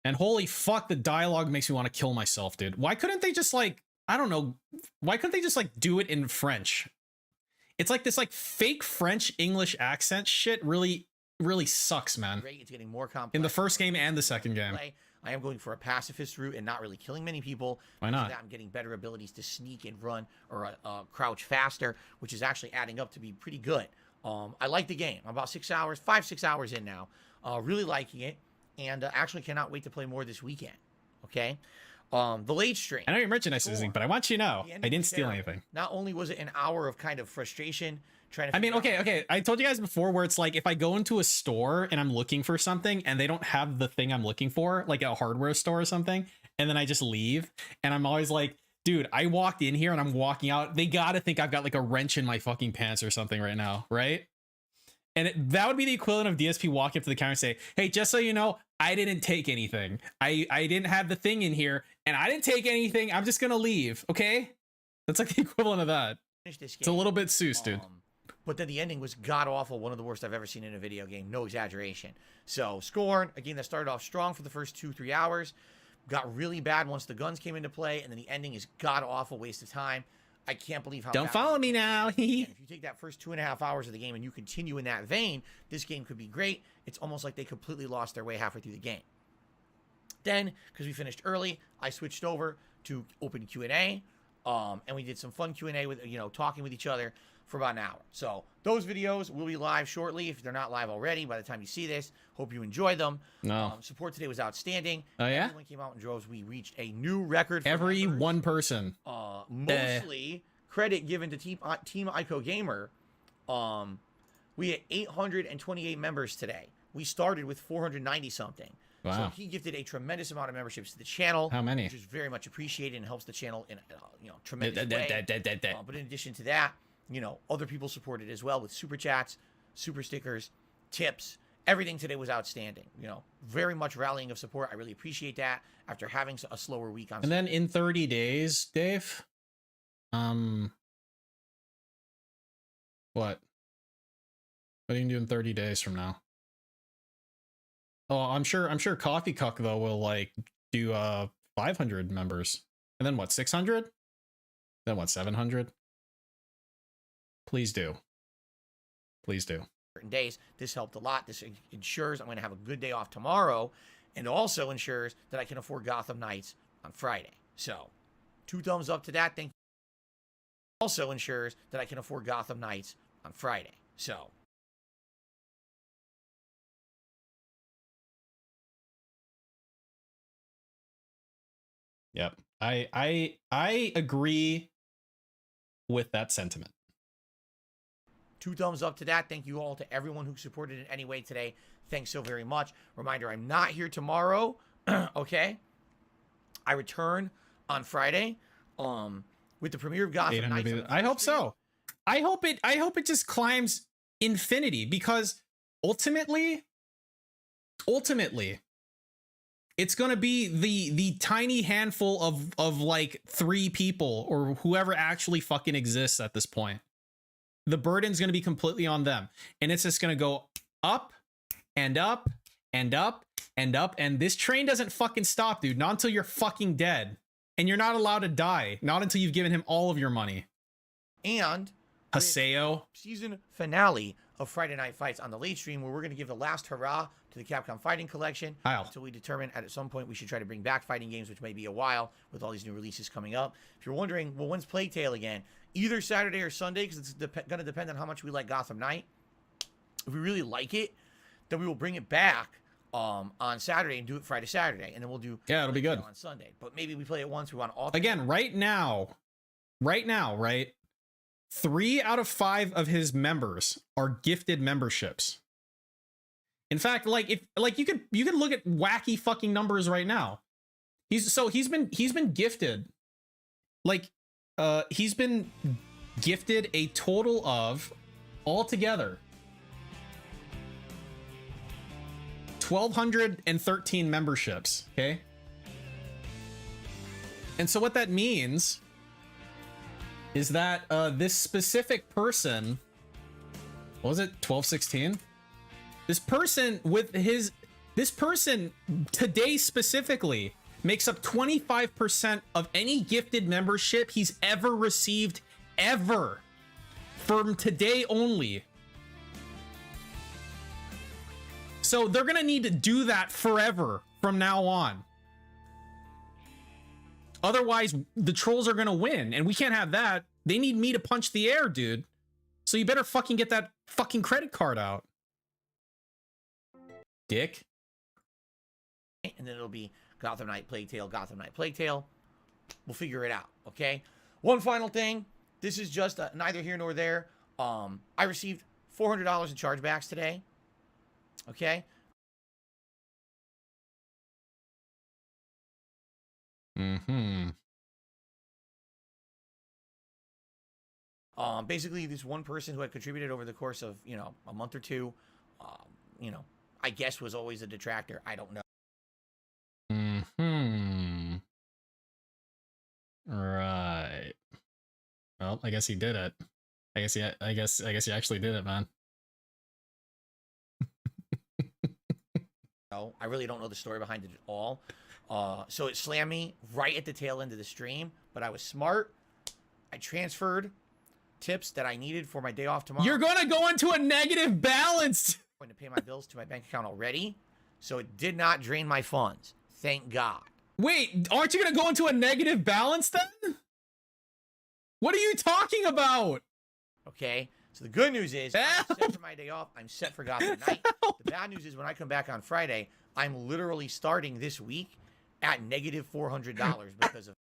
And holy fuck, the dialogue makes me want to kill myself, dude. Why couldn't they just like, I don't know, why couldn't they just like do it in French? It's like this like fake French English accent shit really sucks, man. Great. It's getting more complex. In the first game and the second game. I am going for a pacifist route and not really killing many people. Why not? I'm getting better abilities to sneak and run or crouch faster, which is actually adding up to be pretty good. I like the game. I'm about 6 hours, 5-6 hours in now. Really liking it, and actually cannot wait to play more this weekend. Okay. The late stream. I know you're merchandising, but I want you to know I didn't steal terrible. anything. Not only was it an hour of kind of frustration trying to. I mean, okay. I told you guys before where it's like if I go into a store and I'm looking for something and they don't have the thing I'm looking for, like a hardware store or something, and then I just leave, and I'm always like, dude, I walked in here and I'm walking out. They gotta think I've got like a wrench in my fucking pants or something right now, right? And that would be the equivalent of DSP walking up to the counter and say, hey, just so you know, I didn't take anything. I didn't have the thing in here and I didn't take anything. I'm just going to leave. Okay. That's like the equivalent of that. It's a little bit Seuss, dude. But then the ending was god awful. One of the worst I've ever seen in a video game. No exaggeration. So Scorn, a game that started off strong for the first 2-3 hours, got really bad once the guns came into play. And then the ending is god awful, waste of time. I can't believe how. Don't follow me now. If you take that first 2.5 hours of the game and you continue in that vein, this game could be great. It's almost like they completely lost their way halfway through the game. Then, because we finished early, I switched over to open Q&A, and we did some fun Q&A with, talking with each other for about an hour. So those videos will be live shortly if they're not live already by the time you see this. Hope you enjoy them. No. Support today was outstanding. Oh, yeah? Everyone came out in droves. We reached a new record. Every one person. Mostly credit given to Team Ico Gamer. We had 828 members today. We started with 490 something. Wow. So he gifted a tremendous amount of memberships to the channel. How many? Which is very much appreciated and helps the channel in a tremendous way. But in addition to that, other people supported as well with super chats, super stickers, tips. Everything today was outstanding. Very much rallying of support. I really appreciate that after having a slower week on. And then in 30 days, Dave, what are you gonna do in 30 days from now? Oh, I'm sure Coffee Cuck though will like do 500 members, and then what, 600? Then what, 700? Please do. Certain days. This helped a lot. This ensures I'm going to have a good day off tomorrow, and also ensures that I can afford Gotham Knights on Friday. So 2 thumbs up to that. Thank you. Also ensures that I can afford Gotham Knights on Friday. So Yep. I agree with that sentiment. 2 thumbs up to that. Thank you all to everyone who supported in any way today. Thanks so very much. Reminder, I'm not here tomorrow. Okay. I return on Friday. With the premiere of Gotham Knights. I hope so. I hope it just climbs infinity, because ultimately it's going to be the tiny handful of like 3 people or whoever actually fucking exists at this point. The burden's going to be completely on them, and it's just going to go up and up and up and up, and this train doesn't fucking stop, dude. Not until you're fucking dead, and you're not allowed to die. Not until you've given him all of your money. And Haseo season finale of Friday Night Fights on the late stream, where we're going to give the last hurrah to the Capcom Fighting Collection until we determine at some point we should try to bring back fighting games, which may be a while with all these new releases coming up. If you're wondering, well, when's Plague Tale again? Either Saturday or Sunday, because it's going to depend on how much we like Gotham Knight. If we really like it, then we will bring it back on Saturday and do it Saturday, and then we'll do it'll be good on Sunday. But maybe we play it once. We want all again right now, right? 3 out of 5 of his members are gifted memberships. In fact, like you could look at wacky fucking numbers right now. He's been gifted, like, he's been gifted a total of altogether 1,213 memberships. Okay. And so what that means is that this specific person, what was it, 1216? This person today specifically makes up 25% of any gifted membership he's ever received, ever, from today only. So they're gonna need to do that forever from now on. Otherwise, the trolls are gonna win, and we can't have that. They need me to punch the air, dude. So you better fucking get that fucking credit card out, dick. And then it'll be Gotham Knight Plague Tale, Gotham Knight Plague Tale. We'll figure it out, okay? One final thing. This is just neither here nor there. I received $400 in chargebacks today, okay? Basically, this one person who had contributed over the course of, you know, a month or two, you know, I guess was always a detractor. I don't know. Right. Well, I guess he did it. I guess he actually did it, man. No, I really don't know the story behind it at all. So it slammed me right at the tail end of the stream, but I was smart. I transferred tips that I needed for my day off tomorrow. You're gonna go into a negative balance. I'm going to pay my bills to my bank account already, so it did not drain my funds. Thank God. Wait, aren't you gonna go into a negative balance then? What are you talking about? Okay, so the good news is I'm set for my day off. I'm set for Gotham Night. The bad news is when I come back on Friday, I'm literally starting this week at negative $400 because of.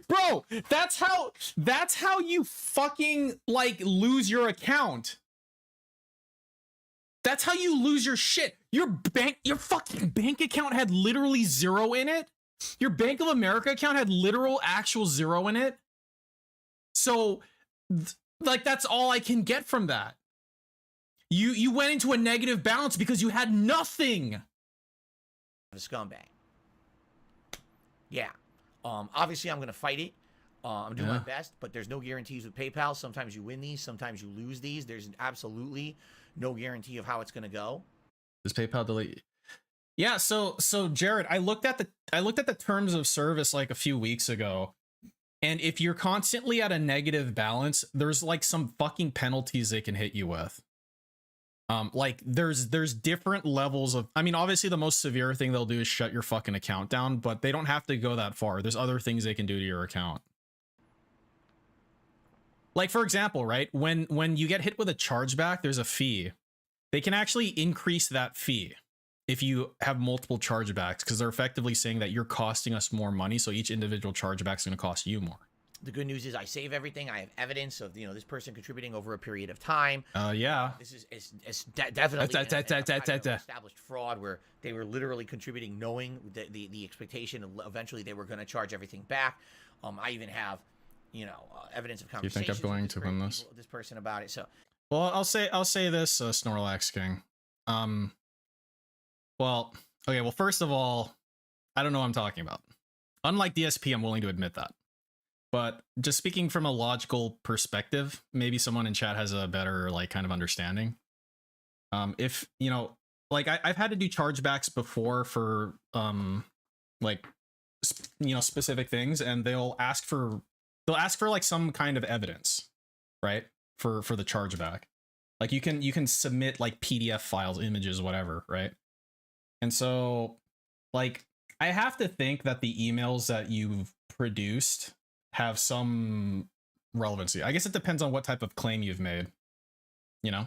Bro, that's how you fucking like lose your account. That's how you lose your shit. Your fucking bank account had literally zero in it. Your Bank of America account had literal actual zero in it. So like that's all I can get from that. You went into a negative balance because you had nothing. A scumbag. Yeah. Obviously I'm going to fight it. I'm doing my best, but there's no guarantees with PayPal. Sometimes you win these, sometimes you lose these. There's absolutely no guarantee of how it's going to go. Does PayPal delete? Yeah, so Jared, I looked at the terms of service like a few weeks ago, and if you're constantly at a negative balance, there's like some fucking penalties they can hit you with. Like there's different levels of, I mean, obviously the most severe thing they'll do is shut your fucking account down, but they don't have to go that far. There's other things they can do to your account. Like, for example, right, when you get hit with a chargeback, there's a fee. They can actually increase that fee if you have multiple chargebacks, because they're effectively saying that you're costing us more money, so each individual chargeback is going to cost you more. The good news is I save everything. I have evidence of, you know, this person contributing over a period of time. Yeah. This is definitely an established fraud where they were literally contributing knowing the expectation of eventually they were going to charge everything back. I even have, you know, evidence of conversations. Do you think I'm going to win this? This person about it. So, well, I'll say this, Snorlax King. Well, okay. Well, first of all, I don't know what I'm talking about. Unlike DSP, I'm willing to admit that. But just speaking from a logical perspective, maybe someone in chat has a better like kind of understanding. If you know, like I've had to do chargebacks before for like you know, specific things, and they'll ask for like some kind of evidence, right? For the chargeback. Like you can submit like PDF files, images, whatever, right? And so like I have to think that the emails that you've produced have some relevancy. I guess it depends on what type of claim you've made, you know?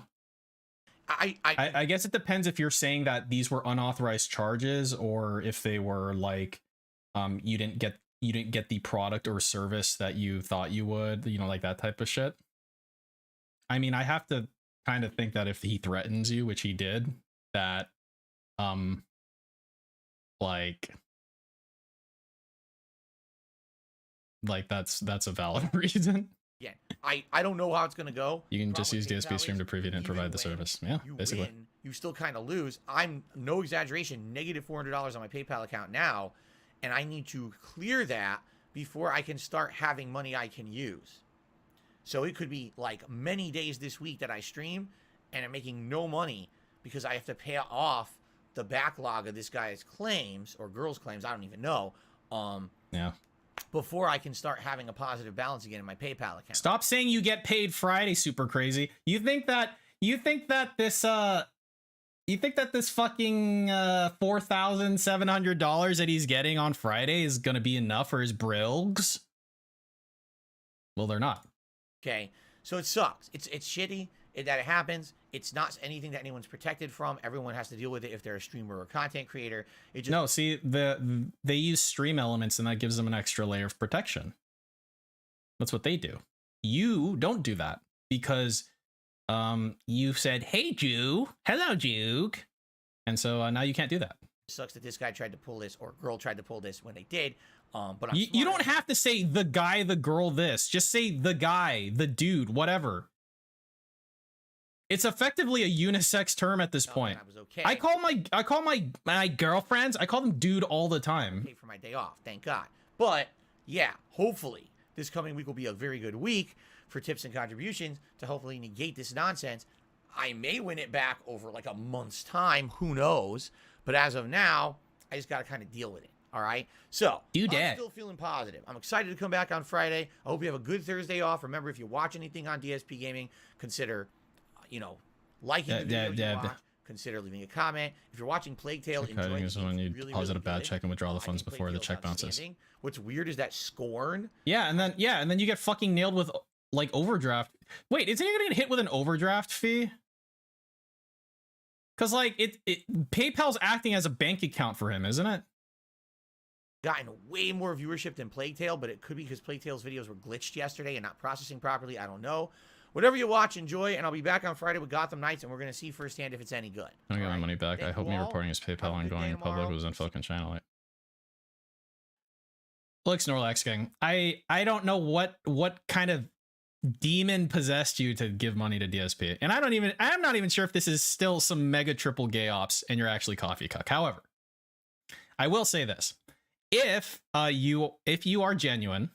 I guess it depends if you're saying that these were unauthorized charges, or if they were like you didn't get the product or service that you thought you would, you know, like that type of shit. I mean, I have to kind of think that if he threatens you, which he did, that like that's a valid reason. Yeah, I don't know how it's gonna go. You can just Problem use with DSP stream to prove you didn't even provide the when service. Yeah, you basically. win, you still kind of lose. I'm, no exaggeration, negative $400 on my PayPal account now, and I need to clear that before I can start having money I can use. So it could be like many days this week that I stream and I'm making no money because I have to pay off the backlog of this guy's claims or girl's claims, I don't even know. Yeah. Before I can start having a positive balance again in my PayPal account. Stop saying you get paid Friday, super crazy. You think that this fucking $4,700 that he's getting on Friday is gonna be enough for his brilgs? Well, they're not. Okay, so it sucks. It's shitty that it happens. It's not anything that anyone's protected from. Everyone has to deal with it if they're a streamer or content creator. It just, No, see, they use stream elements and that gives them an extra layer of protection. That's what they do. You don't do that because you said, "Hey, Jew, hello, Juke," and so now you can't do that. It sucks that this guy tried to pull this or girl tried to pull this when they did. But You don't have to say the guy, the girl, this. Just say the guy, the dude, whatever. It's effectively a unisex term at this point. I was okay. I call my girlfriends, I call them dude all the time. Okay for my day off, thank God. But yeah, hopefully this coming week will be a very good week for tips and contributions to hopefully negate this nonsense. I may win it back over like a month's time, who knows? But as of now, I just got to kind of deal with it. All right. So I'm still feeling positive. I'm excited to come back on Friday. I hope you have a good Thursday off. Remember, if you watch anything on DSP Gaming, consider, liking the video you watch. Consider leaving a comment. If you're watching Plague Tale, enjoy is when you deposit a bad check and withdraw the funds before the check bounces. What's weird is that Scorn. Yeah, and then you get fucking nailed with like overdraft. Wait, isn't he gonna get hit with an overdraft fee? Because like PayPal's acting as a bank account for him, isn't it? Gotten way more viewership than Plague Tale, but it could be because Plague Tale's videos were glitched yesterday and not processing properly. I don't know. Whatever you watch, enjoy, and I'll be back on Friday with Gotham Knights, and we're going to see firsthand if it's any good. I got my money back. I hope me reporting his PayPal and going public was in fucking channel. Look, Snorlax gang, I don't know what kind of demon possessed you to give money to DSP, and I'm not even sure if this is still some mega triple gay ops and you're actually coffee cuck. However, I will say this. If you are genuine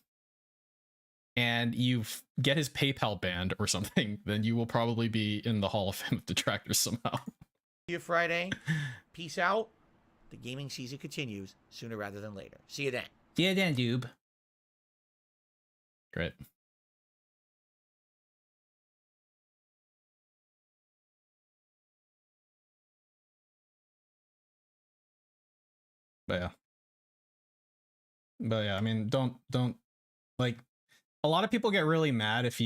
and you get his PayPal banned or something, then you will probably be in the Hall of Fame of detractors somehow. See you Friday. Peace out. The gaming season continues sooner rather than later. See you then. See you then, Doob. Great. But yeah, I mean, don't like, a lot of people get really mad if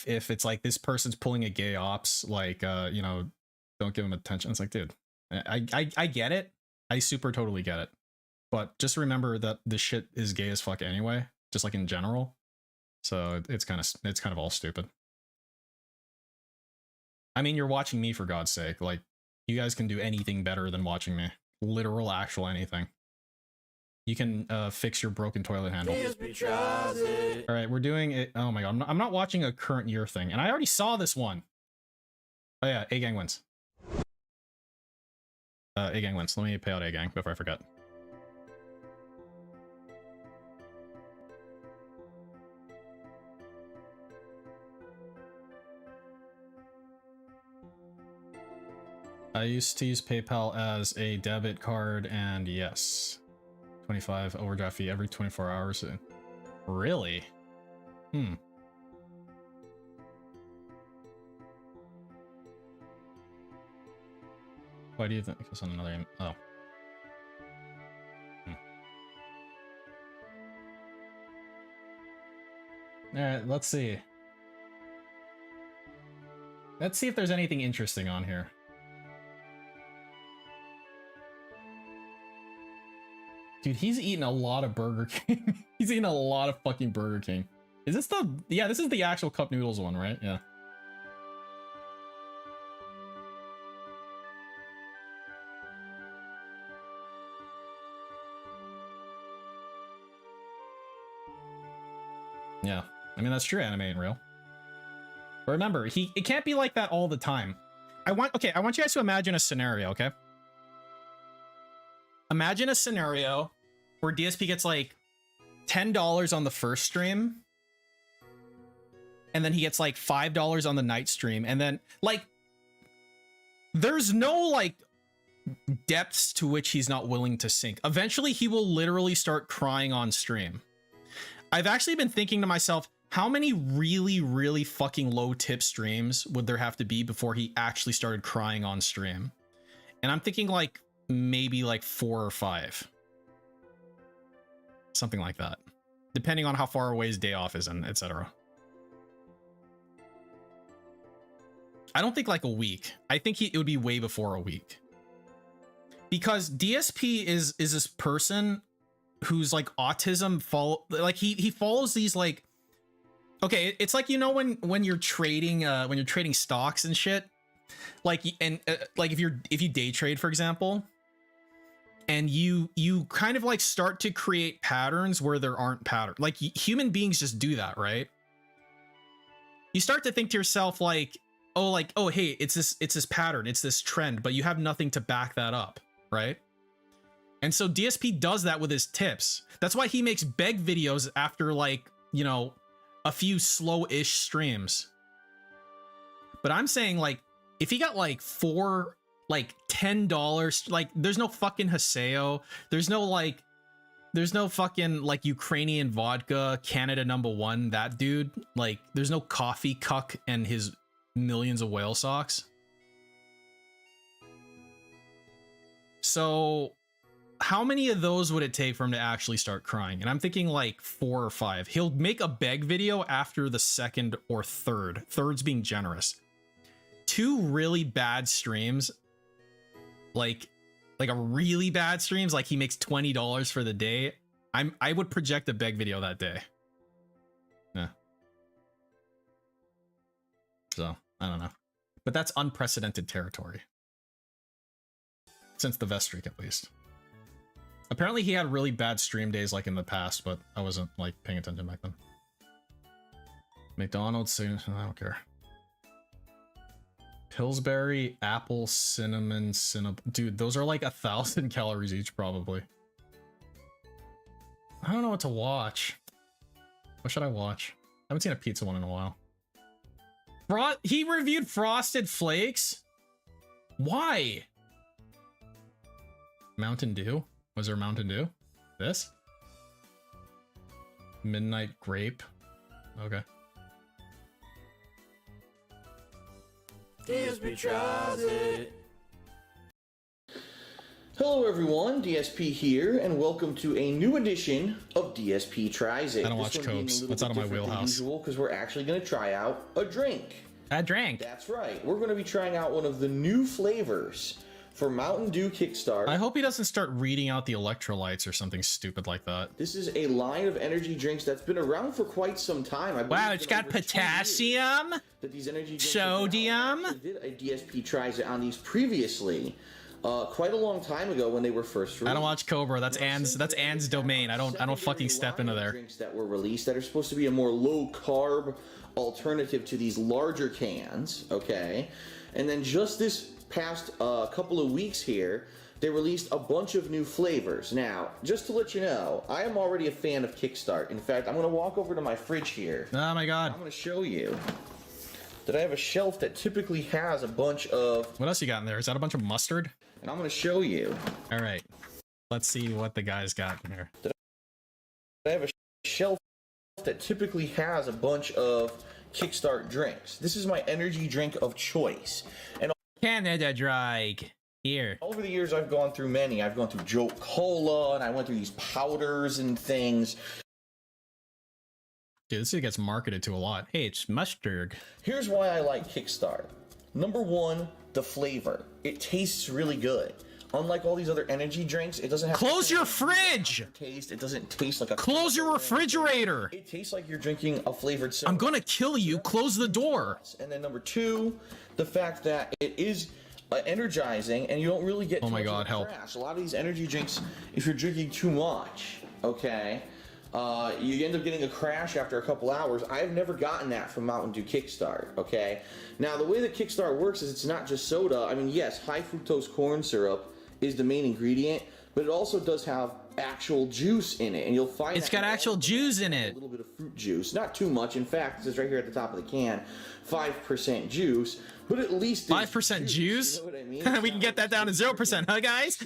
it's like this person's pulling a gay ops, like don't give them attention. It's like, dude, I get it. I super totally get it. But just remember that this shit is gay as fuck anyway, just like in general. So it's kind of all stupid. I mean, you're watching me, for God's sake. Like, you guys can do anything better than watching me. Literal, actual anything. You can fix your broken toilet handle. All right, we're doing it. Oh my God, I'm not watching a current year thing, and I already saw this one. Oh yeah, A-Gang wins. A-Gang wins. Let me pay out A-Gang before I forget. I used to use PayPal as a debit card, and yes. 25 overdraft fee every 24 hours. Really? Why do you think it's on another? Oh. Alright, let's see. Let's see if there's anything interesting on here. Dude, he's eating a lot of Burger King. He's eating a lot of fucking Burger King. Is this the... Yeah, this is the actual cup noodles one, right? Yeah. Yeah, I mean, that's true, anime ain't real. But remember, it can't be like that all the time. I want you guys to imagine a scenario, okay? Imagine a scenario where DSP gets like $10 on the first stream, and then he gets like $5 on the night stream, and then like there's no like depths to which he's not willing to sink. Eventually he will literally start crying on stream. I've actually been thinking to myself, how many really fucking low tip streams would there have to be before he actually started crying on stream? And I'm thinking like maybe like 4 or 5. Something like that. Depending on how far away his day off is and etc. I don't think like a week. I think it would be way before a week. Because DSP is this person who's like autism he follows these like, okay, it's like, you know, when you're trading stocks and shit, like, and like if you day trade, for example, and you kind of like start to create patterns where there aren't patterns. Like human beings just do that, right? You start to think to yourself like, oh, hey, it's this pattern, it's this trend, but you have nothing to back that up, right? And so DSP does that with his tips. That's why he makes beg videos after like, you know, a few slow-ish streams. But I'm saying like, if he got like $4, like $10, like there's no fucking Haseo, there's no fucking like Ukrainian vodka, Canada #1, that dude, like there's no coffee cuck and his millions of whale socks. So how many of those would it take for him to actually start crying? And I'm thinking like 4 or 5. He'll make a beg video after the second or third. Third's being generous. 2 really bad streams, like a really bad streams, like he makes $20 for the day. I would project a beg video that day. Yeah. So I don't know, but that's unprecedented territory since the vest streak, at least. Apparently he had really bad stream days like in the past, but I wasn't like paying attention back then. McDonald's, I don't care. Pillsbury, apple, cinnamon, dude, those are like 1,000 calories each, probably. I don't know what to watch. What should I watch? I haven't seen a pizza one in a while. He reviewed Frosted Flakes? Why? Mountain Dew? Was there Mountain Dew? This? Midnight Grape? Okay. DSP tries it. Hello everyone, DSP here, and welcome to a new edition of DSP Tries It. I don't watch Cokes. That's out of my wheelhouse. Because we're actually going to try out a drink. A drink? That's right. We're going to be trying out one of the new flavors for Mountain Dew Kickstart. I hope he doesn't start reading out the electrolytes or something stupid like that. This is a line of energy drinks that's been around for quite some time. Wow, it's got potassium, that these energy drinks sodium. I did a DSP Tries It on these previously, quite a long time ago when they were first released. I don't watch Cobra. That's Ann's domain. I don't fucking step into there. Drinks that were released that are supposed to be a more low carb alternative to these larger cans, okay? And then just this past couple of weeks here, they released a bunch of new flavors. Now, just to let you know, I am already a fan of Kickstart. In fact, I'm going to walk over to my fridge here. Oh my god. I'm going to show you that I have a shelf that typically has a bunch of... What else you got in there? Is that a bunch of mustard? And I'm going to show you. All right. Let's see what the guy's got in here. I have a shelf that typically has a bunch of Kickstart drinks. This is my energy drink of choice. And Canada Dry. Here. Over the years, I've gone through many. I've gone through Jolt Cola, and I went through these powders and things. Dude, this gets marketed to a lot. Hey, it's mustard. Here's why I like Kickstart. Number one, the flavor. It tastes really good. Unlike all these other energy drinks, it doesn't have... Close your fridge! Taste. It doesn't taste like a... Close your refrigerator! It tastes like you're drinking a flavored soda. I'm gonna kill you. Close the door. And then number two, the fact that it is energizing and you don't really get... Oh my god, help. Crash. A lot of these energy drinks, if you're drinking too much, okay, You end up getting a crash after a couple hours. I've never gotten that from Mountain Dew Kickstart, okay? Now, the way that Kickstart works is it's not just soda. I mean, yes, high fructose corn syrup is the main ingredient, but it also does have actual juice in it, and you'll find it's got actual juice in it. A little bit of fruit juice, not too much. In fact, it's right here at the top of the can, 5% juice, but at least 5% juice. You know what I mean? We can get that down to 0%, huh, guys?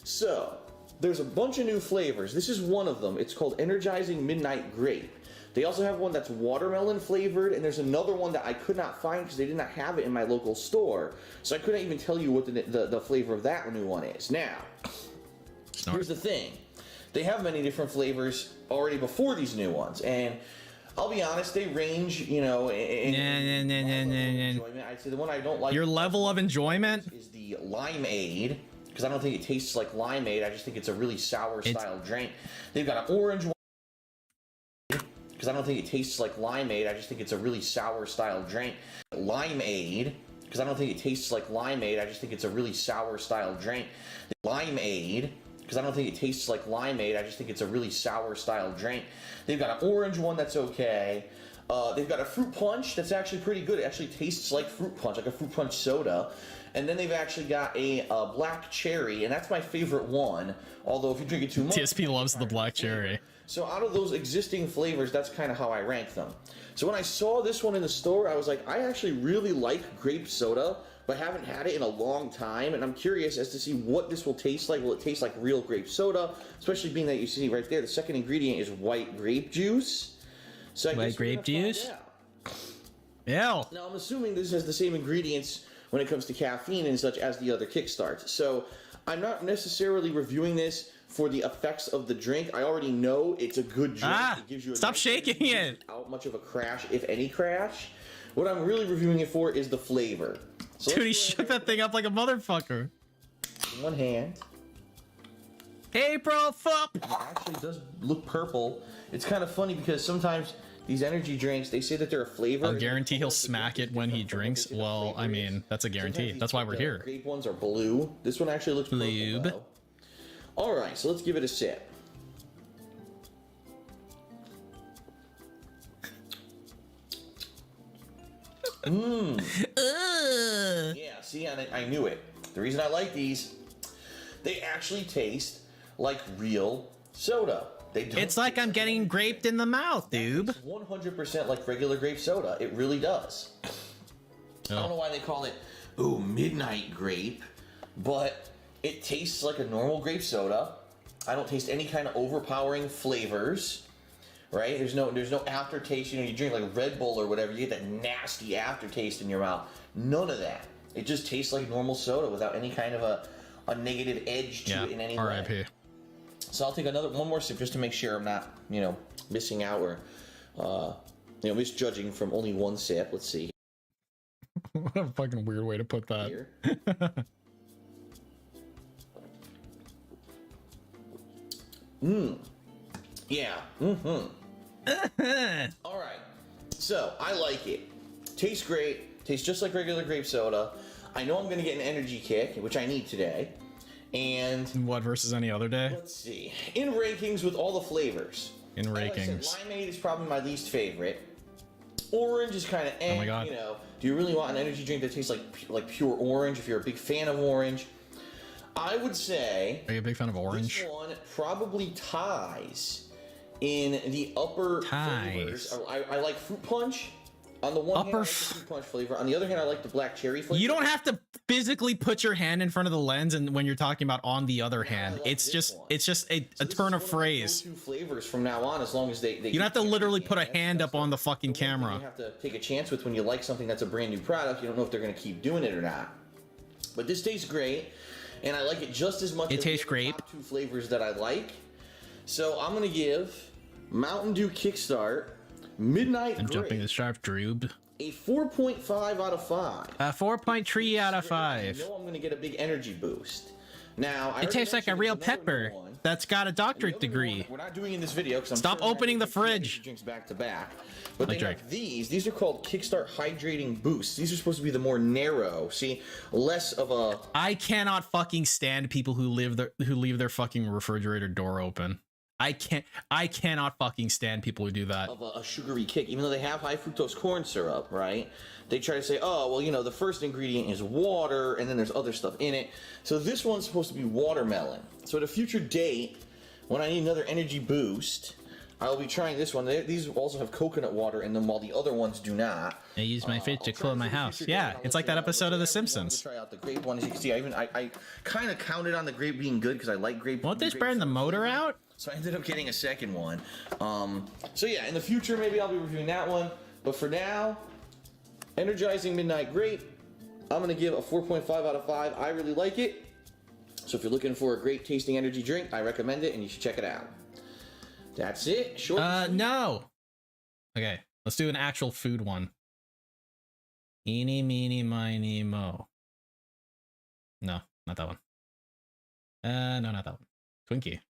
So, there's a bunch of new flavors. This is one of them. It's called Energizing Midnight Grape. They also have one that's watermelon flavored, and there's another one that I could not find because they did not have it in my local store. So I couldn't even tell you what the flavor of that new one is. Now, here's the thing. They have many different flavors already before these new ones, and I'll be honest, they range, you know, in enjoyment. I'd say the one I don't like. Your level of enjoyment is the Limeade, because I don't think it tastes like limeade. I just think it's a really sour style drink. They've got an orange one, because I don't think it tastes like limeade. I just think it's a really sour style drink. Limeade, because I don't think it tastes like limeade. I just think it's a really sour style drink. Limeade, because I don't think it tastes like limeade. I just think it's a really sour style drink. They've got an orange one that's okay. They've got a fruit punch that's actually pretty good. It actually tastes like fruit punch, like a fruit punch soda. And then they've actually got a black cherry, and that's my favorite one. Although if you drink it too much, TSP loves the black cherry. So out of those existing flavors, that's kind of how I rank them. So when I saw this one in the store, I was like, I actually really like grape soda, but haven't had it in a long time, and I'm curious as to see what this will taste like. Will it taste like real grape soda? Especially being that you see right there, the second ingredient is white grape juice. So I white grape juice? Yeah. Now I'm assuming this has the same ingredients when it comes to caffeine and such as the other Kickstarts. So I'm not necessarily reviewing this for the effects of the drink. I already know it's a good drink. It gives you a stop shaking it. Without much of a crash, if any crash. What I'm really reviewing it for is the flavor. So dude, he shook that thing up like a motherfucker. In one hand. Hey, bro, fuck. It actually does look purple. It's kind of funny because sometimes these energy drinks, they say that they're a flavor. I'll guarantee he'll smack it when he drinks. Well, I mean, that's a guarantee. That's why we're here. Grape ones are blue. This one actually looks purple. All right, so let's give it a sip. Yeah, see, I knew it. The reason I like these, they actually taste like real soda. They don't. It's like I'm getting graped in the mouth, dude. 100% like regular grape soda. It really does. I don't know why they call it, midnight grape, but it tastes like a normal grape soda. I don't taste any kind of overpowering flavors, right? There's no aftertaste. You know, you drink like Red Bull or whatever, you get that nasty aftertaste in your mouth. None of that. It just tastes like normal soda without any kind of a negative edge to it in any way. R.I.P. So I'll take one more sip just to make sure I'm not, missing out or, misjudging from only one sip. Let's see. What a fucking weird way to put that. Yeah. All right. So I like it. Tastes great. Tastes just like regular grape soda. I know I'm going to get an energy kick, which I need today. And what versus any other day? Let's see. In rankings with all the flavors. In rankings. Limeade is probably my least favorite. Orange is kind of Oh my God. Do you really want an energy drink that tastes like pure orange if you're a big fan of orange? I would say... Are you a big fan of orange? This one probably ties in the upper flavors. I like fruit punch. On the one hand, I like the fruit punch flavor. On the other hand, I like the black cherry flavor. You don't have to physically put your hand in front of the lens, and when you're talking about on the other hand, it's just a turn of phrase. Two flavors from now on, as long as they you don't have to literally put a hand up on the fucking camera. You have to take a chance with when you like something that's a brand new product. You don't know if they're going to keep doing it or not. But this tastes great, and I like it just as much. It tastes great. Top two flavors that I like. So I'm going to give Mountain Dew Kickstart Midnight I'm Grape jumping the sharp droob. a 4.5 out of 5. A 4.3 out of 5. I know I'm going to get a big energy boost. Now, it tastes like a real pepper that's got a doctorate degree. We're not doing in this video because stop opening the fridge. Drinks back to back. But they have these. These are called Kickstart Hydrating Boosts. These are supposed to be the more narrow. See, less of a. I cannot fucking stand people who leave their fucking refrigerator door open. I cannot fucking stand people who do that. Of a sugary kick, even though they have high fructose corn syrup, right? They try to say, oh, well, you know, the first ingredient is water, and then there's other stuff in it. So this one's supposed to be watermelon. So at a future date, when I need another energy boost, I'll be trying this one. These also have coconut water in them, while the other ones do not. I use my fridge to cool my house. Yeah, it's like that episode of The Simpsons. Try out the grape one. As you can see, I kind of counted on the grape being good because I like grape. Won't this burn the motor out? So I ended up getting a second one. So yeah, in the future, maybe I'll be reviewing that one. But for now, Energizing Midnight Grape, I'm going to give a 4.5 out of 5. I really like it. So if you're looking for a great tasting energy drink, I recommend it and you should check it out. That's it. Short. No. Okay, let's do an actual food one. Eeny, meeny, miny, mo. No, not that one. No, not that one. Twinkie.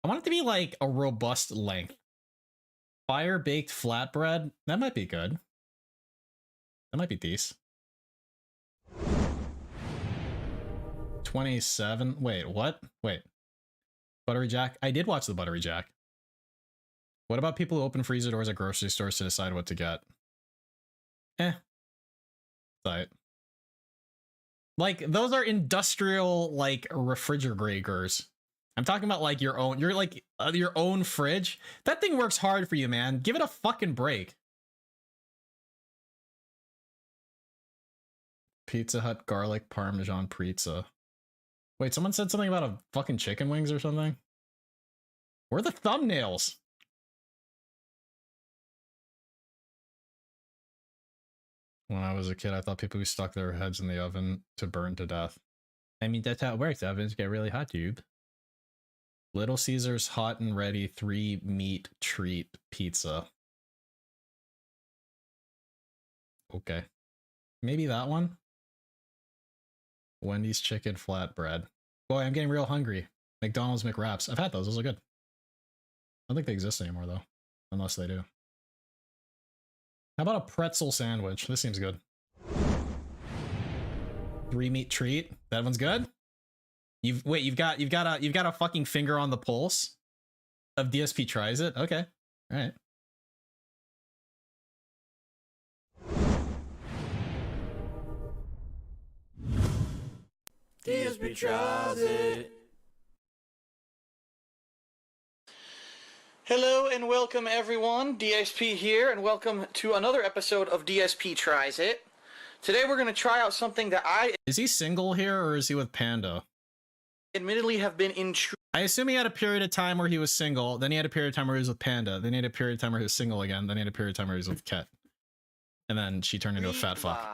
I want it to be like a robust length. Fire baked flatbread. That might be good. That might be decent. 27. Wait, what? Wait. Buttery Jack? I did watch the Buttery Jack. What about people who open freezer doors at grocery stores to decide what to get? Right. Like, those are industrial, like, refrigerators. I'm talking about, like, your own, your own fridge. That thing works hard for you, man. Give it a fucking break. Pizza Hut garlic parmesan pizza. Wait, someone said something about a fucking chicken wings or something? Where are the thumbnails? When I was a kid, I thought people who stuck their heads in the oven to burn to death. I mean, that's how it works. Ovens get really hot, dude. Little Caesars hot and ready 3 meat treat pizza. Okay. Maybe that one? Wendy's chicken flatbread. Boy, I'm getting real hungry. McDonald's McWraps. I've had those. Those are good. I don't think they exist anymore, though. Unless they do. How about a pretzel sandwich? This seems good. 3 meat treat. That one's good. You've got a fucking finger on the pulse of DSP tries it. Okay. All right. DSP tries it. Hello and welcome everyone, DSP here, and welcome to another episode of DSP Tries It. Today we're going to try out something that I... Is he single here or is he with Panda? Admittedly have been intrigued. I assume he had a period of time where he was single, then he had a period of time where he was with Panda, then he had a period of time where he was single again, then he had a period of time where he was with Ket. And then she turned into a fat fuck.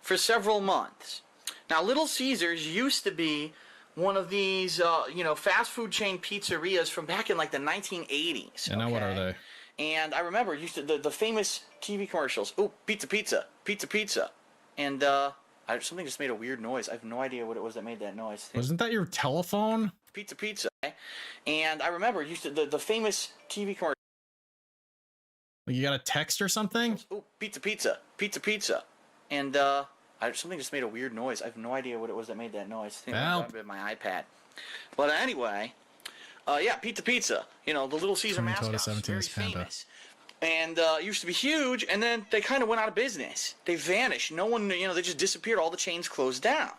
For several months. Now, Little Caesars used to be one of these, fast food chain pizzerias from back in like the 1980s. And now what are they? And I remember the famous TV commercials. Oh, pizza, pizza, pizza, pizza. And something just made a weird noise. I have no idea what it was that made that noise. Wasn't that your telephone? Pizza, pizza. And I remember the famous TV commercials. You got a text or something? Oh, pizza, pizza, pizza, pizza. And something just made a weird noise. I have no idea what it was that made that noise. I think it was my iPad. But anyway, yeah, pizza, pizza. You know, the Little Caesar mascot. Very famous. And used to be huge, and then they kind of went out of business. They vanished. No one, they just disappeared. All the chains closed down.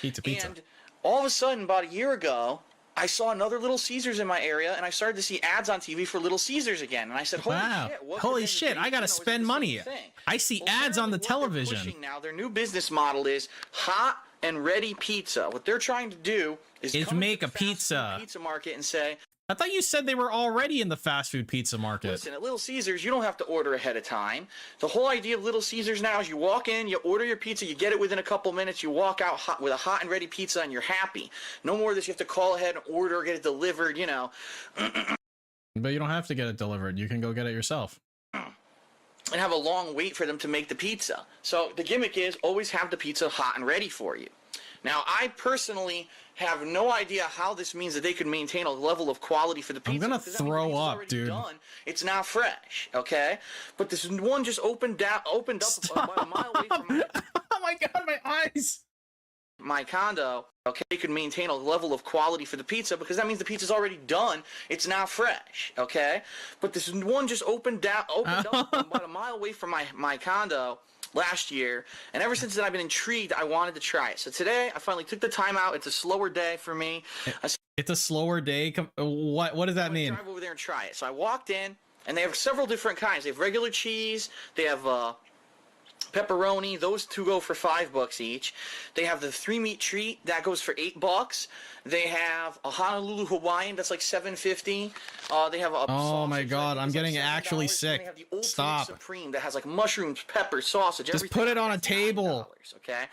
Pizza, pizza. And all of a sudden, about a year ago, I saw another Little Caesars in my area, and I started to see ads on TV for Little Caesars again. And I said, holy shit, I gotta spend money. I see ads on the television. Now, their new business model is hot and ready pizza. What they're trying to do is make a pizza market and say, I thought you said they were already in the fast food pizza market. Listen, at Little Caesars, you don't have to order ahead of time. The whole idea of Little Caesars now is you walk in, you order your pizza, you get it within a couple minutes, you walk out with a hot and ready pizza, and you're happy. No more of this, you have to call ahead and order or get it delivered, But you don't have to get it delivered. You can go get it yourself. And have a long wait for them to make the pizza. So the gimmick is always have the pizza hot and ready for you. Now, I personally have no idea how this means that they could maintain a level of quality for the pizza. I'm gonna throw up, dude. Done. It's now fresh, okay? But this one just opened up about a mile away from my... Oh my god, my eyes! my condo, okay, you can maintain a level of quality for the pizza because that means the pizza's already done. It's now fresh, okay? But this one just opened up about a mile away from my condo last year, and ever since then I've been intrigued. I wanted to try it. So today I finally took the time out. It's a slower day for me. It's a slower day? What does that mean? Drive over there and try it. So I walked in, and they have several different kinds. They have regular cheese. They have pepperoni. Those two go for $5 each. They have the 3-meat treat that goes for $8. They have a Honolulu Hawaiian that's like $7.50. They have a oh my god, I'm getting like actually sick. They have the Ultimate Stop. Supreme that has like mushrooms, pepper, sausage. Just put it on a table. Okay,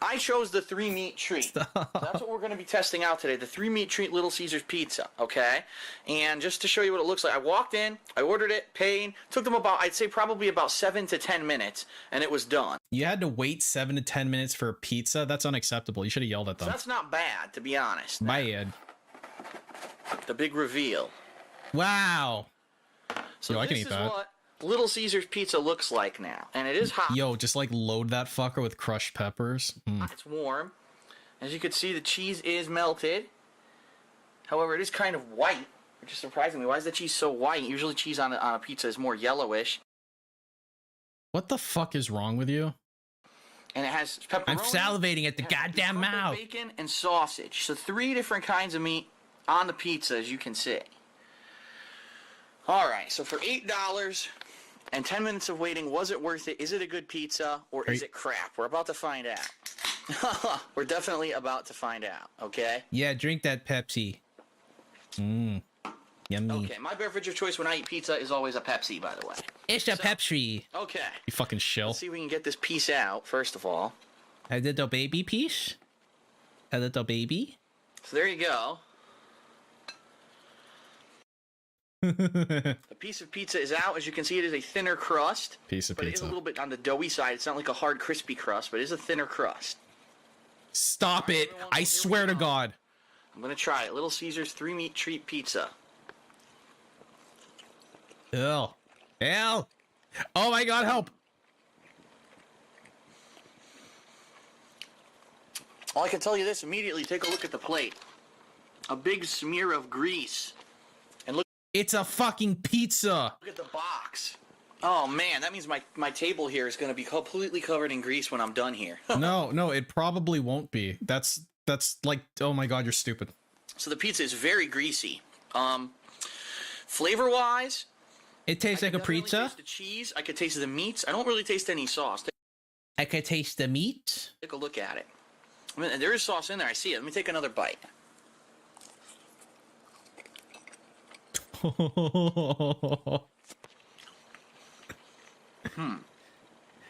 I chose the 3-meat treat. So that's what we're going to be testing out today. The 3-meat treat Little Caesars pizza. Okay, and just to show you what it looks like, I walked in, I ordered it, paid. Took them about, I'd say probably about 7 to 10 minutes, and it was done. You had to wait 7 to 10 minutes for a pizza? That's unacceptable. You should have yelled at them. So that's not bad, to be honest. Bad. The big reveal. Wow. So Yo, I can this eat is that. what Little Caesars pizza looks like now, and it is hot. Yo, just like load that fucker with crushed peppers. It's warm. As you can see, the cheese is melted. However, it is kind of white, which is surprising me. Why is the cheese so white? Usually cheese on a pizza is more yellowish. What the fuck is wrong with you? And it has pepperoni. I'm salivating at the goddamn mouth. Bacon and sausage. So 3 different kinds of meat on the pizza, as you can see. All right, so for $8 and 10 minutes of waiting, was it worth it? Is it a good pizza or is it crap? We're about to find out. We're definitely about to find out, okay? Yeah, drink that Pepsi. Yummy. Okay, my beverage of choice when I eat pizza is always a Pepsi, by the way. It's a Pepsi. Okay. You fucking shill. Let's see if we can get this piece out, first of all. A little baby piece? A little baby? So there you go. A piece of pizza is out. As you can see, it is a thinner crust. Piece of but it is pizza. a little bit on the doughy side. It's not like a hard, crispy crust, but it is a thinner crust. Stop it. I swear to God. I'm going to try it. Little Caesars 3-meat treat pizza. Ew. Ew. Oh my God, help. Well, I can tell you this immediately. Take a look at the plate. A big smear of grease. And look. It's a fucking pizza. Look at the box. Oh man, that means my table here is going to be completely covered in grease when I'm done here. No, it probably won't be. That's like, oh my God, you're stupid. So the pizza is very greasy. Flavor-wise, it tastes like a pizza. Taste the cheese. I could taste the meats. I don't really taste any sauce. I could taste the meat. Take a look at it. I mean, there is sauce in there. I see it. Let me take another bite.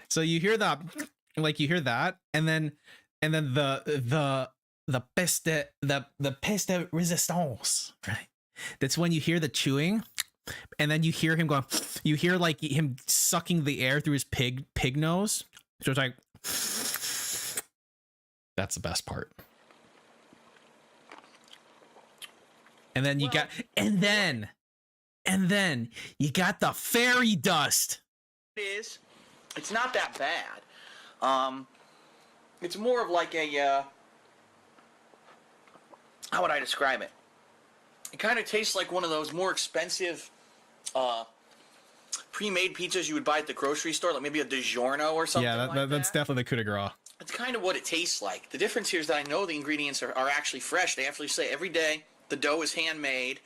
So you hear that, like you hear that, and then the pièce de résistance, right? That's when you hear the chewing, and then you hear him going. You hear like him sucking the air through his pig nose. So it's like, that's the best part. And then you got, and then you got the fairy dust. It's not that bad. It's more of like a, how would I describe it? It kind of tastes like one of those more expensive, pre-made pizzas you would buy at the grocery store, like maybe a DiGiorno or something. Yeah, that's definitely the coup de grace. It's kind of what it tastes like. The difference here is that I know the ingredients are actually fresh. They actually say every day the dough is handmade,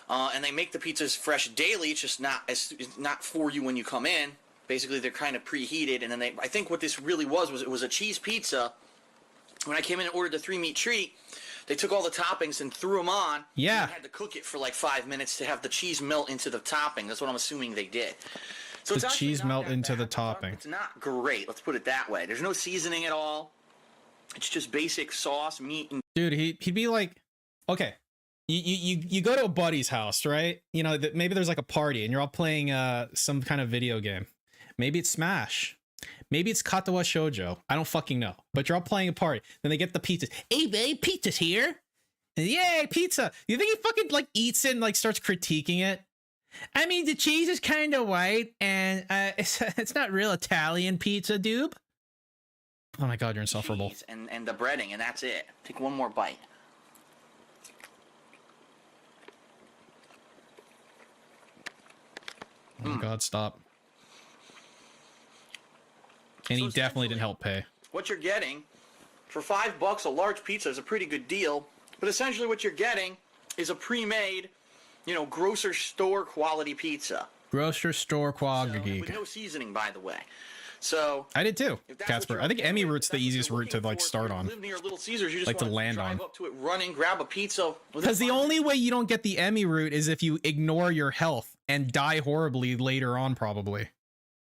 and they make the pizzas fresh daily. It's just not for you when you come in. Basically, they're kind of preheated, and then I think what this really was it was a cheese pizza. When I came in and ordered the 3-meat treat, they took all the toppings and threw them on. Yeah. And I had to cook it for like 5 minutes to have the cheese melt into the topping. That's what I'm assuming they did. So the cheese melt into the topping. It's not great. Let's put it that way. There's no seasoning at all. It's just basic sauce, meat, and dude, he'd be like, okay, you go to a buddy's house, right? You know, maybe there's like a party and you're all playing some kind of video game. Maybe it's Smash. Maybe it's Katawa Shoujo. I don't fucking know. But you're all playing a party. Then they get the pizzas. Hey, babe, pizza's here. And yay, pizza. You think he fucking like eats it and like starts critiquing it? I mean, the cheese is kind of white and it's not real Italian pizza, dude. Oh my god, you're insufferable. cheese and the breading, and that's it. Take one more bite. Oh my god, stop. And he definitely didn't help pay. What you're getting, for $5, a large pizza is a pretty good deal, but essentially what you're getting is a pre-made, you know, grocery store quality pizza. Grocery store quality. With no seasoning, by the way. So I did too, Casper. I think Emmy route's the easiest route to like start on. Live near Little Caesars, you just like to land drive on. up to it, running, grab a pizza. Because the only way you don't get the Emmy route is if you ignore your health and die horribly later on, probably.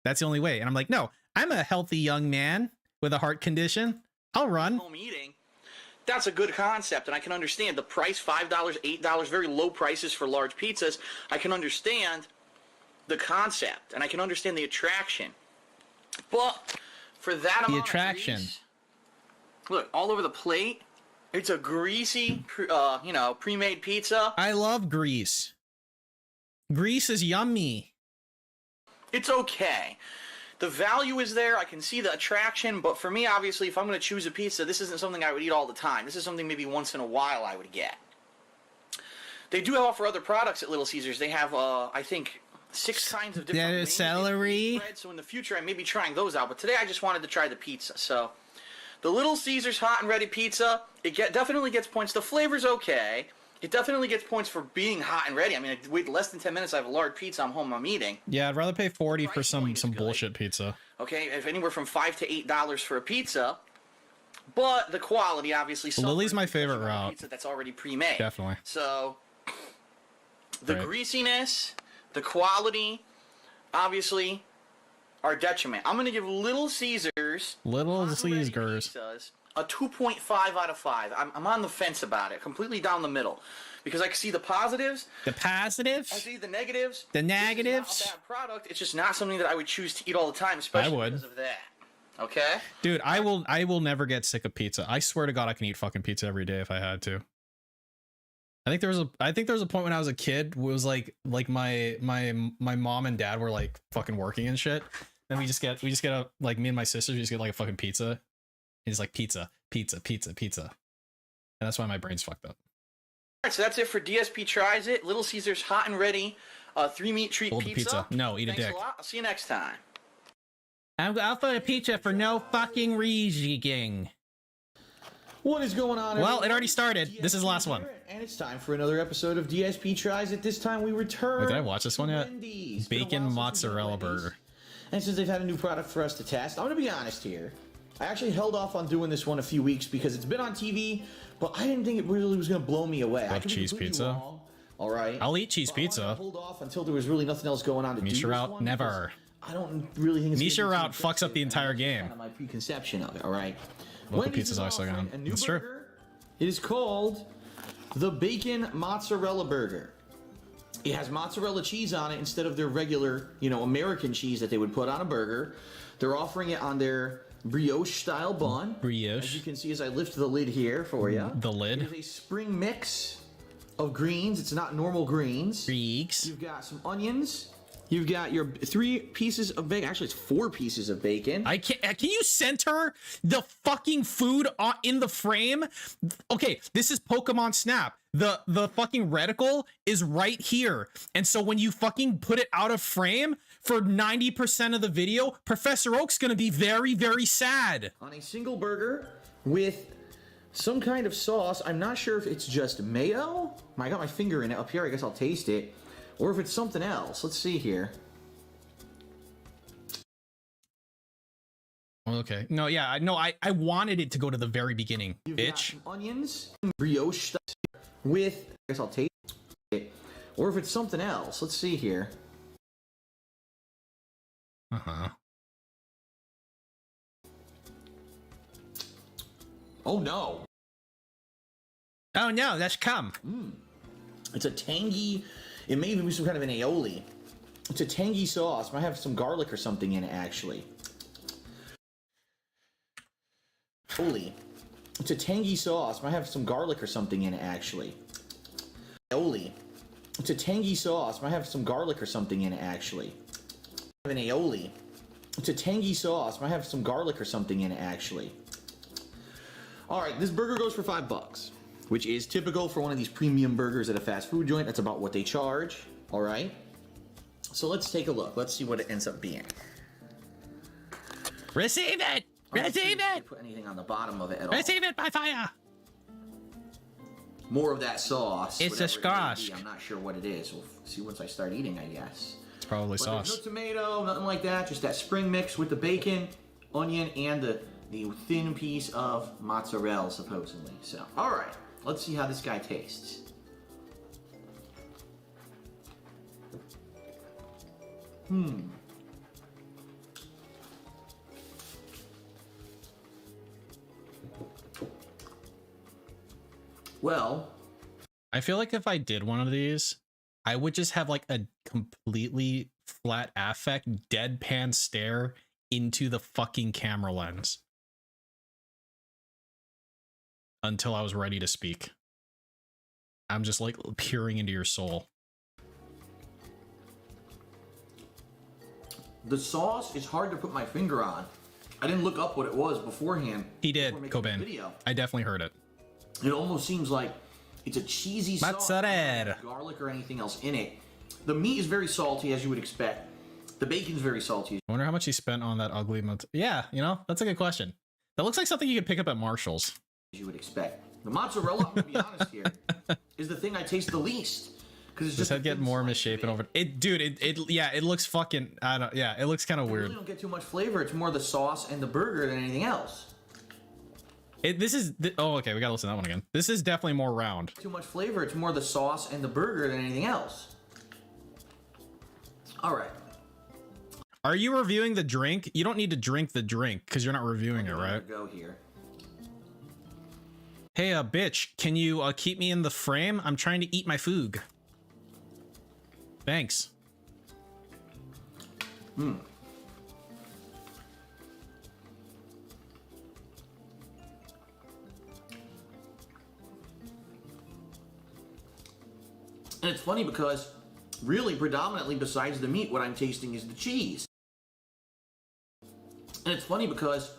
That's the only way. And I'm like, no, I'm a healthy young man with a heart condition. I'll run. Home eating. That's a good concept, and I can understand the price, $5, $8, very low prices for large pizzas. I can understand the concept, and I can understand the attraction. But for that amount of grease, look, all over the plate, it's a greasy, you know, pre-made pizza. I love grease. Grease is yummy. It's okay. The value is there. I can see the attraction, but for me, obviously, if I'm going to choose a pizza, this isn't something I would eat all the time. This is something maybe once in a while I would get. They do offer other products at Little Caesars. They have, I think, 6 kinds of different celery. Bread, so in the future, I may be trying those out. But today, I just wanted to try the pizza. So, the Little Caesars hot and ready pizza, it definitely gets points. The flavor's okay. It definitely gets points for being hot and ready. I mean, I wait less than 10 minutes. I have a large pizza. I'm home. I'm eating. Yeah, I'd rather pay 40 for some bullshit pizza. Okay, if anywhere from $5 to $8 for a pizza, but the quality obviously. Lily's my favorite route. Pizza that's already pre-made. Definitely. So, the greasiness, the quality, obviously, are detriment. I'm going to give Little Caesars. Pizzas a 2.5 out of 5. I'm on the fence about it, completely down the middle, because I can see the positives. The positives. I see the negatives. The negatives. It's not a bad product. It's just not something that I would choose to eat all the time, especially because of that. Okay. Dude, I will never get sick of pizza. I swear to God, I can eat fucking pizza every day if I had to. I think there was a point when I was a kid where it was like my mom and dad were like fucking working and shit. Then we just get a, like, me and my sisters, we just get like a fucking pizza. It's like pizza. And that's why my brain's fucked up. Alright, so that's it for DSP Tries It. Little Caesars hot and ready 3-meat treat pizza. No, eat a dick. Thanks a lot. I'll see you next time. I'll put a pizza for no fucking reason. What is going on, Well, it already started. This is the last one. And it's time for another episode of DSP Tries It. This time we return. Wait, did I watch this one yet? Wendy's. Bacon mozzarella burger. And since they've had a new product for us to test, I'm going to be honest here. I actually held off on doing this one a few weeks because it's been on TV, but I didn't think it really was going to blow me away. Love cheese pizza. All right. I'll eat cheese pizza. I hold off until there was really nothing else going on to Misha do this route, one. never. I don't really think it's Misha route fucks up the entire game. Kind of my preconception of it. All right. Local pizza's also gone. It's true. It is called the Bacon Mozzarella Burger. It has mozzarella cheese on it instead of their regular, you know, American cheese that they would put on a burger. They're offering it on their brioche-style bun. Brioche. As you can see as I lift the lid here for you. The lid. It is a spring mix of greens. It's not normal greens. Greeks. You've got some onions. You've got your 3 pieces of bacon. Actually, it's 4 pieces of bacon. I can't. Can you center the fucking food in the frame? Okay, this is Pokemon Snap. The fucking reticle is right here, and so when you fucking put it out of frame for 90% of the video, Professor Oak's gonna be very, very sad. On a single burger with some kind of sauce. I'm not sure if it's just mayo. I got my finger in it up here. I guess I'll taste it. Or if it's something else. Let's see here. Okay. No, yeah. No, I wanted it to go to the very beginning. You've bitch. Got some onions, brioche with. I guess I'll taste it. Or if it's something else. Let's see here. Uh-huh. Oh no. Oh no, that's cum. It's a tangy. It may even be some kind of an aioli. It's a tangy sauce. Might have some garlic or something in it, actually. Aioli. It's a tangy sauce. Might have some garlic or something in it, actually. Aioli. It's a tangy sauce. Might have some garlic or something in it, actually. An aioli. It's a tangy sauce. Might have some garlic or something in it, actually. All right, this burger goes for $5, which is typical for one of these premium burgers at a fast food joint. That's about what they charge. All right. So let's take a look. Let's see what it ends up being. Receive it! Receive it! Put anything on the bottom of it at all. Receive it by fire! More of that sauce. It's a SkoRg. I'm not sure what it is. We'll see once I start eating, I guess. It's probably sauce. There's no tomato, nothing like that. Just that spring mix with the bacon, onion, and the thin piece of mozzarella, supposedly. So, all right. Let's see how this guy tastes. Well, I feel like if I did one of these, I would just have like a completely flat affect, deadpan stare into the fucking camera lens until I was ready to speak. I'm just like peering into your soul. The sauce is hard to put my finger on. I didn't look up what it was beforehand. He did, Cobain. I definitely heard it. It almost seems like it's a cheesy sauce. Mozzarella. Garlic or anything else in it. The meat is very salty, as you would expect. The bacon's very salty. I wonder how much he spent on that ugly yeah, you know, that's a good question. That looks like something you could pick up at Marshall's. As you would expect. The mozzarella, I'm gonna be honest here, is the thing I taste the least. Because it's just head get more misshapen over it, dude. It looks fucking. I don't. Yeah, it looks kind of weird. Really don't get too much flavor. It's more the sauce and the burger than anything else. Oh, okay. We gotta listen to that one again. This is definitely more round. Too much flavor. It's more the sauce and the burger than anything else. All right. Are you reviewing the drink? You don't need to drink the drink because you're not reviewing it, right? Go here. Hey, bitch, can you keep me in the frame? I'm trying to eat my food. Thanks. And it's funny because really predominantly besides the meat, what I'm tasting is the cheese. And it's funny because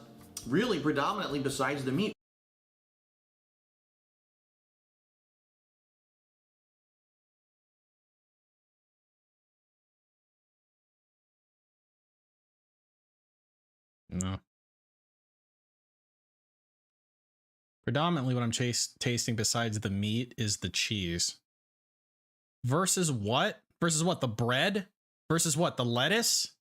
really predominantly besides the meat. No. Predominantly what I'm tasting besides the meat is the cheese. Versus what? Versus what? The bread? Versus what? The lettuce?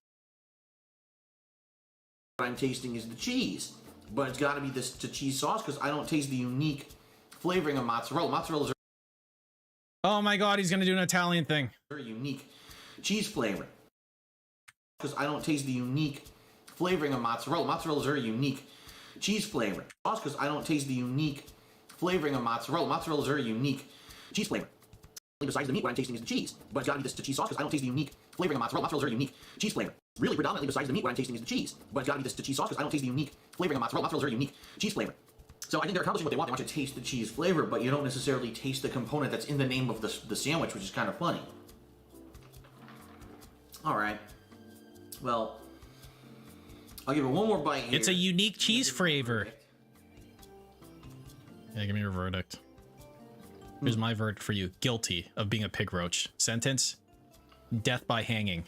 What I'm tasting is the cheese. But it's got to be the cheese sauce because I don't taste the unique flavoring of mozzarella. Mozzarella is oh my god, he's going to do an Italian thing. Very unique cheese flavor. Because I don't taste the unique flavoring of mozzarella. Mozzarella is very unique cheese flavor. Because I don't taste the unique flavoring of mozzarella. Mozzarella is very unique cheese flavor. Besides the meat, what I'm tasting is the cheese. But it's got to be the cheese sauce because I don't taste the unique flavoring of mozzarella. Mozzarella is very unique cheese flavor. Really, predominantly besides the meat, what I'm tasting is the cheese. But it's got to be the cheese sauce because I don't taste the unique flavoring of mozzarella. Mozzarella is very unique cheese flavor. So I think they're accomplishing what they want. They want you to taste the cheese flavor, but you don't necessarily taste the component that's in the name of the sandwich, which is kind of funny. All right. Well, I'll give it one more bite here. It's a unique cheese flavor. Yeah, give me your verdict. Here's my verdict for you. Guilty of being a pig roach. Sentence: death by hanging.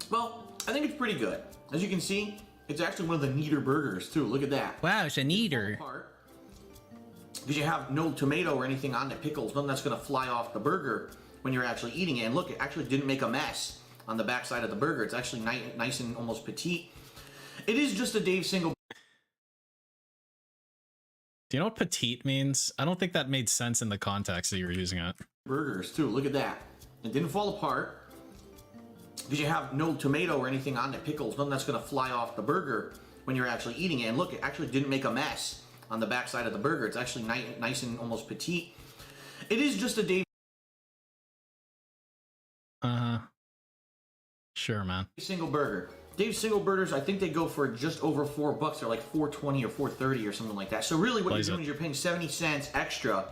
Well, I think it's pretty good. As you can see, it's actually one of the neater burgers too. Look at that. Wow, it's a neater. Because you have no tomato or anything on the pickles, nothing that's going to fly off the burger when you're actually eating it. And look, it actually didn't make a mess on the backside of the burger. It's actually nice and almost petite. It is just a Dave single. Do you know what petite means? I don't think that made sense in the context that you were using it. Burgers too. Look at that. It didn't fall apart. Because you have no tomato or anything on the pickles, nothing that's going to fly off the burger when you're actually eating it. And look, it actually didn't make a mess on the backside of the burger. It's actually nice and almost petite. It is just a Dave. Sure, man. Single burger. Dave's single burgers, I think they go for just over $4. They're like $4.20 or $4.30 or something like that. So really what you're doing is you're paying 70 cents extra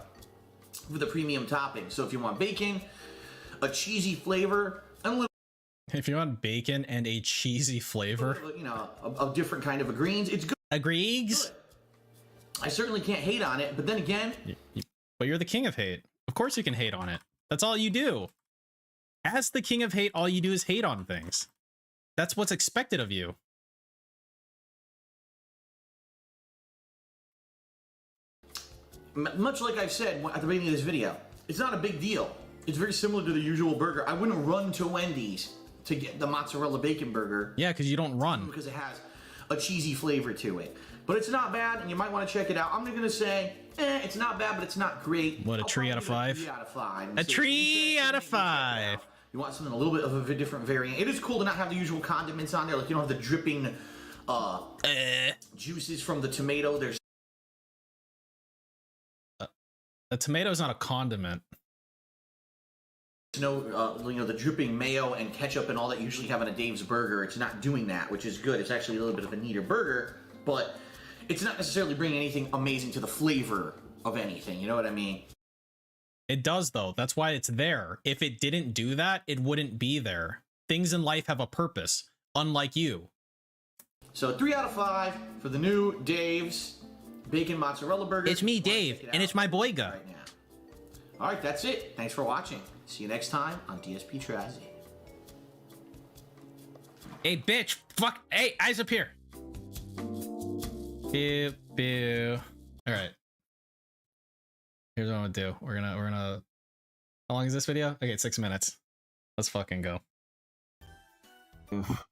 for the premium topping. So if you want bacon, a cheesy flavor, and a little... If you want bacon and a cheesy flavor, you know, a different kind of a greens, it's good. Agrees? I certainly can't hate on it, but then again, but you're the king of hate. Of course you can hate on it. That's all you do. As the king of hate, all you do is hate on things. That's what's expected of you. Much like I've said at the beginning of this video, it's not a big deal. It's very similar to the usual burger. I wouldn't run to Wendy's to get the mozzarella bacon burger. Yeah, because you don't run. Because it has a cheesy flavor to it. But it's not bad, and you might want to check it out. I'm going to say, it's not bad, but it's not great. What, a tree out of 5? 3 out of 5. A tree out of 5. You want something a little bit of a different variant. It is cool to not have the usual condiments on there. Like, you don't have the dripping juices from the tomato. There's a tomato's not a condiment. no, you know, the dripping mayo and ketchup and all that you usually have on a Dave's burger. It's not doing that, which is good. It's actually a little bit of a neater burger, but it's not necessarily bringing anything amazing to the flavor of anything. You know what I mean? It does, though. That's why it's there. If it didn't do that, it wouldn't be there. Things in life have a purpose, unlike you. So 3 out of 5 for the new Dave's bacon mozzarella burger. It's me, Dave, and it's my boyga. Right now. All right, that's it. Thanks for watching. See you next time on DSP Trazy. Hey, bitch! Fuck! Hey, eyes up here! Boo, boo. All right. Here's what I'm gonna do. We're gonna. How long is this video? Okay, 6 minutes. Let's fucking go. If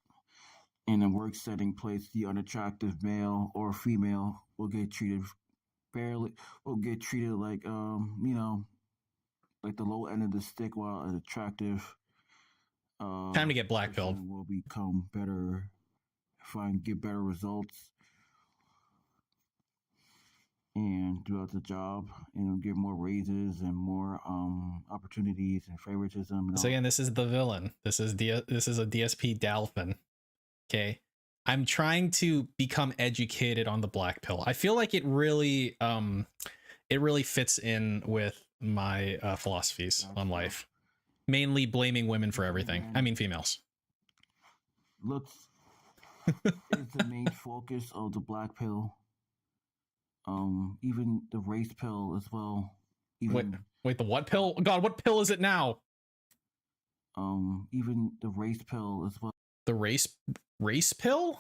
in a work setting place, the unattractive male or female will get treated fairly, will get treated like you know, like the low end of the stick, while an attractive time to get blackpilled will become better, get better results, and throughout the job, you know, get more raises and more opportunities and favoritism. And so again, this is the villain. This is a DSP Dalphin. Okay, I'm trying to become educated on the black pill. I feel like it really fits in with my philosophies on life, mainly blaming women for everything. I mean, females. Looks is the main focus of the black pill. Even the race pill as well. Wait, the what pill? God, what pill is it now? Even the race pill as well. The race pill?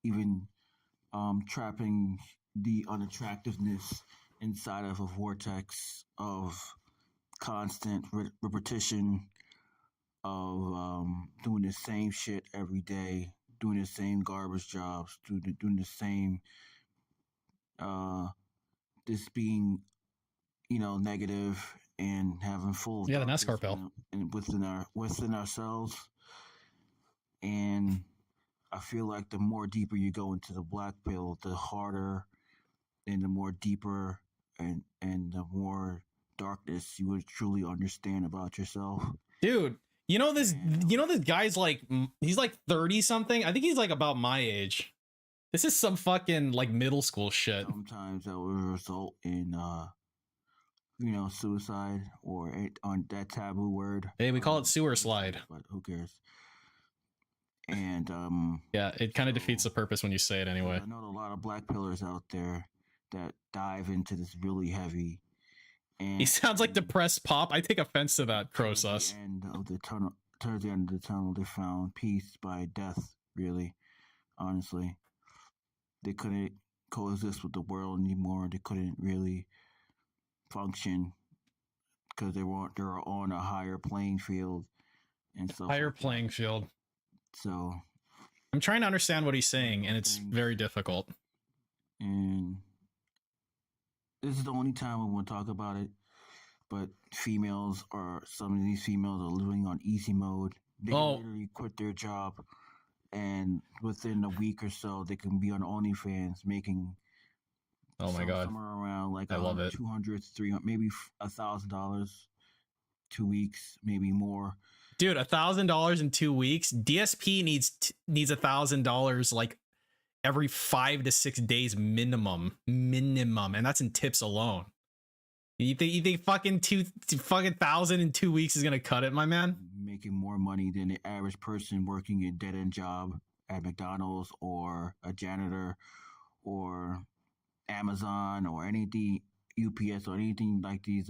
Even trapping the unattractiveness inside of a vortex of constant repetition of doing the same shit every day, doing the same garbage jobs, doing the same this being, you know, negative and having full the NASCAR pill and within ourselves. And I feel like the more deeper you go into the black pill, the harder and the more deeper and the more darkness you would truly understand about yourself. Dude, you know this guy's like, he's like 30 something. I think he's like about my age. This is some fucking like middle school shit. Sometimes that will result in you know, suicide or on that taboo word. Hey, we call it sewer slide. But who cares? And yeah, it kind of defeats the purpose when you say it anyway. I know a lot of black pillars out there that dive into this really heavy. And he sounds like depressed pop. I take offense to that, Crossus. Towards the end of the tunnel, they found peace by death. Really, honestly, they couldn't coexist with the world anymore. They couldn't really function because they were on a higher playing field and so higher playing field. So I'm trying to understand what he's saying, and it's very difficult. And this is the only time I want to talk about it. But some of these females are living on easy mode. They literally quit their job, and within a week or so, they can be on OnlyFans making. Oh my God! Somewhere around like I love it. $200, $300, maybe $1,000, 2 weeks, maybe more. Dude, $1,000 in 2 weeks. DSP needs $1,000 like every 5 to 6 days minimum, and that's in tips alone. You think fucking $1,000 in 2 weeks is gonna cut it, my man? making more money than the average person working a dead-end job at McDonald's or a janitor or Amazon or anything, UPS or anything like these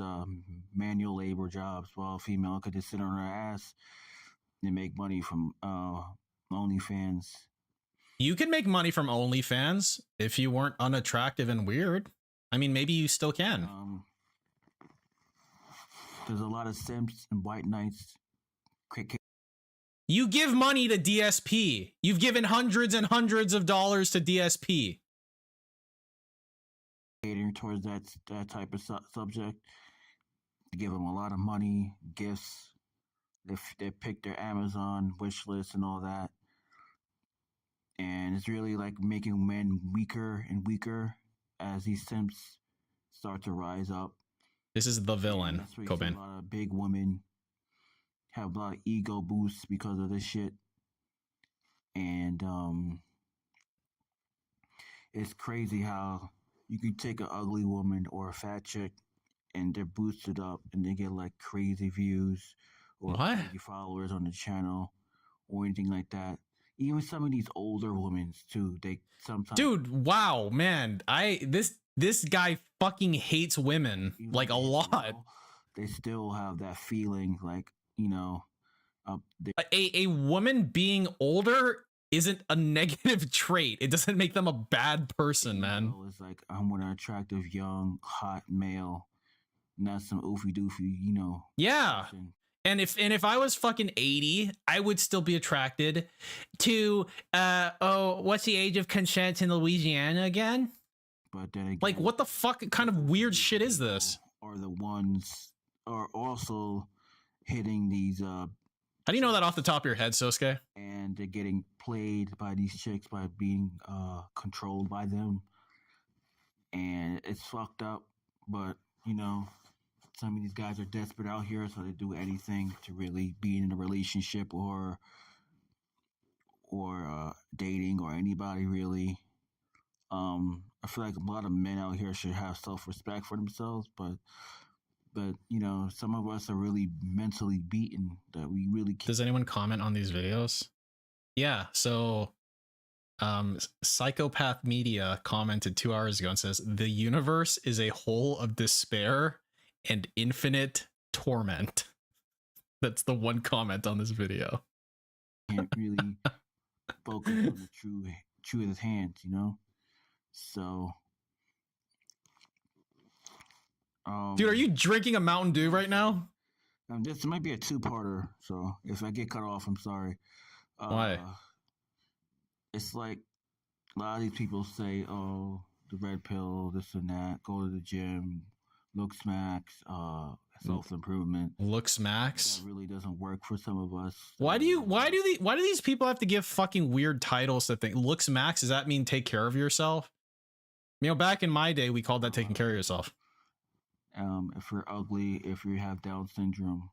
manual labor jobs, while a female could just sit on her ass and make money from OnlyFans. You could make money from OnlyFans if you weren't unattractive and weird. I mean, maybe you still can. There's a lot of simps and white knights. You give money to DSP. You've given hundreds and hundreds of dollars to DSP. Catering towards that type of subject. They give them a lot of money, gifts. They pick their Amazon wish list and all that. And it's really like making men weaker and weaker as these simps start to rise up. This is the villain, Cobain. A lot of big women have a lot of ego boosts because of this shit. And it's crazy how you can take an ugly woman or a fat chick and they're boosted up and they get like crazy views or crazy followers on the channel or anything like that. Even some of these older women too, they sometimes. Dude, wow, man, this guy fucking hates women like a lot. They still have that feeling, like a woman being older isn't a negative trait. It doesn't make them a bad person, man. It's like I'm an attractive young hot male, not some oofy doofy, Yeah. person. And if I was fucking 80, I would still be attracted to what's the age of consent in Louisiana again? But then again, like, what the fuck kind of weird shit is this? Are the ones are also hitting these how do you know that off the top of your head, Sosuke? And they're getting played by these chicks by being controlled by them. And it's fucked up, but some of these guys are desperate out here, so they do anything to really be in a relationship or dating or anybody really. I feel like a lot of men out here should have self-respect for themselves, but some of us are really mentally beaten that we really can't. Does anyone comment on these videos? Yeah, so Psychopath Media commented 2 hours ago and says the universe is a hole of despair and infinite torment. That's the one comment on this video. Can't really focus on the true of his hands, So dude, are you drinking a Mountain Dew right now? This might be a two-parter, so if I get cut off, I'm sorry. Why? It's like a lot of these people say, oh, the red pill, this and that, go to the gym, looks max, self-improvement. Looks max? That really doesn't work for some of us. Why do these people have to give fucking weird titles to think looks max? Does that mean take care of yourself? Back in my day, we called that taking care of yourself. If you're ugly, if you have Down syndrome,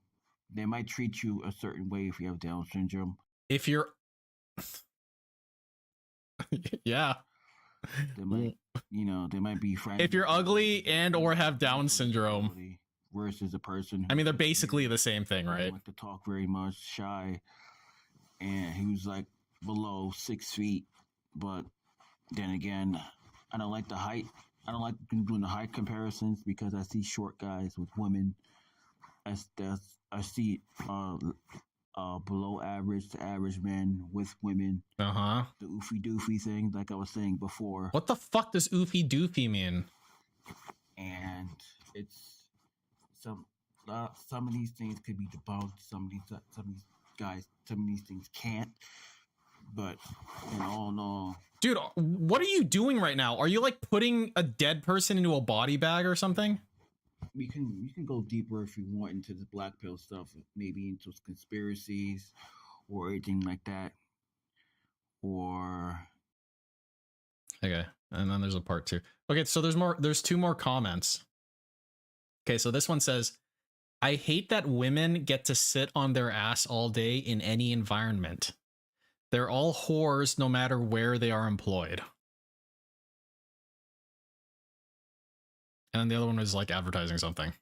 they might treat you a certain way if you have Down syndrome. If you're yeah. They might, they might be friends. If you're ugly and or have Down syndrome versus a person. I mean, they're basically the same thing, right? Like to talk very much, shy, and he was like below 6 feet. But then again, I don't like the height. I don't like doing the height comparisons because I see short guys with women. I see below average to average men with women. The oofy doofy thing, like I was saying before. What the fuck does oofy doofy mean? And it's some of these things could be debunked. Some of these things can't. But in all in all, dude, what are you doing right now? Are you like putting a dead person into a body bag or something? You can go deeper if you want into the black pill stuff, maybe into conspiracies or anything like that. Or okay, and then there's a part 2. Okay, so there's 2 more comments. Okay, so this one says, I hate that women get to sit on their ass all day in any environment. They're all whores no matter where they are employed. And then the other one was like advertising something.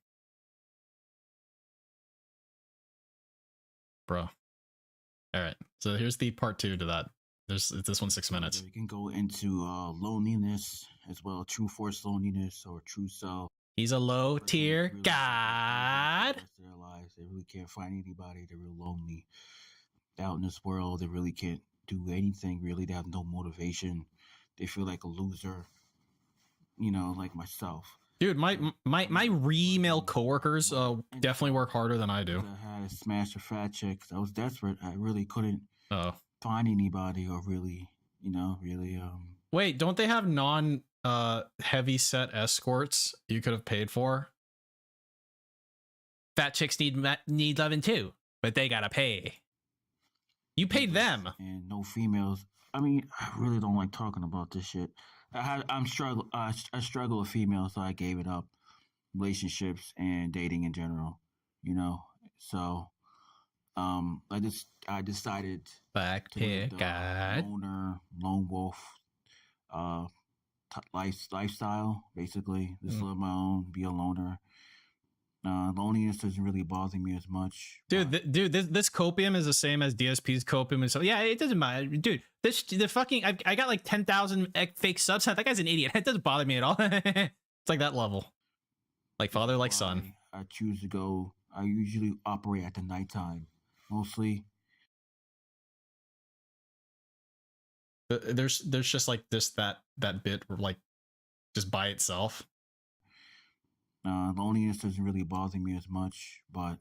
bro. All right, so here's the part 2 to that. This one's 6 minutes. You can go into loneliness as well, true force loneliness or true self. He's a low tier really god. Their lives, they really can't find anybody. They're real lonely out in this world. They really can't do anything. Really, they have no motivation. They feel like a loser. You know, like myself. Dude, my re-mail coworkers definitely work harder than I do. I had to smash a fat chick. I was desperate. I really couldn't find anybody or really, Wait, don't they have non heavy set escorts you could have paid for? Fat chicks need loving too, but they gotta pay. You paid them. And no females. I mean, I really don't like talking about this shit. I struggle with females, so I gave it up. Relationships and dating in general, So, I decided back to live the lone wolf, lifestyle. Basically, just live my own, be a loner. Loneliness doesn't really bother me as much. Dude, this copium is the same as DSP's copium, and so yeah, it doesn't matter, dude. I got like 10,000 fake subs. That guy's an idiot. It doesn't bother me at all. It's like that level, like father, like son. I choose to go. I usually operate at the nighttime, mostly. There's just like that bit like just by itself. Loneliness doesn't really bother me as much, but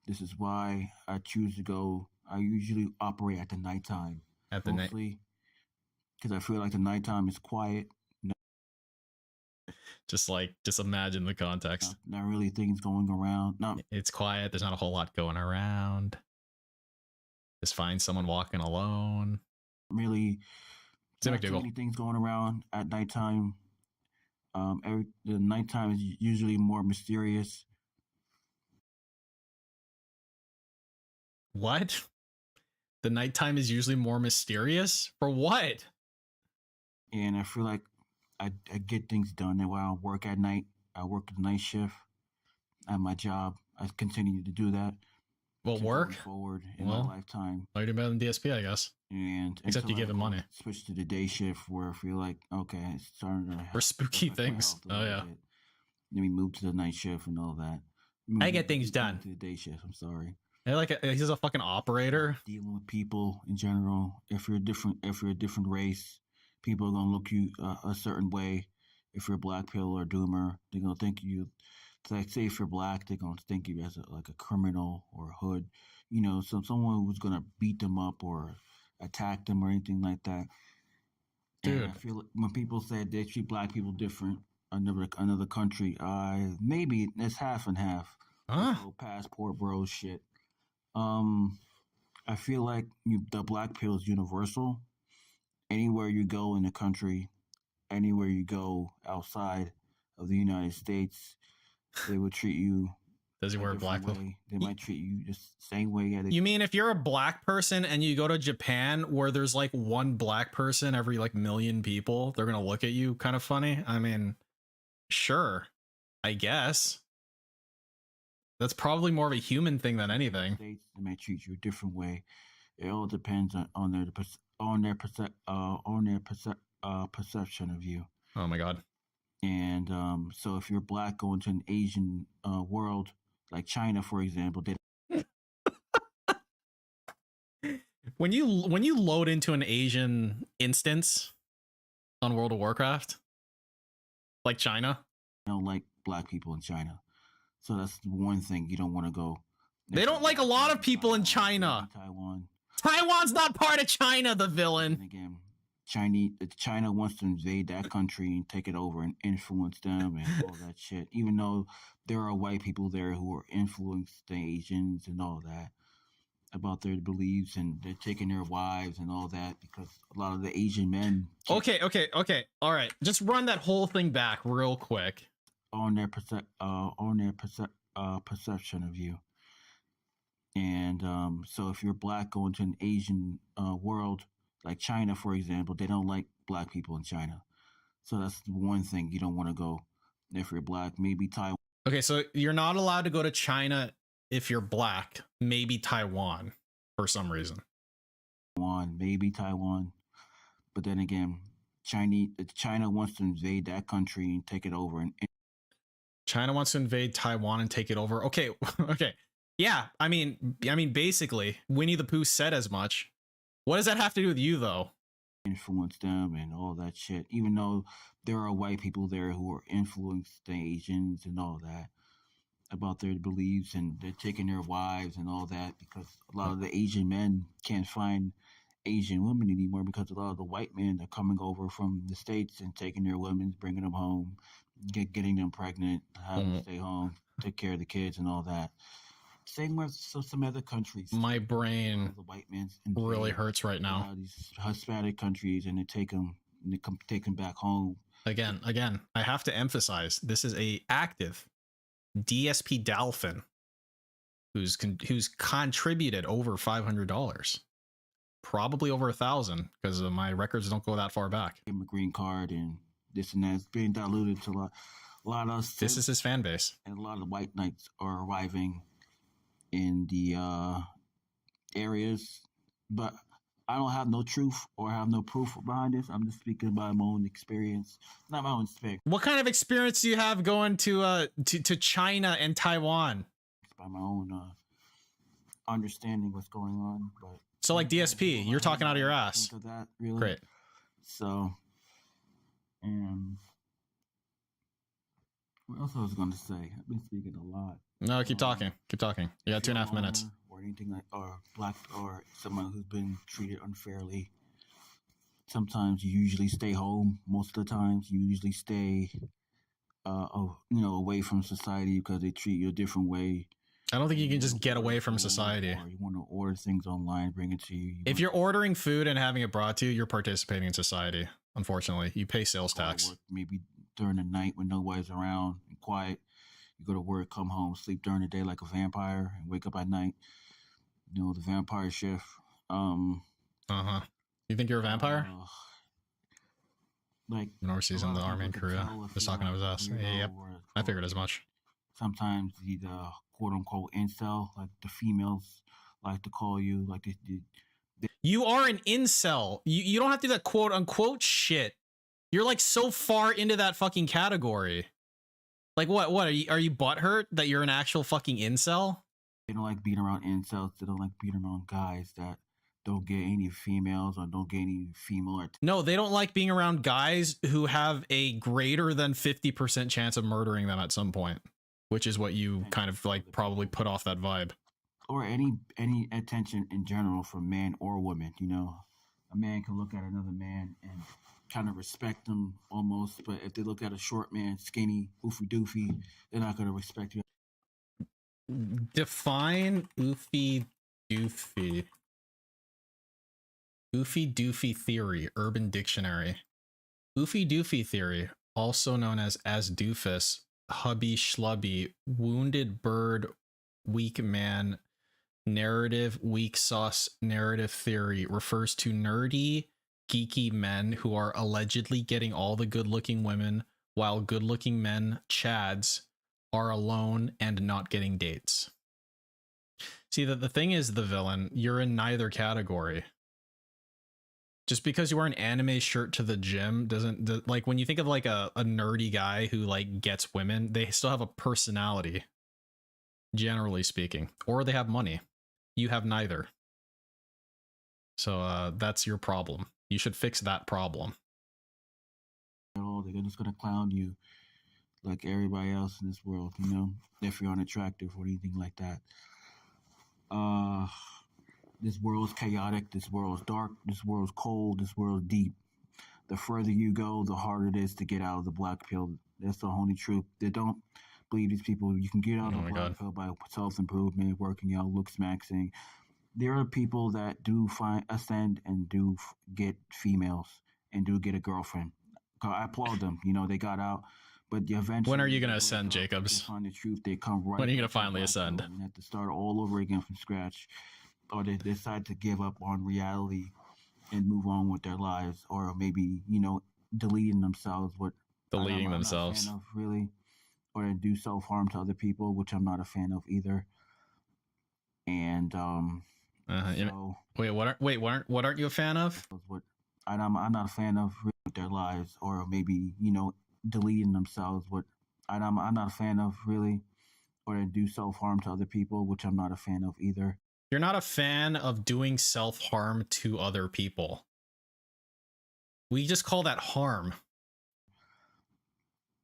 this is why I choose to go. I usually operate at the nighttime, mostly because I feel like the nighttime is quiet. Just imagine the context. Not really things going around. It's quiet. There's not a whole lot going around. Just find someone walking alone. Really, not too many things going around at nighttime. The nighttime is usually more mysterious. What? The nighttime is usually more mysterious? For what? And I feel like I get things done. And while I work at night, I work the night shift at my job. I continue to do that. Well, work forward in my lifetime. You're better than DSP, I guess. And except you give him money. Switch to the day shift where I feel like, okay, it's starting to for spooky things. Oh yeah. Then we move to the night shift and all that. I get things done. To the day shift. I'm sorry. He's a fucking operator. Dealing with people in general. If you're a different race, people are gonna look you a certain way. If you're black pill or doomer, they're gonna think you. Like, say if you're black, they're gonna think you as a criminal or a hood. So someone who's gonna beat them up or attack them or anything like that. Dude, and I feel like when people say they treat black people different, another country, maybe it's half and half. Passport bro shit. I feel like the black pill is universal. Anywhere you go in the country, anywhere you go outside of the United States, they will treat you. Does he wear a black pill? They might treat you just the same way. You mean if you're a black person and you go to Japan where there's like one black person every like million people, they're gonna look at you kind of funny? I mean, sure, I guess. That's probably more of a human thing than anything. They might treat you a different way. It all depends on their perception of you. Oh my god. And so if you're black going to an Asian world, like China, for example, when you load into an Asian instance on World of Warcraft, like China, don't like black people in China. So that's one thing you don't want to go. They don't like a lot of people in China. Taiwan's not part of China, the villain. And again, China wants to invade that country and take it over and influence them and all that shit. Even though there are white people there who are influencing the Asians and all that about their beliefs, and they're taking their wives and all that because a lot of the Asian men. Okay. All right. Just run that whole thing back real quick. On their perception of you. And so if you're black going to an Asian world, like China, for example, they don't like black people in China. So that's one thing you don't want to go if you're black. Maybe Taiwan. Okay, so you're not allowed to go to China if you're black, maybe Taiwan for some reason. Maybe Taiwan. But then again, China wants to invade that country and take it over. And China wants to invade Taiwan and take it over. Okay, okay. Yeah, I mean, basically, Winnie the Pooh said as much. What does that have to do with you, though? Influence them and all that shit. Even though there are white people there who are influenced the Asians and all that about their beliefs, and they're taking their wives and all that, because a lot of the Asian men can't find Asian women anymore because a lot of the white men are coming over from the States and taking their women, bringing them home, getting them pregnant, having to stay home, take care of the kids and all that. Same with some other countries. My brain the white men really hurts right now. These Hispanic countries, and they take them back home. Again, I have to emphasize, this is a active DSP Dolphin who's contributed over $500, probably over $1,000, because my records don't go that far back. Give him a green card and this and that. It's being diluted to a lot of us. This is his fan base, and a lot of white knights are arriving in the areas, but I don't have no truth or have no proof behind this. I'm just speaking about my own experience, not my own experience. What kind of experience do you have going to China and Taiwan? It's by my own understanding what's going on. But so, like DSP, you're talking out of your ass. Think of that, really. Great. So, what else I was going to say? I've been speaking a lot. No, keep talking. Keep talking. You got 2.5 minutes. Or anything like, or black, or someone who's been treated unfairly. Sometimes you usually stay home. Most of the times you usually stay, away from society because they treat you a different way. I don't think you can just get away from society. Or you want to order things online, bring it to you. If you're ordering food and having it brought to you, you're participating in society. Unfortunately, you pay sales tax. Maybe during the night when nobody's around and quiet. You go to work, come home, sleep during the day like a vampire, and wake up at night. You know, the vampire shift. You think you're a vampire? Like overseas in the army in Korea. Just talking to his ass. Yep. I figured as much. Sometimes the quote unquote incel, like the females like to call you, like you are an incel. You don't have to do that quote unquote shit. You're like so far into that fucking category. Like what are you butthurt that you're an actual fucking incel? They don't like being around incels. They don't like being around guys that don't get any females or don't get any female. No, they don't like being around guys who have a greater than 50% chance of murdering them at some point, which is what you kind of like probably put off that vibe. Or any attention in general from man or woman. You know, a man can look at another man and kind of respect them almost, but if they look at a short man, skinny, oofy doofy, they're not going to respect you. Define oofy doofy. Oofy doofy theory, Urban Dictionary. Oofy doofy theory, also known as doofus, hubby schlubby, wounded bird, weak man, narrative, weak sauce narrative theory, refers to nerdy, geeky men who are allegedly getting all the good-looking women while good-looking men, chads, are alone and not getting dates. See, the thing is, the villain, you're in neither category. Just because you wear an anime shirt to the gym doesn't, like, when you think of like a nerdy guy who like gets women, they still have a personality, generally speaking, or they have money. You have neither. So that's your problem. You should fix that problem. They're just going to clown you like everybody else in this world, you know, if you're unattractive or anything like that. This world's chaotic, this world's dark, this world's cold, this world's deep. The further you go, the harder it is to get out of the black pill. That's the only truth. They don't believe these people. You can get out of the black pill by self-improvement, working out, looks maxing. There are people that do ascend and do get females and do get a girlfriend. I applaud them. You know, they got out, but eventually. When are you going to ascend, Jacobs? They find the truth. They come right. When are you going to finally ascend? And have to start all over again from scratch, or they decide to give up on reality and move on with their lives, or maybe, you know, deleting themselves. Deleting themselves, really, or do self-harm to other people, which I'm not a fan of either. And so what aren't you a fan of? I'm not a fan of their lives, or maybe, you know, deleting themselves. I'm not a fan of really, or to do self-harm to other people, which I'm not a fan of either. You're not a fan of doing self-harm to other people. We just call that harm.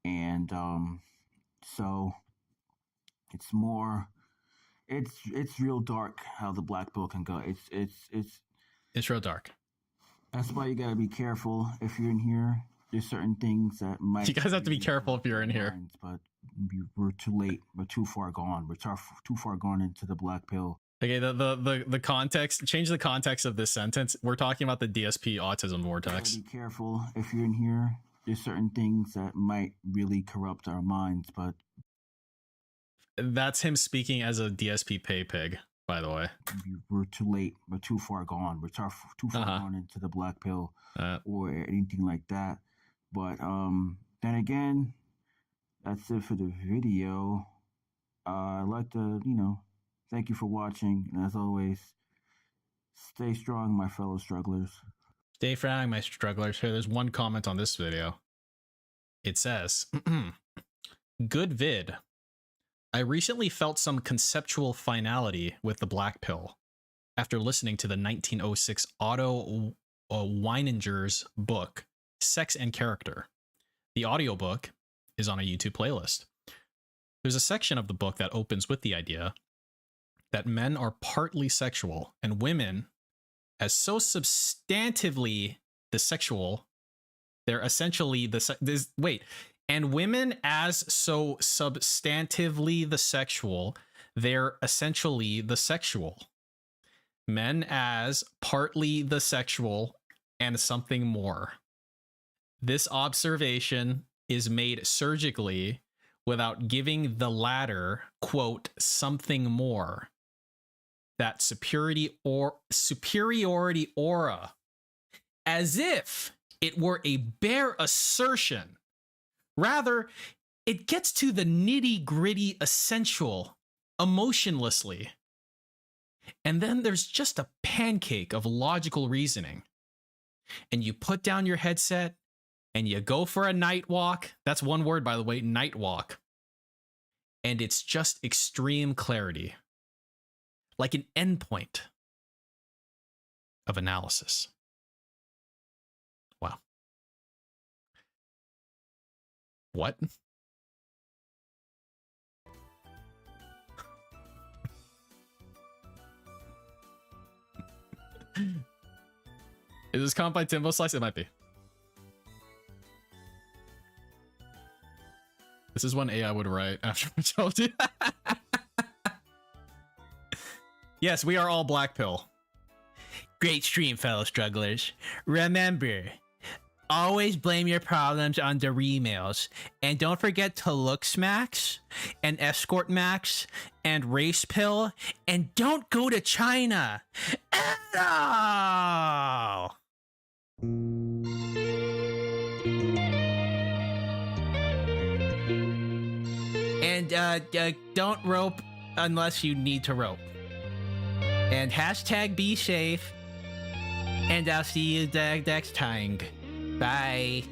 And so it's real dark how the black pill can go. It's real dark. That's why you gotta be careful if you're in here. There's certain things that might. You guys have to be careful if you're in here. But we're too late. We're too far gone. We're too far gone into the black pill. Okay, the context. Change the context of this sentence. We're talking about the DSP autism vortex. Be careful if you're in here. There's certain things that might really corrupt our minds, but that's him speaking as a DSP pay pig, by the way. We're too late. We're too far gone. We're too far gone into the black pill or anything like that. But then again, that's it for the video. I'd like to, you know, thank you for watching. And as always, stay strong, my fellow strugglers. Stay strong, my strugglers. Here, there's one comment on this video. It says, good vid. I recently felt some conceptual finality with the black pill after listening to the 1906 Otto Weininger's book, Sex and Character. The audiobook is on a YouTube playlist. There's a section of the book that opens with the idea that men are partly sexual and women, as so substantively the sexual, they're essentially and women as so substantively the sexual, they're essentially the sexual. Men as partly the sexual and something more. This observation is made surgically without giving the latter, quote, something more. That superiority aura, as if it were a bare assertion. Rather, it gets to the nitty-gritty essential emotionlessly. And then there's just a pancake of logical reasoning. And you put down your headset and you go for a night walk. That's one word, by the way, night walk. And it's just extreme clarity. Like an endpoint of analysis. Wow. What? Is this comp by Timbo Slice? It might be. This is one AI would write after I told you. Yes, we are all black pill. Great stream, fellow strugglers. Remember, always blame your problems on the emails. And don't forget to Looks Max and Escort Max and Race Pill. And don't go to China at all. And don't rope unless you need to rope. And hashtag be safe. And I'll see you next time. Bye.